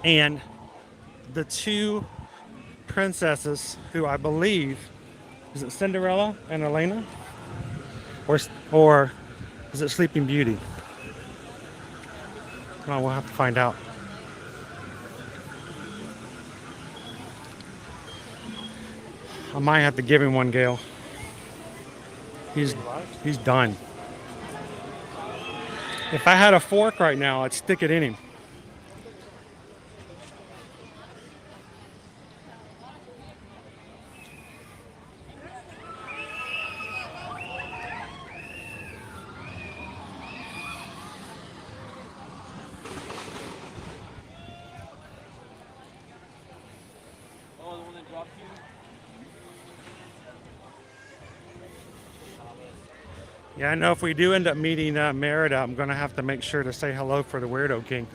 Speaker 1: and the 2 princesses who I believe, is it Cinderella and Elena? Or is it Sleeping Beauty? Well, we'll have to find out. I might have to give him one, Gail. He's done. If I had a fork right now, I'd stick it in him. Yeah, I know if we do end up meeting Merida, I'm going to have to make sure to say hello for the Weirdo King.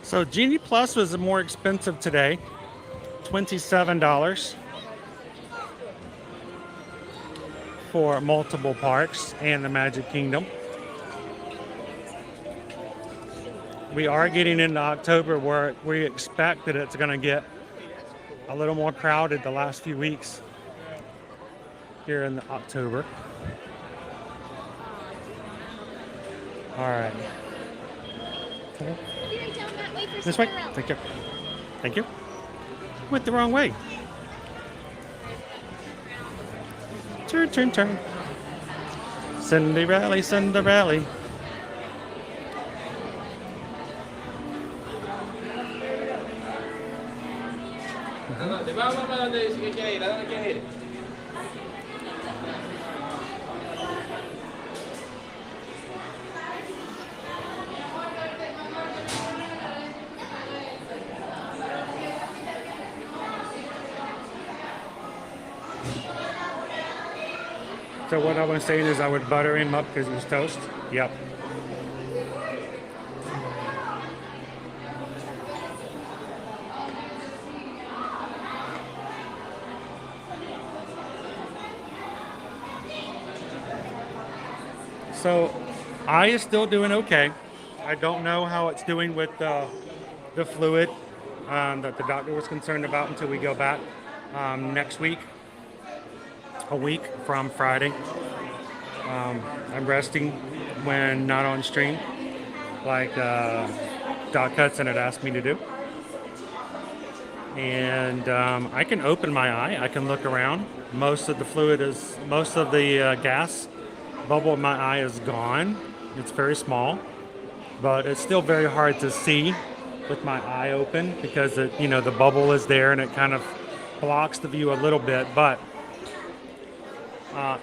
Speaker 1: So Genie Plus was more expensive today, $27 for multiple parks and the Magic Kingdom. We are getting into October where we expect that it's going to get a little more crowded the last few weeks here in October. All right. Okay. This way. Thank you. Thank you. Went the wrong way. Turn, turn, turn. Cinderella, Cinderella.
Speaker 9: Vamos para donde dice que quiere ir. ¿A dónde quiere ir?
Speaker 1: So what I was saying is I would butter him up because he was toast. Yep. So eye is still doing okay. I don't know how it's doing with the fluid that the doctor was concerned about until we go back next week, a week from Friday. I'm resting when not on stream, like Doc Hudson had asked me to do. And I can open my eye, I can look around. Most of the gas bubble in my eye is gone. It's very small, but it's still very hard to see with my eye open because the bubble is there and it kind of blocks the view a little bit, but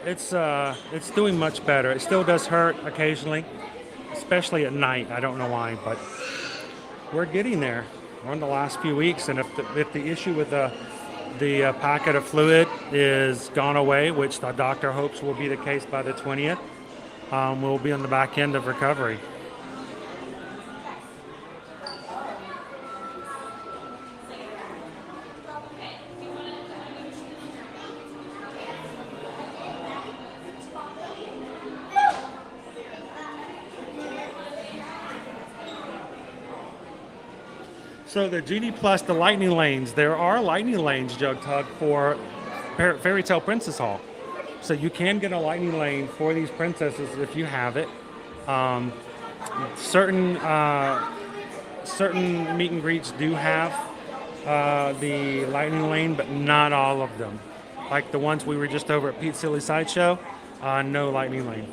Speaker 1: it's doing much better. It still does hurt occasionally, especially at night. I don't know why, but we're getting there. We're in the last few weeks, and if the issue with the packet of fluid is gone away, which the doctor hopes will be the case by the 20th, we'll be on the back end of recovery. So the Genie Plus, the lightning lanes, there are lightning lanes, Jug Tug, for Fairy Tale Princess Hall. So you can get a lightning lane for these princesses if you have it. Certain meet and greets do have the lightning lane, but not all of them. Like the ones we were just over at Pete's Silly Sideshow, no lightning lane.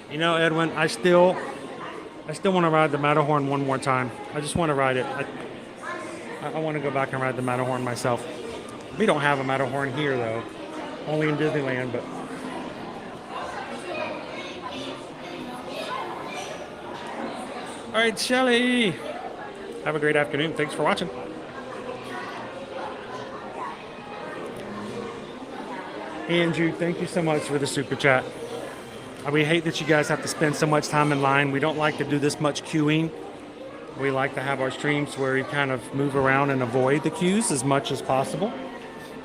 Speaker 1: You know, Edwin, I still want to ride the Matterhorn one more time. I just want to ride it. I want to go back and ride the Matterhorn myself. We don't have a Matterhorn here, though. Only in Disneyland, but... All right, Shelly. Have a great afternoon. Thanks for watching. Andrew, thank you so much for the super chat. We hate that you guys have to spend so much time in line. We don't like to do this much queuing. We like to have our streams where we kind of move around and avoid the queues as much as possible.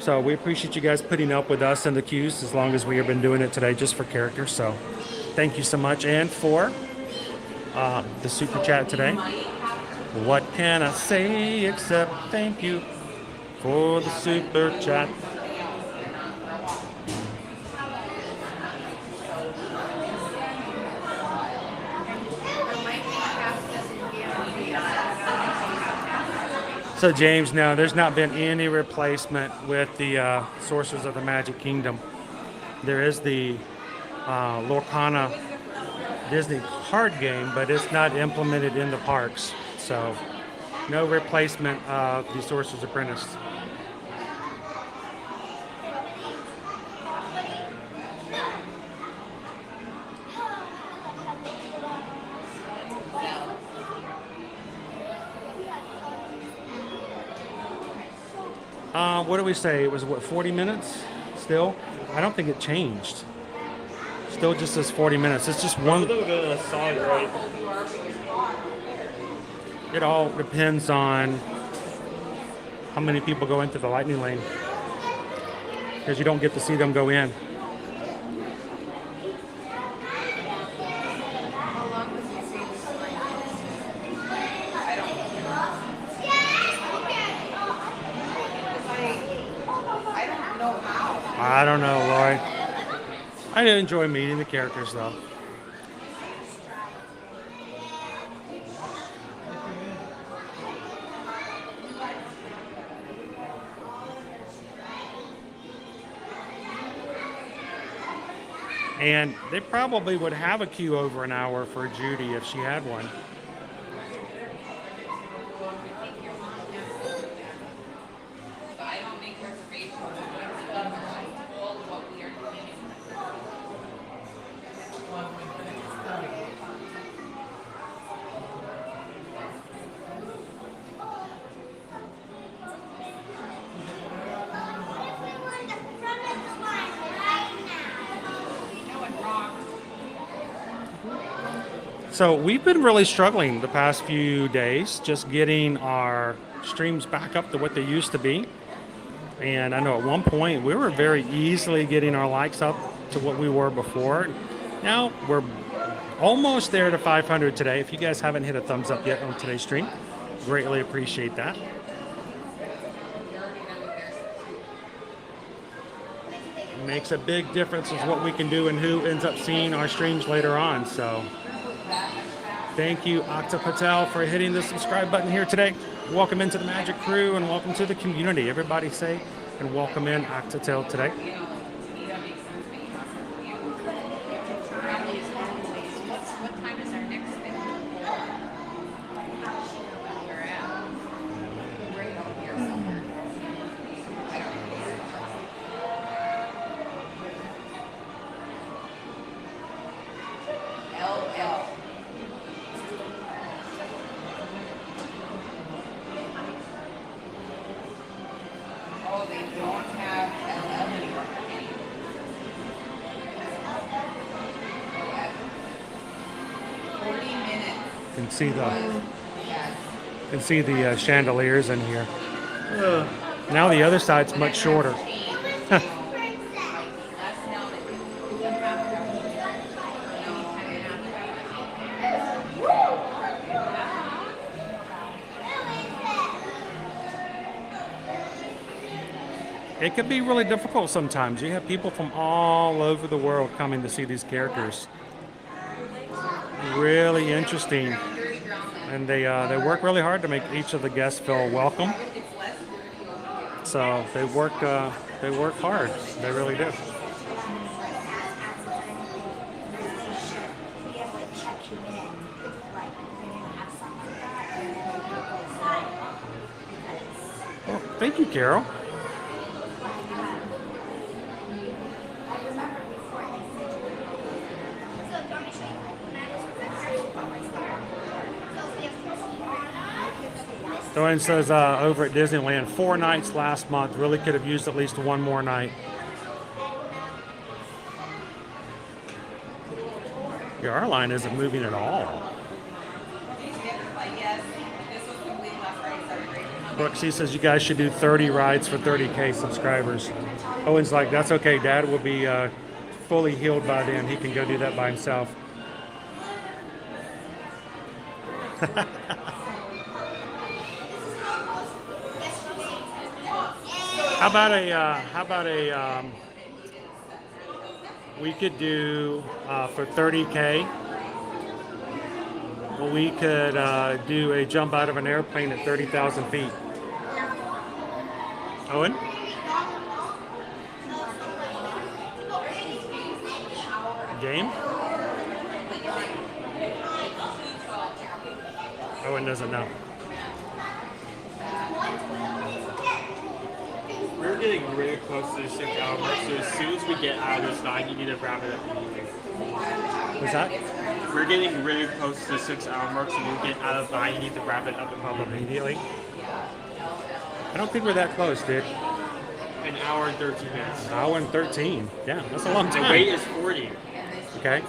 Speaker 1: So we appreciate you guys putting up with us in the queues as long as we have been doing it today just for characters. So thank you so much. And for the super chat today, what can I say except thank you for the super chat. So James, no, there's not been any replacement with the Sorcerers of the Magic Kingdom. There is the Lorcana Disney card game, but it's not implemented in the parks. So no replacement of the Sorcerer's Apprentice. What do we say? It was, what, 40 minutes still? I don't think it changed. Still just says 40 minutes. It's just one. A little bit of a song, right? It all depends on how many people go into the lightning lane, because you don't get to see them go in. I don't know, Lori. I did enjoy meeting the characters, though. And they probably would have a queue over an hour for Judy if she had one. So we've been really struggling the past few days, just getting our streams back up to what they used to be. And I know at one point we were very easily getting our likes up to what we were before. Now we're almost there to 500 today. If you guys haven't hit a thumbs up yet on today's stream, greatly appreciate that. It makes a big difference is what we can do and who ends up seeing our streams later on. So thank you, Akta Patel, for hitting the subscribe button here today. Welcome into the Magic Crew and welcome to the community. Everybody say and welcome in Akta Patel today. You can see the chandeliers in here. Now the other side's much shorter. It can be really difficult sometimes. You have people from all over the world coming to see these characters. Really interesting. And they work really hard to make each of the guests feel welcome. So they work hard. They really do. Well, thank you, Carol. Dwayne says over at Disneyland, 4 nights last month. Really could have used at least one more night. Yeah, our line isn't moving at all. Brooke, she says you guys should do 30 rides for 30K subscribers. Owen's like, that's okay. Dad will be fully healed by then. He can go do that by himself. How about a we could do for 30K, we could do a jump out of an airplane at 30,000 feet. Owen? Game? Owen doesn't know.
Speaker 6: We're getting really close to the 6 hour mark, so as soon as we get out of this line, you need to wrap it up immediately.
Speaker 1: What's that?
Speaker 6: We're getting really close to the 6 hour mark, so when we get out of the line, you need to wrap it up
Speaker 1: immediately. I don't think we're that close, dude.
Speaker 6: An hour and 13 minutes.
Speaker 1: An hour and 13. Yeah, that's a long time.
Speaker 6: The wait is 40.
Speaker 1: Okay.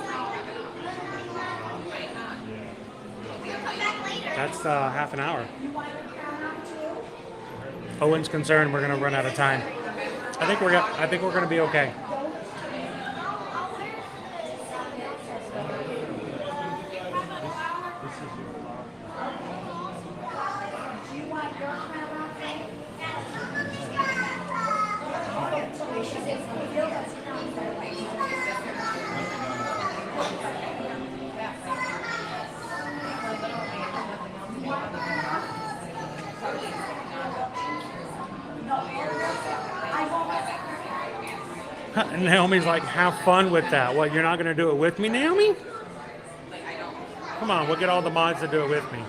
Speaker 1: That's half an hour. Owen's concerned we're going to run out of time. I think we're going to be okay. Naomi's like, have fun with that. What, you're not going to do it with me, Naomi? Come on, we'll get all the mods to do it with me.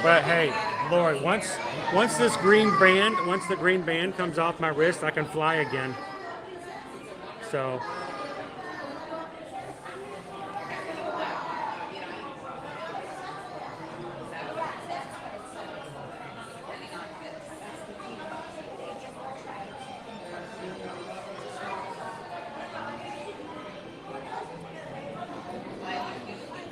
Speaker 1: But hey, Lord, once the green band comes off my wrist, I can fly again. So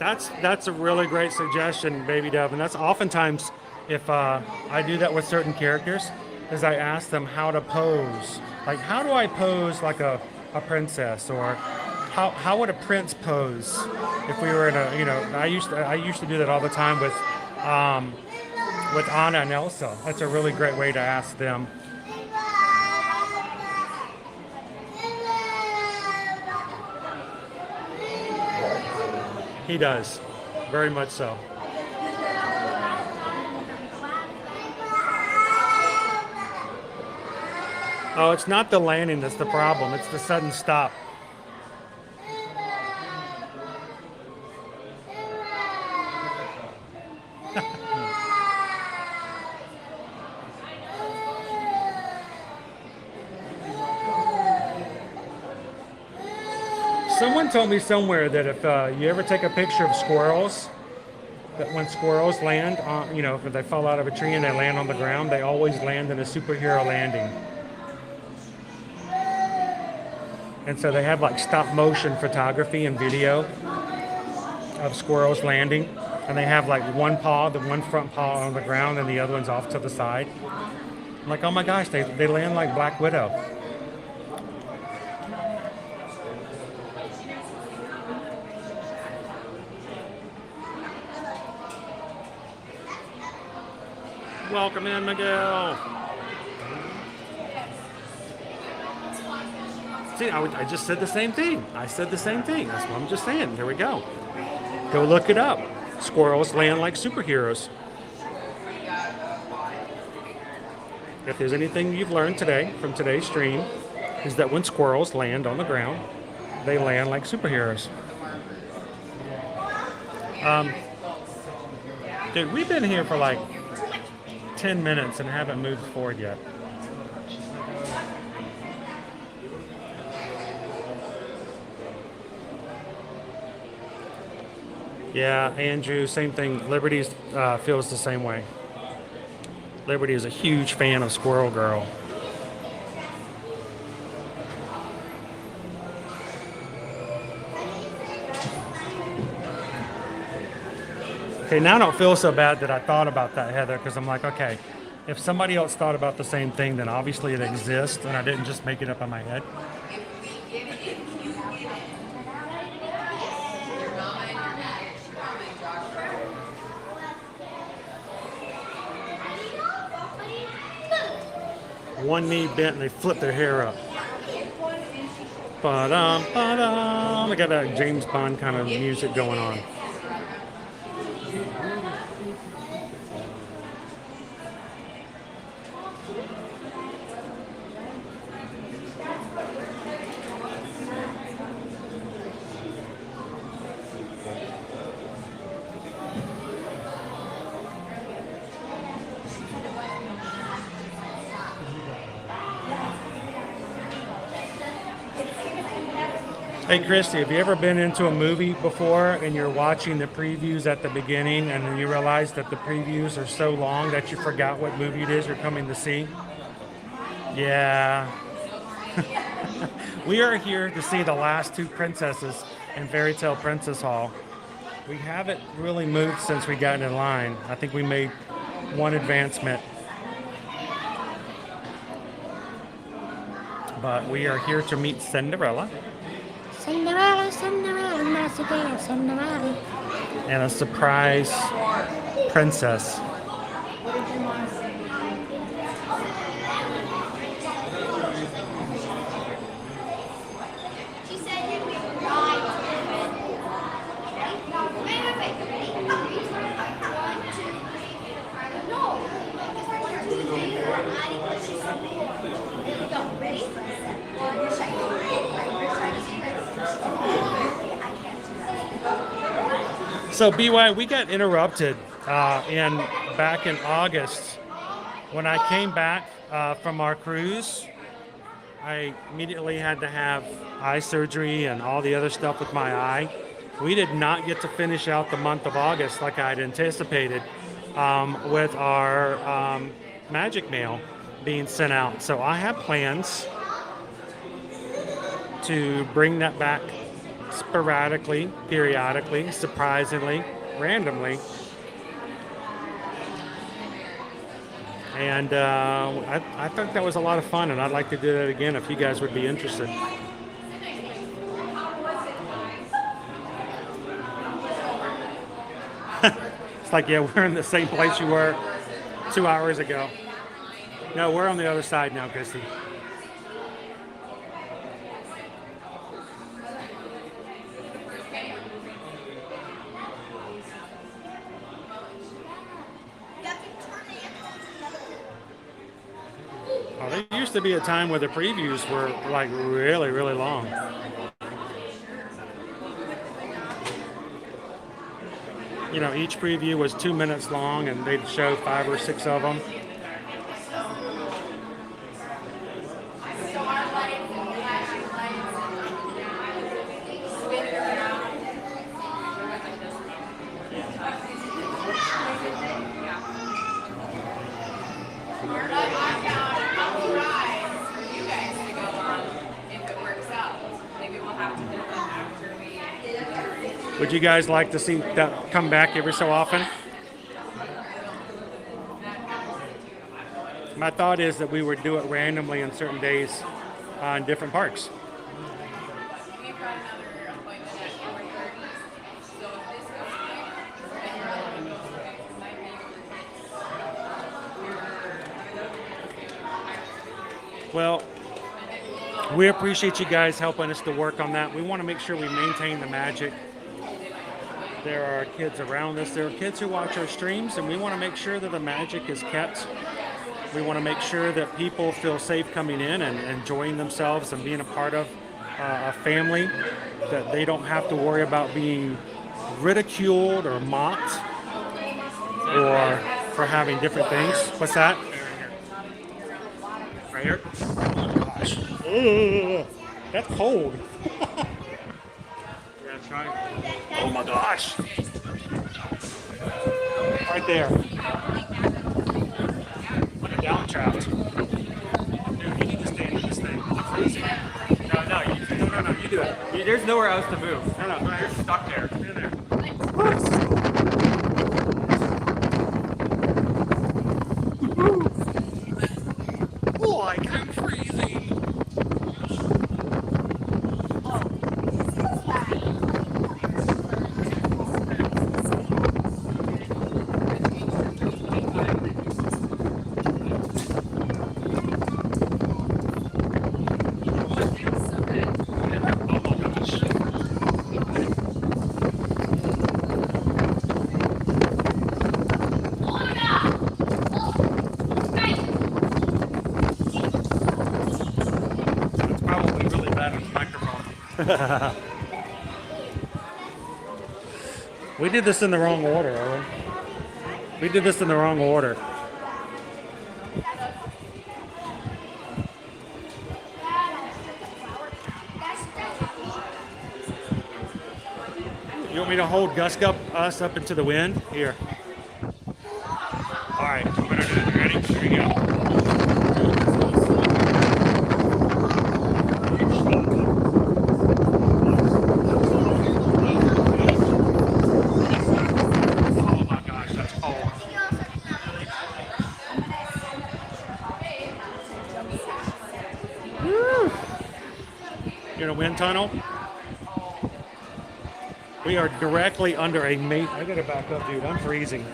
Speaker 1: That's a really great suggestion, Baby Dove, and that's oftentimes if I do that with certain characters, is I ask them how to pose. Like, how do I pose like a princess, or how would a prince pose if we were in a, you know, I used to do that all the time with Anna and Elsa. That's a really great way to ask them. He does, very much so. Oh, it's not the landing that's the problem. It's the sudden stop. Someone told me somewhere that if you ever take a picture of squirrels, that when squirrels land on, you know, if they fall out of a tree and they land on the ground, they always land in a superhero landing. And so they have like stop motion photography and video of squirrels landing, and they have like one front paw on the ground and the other one's off to the side. I'm like, oh my gosh, they land like Black Widow. Welcome in, Miguel. See, I just said the same thing. I said the same thing. That's what I'm just saying. There we go. Go look it up. Squirrels land like superheroes. If there's anything you've learned today from today's stream, is that when squirrels land on the ground, they land like superheroes. Dude, we've been here for like 10 minutes and haven't moved forward yet. Yeah, Andrew, same thing. Liberty feels the same way. Liberty is a huge fan of Squirrel Girl. Okay, now I don't feel so bad that I thought about that, Heather, because I'm like, okay, if somebody else thought about the same thing, then obviously it exists, and I didn't just make it up in my head. One knee bent and they flip their hair up. Ba-dum, ba-dum. They got that James Bond kind of music going on. Hey Christy, have you ever been into a movie before and you're watching the previews at the beginning and then you realize that the previews are so long that you forgot what movie it is you're coming to see? Yeah. We are here to see the last two princesses in Fairy Tale Princess Hall. We haven't really moved since we got in line. I think we made one advancement. But we are here to meet Cinderella. Cinderella, Cinderella, Cinderella, Cinderella. And a surprise princess. So BY, we got interrupted back in August. When I came back from our cruise, I immediately had to have eye surgery and all the other stuff with my eye. We did not get to finish out the month of August like I had anticipated with our magic mail being sent out. So I have plans to bring that back sporadically, periodically, surprisingly, randomly. And I think that was a lot of fun, and I'd like to do that again if you guys would be interested. It's like, yeah, we're in the same place you were 2 hours ago. No, we're on the other side now, Christy. Oh, there used to be a time where the previews were like really, really long. You know, each preview was 2 minutes long, and they'd show 5 or 6 of them. Would you guys like to see that come back every so often? My thought is that we would do it randomly on certain days in different parks. Well, we appreciate you guys helping us to work on that. We want to make sure we maintain the magic. There are kids around us. There are kids who watch our streams, and we want to make sure that the magic is kept. We want to make sure that people feel safe coming in and enjoying themselves and being a part of a family, that they don't have to worry about being ridiculed or mocked or for having different things. What's that? Right here? Oh my gosh. Ugh, that's cold. Oh my gosh. Right there. Like a downdraft. Dude, you need to stay in this thing. I'm freezing. No, you do it.
Speaker 6: There's nowhere else to move.
Speaker 1: No, you're stuck there. You're there. Oh, I'm freezing. We did this in the wrong order, Owen. We did this in the wrong order. You want me to hold us up into the wind? Here. All right, I'm gonna do it. Ready? Here we go. Wind tunnel. We are directly under a I gotta back up, dude. I'm freezing.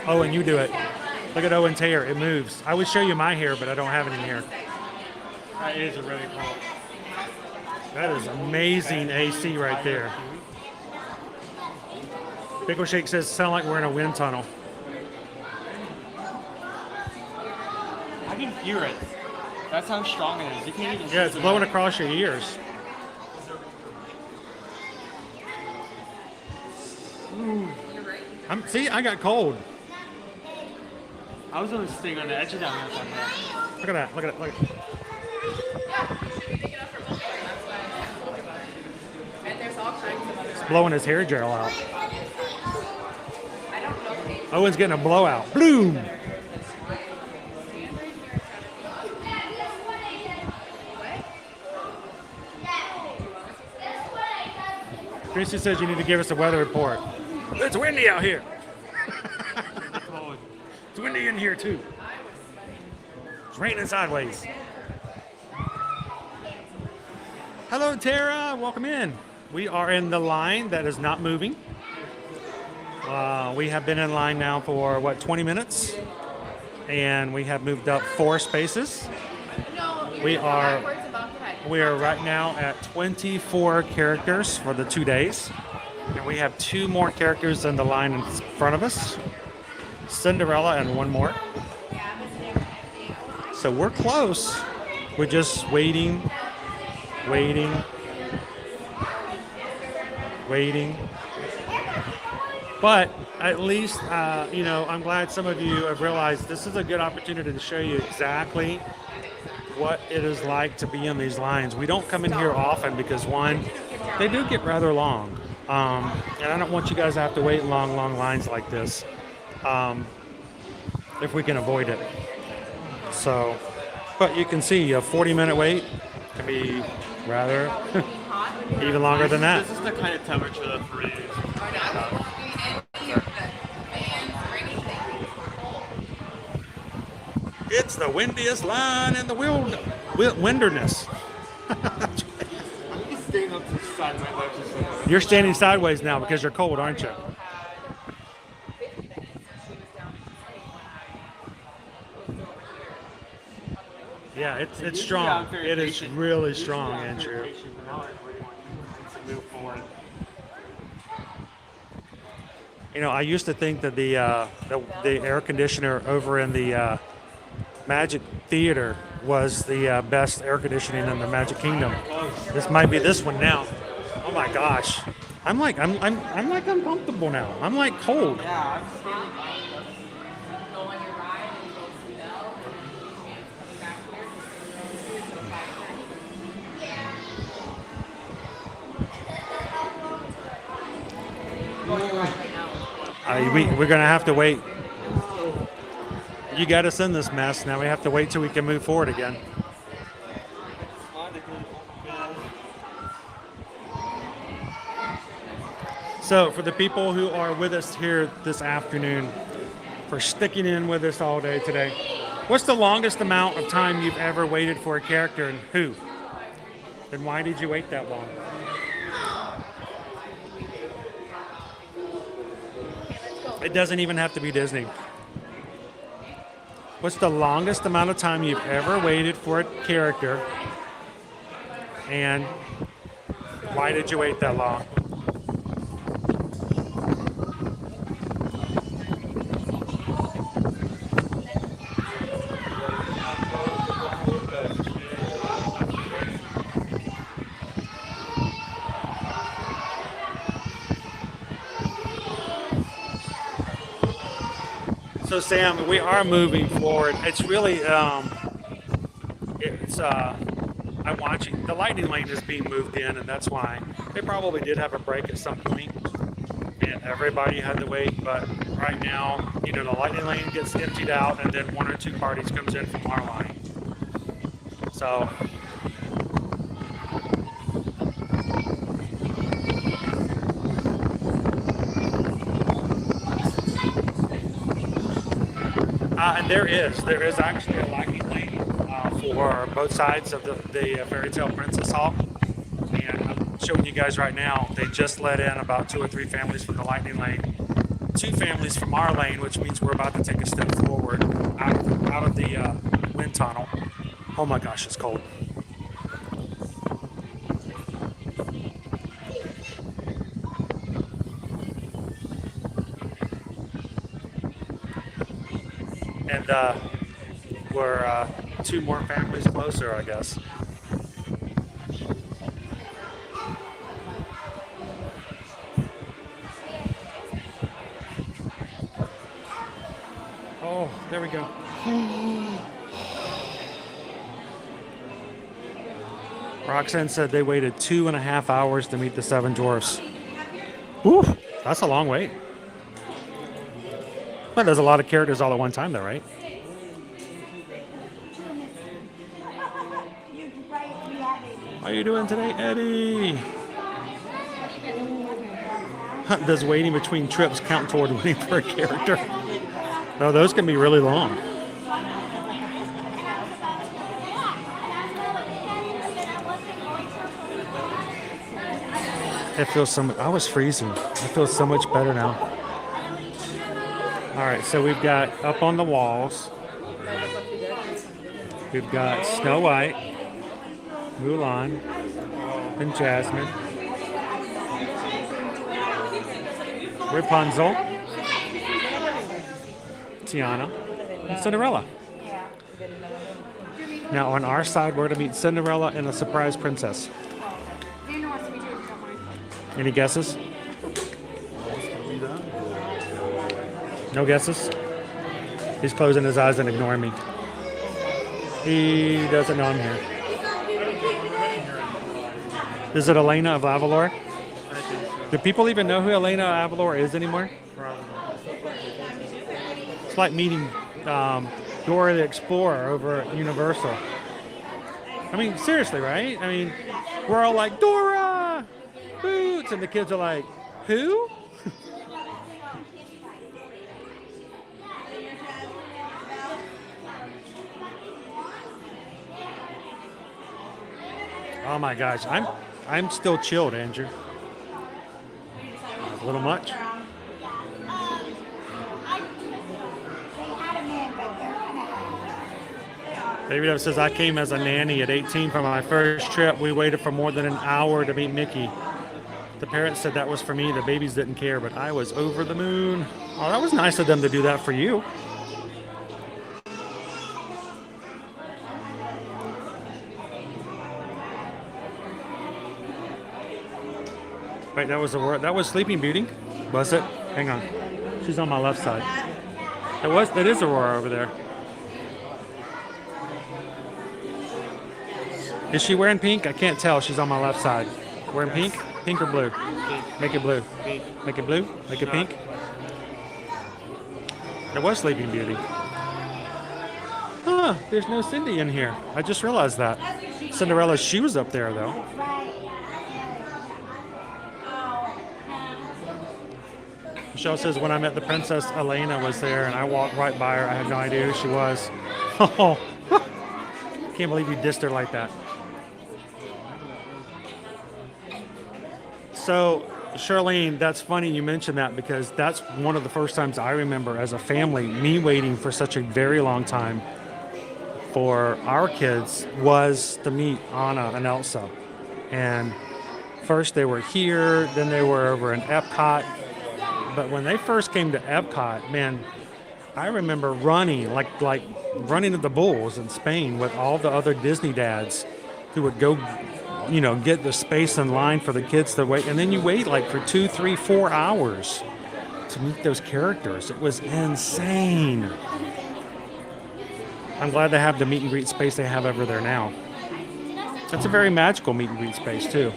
Speaker 1: Owen, you do it. Look at Owen's hair. It moves. I would show you my hair, but I don't have any hair.
Speaker 6: That is a really cool.
Speaker 1: That is amazing AC right there. Pickle Shake says, sound like we're in a wind tunnel.
Speaker 6: I can hear it. That's how strong it is. You can't even.
Speaker 1: Yeah, it's blowing across your ears. See, I got cold.
Speaker 6: I was on staying on the edge of that mountain.
Speaker 1: Look at that. Look at it. Look at it. It's blowing his hair gel out. Owen's getting a blowout. Bloom! Tracy says you need to give us a weather report. It's windy out here. It's windy in here too. It's raining sideways. Hello, Tara. Welcome in. We are in the line that is not moving. We have been in line now for, what, 20 minutes? And we have moved up 4 spaces. We are right now at 24 characters for the 2 days. And we have 2 more characters in the line in front of us. Cinderella and 1 more. So we're close. We're just waiting. But at least, you know, I'm glad some of you have realized this is a good opportunity to show you exactly what it is like to be in these lines. We don't come in here often because, one, they do get rather long. And I don't want you guys to have to wait in long lines like this if we can avoid it. So, but you can see a 40-minute wait can be rather even longer than that.
Speaker 6: This is the kind of temperature that freezes.
Speaker 1: It's the windiest line in the wilderness. You're standing sideways now because you're cold, aren't you? Yeah, it's strong. It is really strong, Andrew. You know, I used to think that the air conditioner over in the Magic Theater was the best air conditioning in the Magic Kingdom. This might be this one now. Oh my gosh, I'm like uncomfortable now. I'm like cold.
Speaker 6: Yeah,
Speaker 1: we're gonna have to wait. You got us in this mess. Now we have to wait till we can move forward again. So for the people who are with us here this afternoon, for sticking in with us all day today, what's the longest amount of time you've ever waited for a character, and who? And why did you wait that long? It doesn't even have to be Disney. What's the longest amount of time you've ever waited for a character, and why did you wait that long? So Sam, we are moving forward. It's really, I'm watching, the lightning lane is being moved in, and that's why they probably did have a break at some point, and everybody had to wait. But right now, you know, the lightning lane gets emptied out, and then 1 or 2 parties comes in from our line. So. And there is actually a lightning lane for both sides of the Fairy Tale Princess Hall. And I'm showing you guys right now, they just let in about 2 or 3 families from the lightning lane, 2 families from our lane, which means we're about to take a step forward out of the wind tunnel. Oh my gosh, it's cold. And we're 2 more families closer, I guess. Oh, there we go. Roxanne said they waited 2.5 hours to meet the 7 dwarfs. Whew, that's a long wait. But there's a lot of characters all at one time, though, right? How are you doing today, Eddie? does waiting between trips count toward waiting for a character? No, those can be really long. It feels so. I was freezing. I feel so much better now. All right, so we've got up on the walls. We've got Snow White, Mulan, and Jasmine. Rapunzel, Tiana, and Cinderella. Now on our side, we're going to meet Cinderella and a surprise princess. Any guesses? No guesses? He's closing his eyes and ignoring me. He doesn't know I'm here. Is it Elena of Avalor? Do people even know who Elena of Avalor is anymore? It's like meeting Dora the Explorer over at Universal. I mean, seriously, right? I mean, we're all like, Dora! Boots! And the kids are like, who? Oh my gosh, I'm still chilled, Andrew. A little much. David says, I came as a nanny at 18 for my first trip. We waited for more than an hour to meet Mickey. The parents said that was for me. The babies didn't care, but I was over the moon. Oh, that was nice of them to do that for you. Wait, that was Sleeping Beauty, was it? Hang on, she's on my left side. That is Aurora over there. Is she wearing pink? I can't tell. She's on my left side. Wearing pink? Pink or blue? Make it blue. Make it blue. Make it pink. It was Sleeping Beauty. Huh? There's no Cindy in here. I just realized that. Cinderella's shoes up there though. Michelle says, when I met the princess, Elena was there, and I walked right by her. I had no idea who she was. Oh, can't believe you dissed her like that. So, Charlene, that's funny you mentioned that because that's one of the first times I remember as a family, me waiting for such a very long time for our kids was to meet Anna and Elsa. And first they were here, then they were over in Epcot. But when they first came to Epcot, man, I remember running, like running to the Bulls in Spain with all the other Disney dads who would go, get the space in line for the kids to wait. And then you wait like for 2, 3, 4 hours to meet those characters. It was insane. I'm glad they have the meet and greet space they have over there now. It's a very magical meet and greet space too.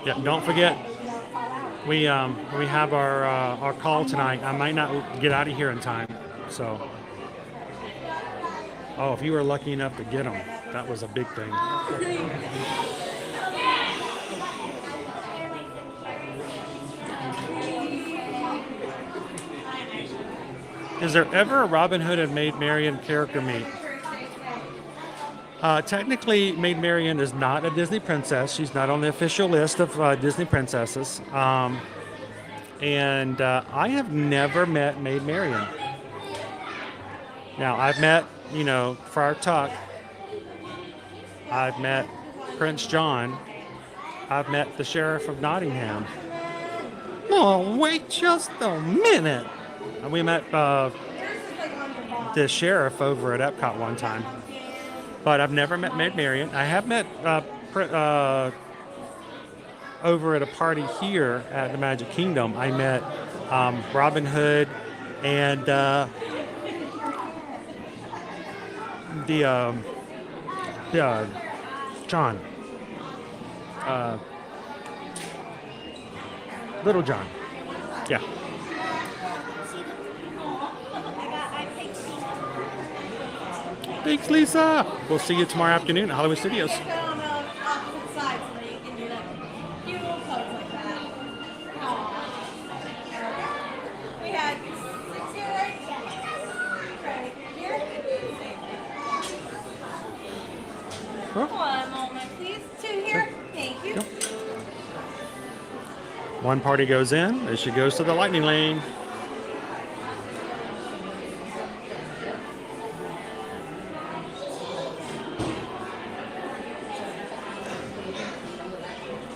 Speaker 1: Yeah, don't forget, we have our call tonight. I might not get out of here in time, so. Oh, if you were lucky enough to get them, that was a big thing. Is there ever a Robin Hood and Maid Marian character meet? Technically, Maid Marian is not a Disney princess. She's not on the official list of Disney princesses. And I have never met Maid Marian. Now, I've met, Friar Tuck. I've met Prince John. I've met the Sheriff of Nottingham. Oh, wait just a minute. And we met the sheriff over at Epcot one time. But I've never met Maid Marian. I have met over at a party here at the Magic Kingdom. I met Robin Hood and John. Little John. Yeah. Thanks, Lisa. We'll see you tomorrow afternoon at Hollywood Studios.
Speaker 3: On opposite sides so that you can do like cute little pose like that. Aww. We had 6 here, right? Right here. One moment, please. 2 here. Thank you.
Speaker 1: One party goes in as she goes to the lightning lane.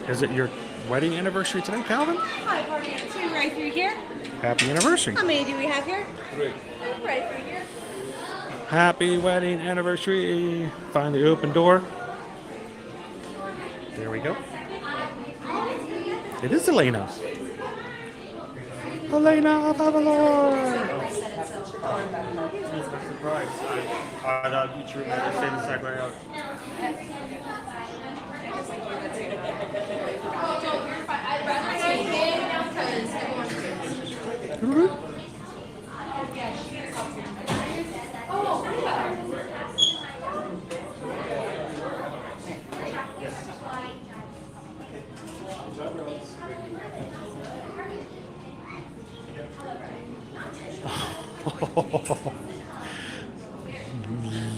Speaker 1: Is it your wedding anniversary today, Calvin?
Speaker 3: Hi, party at 2 right through here.
Speaker 1: Happy anniversary.
Speaker 3: How many do we have here?
Speaker 1: 3.
Speaker 3: Right through here.
Speaker 1: Happy wedding anniversary. Find the open door. There we go. It is Elena. Elena of Avalor.
Speaker 6: Surprise. I thought each room had the same side way out.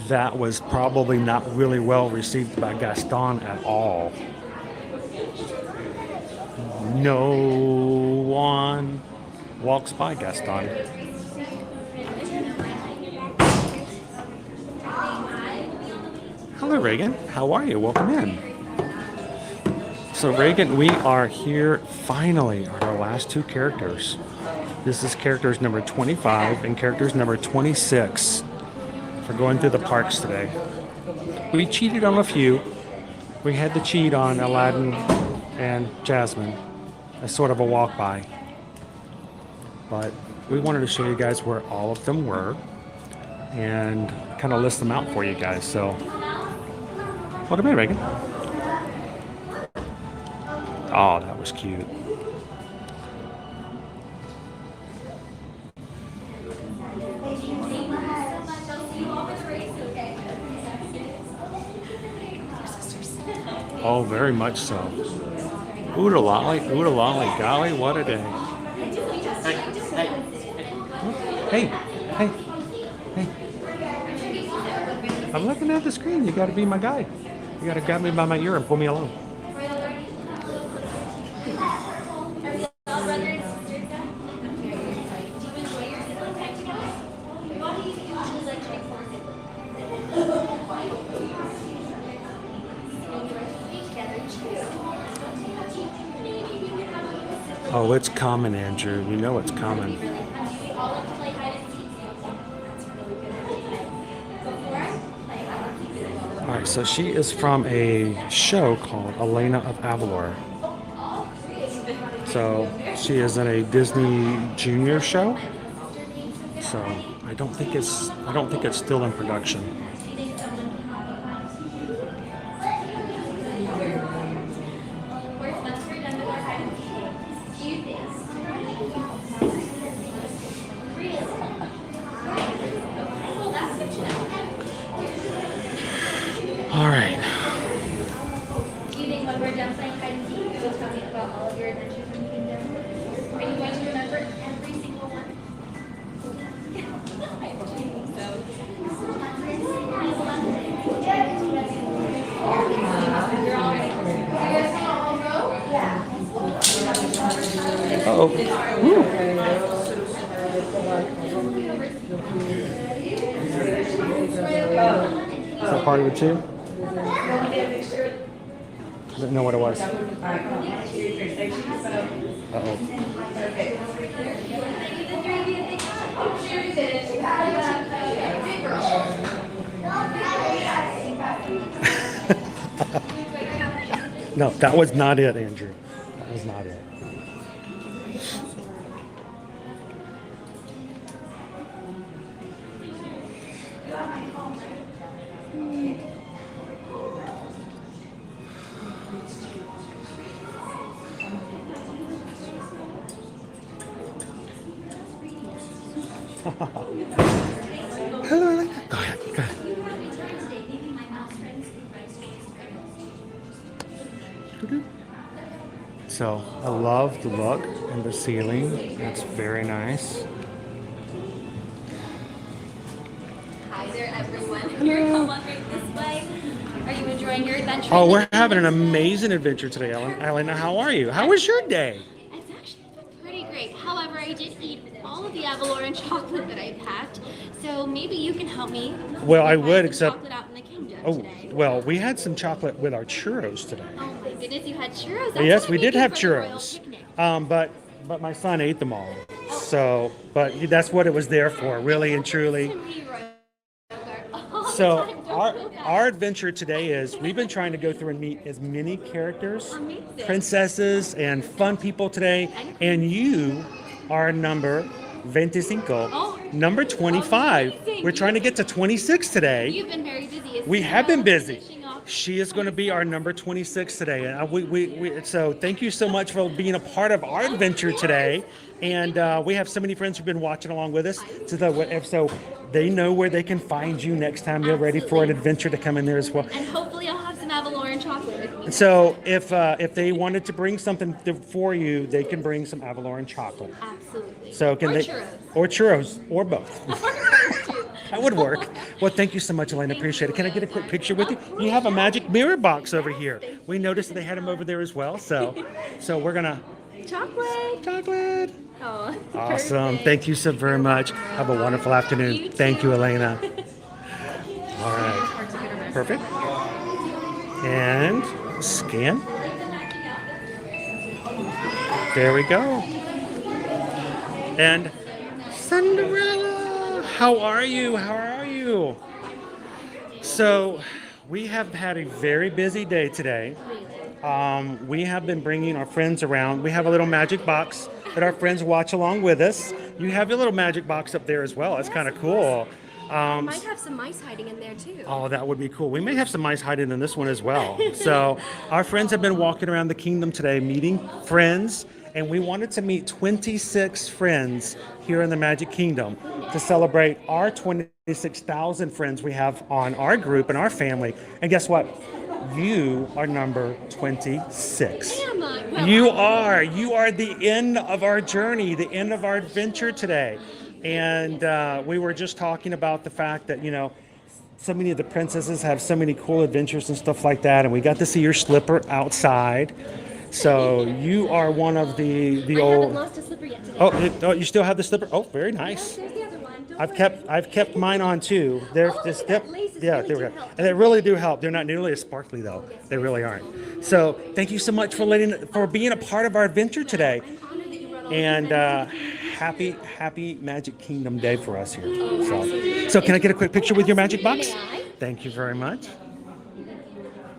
Speaker 1: That was probably not really well received by Gaston at all. No one walks by Gaston. Hello, Reagan. How are you? Welcome in. So, Reagan, we are here finally on our last 2 characters. This is characters number 25 and characters number 26 for going through the parks today. We cheated on a few. We had to cheat on Aladdin and Jasmine as sort of a walk-by. But we wanted to show you guys where all of them were and kind of list them out for you guys. So, welcome in, Reagan. Oh, that was cute. Oh, very much so. Oodle lolly, golly, what a day. Hey. I'm looking at the screen. You gotta be my guy. You gotta grab me by my ear and pull me along. Oh, it's coming, Andrew. You know it's coming. All right, so she is from a show called Elena of Avalor. So she is in a Disney Junior show. So I don't think it's still in production. All right.
Speaker 17: Do you think when we're done playing hide and seek, you will tell me about all of your adventures in the kingdom? Are you going to remember every single one? I think so. You're all ready. Are you guys all go? Yeah.
Speaker 1: Uh-oh. Woo. Is that part of it too? I didn't know what it was. Uh-oh. No, that was not it, Andrew. That was not it. Hello, go ahead, go ahead. So I love the look and the ceiling. It's very nice.
Speaker 12: Hi there, everyone. You're come on right this way. Are you enjoying your adventure?
Speaker 1: Oh, we're having an amazing adventure today, Ellen. Elena, how are you? How was your day?
Speaker 12: It's actually been pretty great. However, I did eat all of the Avaloran chocolate that I packed, so maybe you can help me.
Speaker 1: Well, I would, except...
Speaker 12: Chocolate out in the kingdom
Speaker 1: Oh,
Speaker 12: today.
Speaker 1: well, we had some chocolate with our churros today.
Speaker 12: Oh my goodness, you had churros? That's
Speaker 1: Yes,
Speaker 12: what
Speaker 1: we
Speaker 12: I
Speaker 1: did
Speaker 12: make
Speaker 1: have
Speaker 12: for the royal
Speaker 1: churros.
Speaker 12: picnic.
Speaker 1: But my son ate them all. So, but that's what it was there for, really and truly. So our adventure today is we've been trying to go through and meet as many characters, princesses, and fun people today. And you are number 25, number 25. We're trying to get to 26 today.
Speaker 12: You've been very busy.
Speaker 1: We have been busy. She is going to be our number 26 today. And so thank you so much for being a part of our adventure today. And we have so many friends who've been watching along with us. So they know where they can find you next time you're ready for an adventure to come in there as well.
Speaker 12: And hopefully I'll have some Avaloran chocolate with me.
Speaker 1: So if they wanted to bring something for you, they can bring some Avaloran chocolate.
Speaker 12: Absolutely.
Speaker 1: So can they?
Speaker 12: Churros.
Speaker 1: Or churros, or both. That would work. Well, thank you so much, Elena. Appreciate it. Can I get a quick picture with you? You have a magic mirror box over here. We noticed they had them over there as well. So we're gonna.
Speaker 12: Chocolate. Oh,
Speaker 1: Awesome.
Speaker 12: perfect.
Speaker 1: Thank you so very much. Have a wonderful afternoon. Thank you, Elena. All right. Perfect. And scan. There we go. And Cinderella, how are you? How are you? So we have had a very busy day today. We have been bringing our friends around. We have a little magic box that our friends watch along with us. You have your little magic box up there as well. That's kind of cool.
Speaker 12: Might have some mice hiding in there too.
Speaker 1: Oh, that would be cool. We may have some mice hiding in this one as well. So our friends have been walking around the kingdom today, meeting friends, and we wanted to meet 26 friends here in the Magic Kingdom to celebrate our 26,000 friends we have on our group and our family. And guess what? You are number 26.
Speaker 12: Am I? Well,
Speaker 1: You are the end of our journey, the end of our adventure today. And we were just talking about the fact that, so many of the princesses have so many cool adventures and stuff like that. And we got to see your slipper outside. So you are one of the
Speaker 12: I
Speaker 1: old.
Speaker 12: haven't lost a slipper yet today.
Speaker 1: Oh, you still have the slipper? Oh, very nice.
Speaker 12: There's the other one. Don't
Speaker 1: I've kept mine on too. They're just
Speaker 12: laces
Speaker 1: yeah,
Speaker 12: really
Speaker 1: there we
Speaker 12: do
Speaker 1: go.
Speaker 12: help.
Speaker 1: And they really do help. They're not nearly as sparkly though. They really aren't. So thank you so much for being a part of our adventure today. And happy Magic Kingdom Day for us here. So can I get a quick picture with your magic box? Thank you very much.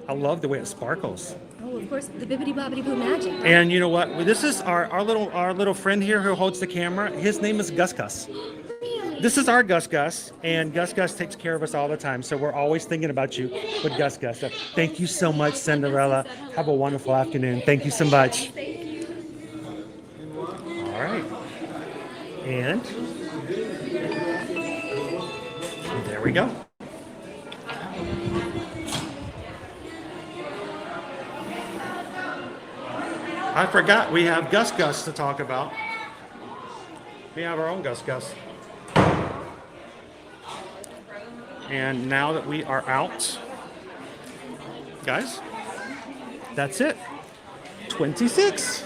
Speaker 1: I love the way it sparkles.
Speaker 12: Oh, of course, the bibbidi bobbidi boo magic.
Speaker 1: And you know what? This is our little friend here who holds the camera. His name is Gus Gus. This is our Gus Gus, and Gus Gus takes care of us all the time. So we're always thinking about you with Gus Gus. So thank you so much, Cinderella. Have a wonderful afternoon. Thank you so much. All right. And there we go. I forgot we have Gus Gus to talk about. We have our own Gus Gus. And now that we are out, guys, that's it. 26.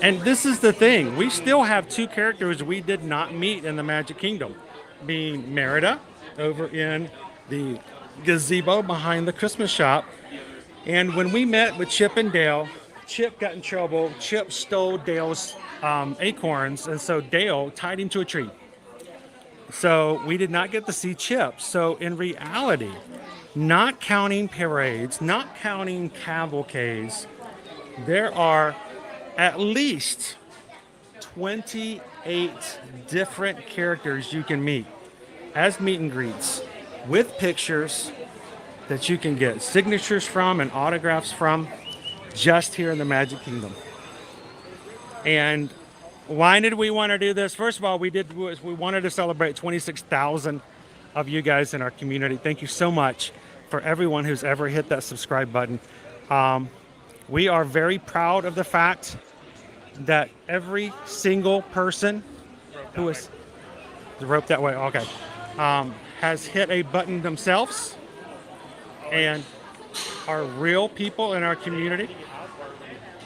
Speaker 1: And this is the thing. We still have two characters we did not meet in the Magic Kingdom, being Merida over in the gazebo behind the Christmas shop. And when we met with Chip and Dale, Chip got in trouble. Chip stole Dale's acorns, and so Dale tied him to a tree. So we did not get to see Chip. So in reality, not counting parades, not counting cavalcades, there are at least 28 different characters you can meet as meet and greets with pictures that you can get signatures from and autographs from just here in the Magic Kingdom. And why did we want to do this? First of all, we wanted to celebrate 26,000 of you guys in our community. Thank you so much for everyone who's ever hit that subscribe button. We are very proud of the fact that every single person who is the rope that way, okay, has hit a button themselves and are real people in our community.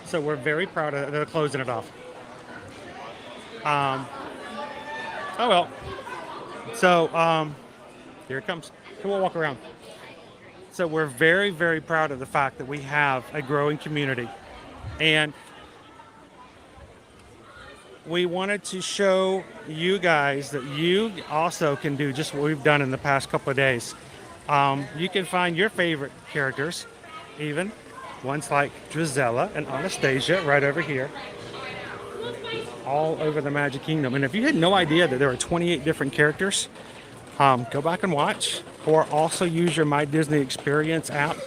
Speaker 1: So we're very proud of that. They're closing it off. Oh well. So here it comes. Come on, walk around. So we're very, very proud of the fact that we have a growing community. And we wanted to show you guys that you also can do just what we've done in the past couple of days. You can find your favorite characters, even ones like Drizella and Anastasia right over here, all over the Magic Kingdom. And if you had no idea that there are 28 different characters, go back and watch, or also use your My Disney Experience app.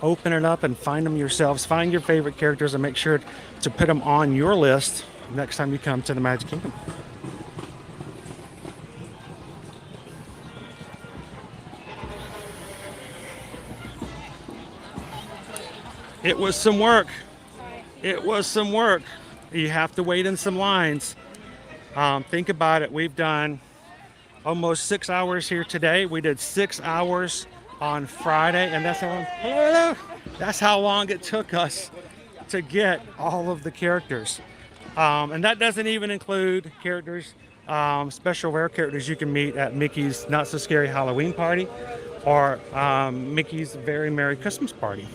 Speaker 1: Open it up and find them yourselves. Find your favorite characters and make sure to put them on your list next time you come to the Magic Kingdom. It was some work. It was some work. You have to wait in some lines. Think about it. We've done almost 6 hours here today. We did 6 hours on Friday, and that's how long it took us to get all of the characters. And that doesn't even include characters, special rare characters you can meet at Mickey's Not So Scary Halloween Party or Mickey's Very Merry Christmas Party.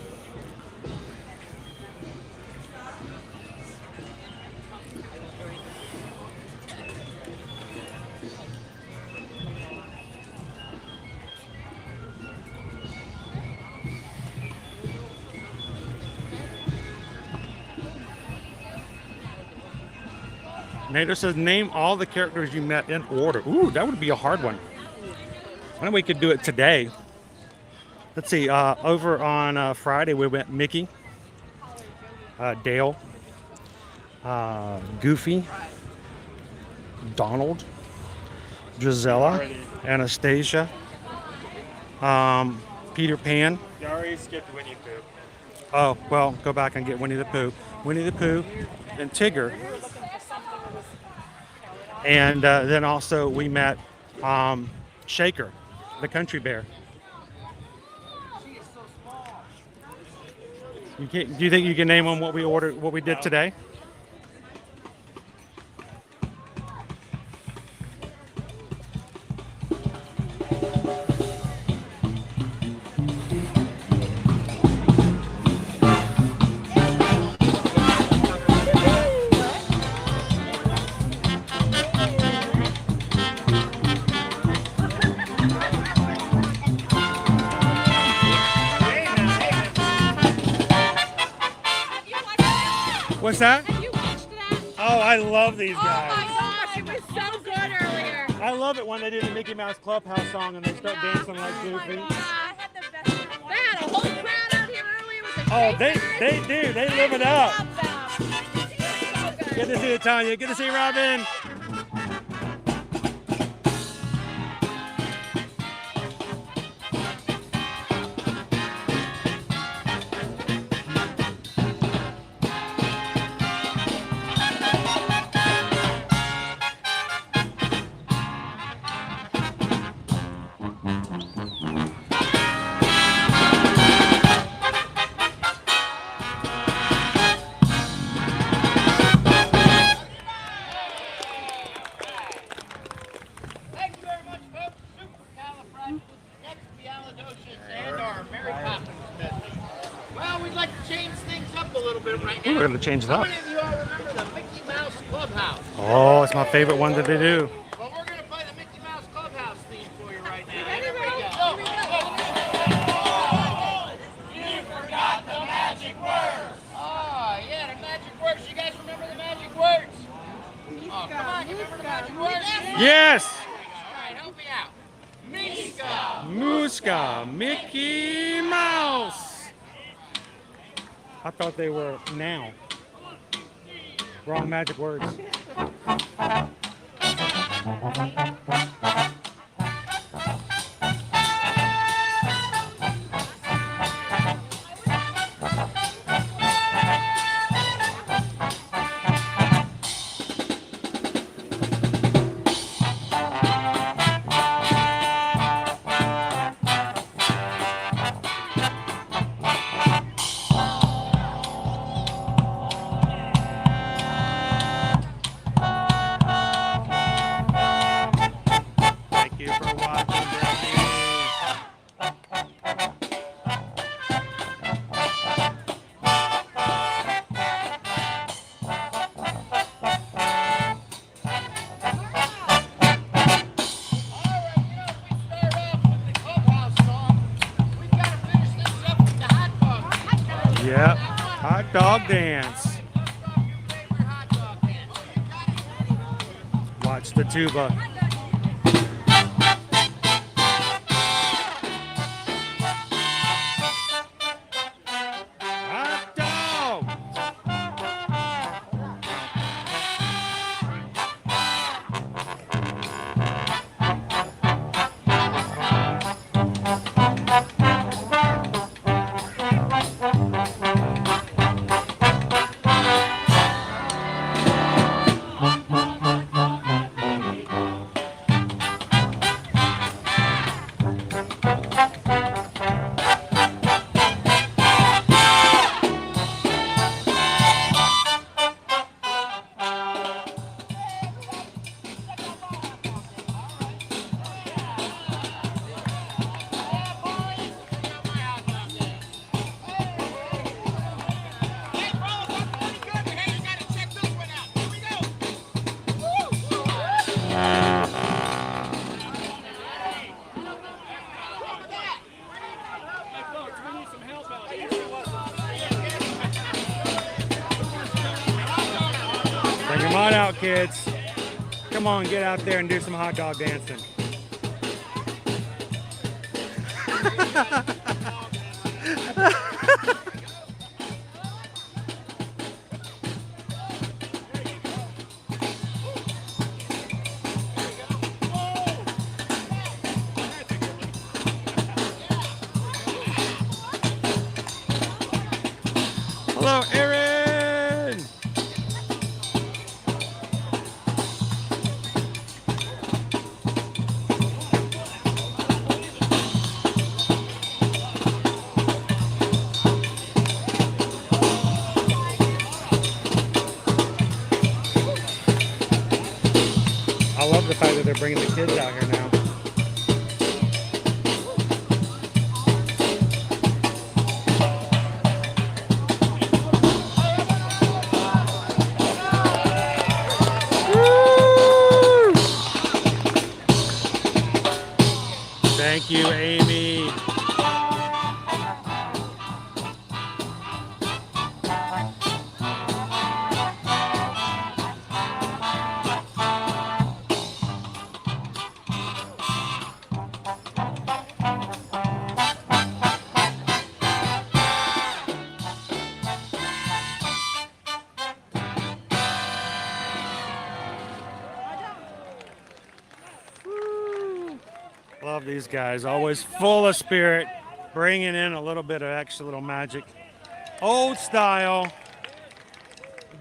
Speaker 1: Nader says, name all the characters you met in order. Ooh, that would be a hard one. I think we could do it today. Let's see, over on Friday we went Mickey, Dale, Goofy, Donald, Drizella, Anastasia, Peter Pan.
Speaker 6: You already skipped Winnie Pooh.
Speaker 1: Oh, well, go back and get Winnie the Pooh. Winnie the Pooh and Tigger. And then also we met Shaker, the country bear. Do you think you can name them what we ordered, what we did today? What's that?
Speaker 13: Have you watched that?
Speaker 1: Oh, I love these guys.
Speaker 13: Oh my gosh, it was so good earlier.
Speaker 1: I love it when they do the Mickey Mouse Clubhouse song and they start dancing like Goofy.
Speaker 13: They had a whole crowd out here earlier with the
Speaker 1: Oh, they do. They live it up. Good to see you, Tanya. Good to see you, Robin. We're going to change it up.
Speaker 18: How many of you all remember the Mickey Mouse Clubhouse?
Speaker 1: Oh, it's my favorite one that they do.
Speaker 18: Well, we're going to play the Mickey Mouse Clubhouse theme for you right now.
Speaker 13: Here we go.
Speaker 18: You forgot the magic words. Oh, yeah, the magic words. You guys remember the magic words? Oh, come on, you remember the magic words?
Speaker 1: Yes.
Speaker 18: All right, help me out. Miska.
Speaker 1: Muska, Mickey Mouse. I thought they were now. Wrong magic words. Yep. Hot dog dance. Watch the tuba. Hot dog. Bring them on out, kids. Come on, get out there and do some hot dog dancing. Hello, Aaron. I love the fact that they're bringing the kids out here now. Woo! Thank you, Amy. Love these guys, always full of spirit, bringing in a little bit of extra little magic. Old style.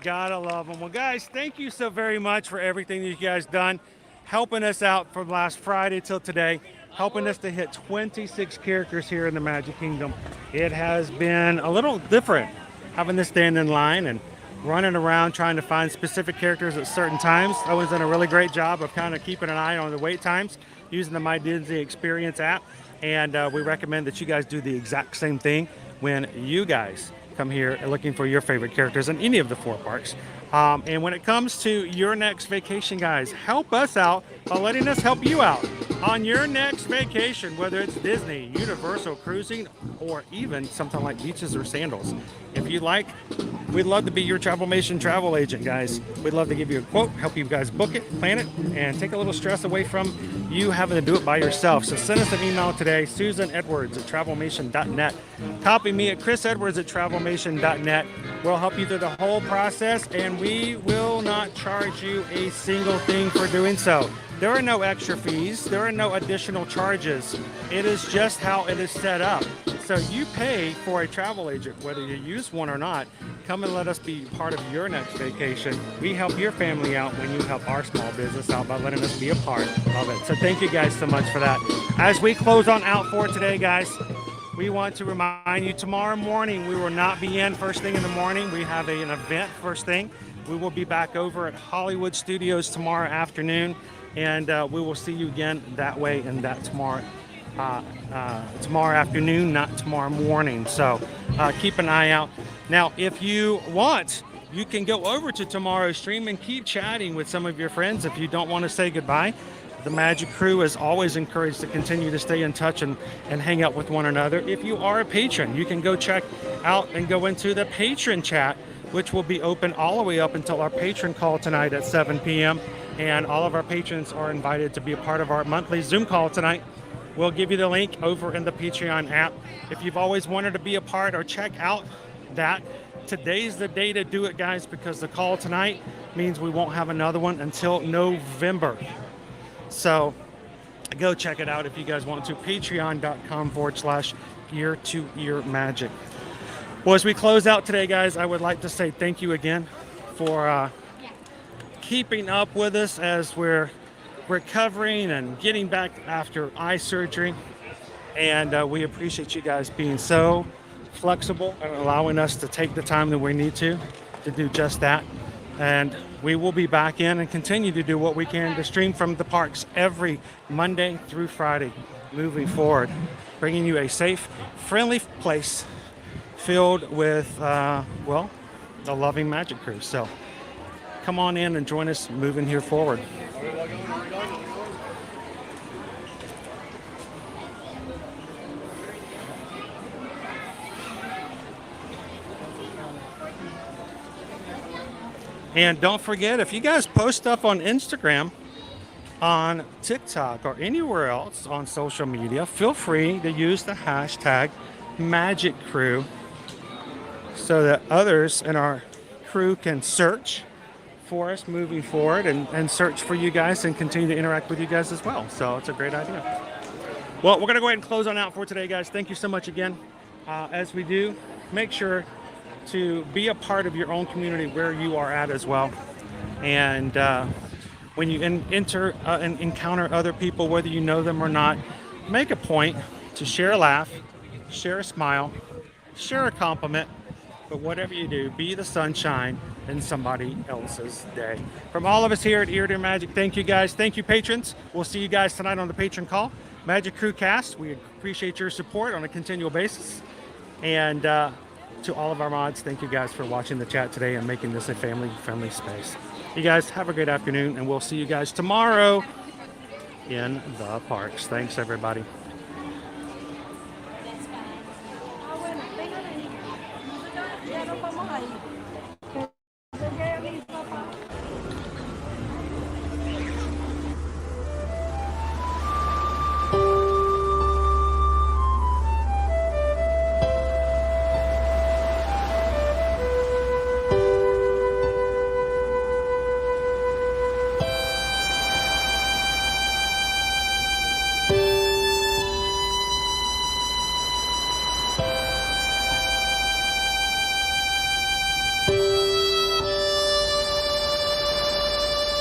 Speaker 1: Gotta love them. Well, guys, thank you so very much for everything that you guys done, helping us out from last Friday till today, helping us to hit 26 characters here in the Magic Kingdom. It has been a little different having to stand in line and running around trying to find specific characters at certain times. Owen's done a really great job of kind of keeping an eye on the wait times using the My Disney Experience app, and we recommend that you guys do the exact same thing when you guys come here looking for your favorite characters in any of the 4 parks. And when it comes to your next vacation, guys, help us out by letting us help you out on your next vacation, whether it's Disney, Universal, cruising, or even something like beaches or sandals. If you'd like, we'd love to be your Travelmation travel agent, guys. We'd love to give you a quote, help you guys book it, plan it, and take a little stress away from you having to do it by yourself. So send us an email today, susanedwards@travelmation.net. Copy me at chrisedwards@travelmation.net. We'll help you through the whole process, and we will not charge you a single thing for doing so. There are no extra fees. There are no additional charges. It is just how it is set up. So you pay for a travel agent, whether you use one or not. Come and let us be part of your next vacation. We help your family out when you help our small business out by letting us be a part of it. So thank you guys so much for that. As we close on out for today, guys, we want to remind you tomorrow morning we will not be in first thing in the morning. We have an event first thing. We will be back over at Hollywood Studios tomorrow afternoon, and we will see you again that way and that tomorrow afternoon, not tomorrow morning. So keep an eye out. Now, if you want, you can go over to tomorrow's stream and keep chatting with some of your friends if you don't want to say goodbye. The Magic Crew is always encouraged to continue to stay in touch and hang out with one another. If you are a patron, you can go check out and go into the patron chat, which will be open all the way up until our patron call tonight at 7 p.m. And all of our patrons are invited to be a part of our monthly Zoom call tonight. We'll give you the link over in the Patreon app. If you've always wanted to be a part or check out that, today's the day to do it, guys, because the call tonight means we won't have another one until November. So go check it out if you guys want to. Patreon.com/ear-to-ear magic. Well, as we close out today, guys, I would like to say thank you again for keeping up with us as we're recovering and getting back after eye surgery. And we appreciate you guys being so flexible and allowing us to take the time that we need to do just that. And we will be back in and continue to do what we can to stream from the parks every Monday through Friday moving forward, bringing you a safe, friendly place filled with, well, a loving Magic Crew. So come on in and join us moving here forward. And don't forget, if you guys post stuff on Instagram, on TikTok, or anywhere else on social media, feel free to use the hashtag Magic Crew so that others in our crew can search for us moving forward and search for you guys and continue to interact with you guys as well. So it's a great idea. Well, we're going to go ahead and close on out for today, guys. Thank you so much again. As we do, make sure to be a part of your own community where you are at as well. And when you enter and encounter other people, whether you know them or not, make a point to share a laugh, share a smile, share a compliment, but whatever you do, be the sunshine in somebody else's day. From all of us here at Ear to Magic, thank you guys. Thank you, patrons. We'll see you guys tonight on the patron call. Magic Crew Cast, we appreciate your support on a continual basis. And to all of our mods, thank you guys for watching the chat today and making this a family-friendly space. You guys have a great afternoon, and we'll see you guys tomorrow in the parks. Thanks, everybody.
Speaker 3: Ya nos vamos a ir.